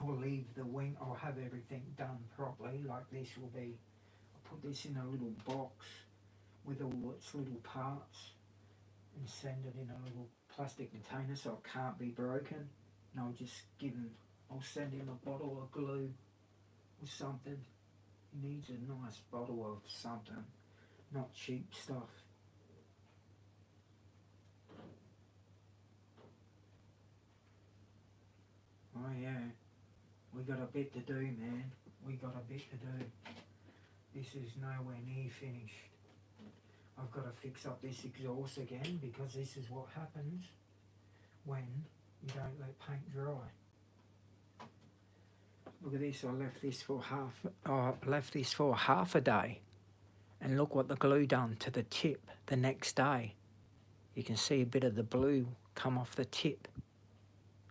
I'll leave the wing, I'll have everything done properly. Like this will be, I'll put this in a little box with all its little parts and send it in a little plastic container so it can't be broken. And I'll just I'll send him a bottle of glue or something. He needs a nice bottle of something. Not cheap stuff. Oh yeah, we got a bit to do, man. We got a bit to do. This is nowhere near finished. I've got to fix up this exhaust again because this is what happens when you don't let paint dry. Look at this, I left this for half a day. And look what the glue done to the tip the next day. You can see a bit of the blue come off the tip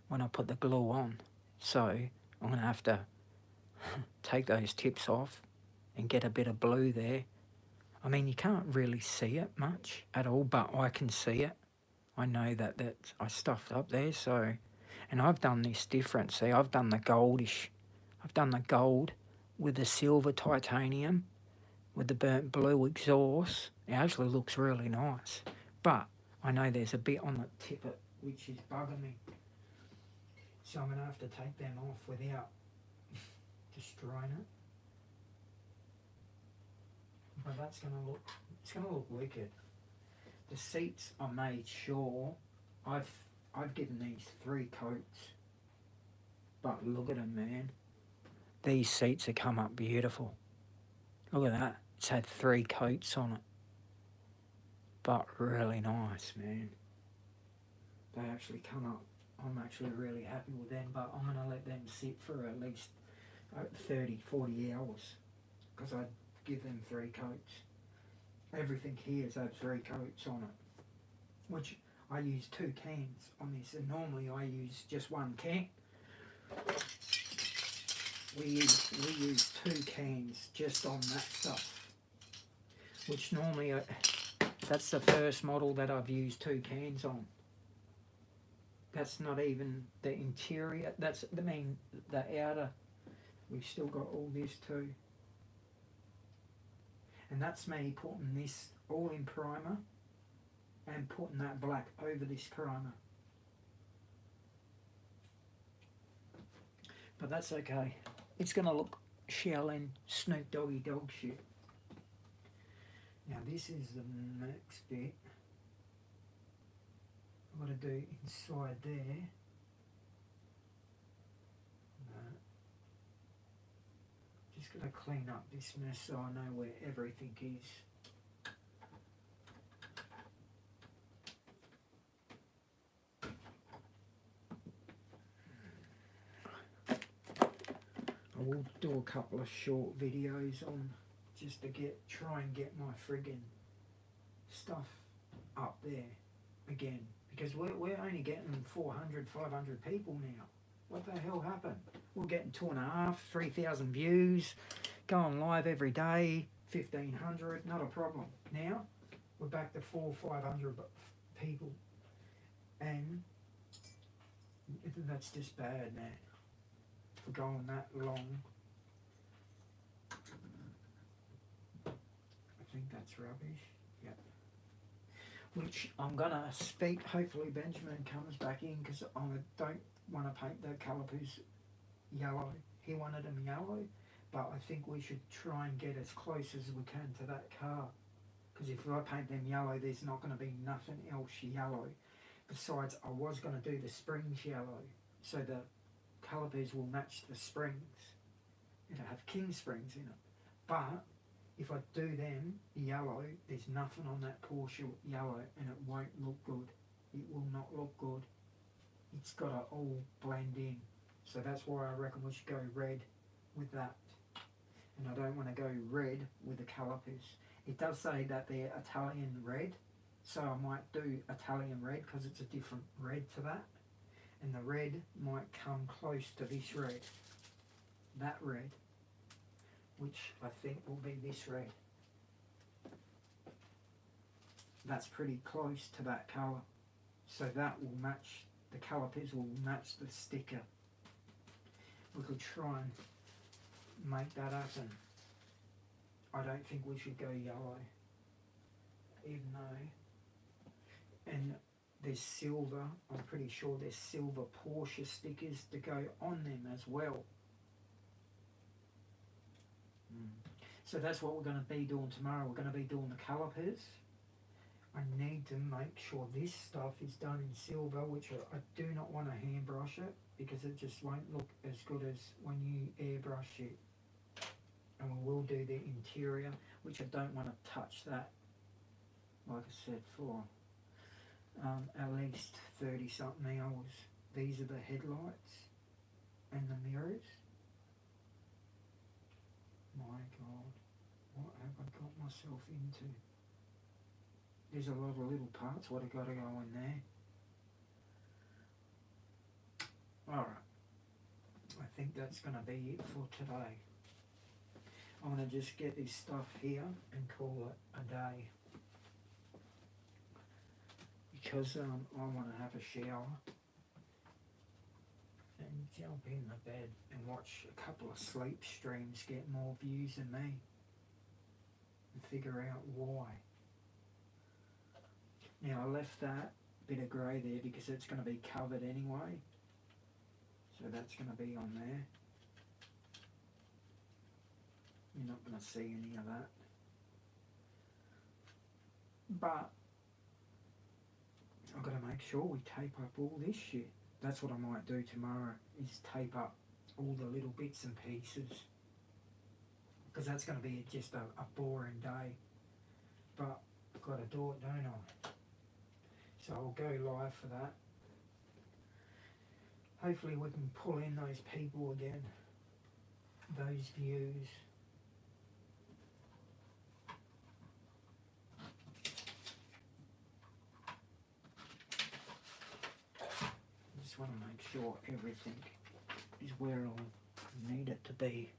when I put the glue on. So I'm going to have to take those tips off and get a bit of blue there. I mean, you can't really see it much at all, but I can see it. I know that I stuffed up there, so... And I've done this different. See, I've done the goldish. I've done the gold with the silver titanium. With the burnt blue exhaust. It actually looks really nice. But I know there's a bit on the tip which is bugging me. So I'm going to have to take them off without destroying it. But it's going to look wicked. The seats, I made sure, I've given these 3 coats. But look at them, man. These seats have come up beautiful. Look at that. It's had 3 coats on it. But really nice, man. They actually come up. I'm actually really happy with them, but I'm going to let them sit for at least 30, 40 hours. Because I'd give them 3 coats. Everything here's had 3 coats on it. Which I use 2 cans on this, and normally I use just 1 can. we use 2 cans just on that stuff, which normally that's the first model that I've used 2 cans on. That's not even the interior, that's the outer. We've still got all this too. And that's me putting this all in primer and putting that black over this primer. But that's okay. It's going to look Shaolin Snoop Doggy dog shit. Now this is the next bit. I've got to do inside there. Just got to clean up this mess so I know where everything is. I will do a couple of short videos on just to try and get my friggin' stuff up there again, because we're only getting 400, 500 people now. What the hell happened? We're getting 2.5, 3,000 views, going live every day, 1,500, not a problem. Now we're back to 400, 500 people, and that's just bad, man. For going that long. I think that's rubbish. Yep. Which I'm gonna speak. Hopefully Benjamin comes back in, because I don't want to paint the calipers yellow. He wanted them yellow, but I think we should try and get as close as we can to that car. Because if I paint them yellow, there's not going to be nothing else yellow. Besides, I was going to do the springs yellow, so the calipers will match the springs. It'll have King springs in it. But if I do them yellow, there's nothing on that Porsche yellow, and it won't look good. It will not look good. It's got to all blend in. So that's why I reckon we should go red with that. And I don't want to go red with the calipers. It does say that they're Italian red, so I might do Italian red because it's a different red to that. And the red might come close to this red, that red, which I think will be this red. That's pretty close to that colour, so that will match, the calipers will match the sticker. We could try and make that happen. I don't think we should go yellow, even though, and there's silver, I'm pretty sure there's silver Porsche stickers to go on them as well. So that's what we're going to be doing tomorrow. We're going to be doing the calipers. I need to make sure this stuff is done in silver, which I do not want to hand brush it, because it just won't look as good as when you airbrush it. And we will do the interior, which I don't want to touch that, like I said, for at least 30 something hours. These are the headlights and the mirrors. My God, what have I got myself into? There's a lot of little parts what have got to go in there. Alright, I think that's going to be it for today. I'm going to just get this stuff here and call it a day, because I want to have a shower and jump in the bed and watch a couple of sleep streams get more views than me and figure out why. Now I left that bit of grey there because it's going to be covered anyway, so that's going to be on there. You're not going to see any of that. But I've got to make sure we tape up all this shit. That's what I might do tomorrow, is tape up all the little bits and pieces. Because that's going to be just a boring day. But I've got to do it, don't I? So I'll go live for that. Hopefully we can pull in those people again. Those views. I just want to make sure everything is where I need it to be.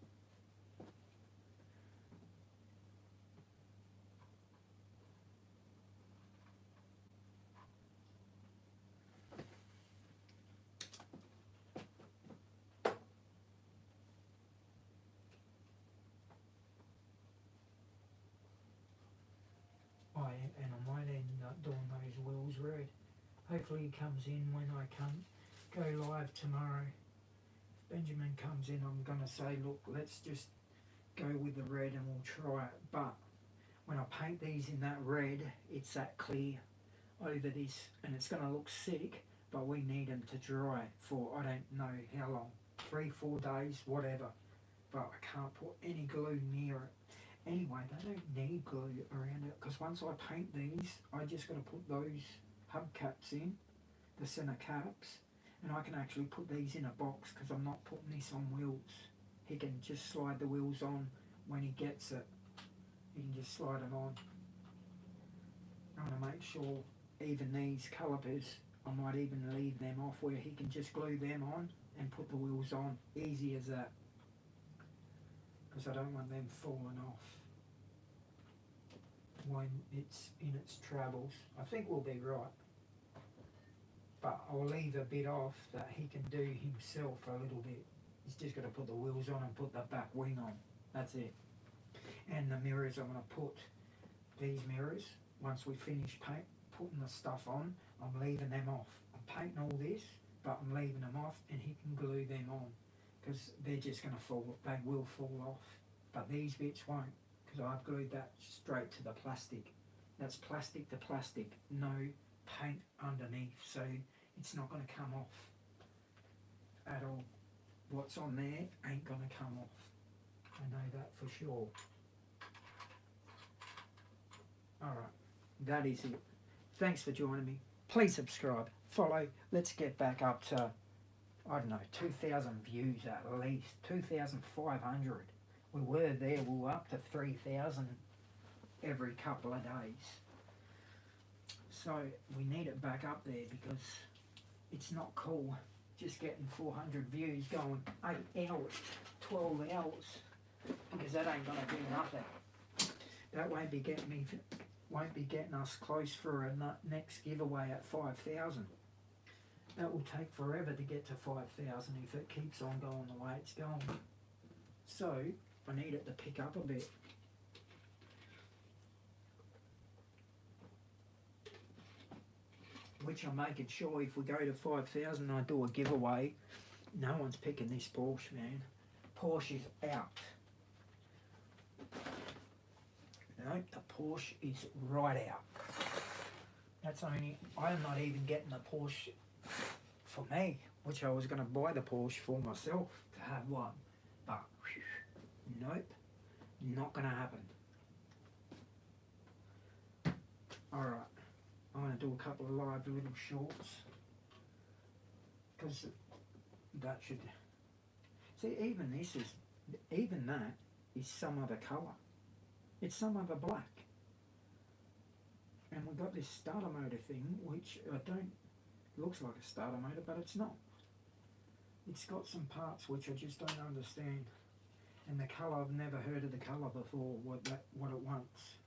And I might end up doing those wheels red. Hopefully he comes in when I go live tomorrow. If Benjamin comes in, I'm going to say, look, let's just go with the red and we'll try it. But when I paint these in that red, it's that clear over this, and it's going to look sick, but we need them to dry for, I don't know how long, 3-4 days, whatever. But I can't put any glue near it. Anyway, they don't need glue around it, because once I paint these, I just got to put those hubcaps in, the centre caps, and I can actually put these in a box because I'm not putting this on wheels. He can just slide the wheels on when he gets it. He can just slide it on. I want to make sure even these calipers, I might even leave them off where he can just glue them on and put the wheels on. Easy as that. Because I don't want them falling off when it's in its travels. I think we'll be right. But I'll leave a bit off that he can do himself a little bit. He's just got to put the wheels on and put the back wing on. That's it. And the mirrors, I'm going to put these mirrors, once we finish putting the stuff on, I'm leaving them off. I'm painting all this, but I'm leaving them off, and he can glue them on. Because they're just going to fall, they will fall off. But these bits won't, because I've glued that straight to the plastic. That's plastic to plastic, no paint underneath, so it's not going to come off at all. What's on there ain't going to come off. I know that for sure. Alright, that is it. Thanks for joining me. Please subscribe, follow. Let's get back up to, I don't know, 2,000 views at least, 2,500. We were there, we were up to 3,000 every couple of days. So we need it back up there because it's not cool just getting 400 views going 8 hours, 12 hours, because that ain't gonna do nothing. That won't be getting us close for a next giveaway at 5,000. That will take forever to get to 5,000 if it keeps on going the way it's going. So I need it to pick up a bit. Which I'm making sure if we go to 5,000 I do a giveaway. No one's picking this Porsche, man. Porsche is out. No, the Porsche is right out. That's only, I'm not even getting the Porsche for me, which I was going to buy the Porsche for myself to have one. But, nope, not going to happen. Alright, I'm going to do a couple of live little shorts. Because that should, see, even that is some other colour. It's some other black. And we've got this starter motor thing, which looks like a starter motor, but it's not. It's got some parts which I just don't understand. And the colour, I've never heard of the colour before, what it wants.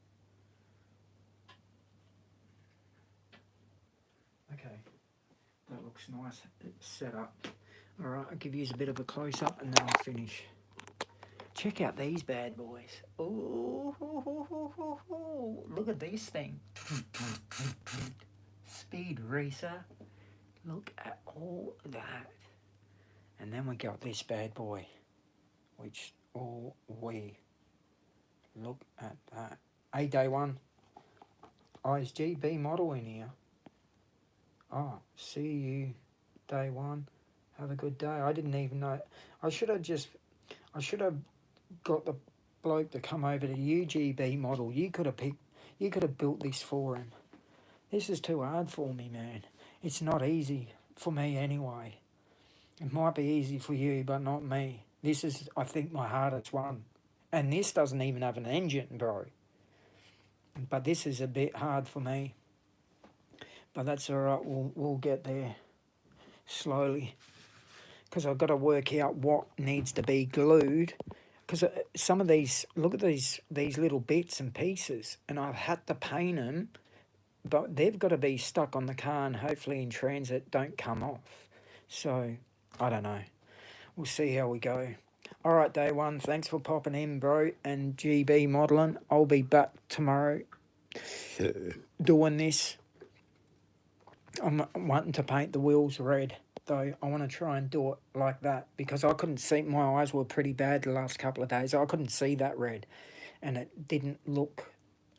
Okay, that looks nice. It's set up. Alright, I'll give you a bit of a close-up and then I'll finish. Check out these bad boys. Oh, look at this thing. Speed racer. Look at all that. And then we got this bad boy, which, oh, look at that. Day one. ISGB model in here. Oh, see you day one. Have a good day. I didn't even know. I should have got the bloke to come over to UGB model. You could have built this for him. This is too hard for me, man. It's not easy for me anyway. It might be easy for you, but not me. This is, I think, my hardest one. And this doesn't even have an engine, bro. But this is a bit hard for me. But that's alright, we'll get there slowly. because I've got to work out what needs to be glued. Because some of these, look at these little bits and pieces, and I've had to paint them, but they've got to be stuck on the car and hopefully in transit don't come off. So, I don't know. We'll see how we go. All right, day one, thanks for popping in, bro, and GB modelling. I'll be back tomorrow doing this. I'm wanting to paint the wheels red, though. I want to try and do it like that because I couldn't see, my eyes were pretty bad the last couple of days. I couldn't see that red, and it didn't look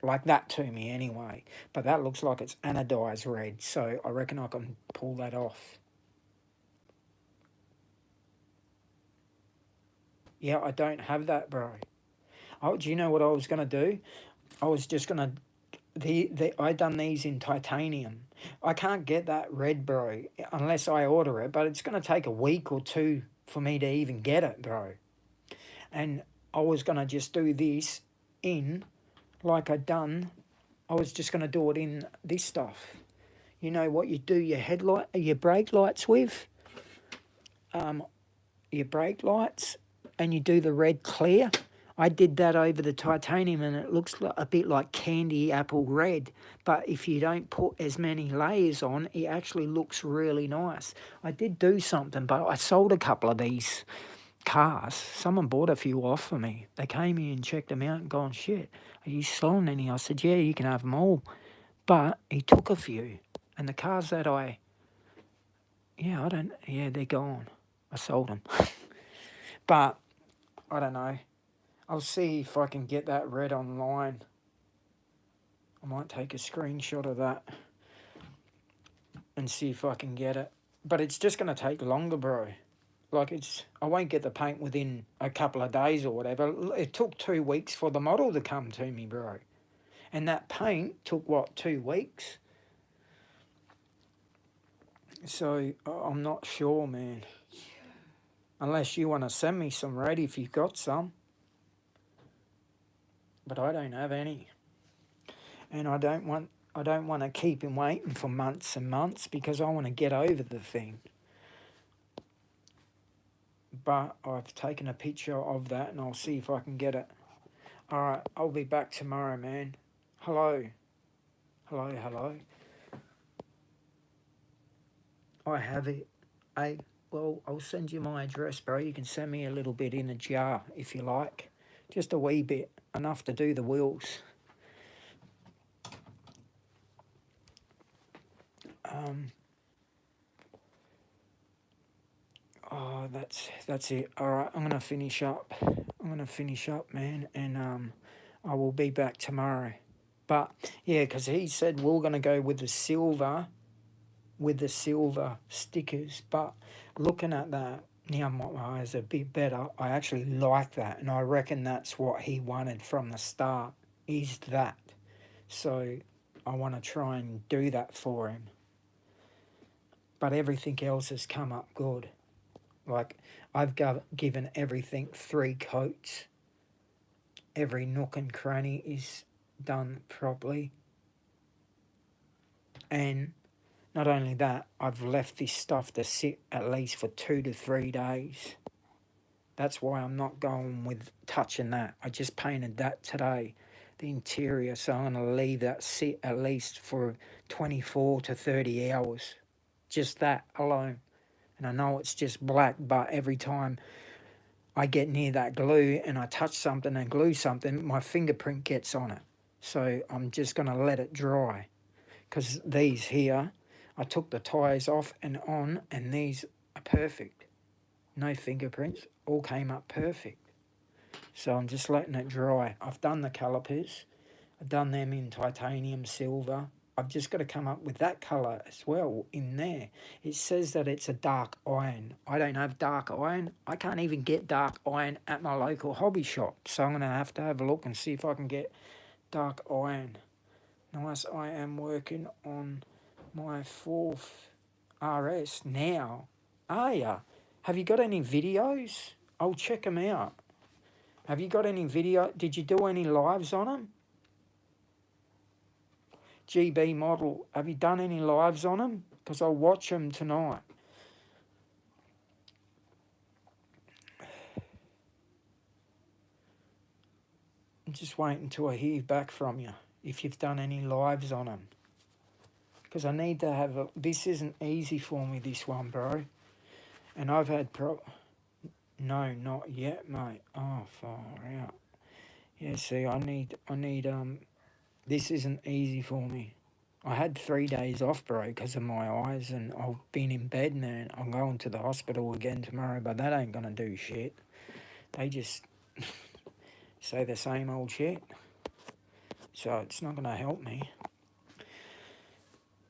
like that to me anyway. But that looks like it's anodized red, so I reckon I can pull that off. Yeah, I don't have that, bro. Oh, do you know what I was going to do? I was just going to... I done these in titanium. I can't get that red, bro, unless I order it, but it's going to take a week or two for me to even get it, bro. And I was going to just do this in, like I done, I was just going to do it in this stuff. You know what you do your brake lights with? Your brake lights, and you do the red clear. I did that over the titanium and it looks a bit like candy apple red. But if you don't put as many layers on, it actually looks really nice. I did do something, but I sold a couple of these cars. Someone bought a few off for me. They came here and checked them out and gone, shit, are you selling any? I said, yeah, you can have them all. But he took a few. And the cars that they're gone. I sold them. But I don't know. I'll see if I can get that red online. I might take a screenshot of that and see if I can get it. But it's just going to take longer, bro. Like, I won't get the paint within a couple of days or whatever. It took 2 weeks for the model to come to me, bro. And that paint took, 2 weeks? So, I'm not sure, man. Unless you want to send me some red if you've got some. But I don't have any, and I don't want to keep him waiting for months and months because I want to get over the thing. But I've taken a picture of that, and I'll see if I can get it. All right, I'll be back tomorrow, man. Hello. I have it. Well, I'll send you my address, bro. You can send me a little bit in a jar if you like, just a wee bit. Enough to do the wheels. That's it. All right, I'm gonna finish up. Man, and I will be back tomorrow. But yeah, because he said we're gonna go with the silver stickers. But looking at that. Now my eyes are a bit better. I actually like that, and I reckon that's what he wanted from the start, is that. So I want to try and do that for him. But everything else has come up good. Like, I've given everything 3 coats. Every nook and cranny is done properly. And not only that, I've left this stuff to sit at least for 2 to 3 days. That's why I'm not going with touching that. I just painted that today, the interior, so I'm going to leave that sit at least for 24 to 30 hours. Just that alone. And I know it's just black, but every time I get near that glue and I touch something and glue something, my fingerprint gets on it. So I'm just going to let it dry. Because these here, I took the tyres off and on, and these are perfect. No fingerprints, all came up perfect. So I'm just letting it dry. I've done the calipers. I've done them in titanium silver. I've just got to come up with that colour as well in there. It says that it's a dark iron. I don't have dark iron. I can't even get dark iron at my local hobby shop. So I'm going to have a look and see if I can get dark iron. Nice, I am working on my 4th RS now. Are ya? Have you got any videos? I'll check them out. Have you got any video? Did you do any lives on them? GB model, have you done any lives on them? Because I'll watch them tonight. I'm just waiting until I hear back from you if you've done any lives on them. Because I need to have this isn't easy for me, this one, bro. And I've had no, not yet, mate. Oh, far out. Yeah, see, I need, this isn't easy for me. I had 3 days off, bro, because of my eyes, and I've been in bed, man. I'm going to the hospital again tomorrow, but that ain't gonna do shit. They just say the same old shit. So it's not gonna help me.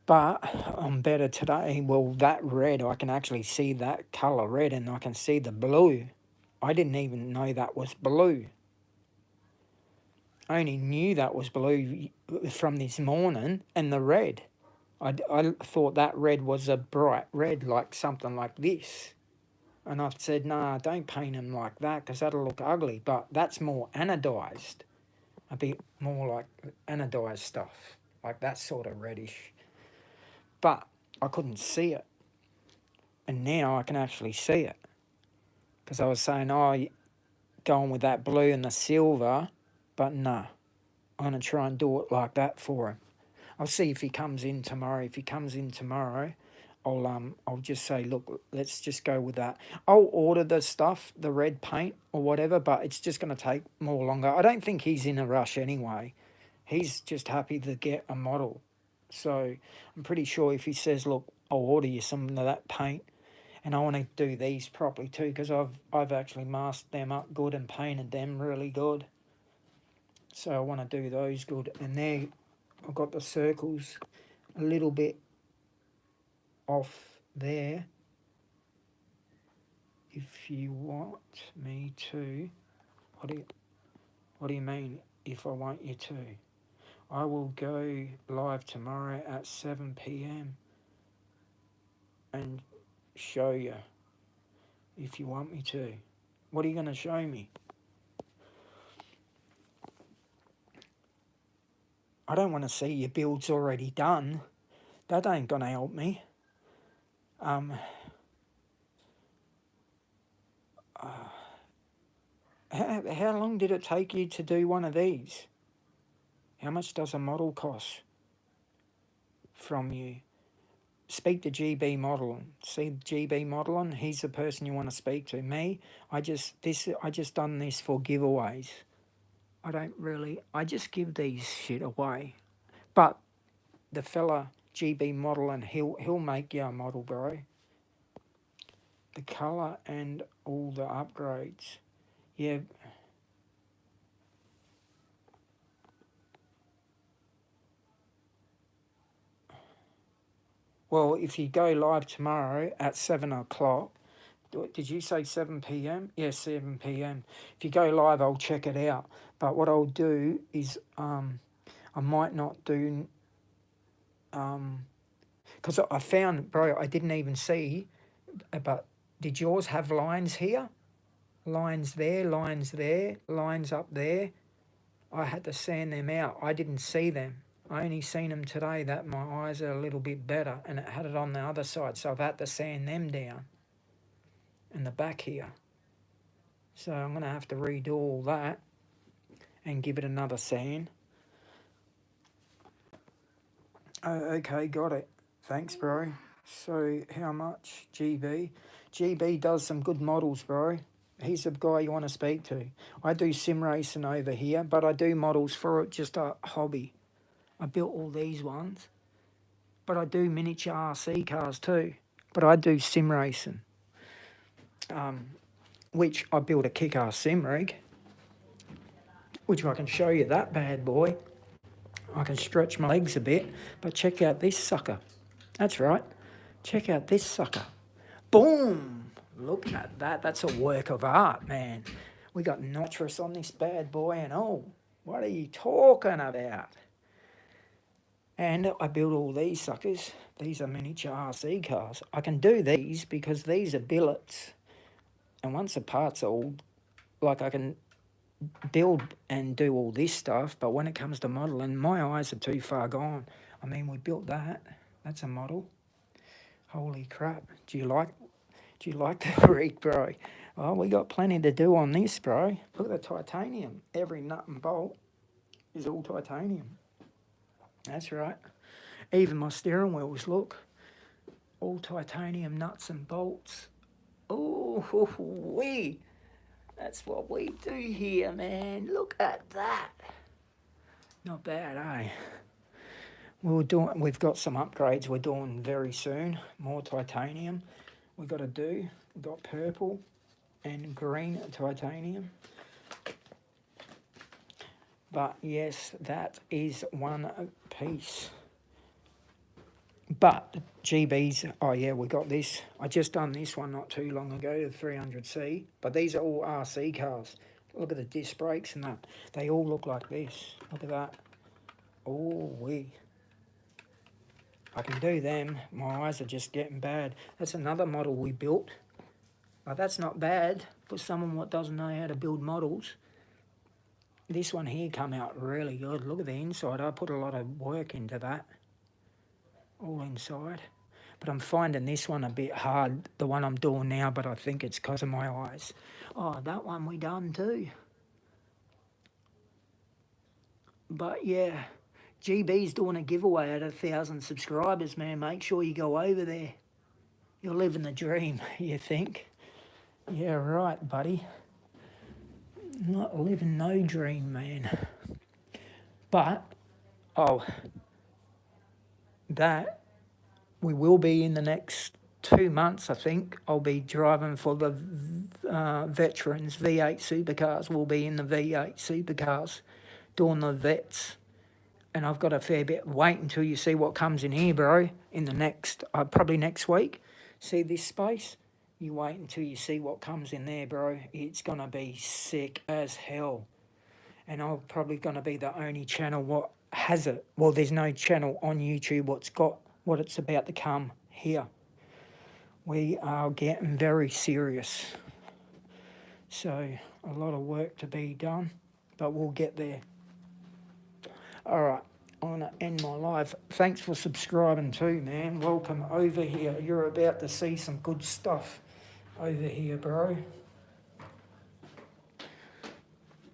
But I'm better today. Well, that red, I can actually see that colour red, and I can see the blue. I didn't even know that was blue. I only knew that was blue from this morning, and the red. I thought that red was a bright red, like something like this. And I've said, nah, don't paint them like that because that'll look ugly. But that's more anodized. A bit more like anodized stuff. Like that sort of reddish. But I couldn't see it. And now I can actually see it. Because I was saying, oh, going with that blue and the silver. But nah, I'm going to try and do it like that for him. I'll see if he comes in tomorrow. If he comes in tomorrow, I'll just say, look, let's just go with that. I'll order the stuff, the red paint or whatever, but it's just going to take more longer. I don't think he's in a rush anyway. He's just happy to get a model. So I'm pretty sure if he says, look, I'll order you some of that paint, and I want to do these properly too, because I've actually masked them up good and painted them really good. So I want to do those good, and there I've got the circles a little bit off there. If you want me to, what do you mean if I want you to? I will go live tomorrow at 7 p.m. and show you if you want me to. What are you going to show me? I don't want to see your builds already done. That ain't going to help me. How long did it take you to do one of these? How much does a model cost from you? Speak to GB Modelling. See GB Modelling? He's the person you want to speak to. Me, I just done this for giveaways. I just give these shit away. But the fella GB Modelling, he'll make you a model, bro. The colour and all the upgrades. Yeah. Well, if you go live tomorrow at 7 o'clock, did you say 7 p.m? Yes, 7 p.m. If you go live, I'll check it out. But what I'll do is I might not do... Because I found, bro, I didn't even see, but did yours have lines here? Lines there, lines there, lines up there. I had to sand them out. I didn't see them. I only seen them today that my eyes are a little bit better, and it had it on the other side, so I've had to sand them down in the back here. So I'm going to have to redo all that and give it another sand. Oh, okay, got it. Thanks, bro. So how much? GB? GB does some good models, bro. He's the guy you want to speak to. I do sim racing over here, but I do models for just a hobby. I built all these ones, but I do miniature RC cars too. But I do sim racing, which I built a kick-ass sim rig, which I can show you that bad boy. I can stretch my legs a bit, but check out this sucker. That's right. Check out this sucker. Boom! Look at that. That's a work of art, man. We got nitrous on this bad boy and all. What are you talking about? And I built all these suckers. These are miniature RC cars. I can do these because these are billets. And once the parts are all, like I can build and do all this stuff, but when it comes to modelling, my eyes are too far gone. I mean, we built that. That's a model. Holy crap. Do you Do you like the rig, bro? Well, we got plenty to do on this, bro. Look at the titanium. Every nut and bolt is all titanium. That's right. Even my steering wheels, look. All titanium nuts and bolts. Oh, wee. That's what we do here, man. Look at that. Not bad, eh? We've got some upgrades we're doing very soon. More titanium we've got to do. We've got purple and green titanium. But yes, that is one piece. But GBs, oh yeah, we got this. I just done this one not too long ago, the 300C. But these are all RC cars. Look at the disc brakes and that. They all look like this. Look at that. Oh, I can do them. My eyes are just getting bad. That's another model we built. But that's not bad for someone what doesn't know how to build models. This one here come out really good. Look at the inside. I put a lot of work into that. All inside. But I'm finding this one a bit hard, the one I'm doing now, but I think it's because of my eyes. Oh, that one we done too. But yeah, GB's doing a giveaway at 1,000 subscribers, man. Make sure you go over there. You're living the dream, you think? Yeah, right, buddy. Not living no dream, man. But, that we will be in the next 2 months, I think. I'll be driving for the veterans V8 supercars. We'll be in the V8 supercars doing the vets. And I've got a fair bit. Wait until you see what comes in here, bro. In the next, probably next week. See this space? You wait until you see what comes in there, bro. It's going to be sick as hell. And I'm probably going to be the only channel what has it. Well, there's no channel on YouTube what's got what it's about to come here. We are getting very serious. So, a lot of work to be done, but we'll get there. All right, I'm going to end my live. Thanks for subscribing too, man. Welcome over here. You're about to see some good stuff over here, bro.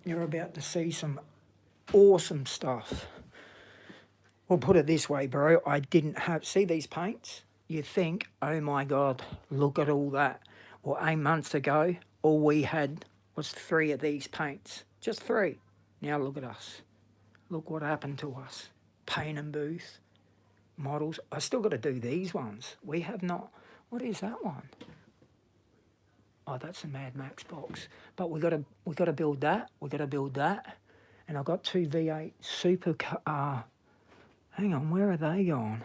You're about to see some awesome stuff. We'll put it this way, bro. I didn't have... See these paints? You think, oh my God, look at all that. Well, 8 months ago, all we had was 3 of these paints. Just 3. Now look at us. Look what happened to us. Paint and booth. Models. I still got to do these ones. We have not... What is that one? Oh, that's a Mad Max box. But we got to build that. We got to build that. And I've got 2 V8 supercar... hang on, where are they gone?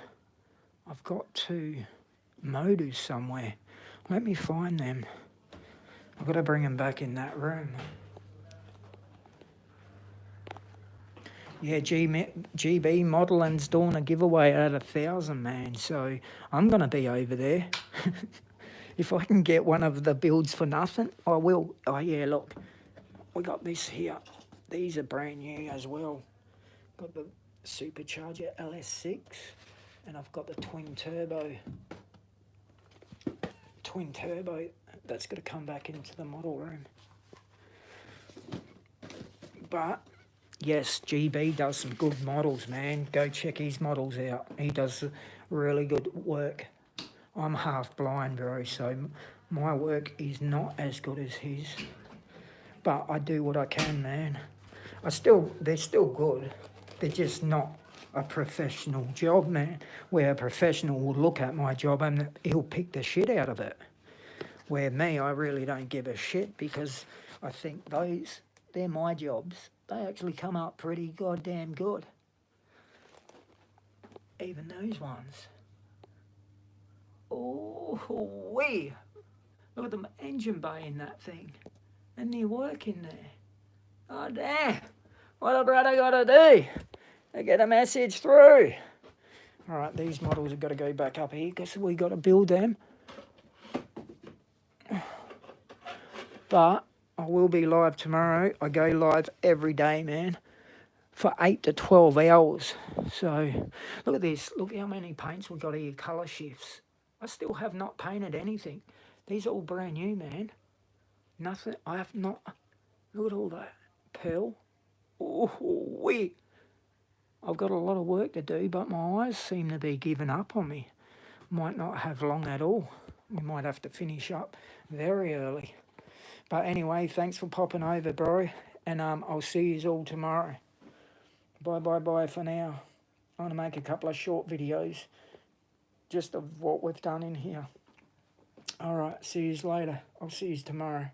I've got 2 motors somewhere. Let me find them. I've got to bring them back in that room. Yeah, GB Modeling's doing a giveaway at 1,000, man. So I'm going to be over there. If I can get one of the builds for nothing, I will. Oh, yeah, look. We got this here. These are brand new as well. Got the Supercharger LS6. And I've got the twin turbo. That's going to come back into the model room. But... yes, GB does some good models, man. Go check his models out. He does really good work. I'm half blind, bro, so my work is not as good as his. But I do what I can, man. They're still good. They're just not a professional job, man. Where a professional will look at my job and he'll pick the shit out of it. Where me, I really don't give a shit because I think they're my jobs. They actually come up pretty goddamn good. Even those ones. Oh, wee! Look at the engine bay in that thing. And the work in there. Oh, damn. What a brother got to do to get a message through. All right, these models have got to go back up here because we got to build them. But... I will be live tomorrow. I go live every day, man, for 8 to 12 hours. So, look at this. Look how many paints we've got here, colour shifts. I still have not painted anything. These are all brand new, man. Nothing, I have not, look at all that pearl. Oh, wee. I've got a lot of work to do, but my eyes seem to be giving up on me. Might not have long at all. We might have to finish up very early. But anyway, thanks for popping over, bro. And I'll see you all tomorrow. Bye for now. I'm going to make a couple of short videos just of what we've done in here. All right, see you later. I'll see you tomorrow.